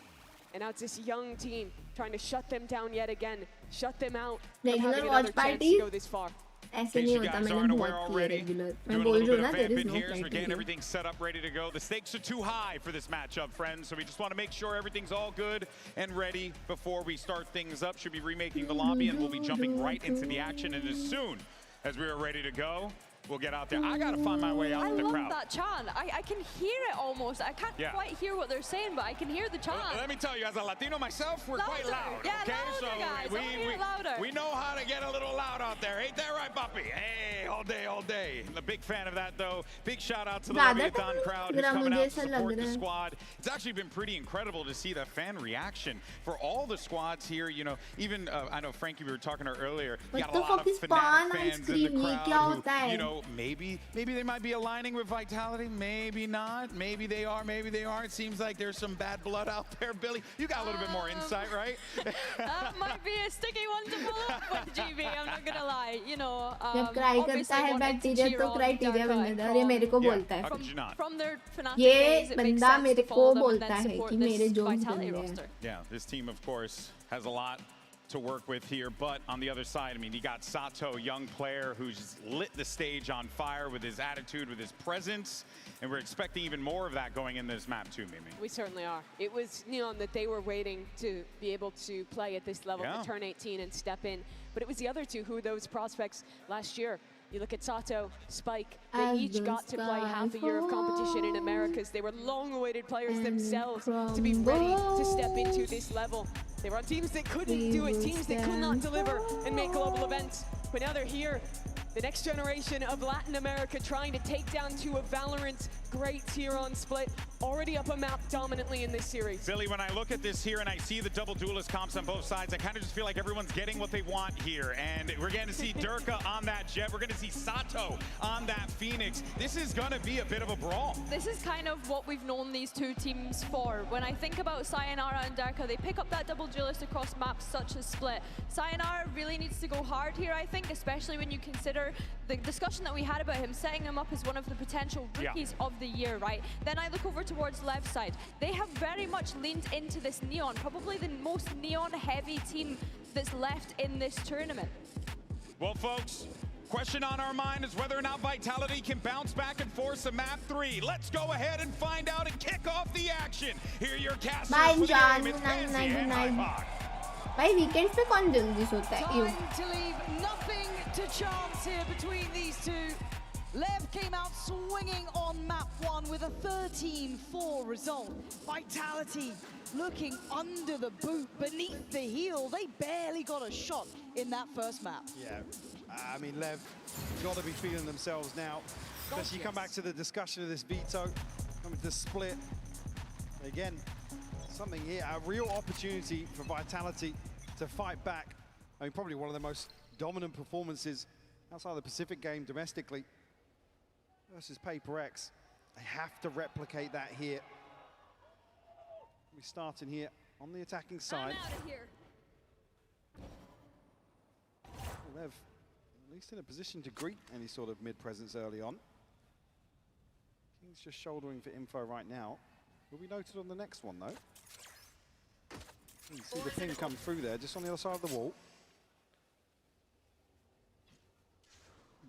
And now it's this young team trying to shut them down yet again, shut them out from having another chance to go this far. ऐसे नहीं होता मैंने बहुत किया regular मैं बोल रही हूँ ना there is no We're getting fighting. everything set up, ready to go. The stakes are too high for this matchup, friends. So we just want to make sure everything's all good and ready before we start things up. Should be remaking the lobby, and we'll be jumping right into the action. And as soon as we are ready to go, we'll get out there. I gotta find my way out with the crowd. I love that chant. I can hear it almost. I can't quite hear what they're saying, but I can hear the chant. Let me tell you, as a Latino myself, we're quite loud. Yeah, okay, louder, guys. we know how to get a little loud out there. Ain't that right, Buppy? Hey, all day, all day. I'm a big fan of that, though. Big shout out to the Leviathan crowd who's coming out to support the squad. It's actually been pretty incredible to see the fan reaction for all the squads here. You know, even I know Frankie, we were talking to her earlier. You got a lot of Fnatic fans in the crowd who, you know, maybe they might be aligning with Vitality, maybe not. Maybe they are, maybe they aren't. Seems like there's some bad blood out there. Billy, you got a little bit more insight, right? That might be a sticky one to follow up with, GB. I'm not gonna lie. You know, जब cry करता है bacteria तो criteria बन जाता है ये मेरे को बोलता है from their Fnatic ये days, it makes बंदा sense मेरे to को follow them and बोलता then है support कि this मेरे जोक्स Vitality बन roster. Yeah, this team, of course, has a lot to work with here, but on the other side, I mean, you got Sato, young player who's lit the stage on fire with his attitude, with his presence, and we're expecting even more of that going in this map too, Mimi. We certainly are. It was Neon that they were waiting to be able to play at this level, to turn 18 and step in, but it was the other two who those prospects last year. You look at Sato, Spike, they each got to play half a year of competition in Americas. They were long-awaited players themselves to be ready to step into this level. They were on teams that couldn't do it, teams that could not deliver and make global events. But now they're here, the next generation of Latin America trying to take down two of Valorant's greats here on Split, already up a map dominantly in this series. Billy, when I look at this here and I see the double duelist comps on both sides, I kind of just feel like everyone's getting what they want here. And we're going to see Durka on that Jet. We're going to see Sato on that Phoenix. This is going to be a bit of a brawl. This is kind of what we've known these two teams for. When I think about Sayonara and Durka, they pick up that double duelist across maps such as Split. Sayonara really needs to go hard here, I think, especially when you consider the discussion that we had about him, setting him up as one of the potential rookies of the year, right? Then I look over towards left side. They have very much leaned into this Neon, probably the most Neon-heavy team that's left in this tournament. Well, folks, question on our mind is whether or not Vitality can bounce back and force a map 3. Let's go ahead and find out and kick off the action. Here are your casters for the game. It's Fancy and Hypoc. भाई weekends पे कौन जल्दी सोता है? Time to leave nothing to chance here between these two. Lev came out swinging on map 1 with a 13-4 result. Vitality looking under the boot, beneath the heel. They barely got a shot in that first map. Yeah, I mean, Lev got to be feeling themselves now. Especially come back to the discussion of this veto, coming to the split. Again, something here, a real opportunity for Vitality to fight back. I mean, probably one of the most dominant performances outside of the Pacific game domestically versus Paper X. They have to replicate that here. We're starting here on the attacking side. I'm out of here. Lev, at least in a position to greet any sort of mid-presence early on. King's just shouldering for info right now. Will be noted on the next one, though. You can see the ping come through there, just on the other side of the wall.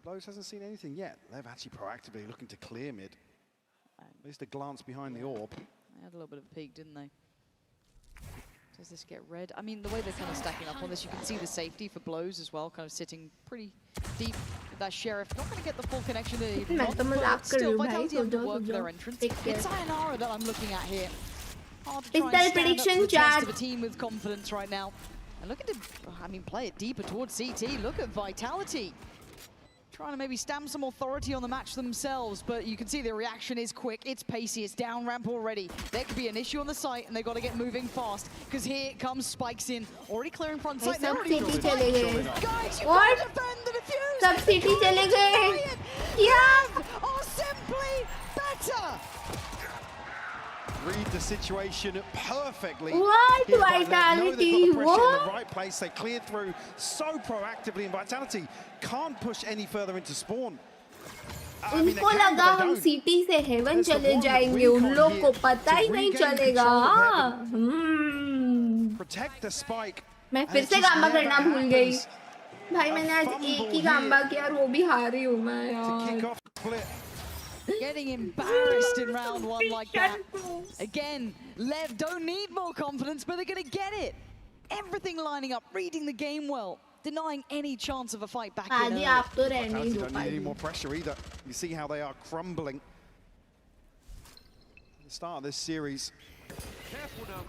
Blows hasn't seen anything yet. Lev actually proactively looking to clear mid. At least a glance behind the orb. They had a little bit of a peek, didn't they? Does this get red? I mean, the way they're kind of stacking up on this, you can see the safety for Blows as well, kind of sitting pretty deep That Sheriff not going to get the full connection that he मैं तो मजाक कर रही हूँ भाई, to work their entrance. It's Sayonara that I'm looking at here. Hard to try and Pistol stand prediction up to the test chat. of a team with confidence right now. And look at him, I mean, play it deeper towards CT. Look at Vitality. Trying to maybe stamp some authority on the match themselves, but you can see the reaction is quick, it's pacey, it's down ramp already. There could be an issue on the site and they've got to get moving fast, because here comes Spikes in, already clearing front site. सब city चले गए. Guys, you What? gotta defend the defuse. सब city चले गए. Yeah! Or simply better. Read the situation perfectly. What? Here by Lev. Know they've got the Vitality, pressure in what? the right place. They cleared through so proactively, and Vitality can't push any further into spawn. I mean, they उनको can, लगा but they हम don't. City से haven That's the चले one that जाएंगे, we उन can't लोग को hit पता to ही नहीं regain चलेगा. control of Protect the spike. मैं and फिर it's से just गांबा never करना भूल गई. happens. भाई मैंने आज एक ही गांबा किया और वो भी हारी हूँ मैं यार. Getting embarrassed in round one like that. Again, Lev don't need more confidence, but they're going to get it. Everything lining up, reading the game well, denying any chance of a fight back in early. आप तो रहने Vitality दो don't need any भाई. more pressure either. You see how they are crumbling. At the start of this series. Careful now.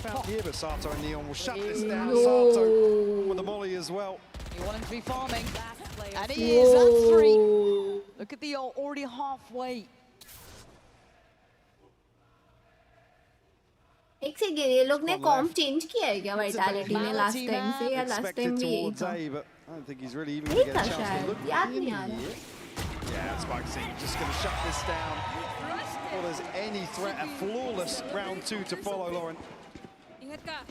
Found here, but Sato and Neon will shut this down. Sato with the molly as well. You want him to be farming, and he is at 3. Look at the ult, already halfway. एक second, ये लोग ने कॉम्प change किया है क्या vitality में last time से, या लास्ट टाइम भी यही था? I don't think he's really even यही going to था get a chance to शायद, look याद in नहीं आ रहा. here. Yeah, Spike saying just going to shut this down. Before there's any threat, a flawless round 2 to follow, Lauren.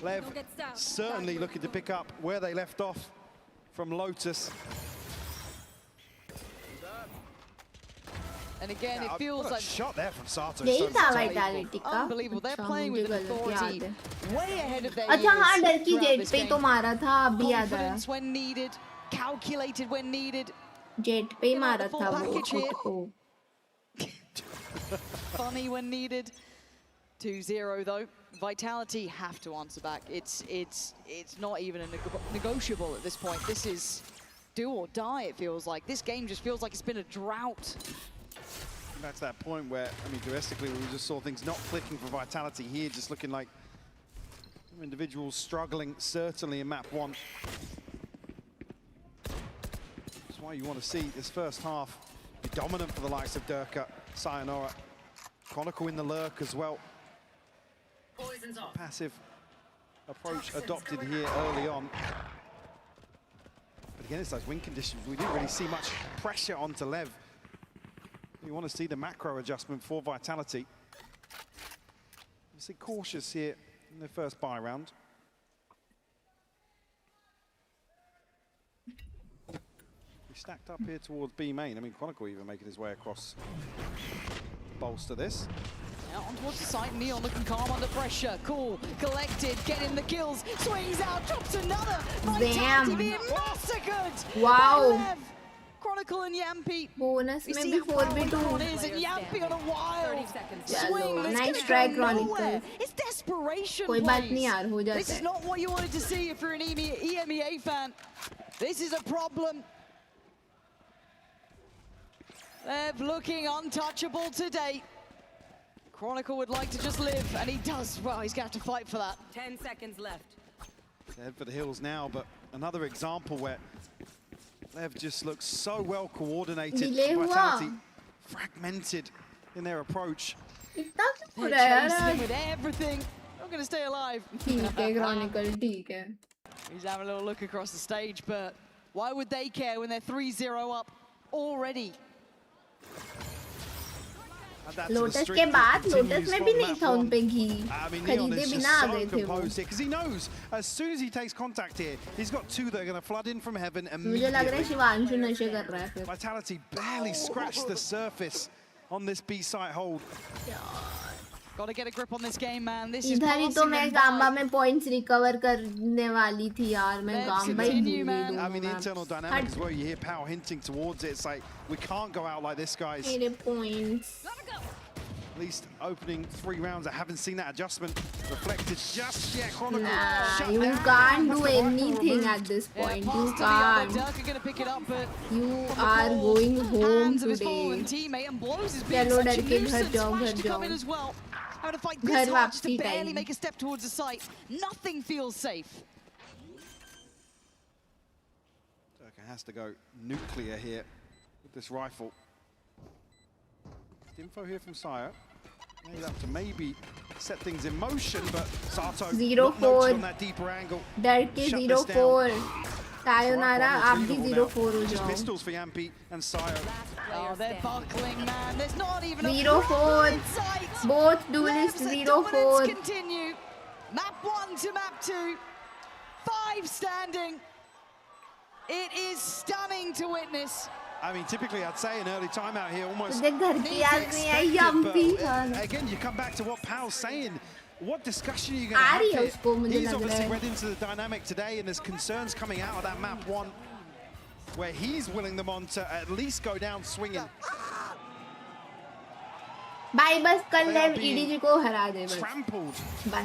Lev certainly looking to pick up where they left off from Lotus. And again, it feels what a like shot there from Sato. यही था vitality का. Unbelievable. They're अच्छा, playing with मुझे an गलत authority याद है. way ahead of their अच्छा हाँ, years डर की throughout जेट this पे game. तो मारा था, अभी याद आया. Confidence when needed, calculated when needed. Jet पे ही मारा full था वो package खुद here. को. Funny when needed. 2-0 though. Vitality have to answer back. It's not even a negotiable at this point. This is do or die, it feels like. This game just feels like it's been a drought. That's that point where, I mean, domestically, we just saw things not clicking for Vitality here, just looking like individuals struggling, certainly in map 1. That's why you want to see this first half be dominant for the likes of Durka, Sayonara, Chronicle in the lurk as well. Passive approach adopted here early on. But again, it's those win conditions. We didn't really see much pressure onto Lev. You want to see the macro adjustment for Vitality. Obviously cautious here in the first buy round. We stacked up here towards B main. I mean, Chronicle even making his way across to bolster this. Out on towards the side, Neon looking calm under pressure. Cool, collected, getting the kills, swings out, drops another. Vitality being massacred. Wow. Chronicle and Yampi. Bonus में भी 4v2. And Yampi on a wild swing. Nice try, Chronicle. It's desperation. कोई बात नहीं यार, हो जाता है. This is not what you wanted to see if you're an EMEA fan. This is a problem. Lev looking untouchable today. Chronicle would like to just live, and he does. Well, he's going to have to fight for that. 10 seconds left. Head for the hills now, but another example where Lev just looks so well coordinated. Vitality fragmented in their approach. They're chasing with everything. I'm going to stay alive. ठीक है, Chronicle, ठीक है. He's having a little look across the stage, but why would they care when they're 3-0 up already? Lotus के बाद lotus में भी नहीं था उन पे घी. खरीदे बिना आ गए थे वो. Because he knows as soon as he takes contact here, he's got 2 that are going to flood in from heaven मुझे लग रहा है शिवांशु नशे कर रहा है फिर. Vitality barely scratched the surface on this B site hold. Got to get a grip on this game, man. This is इधर ही तो मैं गांबा में points recover करने वाली थी यार. मैं गांबा ही भूल गई. I mean, the internal dynamic as well. You hear Pow hinting towards it. It's like we can't go out like this, guys. मेरे points. At least opening 3 rounds, I haven't seen that adjustment reflected just yet. Chronicle nah, you can't do anything at this point. You can't. You are going home today. Chalo darke ghar jao, ghar jao. Having to fight this hard just to barely make a step towards the site. Nothing feels safe. Durka has to go nuclear here with this rifle. Info here from Sire. He's up to maybe set things in motion, but Sato 0-4 on that deeper angle. Darke 0-4. Sayonara, aap bhi 0-4 ho jao. Pistols for Yampi and Sire. Oh, they're buckling, man. There's not even 0-4. Both duelists 0-4. Continue. Map 1 to map 2. 5 standing. It is stunning to witness. I mean, typically I'd say an early timeout here almost. Again, you come back to what Pal's saying. What discussion are you going to have here? He's obviously read into the dynamic today, and there's concerns coming out of that map 1 where he's willing them on to at least go down swinging. Bye, bas kal Lev EDG ko hara de bas. Trampled,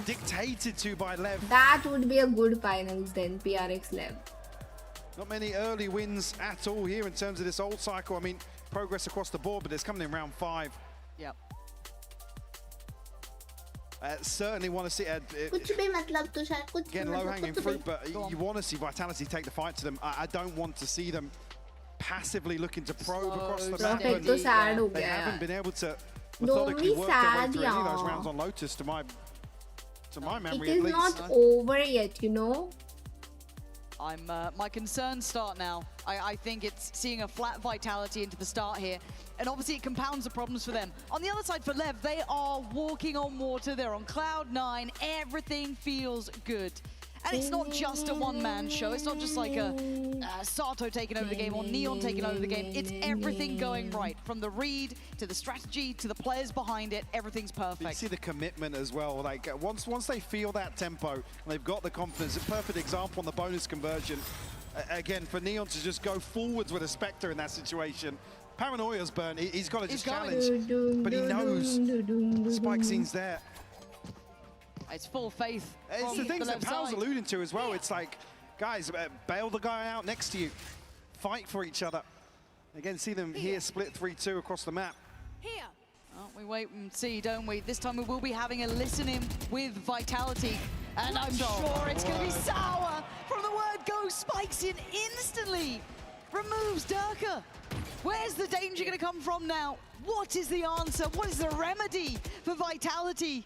dictated to by Lev. That would be a good finals then, PRX Lev. Not many early wins at all here in terms of this old cycle. I mean, progress across the board, but it's coming in round 5. Yep. Certainly want to see again low-hanging fruit, but you want to see Vitality take the fight to them. I don't want to see them passively looking to probe across the map. They haven't been able to methodically work their way through any of those rounds on Lotus, to my memory at least. It is not over yet, you know. My concerns start now. I think it's seeing a flat Vitality into the start here. And obviously it compounds the problems for them. On the other side for Lev, they are walking on water. They're on cloud 9. Everything feels good. And it's not just a one-man show. It's not just like a Sato taking over the game or Neon taking over the game. It's everything going right. From the read, to the strategy, to the players behind it, everything's perfect. You see the commitment as well. Like once they feel that tempo, and they've got the confidence, a perfect example on the bonus conversion. Again, for Neon to just go forwards with a Spectre in that situation. Paranoia's burn, he's got to just challenge, but he knows the spike scene's there. It's full faith. It's the things that Pal's alluding to as well. It's like, guys, bail the guy out next to you. Fight for each other. Again, see them here split 3-2 across the map. Here. Oh, we wait and see, don't we? This time we will be having a listen-in with Vitality. And I'm sure it's going to be sour. From the word go, spikes in instantly. Removes Durka. Where's the danger going to come from now? What is the answer? What is the remedy for Vitality?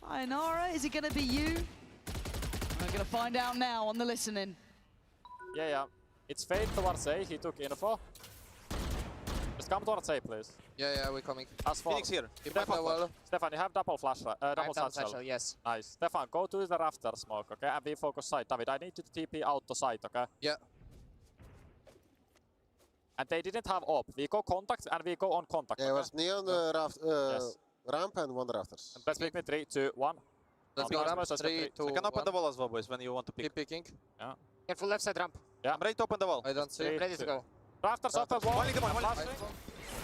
Sayonara, is it going to be you? We're going to find out now on the listening. Yeah. It's Fade towards A. He took info. Just come towards A, please. Yeah, we're coming. Phoenix here. Stefan, you have double flash, double satchel. Yes. Nice. Stefan, go to the rafter smoke, okay? And we focus side. David, I need you to TP out to side, okay? Yeah. And they didn't have op. We go contact and we go on contact. Yeah, it was Neon ramp and one rafters. And let's pick me 3, 2, 1. Let's go ramp, 3, 2, 1. You can open the wall as well, boys, when you want to pick. Keep picking. Yeah. Careful left side ramp. Yeah. I'm ready to open the wall. I don't see. Ready to go. Rafters off as well.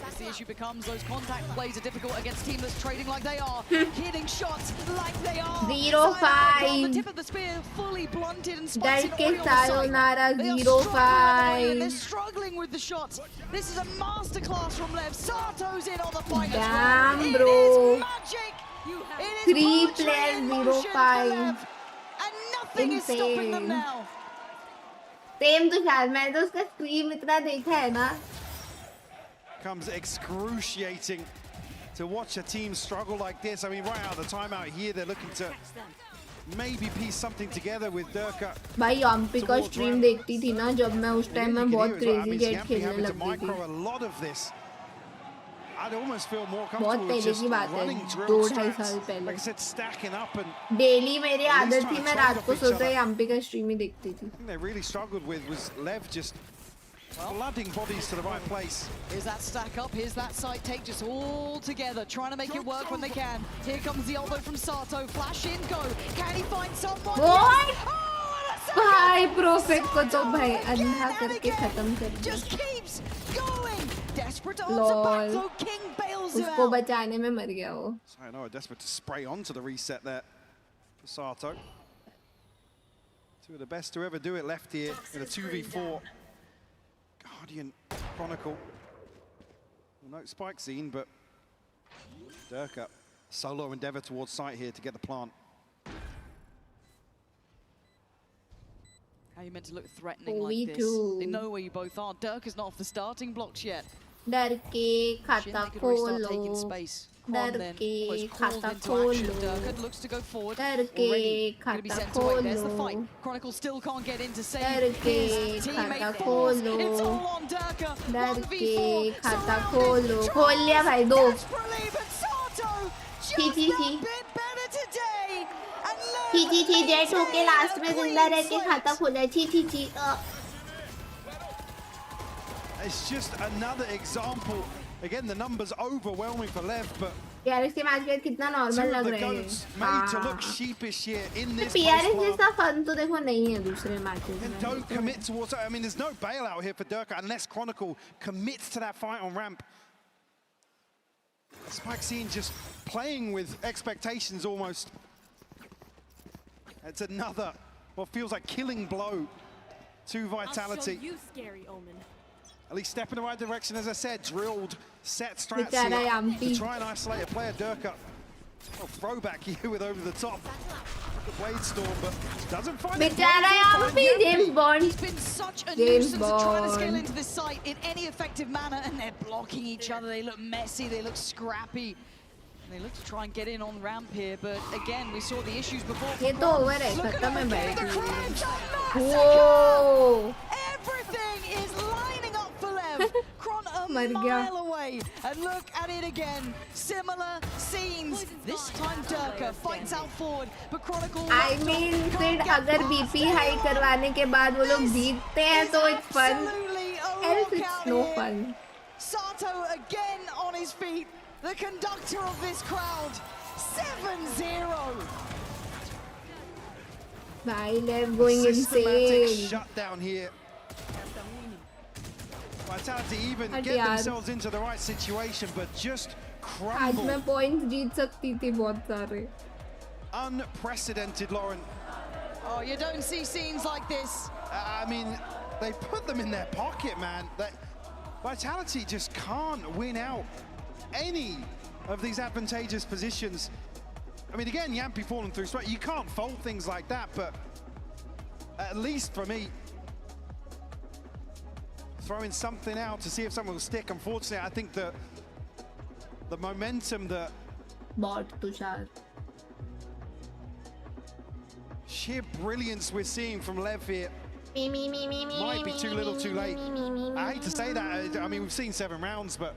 As the issue becomes, those contact plays are difficult against team that's trading like they are, hitting shots like they are. 0-5. The tip of the spear fully blunted and spikes in Darke Sayonara 0-5. They're struggling with the shots. This is a masterclass from Lev. Sato's in on the point. Damn, bro. It is magic. It is 3 players 0-5. And nothing is stopping them now. Same to शायद मैंने तो उसका screen इतना देखा है ना. Comes excruciating to watch a team struggle like this. I mean, right out of the timeout here, they're looking to maybe piece something together with Durka. भाई Yampi का स्ट्रीम देखती थी ना जब मैं उस टाइम में बहुत crazy jet खेलने लगती थी. A lot of this. I'd almost feel more बहुत comfortable पहले just की बात है, running drill 2-2.5 strats. साल पहले. Like I said, stacking up and daily मेरी आदत थी मैं रात को सोते Yampi का स्ट्रीम ही देखती थी. they really struggled with was Lev just flooding bodies to the right place. Here's that stack up, here's that side take, just all together, trying to make it work when they can. Here comes the elbow from Sato, flash in, go. Can he find someone? What? भाई perfect को तो भाई अंधा करके खत्म कर दिया. Just keeps going. Desperate lol. उसको बचाने में मर गया वो. Sayonara desperate to spray onto the reset there for Sato. Two of the best to ever do it left here in a 2v4. Guardian Chronicle. Well, no spike scene, but Durka solo endeavor towards site here to get the plant. How are you meant to look threatening like this? They know where you both are. Durka's not off the starting blocks yet. डर के खाता खोलो. डर के खाता खोलो. डर के खाता खोलो. Chronicle still can't get into save. डर के खाता खोलो. डर के खाता खोलो. खोल लिया भाई दो. ची जेट होके लास्ट में जिंदा रह के खाता खोला. ची It's just another example. Again, the numbers overwhelming for Lev, but PRX के मैच में कितना नॉर्मल लग रहे हैं. made to look sheepish here in this. PRX जैसा फन तो देखो नहीं है दूसरे मैचेस में. Don't commit towards. I mean, there's no bailout here for Durka unless Chronicle commits to that fight on ramp. Spike scene just playing with expectations almost. It's another what feels like killing blow to Vitality. I'll show you, scary Omen. At least step in the right direction, as I said, drilled, set strats here to try and isolate a player. Durka, throwback here with over the top. The Blade Storm, but doesn't find it. James Bond. He's been such a nuisance at trying to scale into this site in any effective manner, and they're blocking each other. They look messy, they look scrappy. And they look to try and get in on ramp here, but again, we saw the issues before. Whoa! Everything is lining up for Lev. Kron a mile away, and look at it again. Similar scenes. This time Durka fights out forward, but Chronicle. I mean, फिर अगर BP high करवाने के बाद वो लोग जीतते हैं तो it's fun. Else it's no fun. Sato again on his feet. The conductor of this crowd, 7-0. Lev going insane. Shutdown here. Vitality even get themselves into the right situation, but just crumble. आज मैं points जीत सकती थी बहुत सारे. Unprecedented, Lauren. Oh, you don't see scenes like this. I mean, they put them in their pocket, man. Vitality just can't win out any of these advantageous positions. I mean, again, Yampi falling through sweat. You can't fold things like that, but at least for me, throwing something out to see if someone will stick. Unfortunately, I think the momentum that sheer brilliance we're seeing from Lev here might be too little too late. I hate to say that. I mean, we've seen 7 rounds, but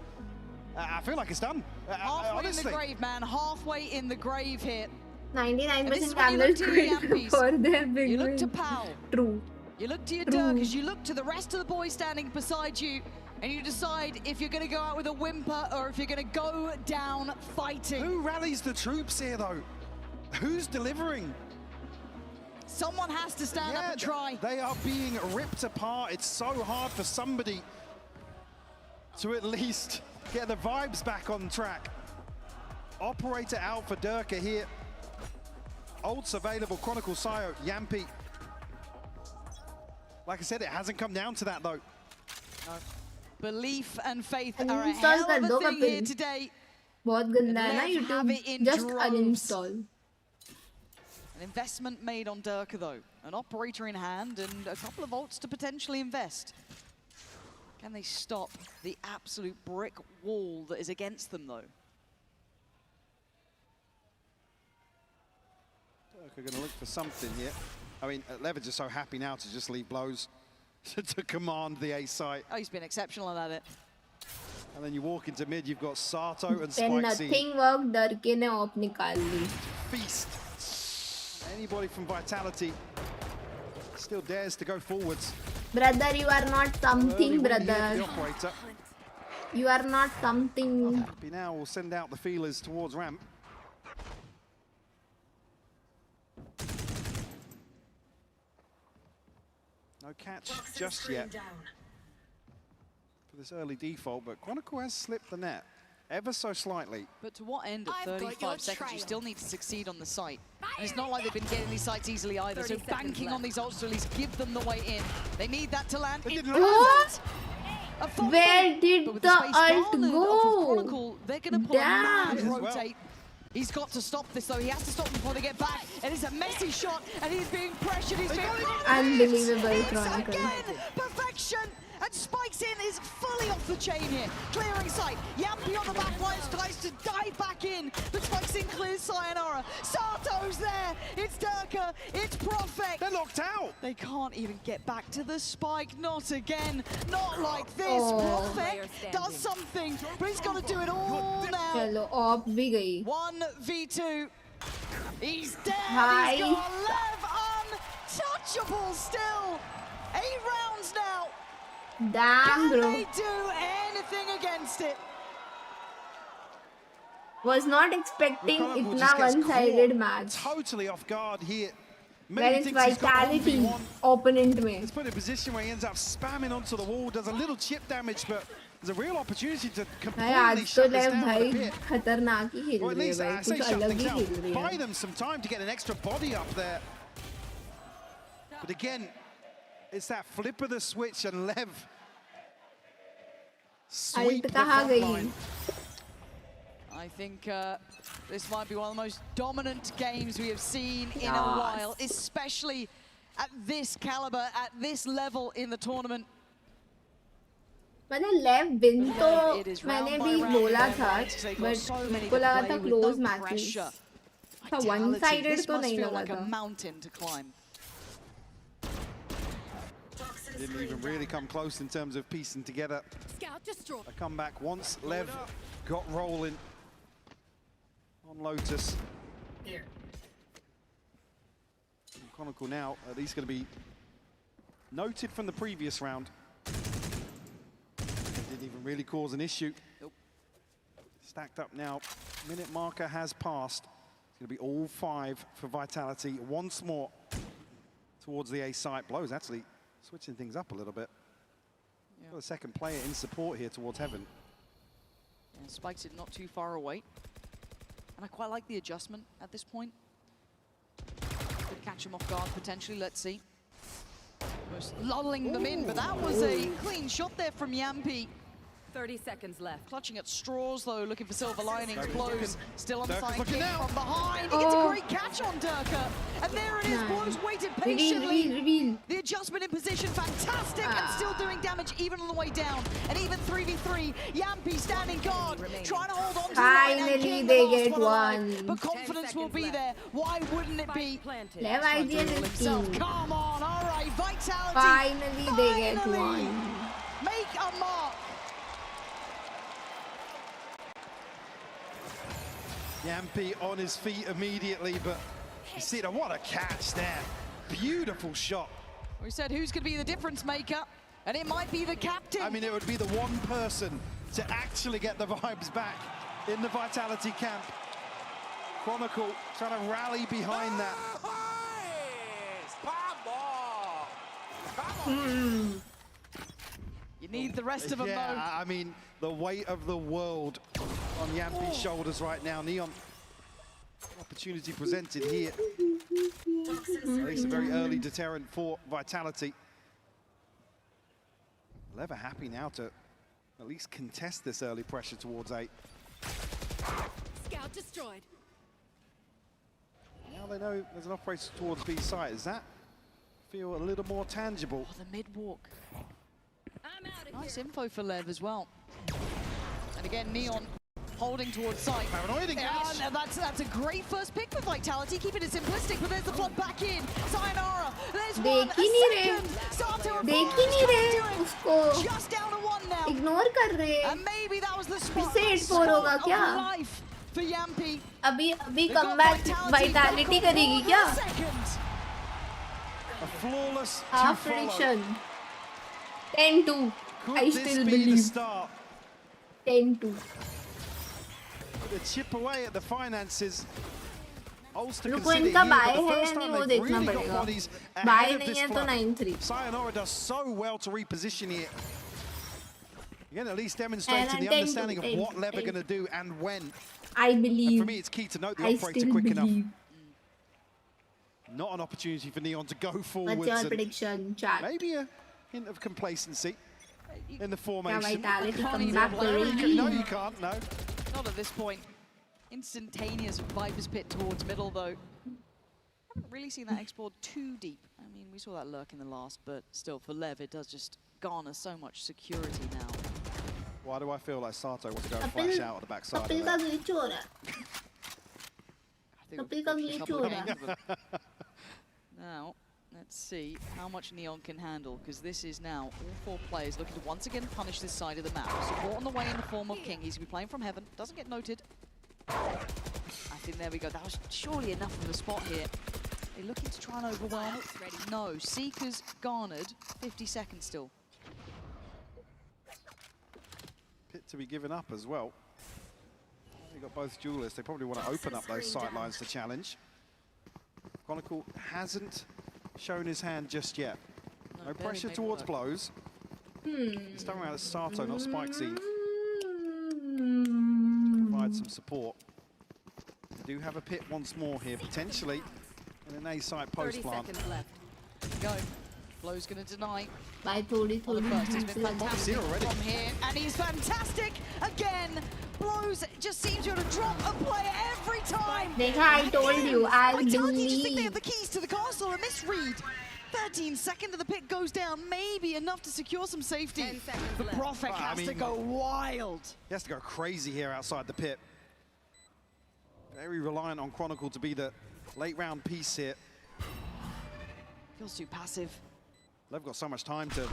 I feel like it's done. Halfway in the grave, man. Halfway in the grave here. 99% candles quit for their big win. You look to Pal. True. You look to your Durkas, you look to the rest of the boys standing beside you, and you decide if you're going to go out with a whimper or if you're going to go down fighting. Who rallies the troops here, though? Who's delivering? Someone has to stand up and try. They are being ripped apart. It's so hard for somebody to at least get the vibes back on track. Operator out for Durka here. Ults available, Chronicle, Sayo, Yampi. Like I said, it hasn't come down to that, though. Belief and faith are a hell of a thing here today. बहुत गंदा है ना YouTube. Just uninstall. An investment made on Durka, though. An operator in hand and a couple of ults to potentially invest. Can they stop the absolute brick wall that is against them, though? Durka going to look for something here. I mean, Lev is so happy now to just leave blows to command the A site. Oh, he's been exceptional at it. And then you walk into mid, you've got Sato and Then nothing worked, Durke ne op nikal li. Feast. Anybody from Vitality still dares to go forwards. Brother, you are not something, brother. You are not something. Happy now will send out the feelers towards ramp. No catch just yet for this early default, but Chronicle has slipped the net ever so slightly. But to what end at 35 seconds? You still need to succeed on the site. And it's not like they've been getting these sites easily either, so banking on these ults to at least give them the way in. They need that to land. What? Where did the ult go? Chronicle, they're going to pull a mad rotate. He's got to stop this though. He has to stop them before they get back. And it's a messy shot, and he's being pressured. He's being unbelievable, Chronicle. Perfection. And Spikes in is fully off the chain here. Clearing sight. Yampy on the back lines tries to dive back in. But Spikes in clears Sayonara. Sato's there. It's Durka. It's Prophet. They're locked out. They can't even get back to the spike. Not again. Not like this. Prophet does something, but he's got to do it all now. Chalo, off bhi gayi. 1v2. He's dead. Hi. He's got Lev untouchable still. 8 rounds now. Damn, bro. Can they do anything against it? Was not expecting itna one-sided match. Totally off guard here. Where is Vitality opponent mein? He's put in a position where he ends up spamming onto the wall, does a little chip damage, but there's a real opportunity to completely shut this down a bit. खतरनाक ही खेल Or at रही है least भाई, I say कुछ shut अलग things ही out. खेल रही Buy है. them some time to get an extra body up there. But again, it's that flip of the switch and Lev sweep the front line. I think this might be one of the most dominant games we have seen in a while, especially at this caliber, at this level in the tournament. मैंने left win तो मैंने भी बोला था, but मुझको लगा था close matches. था one-sided तो नहीं लगा था. Mountain to climb. Didn't even really come close in terms of piecing together a comeback once Lev got rolling on Lotus. Chronicle now at least going to be noted from the previous round. Didn't even really cause an issue. Nope. Stacked up now. Minute marker has passed. It's going to be all 5 for Vitality once more towards the A site. Blows actually switching things up a little bit. Got a second player in support here towards Heaven. Yeah, Spikes it not too far away. And I quite like the adjustment at this point. Could catch him off guard potentially, let's see. Almost lulling them in, but that was a clean shot there from Yampy. 30 seconds left. Clutching at straws though, looking for silver linings. Blows still on the Durka's side, looking kick out. from behind. He gets a great catch on Durka. And there it is, Blows waited patiently. Reveal. The adjustment in position, fantastic, and still doing damage even on the way down. And even 3v3, Yampy standing guard, trying to hold on to the line and Finally keep they the last get one alive. one. But confidence will be there. Why wouldn't it be? Lev IGL is Himself. king. Come on, all right, Vitality. Finally they get one. Make a mark. Yampy on his feet immediately, but you see that, what a catch there. Beautiful shot. We said who's going to be the difference maker, and it might be the captain. I mean, it would be the one person to actually get the vibes back in the Vitality camp. Chronicle trying to rally behind that. You need the rest of them, though. Yeah, I mean, the weight of the world on Yampy's shoulders right now. Neon, opportunity presented here. At least a very early deterrent for Vitality. Lev are happy now to at least contest this early pressure towards 8. Scout destroyed. Now they know there's an operator towards B side. Does that feel a little more tangible? Oh, the mid walk. Nice info for Lev as well. And again, Neon holding towards sight. Paranoid engage. Yeah, that's a great first pick for Vitality. Keeping it simplistic, but there's the flood back in. Sayonara. There's one. देख ही नहीं रहे. Sato देख ही नहीं रहे उसको. Just down to 1 now. Ignore कर रहे. And maybe that was the फिर से 8-4 होगा क्या? Life for Yampy. अभी comeback Vitality करेगी क्या? A flawless Half to follow. prediction. 10-2. Could I this still be the believe. start? 10-2. The chip away at the finances. Ulster रुको conceded इनका here, buy but the है first नहीं time वो they've देखना really got पड़ेगा. bodies Buy ahead of नहीं this है तो flood. 9-3. Sayonara does so well to reposition here. Again, at least demonstrating the understanding of what Lev are going to do and when. I believe. And for me, it's key to note the operator quick enough. Not an opportunity for Neon to go forwards. What's your prediction, chat? Maybe a hint of complacency in the formation. Vitality come back back no, you can't, no. Not at this point. Instantaneous Viper's Pit towards middle, though. Haven't really seen that explored too deep. I mean, we saw that lurk in the last, but still, for Lev, it does just garner so much security now. Why do I feel like Sato wants to go and flash out at the backside of that? Now, let's see how much Neon can handle, because this is now all 4 players looking to once again punish this side of the map. Support on the way in the form of King. He's going to be playing from heaven. Doesn't get noted. I think there we go. That was surely enough of a spot here. They're looking to try and overwhelm it. No, Seeker's garnered 50 seconds still. Pit to be given up as well. You've got both duelists. They probably want to open up those sight lines to challenge. Chronicle hasn't shown his hand just yet. No pressure towards blows. This time around it's Sato, not Spikesy. Provide some support. We do have a pit once more here, potentially, in an A-site post plant. 30 seconds left. Go. Blow's going to deny. By Thodi. He's been fantastic from here, and he's fantastic again. Blows just seems to drop a player every time. I told you, I Vitality just think they have the keys to the castle. A misread. 13 seconds of the pit goes down, maybe enough to secure some safety. 10 seconds the Prophet has to go wild. He has to go crazy here outside the pit. Very reliant on Chronicle to be the late round piece here. Feels too passive. They've got so much time to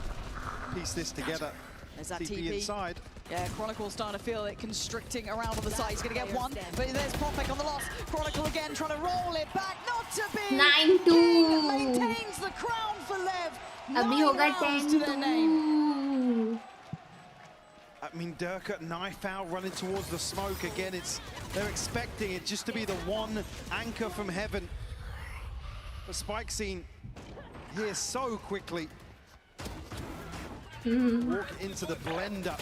piece this together. There's that TP inside. Yeah, Chronicle's starting to feel it constricting around on the side. He's going to get one, but there's Prophet on the loss. Chronicle again trying to roll it back, not to be. 9-2. King maintains the crown for Lev. 9 rounds to their name. I mean, Durka knife out, running towards the smoke again. They're expecting it just to be the one anchor from heaven. The spike scene here so quickly. Walk into the blender.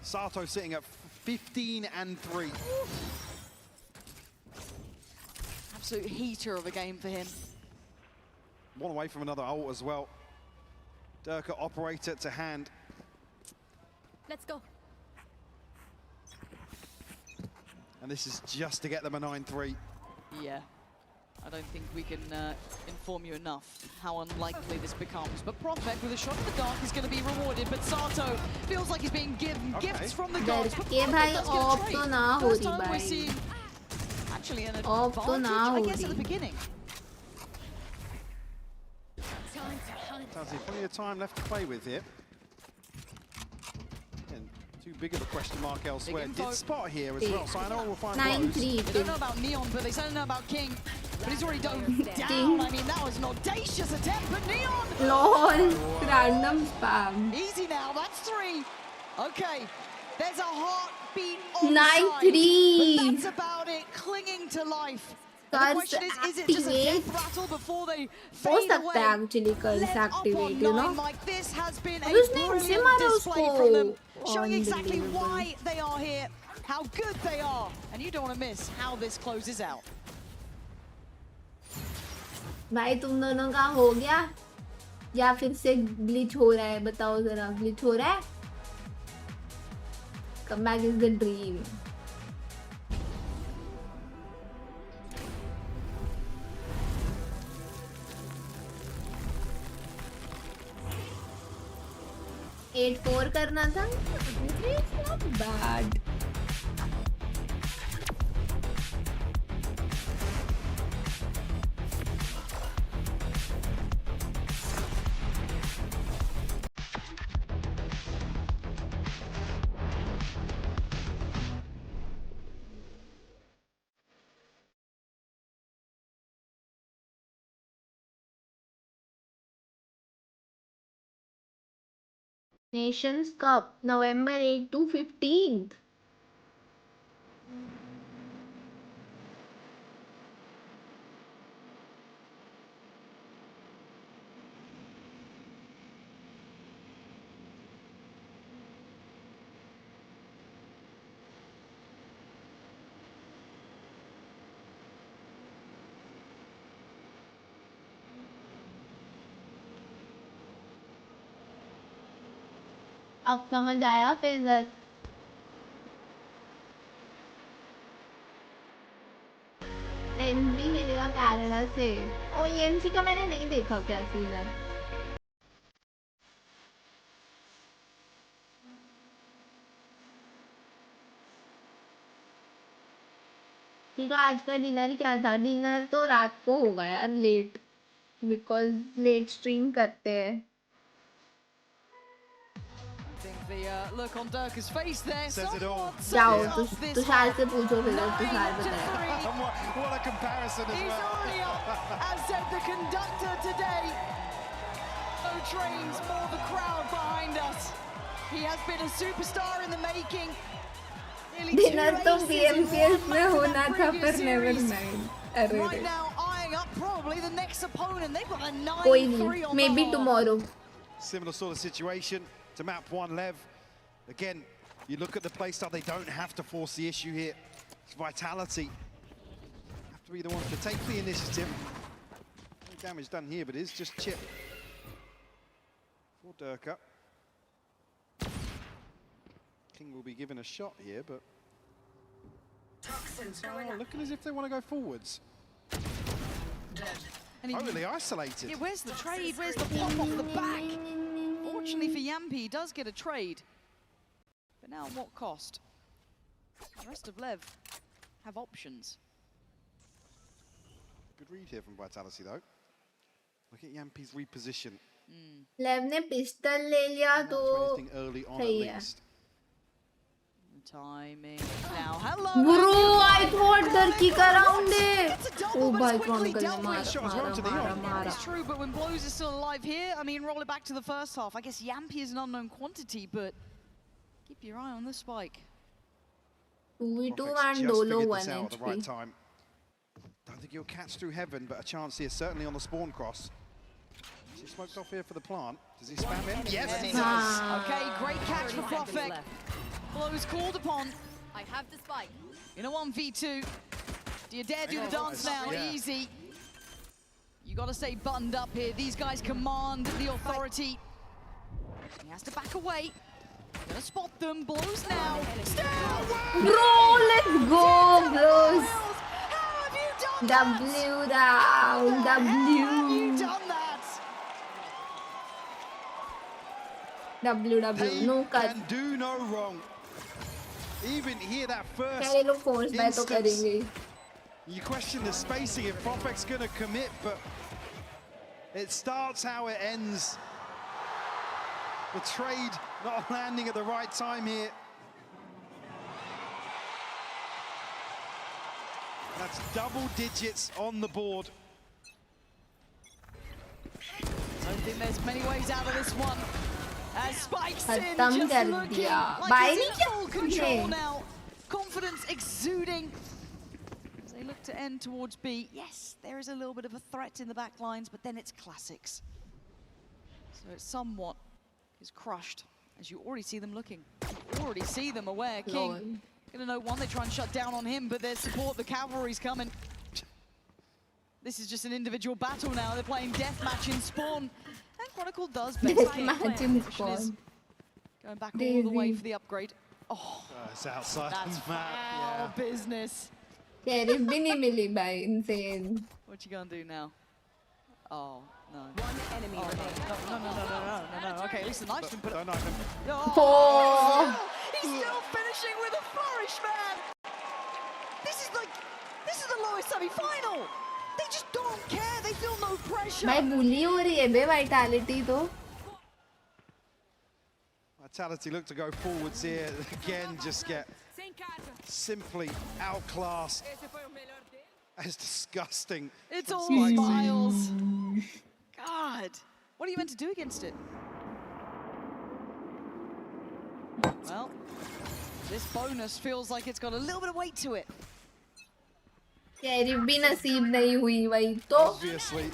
Sato sitting at 15-3. Absolute heater of a game for him. One away from another ult as well. Durka operator to hand. Let's go. And this is just to get them a 9-3. Yeah. I don't think we can inform you enough how unlikely this becomes. But Prophet with a shot in the dark is going to be rewarded. But Sato feels like he's being given gifts from the gods. But Prophet does get a trade. First time we're seeing actually an advantage, I guess, at the beginning. Plenty of time left to play with here. And too big of a question mark elsewhere. Did spot here as well, so I know we'll find 9-3. They don't know about Neon, but they certainly know about King. But he's already done down. I mean, that was an audacious attempt, but Neon! LOL! Random spam. Easy now, that's 3. Okay, there's a heartbeat on 9-3. but that's about it, clinging to life. The question is it just a death rattle before they fade away? Actually, curse activate, you know? Like this has been a brilliant display from them, showing exactly why they are here, how good they are, and you don't want to miss how this closes out. भाई तुम दोनों का हो गया या फिर से glitch हो रहा है बताओ जरा ग्लिच हो रहा है comeback is the dream at 4 करना था it's not bad Nations Cup, November 8 to 15th. अब समझ आया फिर एनबी मिलेगा कनाडा से। ओ एनसी का मैंने नहीं देखा क्या सीजन। ठीक है, आज का डिनर क्या था? डिनर तो रात को होगा यार, लेट, बिकॉज लेट स्ट्रीम करते हैं। Look on Durka's face there. Says it all. जाओ तुषार से पूछो फिर तुषार बताएगा। What a comparison as well. He's already up, as said the conductor today. No trains, more the crowd behind us. He has been a superstar in the making. Dinner तो BMPS में होना था पर never mind. Right now eyeing up probably the next opponent. They've got a 9-3 कोई on नहीं, the maybe horn. tomorrow. Similar sort of situation to map 1, Lev. Again, you look at the playstyle, they don't have to force the issue here. It's Vitality. Have to be the ones to take the initiative. No damage done here, but it's just chip for Durka. King will be given a shot here, but looking as if they want to go forwards. Totally isolated. Yeah, where's the trade? Where's the pop off the back? Fortunately for Yampi, he does get a trade. But now at what cost? The rest of Lev have options. Good read here from Vitality, though. Look at Yampi's reposition. लेव ने pistol ले लिया तो Anything early on at सही है। least. Timing now. Hello. Bro, I thought Durkee का round है। Oh भाई Chronicle ने मारा। It's true, but when Blows is still alive here, I mean, roll it back to the first half. I guess Yampi is an unknown quantity, but keep your eye on the spike. 2v2 Prophet's and just Dolo figured 1 this out at the right HP. time. Don't think he'll catch through heaven, but a chance here certainly on the spawn cross. Is he smoked off here for the plant? Does he spam him? Yes, he does. Okay, great catch for Prophet. Blows called upon. I have the spike. In a 1v2. Do you dare do the dance now? Yeah. Easy. You got to stay buttoned up here. These guys command the authority. He has to back away. Gonna spot them. Blows now. Bro, let's go, Blows. How have you done W down, How have you W. done that? W, no cut. Can do no wrong. Even here, that क्या first ये लोग force by तो instance, करेंगे? you question the spacing if Prophet's going to commit, but it starts how it ends. The trade not landing at the right time here. That's double digits on the board. I don't think there's many ways out of this one. As Spike's in, खत्म just कर looking दिया। like bye he's नहीं in किया full control now. Confidence exuding. As they look to end towards B. Yes, there is a little bit of a threat in the back lines, but then it's classics. So it's somewhat is crushed, as you already see them looking. You already see them aware. King gonna know one, they try and shut down on him, but there's support, the cavalry's coming. This is just an individual battle now. They're playing deathmatch in spawn. And Chronicle does best. Deathmatch in Position is spawn. going back all the way for the upgrade. Oh, It's outside that's the map. foul business. Sheriff भी नहीं मिली भाई, insane. What you gonna do now? Oh, no. One enemy No. Okay, at least the knife's been put up. Don't knife him. Oh! He's still finishing with a flourish, man! This is the lowest semi-final! They just don't care, they feel no pressure! भाई bully हो रही है बे Vitality तो. Vitality look to go forwards here. Again, just get simply outclassed. It's disgusting. It's all smiles. God, what are you meant to do against it? Well, this bonus feels like it's got a little bit of weight to it. Sheriff भी नसीब नहीं हुई भाई तो. Obviously,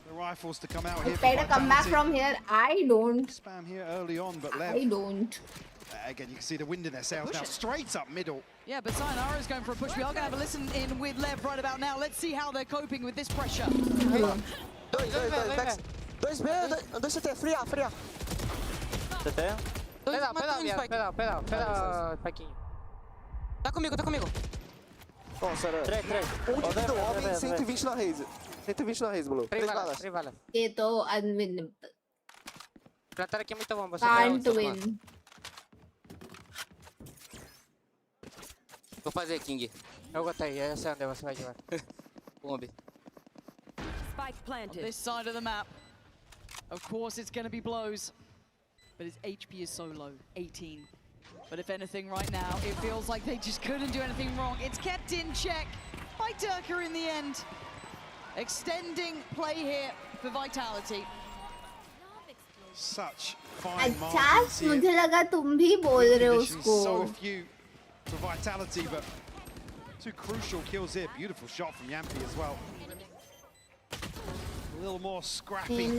the rifles to come out here. Better come back from here. I don't. Spam here early on, but I don't. again, you can see the wind in their sails now, straight up middle. Yeah, but Sayonara's going for a push. We are going to have a listen in with Lev right about now. Let's see how they're coping with this pressure. Dois B, dois CT, fria. CT. Peda, Paquinho. Tá comigo. Bom, Sarah. Três. Onde que deu homem? 120 na raise. 120 na raise, Blue. 3 balas. ये तो unwinnable. Plantar aqui é muito bom. Can't win. Vou fazer, King. Eu gostei, eu sei onde você vai jogar. Bombe. Spike planted. On this side of the map. Of course it's going to be blows. But his HP is so low, 18. But if anything right now, it feels like they just couldn't do anything wrong. It's kept in check by Durka in the end. Extending play here for Vitality. Such fine अच्छा margins here. मुझे लगा तुम भी बोल रहे हो उसको. So few for Vitality, but two crucial kills here. Beautiful shot from Yampi as well. A little more scrappy on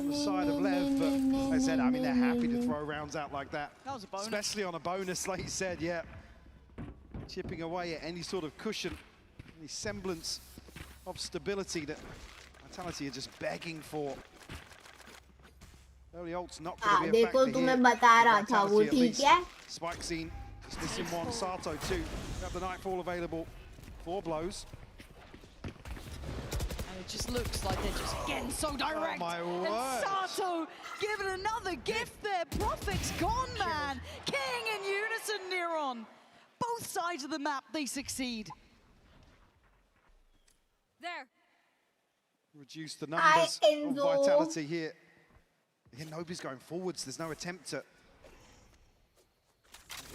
the side of Lev, but like I said, I mean, they're happy to throw rounds out like that. That was a bonus. Especially on a bonus, like you said, yeah. Chipping away at any sort of cushion, any semblance of stability that Vitality are just begging for. Early ult's not going to be a factor here. वो ठीक है. Spike scene, just missing one. Sato too. Got the Nightfall available. 4 blows. And it just looks like they're just getting so direct. Oh my word. And Sato giving another gift there. Prophet's gone, man. King in unison, Neron. Both sides of the map, they succeed. There. Reduce the numbers of Vitality here. Again, nobody's going forwards. There's no attempt to at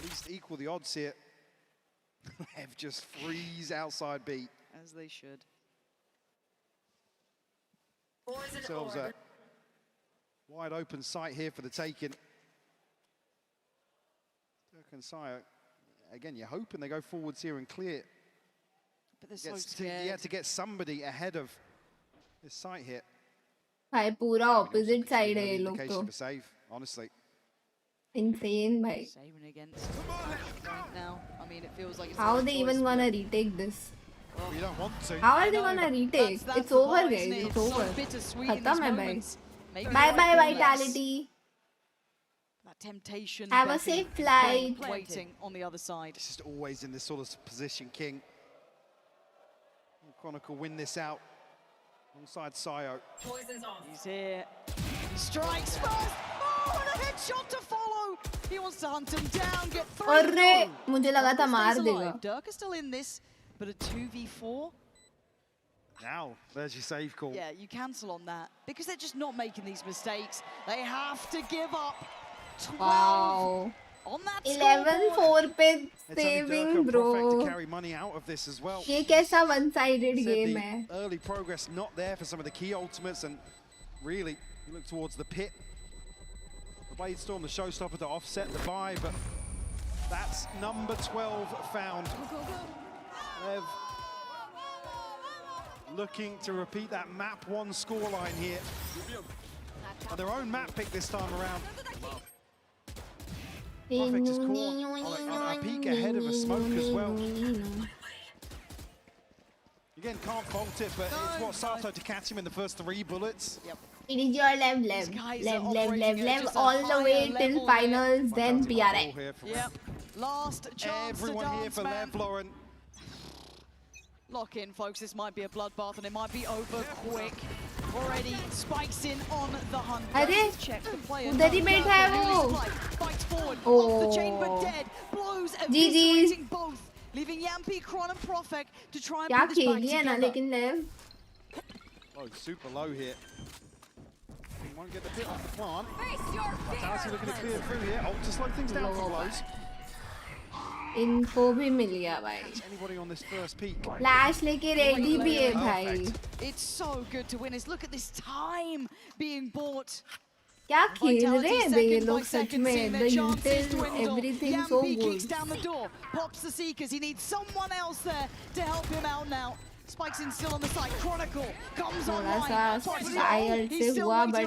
least equal the odds here. Lev just freeze outside B. As they should. Themselves a wide open sight here for the taking. Dirk and Sire, again, you're hoping they go forwards here and clear. But they're so scared. Yeah, to get somebody ahead of this site here. भाई पूरा opposite side है ये लोग तो. For save, honestly. Insane, भाई. Saving against right now. I mean, it feels like it's How are they even gonna retake this? Well, you don't want to. How are they gonna retake? It's over, guys. It's over. खत्म है भाई. Bye, Vitality. That temptation. Have a safe flight. Waiting on the other side. Just always in this sort of position, King. Chronicle win this out. Alongside Sayo. He's here. He strikes first. Oh, and a headshot to follow. He wants to hunt him down, get through. अरे मुझे लगा था मार देगा. Dirk is still in this, but a 2v4. Now, there's your save call. Yeah, you cancel on that because they're just not making these mistakes. They have to give up. 12 wow. On that 11-4 पे saving, bro. To carry money out of this as well. ये कैसा one-sided game है? Early progress not there for some of the key ultimates, and really you look towards the pit. The Blade Storm, the showstopper to offset the buy, but that's number 12 found. Lev looking to repeat that map 1 scoreline here. And their own map pick this time around. Prophet is caught on a peak ahead of a smoke as well. Again, can't fault it, but it's what Sato to catch him in the first 3 bullets. Yep. It is your Lev, all the way till finals, then PRA. Yep. Last chance Everyone to dance, here for man. Lev, Lauren. Lock in, folks. This might be a bloodbath, and it might be over quick. Already spikes in on the hunt. अरे उधर ही बैठा है वो. Spikes forward, off the chain but dead. Blows eviscerating both, leaving Yampi, Kron and Profek to try and क्या put this back खेली है ना together. लेकिन Lev. Oh, super low here. He won't get the pit off the plant. Vitality looking to clear through here. Ult to slow things down for blows. इनको भी मिल गया भाई. Anybody on this first peak? Flash लेके ready भी है भाई. It's so good to win. Look at this time being bought. क्या खेल रहे हैं बे ये लोग सच में. The util, everything so Yampi good. kicks down the door, pops the Seekers. He needs someone else there to help him out now. Spikes in still on the side. Chronicle comes online. से हुआ but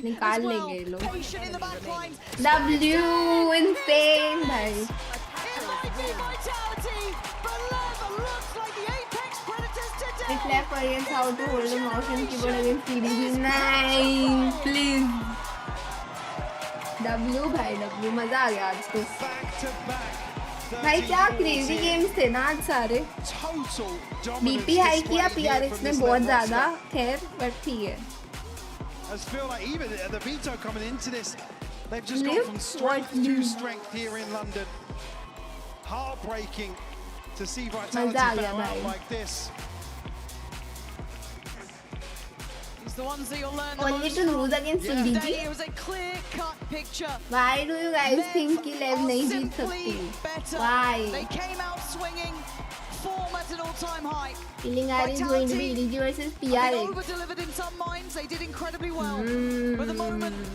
निकाल लेंगे ये लोग. Patient in the back lines. W insane भाई. Vitality, but Lev looks like the Apex Predators today. It's left against how to hold the mouse and keyboard against TDG. Nice, please. W भाई W मजा आ गया आज तो भाई क्या crazy games थे ना आज सारे BP हाई किया PRX ने बहुत ज़्यादा खैर बट ठीक है I just feel like even the Vito coming into this, they've just gone from strength to strength here in London. Heartbreaking to see Vitality bow out like this. The ones that you'll learn the only to lose against CDG. It was a clear-cut picture. Why do you guys think कि Lev नहीं जीत सकती? Why? They came out swinging, form at an all-time high. Feeling is going to be EDG versus PRX. Over-delivered in some minds. They did incredibly well. But the moment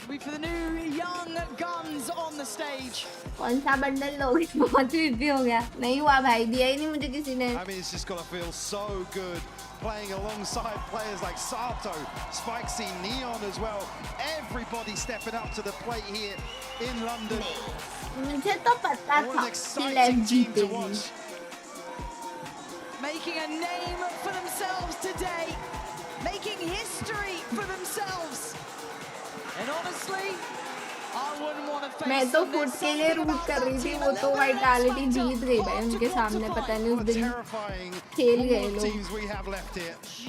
for the new young guns on the stage. कौन सा bundle लोगे? बहुत भी हो गया. नहीं हुआ भाई, दिया ही नहीं मुझे किसी ने. I mean, it's just gotta feel so good playing alongside players like Sato, Spikesy, Neon as well. Everybody stepping up to the plate here in London. मुझे तो पता था कि Lev जीतेगी. Making a name for themselves today, making history for themselves. And honestly, I wouldn't want to face. मैं तो foot के लिए रूट कर रही थी वो तो वाइटालिटी जीत गई भाई उनके सामने पता नहीं उस दिन खेल गए लोग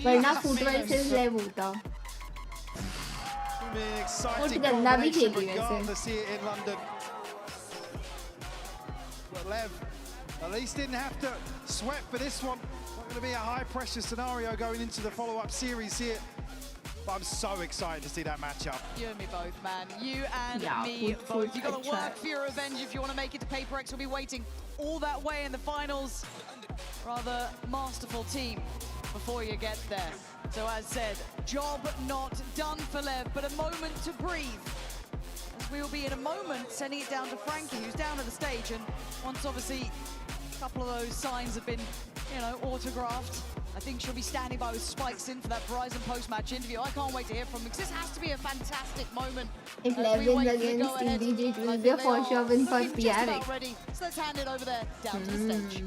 वरना फुट वर्सेस लेव होता फुट गंदा भी खेली वैसे At least didn't have to sweat for this one. Not going to be a high pressure scenario going into the follow-up series here. But I'm so excited to see that matchup. You and me both, man. You and me both. You've got to work for your revenge if you want to make it to Paper X. We'll be waiting all that way in the finals. Rather masterful team before you get there. So as said, job not done for Lev, but a moment to breathe. As we will be in a moment sending it down to Frankie, who's down at the stage. And once obviously a couple of those signs have been, you know, autographed, I think she'll be standing by with Spikes in for that Verizon post-match interview. I can't wait to hear from him because this has to be a fantastic moment. If Lev wins against EDG, it will be a for sure win for PRX. So let's hand it over there, down to the stage.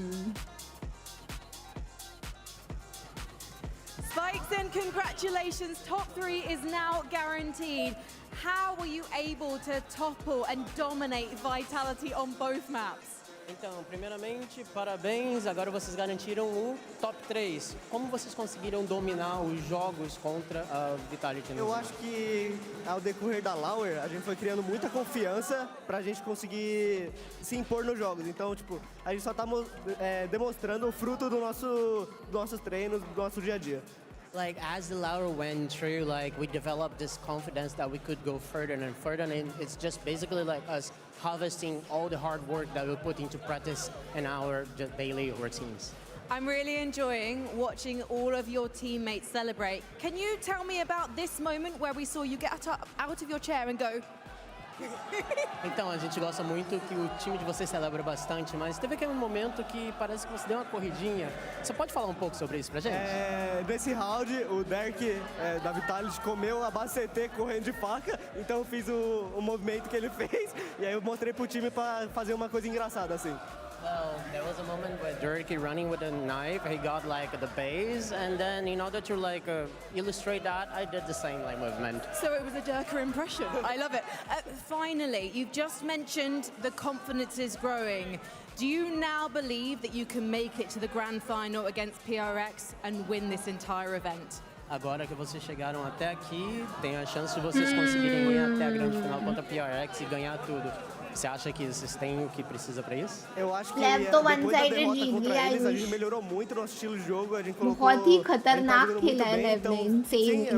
Spikes, and congratulations. Top 3 is now guaranteed. How were you able to topple and dominate Vitality on both maps? Então, primeiramente, parabéns. Agora vocês garantiram o top 3. Como vocês conseguiram dominar os jogos contra a Vitality? Eu acho que ao decorrer da Lauer, a gente foi criando muita confiança pra gente conseguir se impor nos jogos. Então, tipo, a gente só tá demonstrando o fruto dos nossos treinos, do nosso dia a dia. Like, as the Lauer went through, like, we developed this confidence that we could go further and further, and it's just basically like us harvesting all the hard work that we put into practice and our just daily routines. I'm really enjoying watching all of your teammates celebrate. Can you tell me about this moment where we saw you get out of your chair and go? Então, a gente gosta muito que o time de vocês celebra bastante, mas teve aquele momento que parece que você deu uma corridinha. Você pode falar um pouco sobre isso pra gente? Nesse round, o Derek da Vitality comeu a base CT correndo de faca, então eu fiz o movimento que ele fez e aí eu mostrei pro time pra fazer uma coisa engraçada assim. Well, there was a moment where Dirky running with a knife, he got like the base, and then in order to like illustrate that, I did the same like movement. So it was a Dirker impression. I love it. Finally, you've just mentioned the confidence is growing. Do you now believe that you can make it to the grand final against PRX and win this entire event? Agora que vocês chegaram até aqui, tem a chance de vocês conseguirem ir até a grande final contra a PRX e ganhar tudo. Você acha que vocês têm o que precisa para isso? Eu acho que depois da derrota contra eles, a gente melhorou muito nosso estilo de jogo, a gente colocou बहुत ही खतरनाक खेला है लेव ने, insane.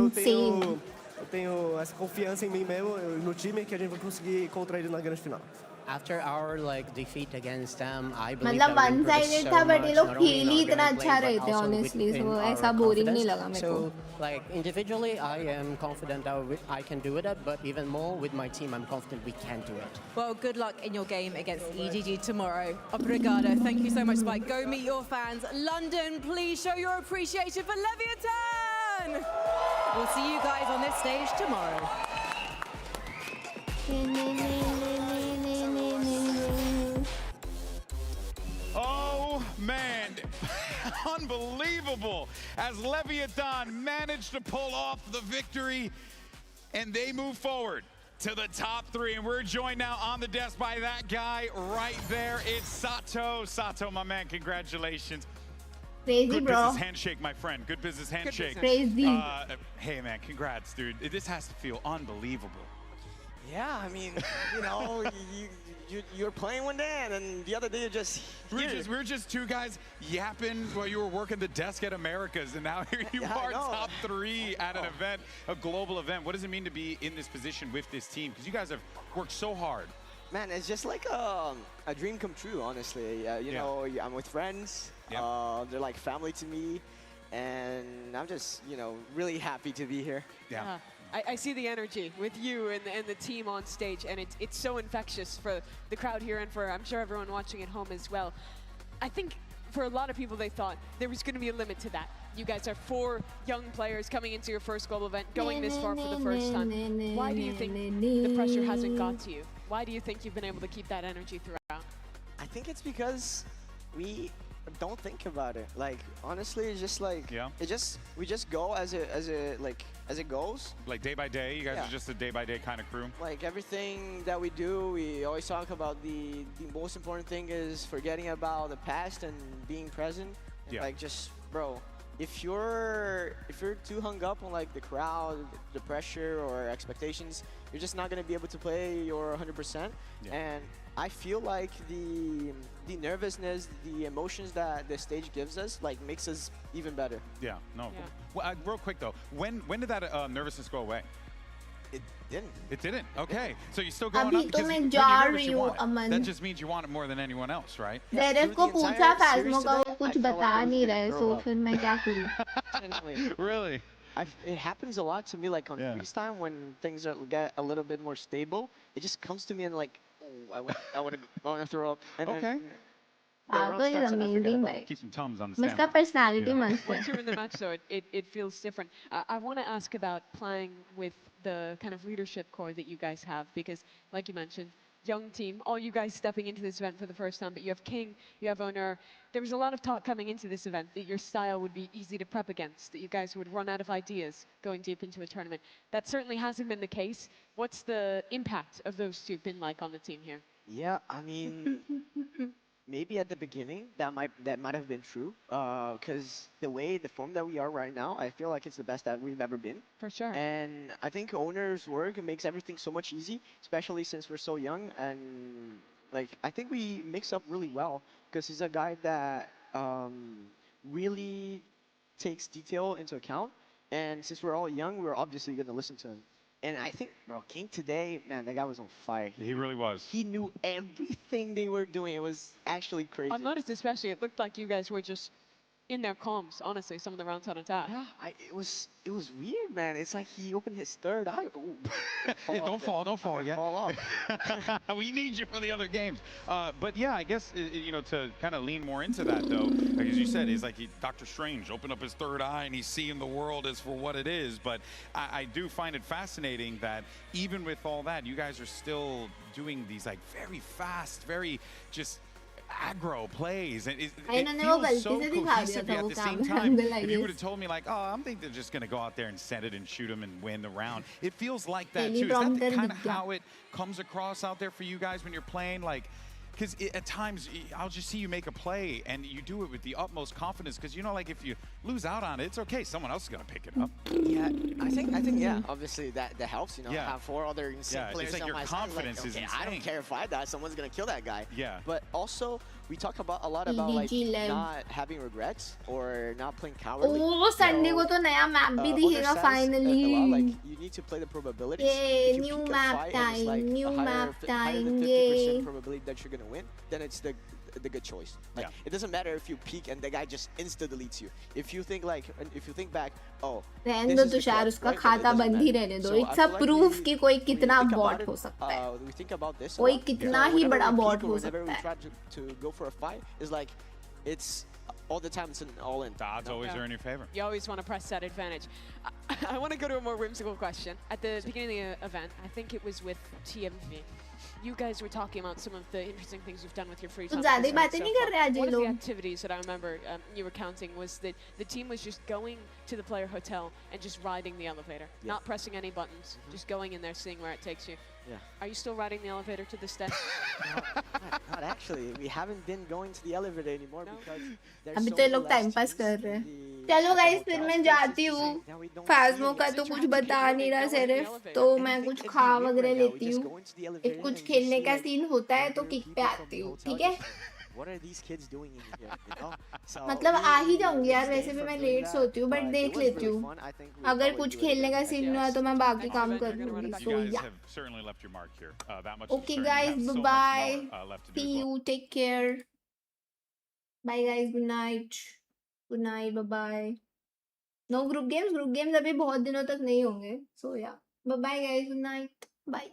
Eu tenho essa confiança em mim mesmo, no time, que a gente vai conseguir contra eles na grande final. After our like defeat against them, I believe मतलब that we one sided था but ये लोग खेल ही इतना अच्छा रहे थे honestly, so ऐसा boring नहीं लगा मेरे को. So like individually, I am confident that I can do it, but even more with my team, I'm confident we can do it. Well, good luck in your game against EDG tomorrow. Obrigado. Thank you so much, Spike. Go meet your fans. London, please show your appreciation for Leviathan. We'll see you guys on this stage tomorrow. Oh, man. Unbelievable. As Leviathan managed to pull off the victory, and they move forward to the top 3, and we're joined now on the desk by that guy right there. It's Sato. Sato, my man, congratulations. Crazy, Good bro. business handshake, my friend. Good business handshake. Crazy. Hey, man, congrats, dude. This has to feel unbelievable. Yeah, I mean, you know, you're playing one day, and then the other day you're just here. We're just two guys yapping while you were working the desk at Americas, and now here you are, top 3 at an event, a global event. What does it mean to be in this position with this team? Because you guys have worked so hard. Man, it's just like a dream come true, honestly. You know, I'm with friends. They're like family to me, and I'm just, you know, really happy to be here. Yeah. I see the energy with you and the team on stage, and it's so infectious for the crowd here and for, I'm sure, everyone watching at home as well. I think for a lot of people, they thought there was going to be a limit to that. You guys are 4 young players coming into your first global event, going this far for the first time. Why do you think the pressure hasn't got to you? Why do you think you've been able to keep that energy throughout? I think it's because we don't think about it. Like, honestly, it's just like we just go as it goes. Like day by day, you guys are just a day by day kind of crew. Like everything that we do, we always talk about the most important thing is forgetting about the past and being present. And like, just, bro, if you're too hung up on like the crowd, the pressure or expectations, you're just not gonna be able to play your 100%. And I feel like the nervousness, the emotions that the stage gives us, like, makes us even better. Yeah, no. Well, real quick though, when did that nervousness go away? It didn't. It didn't? Okay. So you're still going up because when jar you're nervous, you want it. That just means you want it more than anyone else, right? Derek को पूछा फैज़मो का वो कुछ बता नहीं रहे, so फिर मैं क्या करूँ? Really? It happens a lot to me, like on freestyle when things get a little bit more stable. It just comes to me and like, oh, I want to throw up. And okay. Pago is amazing, like. Keep some Tums on the stand. His personality must. Once you're in the match, though, it feels different. I want to ask about playing with the kind of leadership core that you guys have, because, like you mentioned, young team, all you guys stepping into this event for the first time, but you have King, you have Owner. There was a lot of talk coming into this event that your style would be easy to prep against, that you guys would run out of ideas going deep into a tournament. That certainly hasn't been the case. What's the impact of those two been like on the team here? Yeah, I mean, maybe at the beginning that might have been true, because the form that we are right now, I feel like it's the best that we've ever been. For sure. And I think Owner's work makes everything so much easy, especially since we're so young. And like, I think we mix up really well, because he's a guy that really takes detail into account. And since we're all young, we're obviously going to listen to him. And I think, bro, King today, man, that guy was on fire. He really was. He knew everything they were doing. It was actually crazy. I noticed especially, it looked like you guys were just in their comms, honestly, some of the rounds on attack. Yeah, it was weird, man. It's like he opened his third eye. Don't fall yet. Fall off. We need you for the other games. But yeah, I guess, you know, to kind of lean more into that though, like as you said, he's like Dr. Strange opened up his third eye and he's seeing the world as for what it is. But I do find it fascinating that even with all that, you guys are still doing these like very fast, very just aggro plays, and it feels so cohesive. At the same time, if you would have told me like, oh, I'm thinking they're just going to go out there and set it and shoot them and win the round, it feels like that too. Is that kind of how it comes across out there for you guys when you're playing? Like, because at times I'll just see you make a play and you do it with the utmost confidence, because you know, like if you lose out on it, it's okay, someone else is gonna pick it up. Yeah, I think yeah, obviously that helps, you know. Have 4 other insane players it's like on your my confidence side. Like, okay, is insane. I don't care if I die, someone's gonna kill that guy. Yeah. But also we talk a lot about like not having regrets or not playing cowardly. Oh, Sunday को तो नया map भी दिखेगा finally. Like you need to play the probabilities. Yay, new map time, new map time. Yay. Probability that you're gonna win, then it's the good choice. Like, it doesn't matter if you peek and the guy just insta deletes you. If you think back, oh, रहने दो तुषार, उसका खाता बंद ही रहने दो. It's a proof कि कोई कितना bot हो सकता है. We think about this. कोई कितना ही बड़ा bot हो सकता है. Whenever we try to go for a fight, is like it's all the time. It's an all-in. The odds always are in your favor. You always want to press that advantage. I want to go to a more whimsical question. At the beginning of the event, I think it was with TMV. You guys were talking about some of the interesting things you've done with your free तो time. ज़्यादा ही बातें नहीं कर रहे आज ये One of the लोग activities that I remember you were counting was that the team was just going to the player hotel and just riding the elevator, not pressing any buttons, just going in there, seeing where it takes you. Yeah. Are you still riding the elevator to this day? Not actually. We haven't been going to the elevator anymore because there's अभी so तो ये many लोग less time pass teams कर रहे in हैं the चलो at the guys फिर hotel मैं spaces जाती to हूँ see. Now we don't फाज़मो see का any. तो Since कुछ you're having to बता keep नहीं moving, रहा go into the सिर्फ elevator. तो मैं Anything कुछ could be खा new वगैरह right now. We लेती just हूँ go into the एक elevator कुछ and you खेलने see का like सीन होता है तो younger किक पे people from आती the हूँ hotel ठीक है just, what are these kids doing in here, you know? So मतलब we आ ही we जाऊंगी यार abstained वैसे भी from मैं doing लेट that, सोती हूँ बट but it देख was लेती really हूँ fun. I think we'll अगर probably कुछ do it खेलने again का next सीन year. हुआ तो मैं बाकी Thank you, काम Ben. कर You're gonna run लूंगी it back. So You guys या have certainly left your mark here. That much is okay certain. You guys have so much bye more left to do see as well. You take care bye guys good night bye bye no group games अभी बहुत दिनों तक नहीं होंगे so yeah bye bye guys good night bye